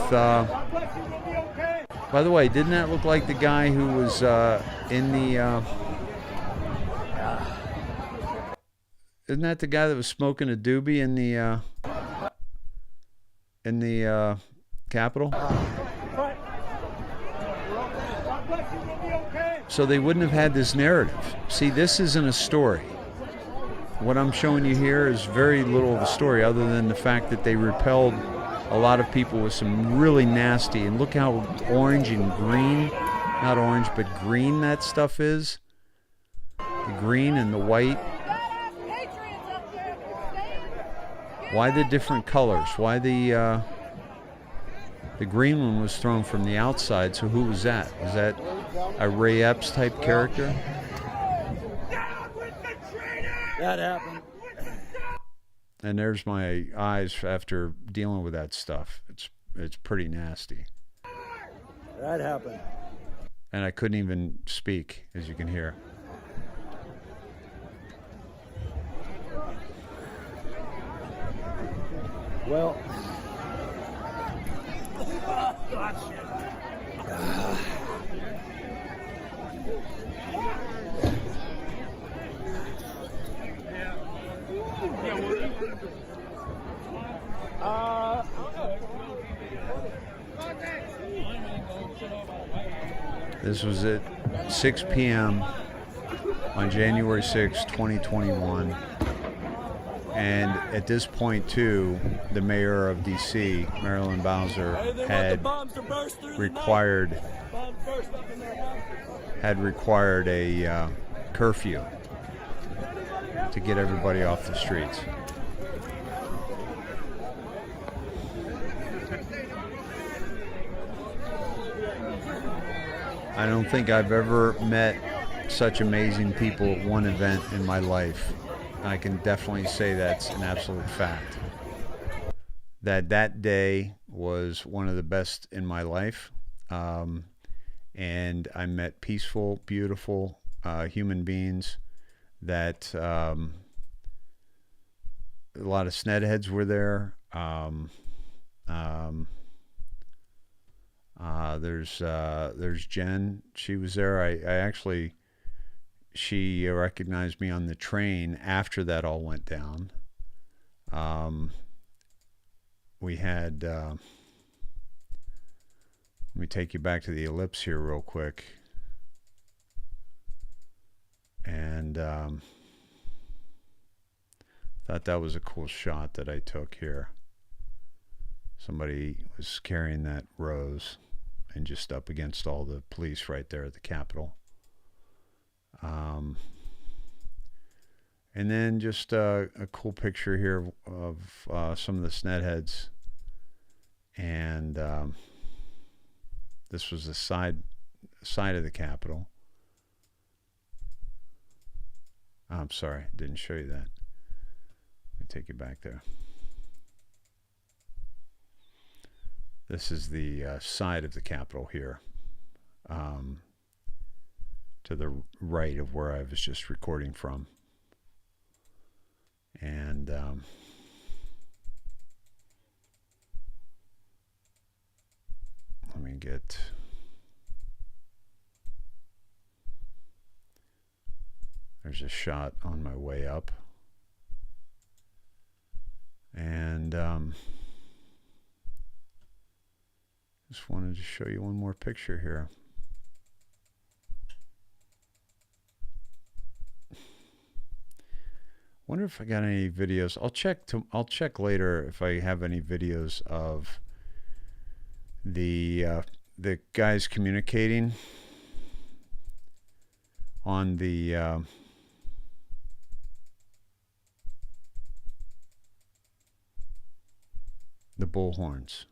by the way, didn't that look like the guy who was in the... isn't that the guy that was smoking a doobie in the Capitol? So they wouldn't have had this narrative. See, this isn't a story. What I'm showing you here is very little of a story other than the fact that they repelled a lot of people with some really nasty, and look how orange and green, not orange, but green that stuff is. The green and the white. Why the different colors? Why the green one was thrown from the outside, so who was that? Was that a Ray Epps type character? That happened. And there's my eyes after dealing with that stuff. It's pretty nasty. That happened. And I couldn't even speak, as you can hear. Well. This was at 6 p.m. on January 6, 2021. And at this point, too, the mayor of D.C., Marilyn Bowser, had required a curfew to get everybody off the streets. I don't think I've ever met such amazing people at one event in my life. I can definitely say that's an absolute fact. That day was one of the best in my life. And I met peaceful, beautiful human beings that a lot of Snedeheads were there. There's Jen. She was there. I actually, she recognized me on the train after that all went down. We had, let me take you back to the ellipse here real quick. And thought that was a cool shot that I took here. Somebody was carrying that rose and just up against all the police right there at the Capitol. And then just a cool picture here of some of the Snedeheads. And this was the side of the Capitol. I'm sorry, didn't show you that. Let me take you back there. This is the side of the Capitol here, to the right of where I was just recording from. And let me get... There's a shot on my way up. And Just wanted to show you one more picture here. Wonder if I got any videos. I'll check later if I have any videos of the guys communicating on the bullhorns.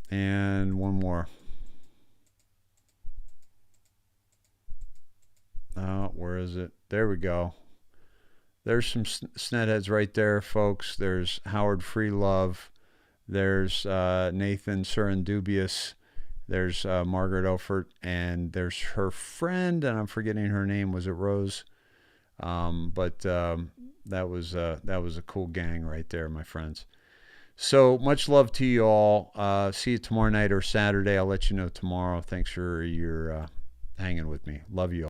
And one more. Oh, where is it? There we go. There's some Snedheads right there, folks. There's Howard Freelove. There's Nathan Serendubius. There's Margaret Ophert. And there's her friend, and I'm forgetting her name. Was it Rose? But that was a cool gang right there, my friends. So much love to you all. See you tomorrow night or Saturday. I'll let you know tomorrow. Thanks for your hanging with me. Love you all.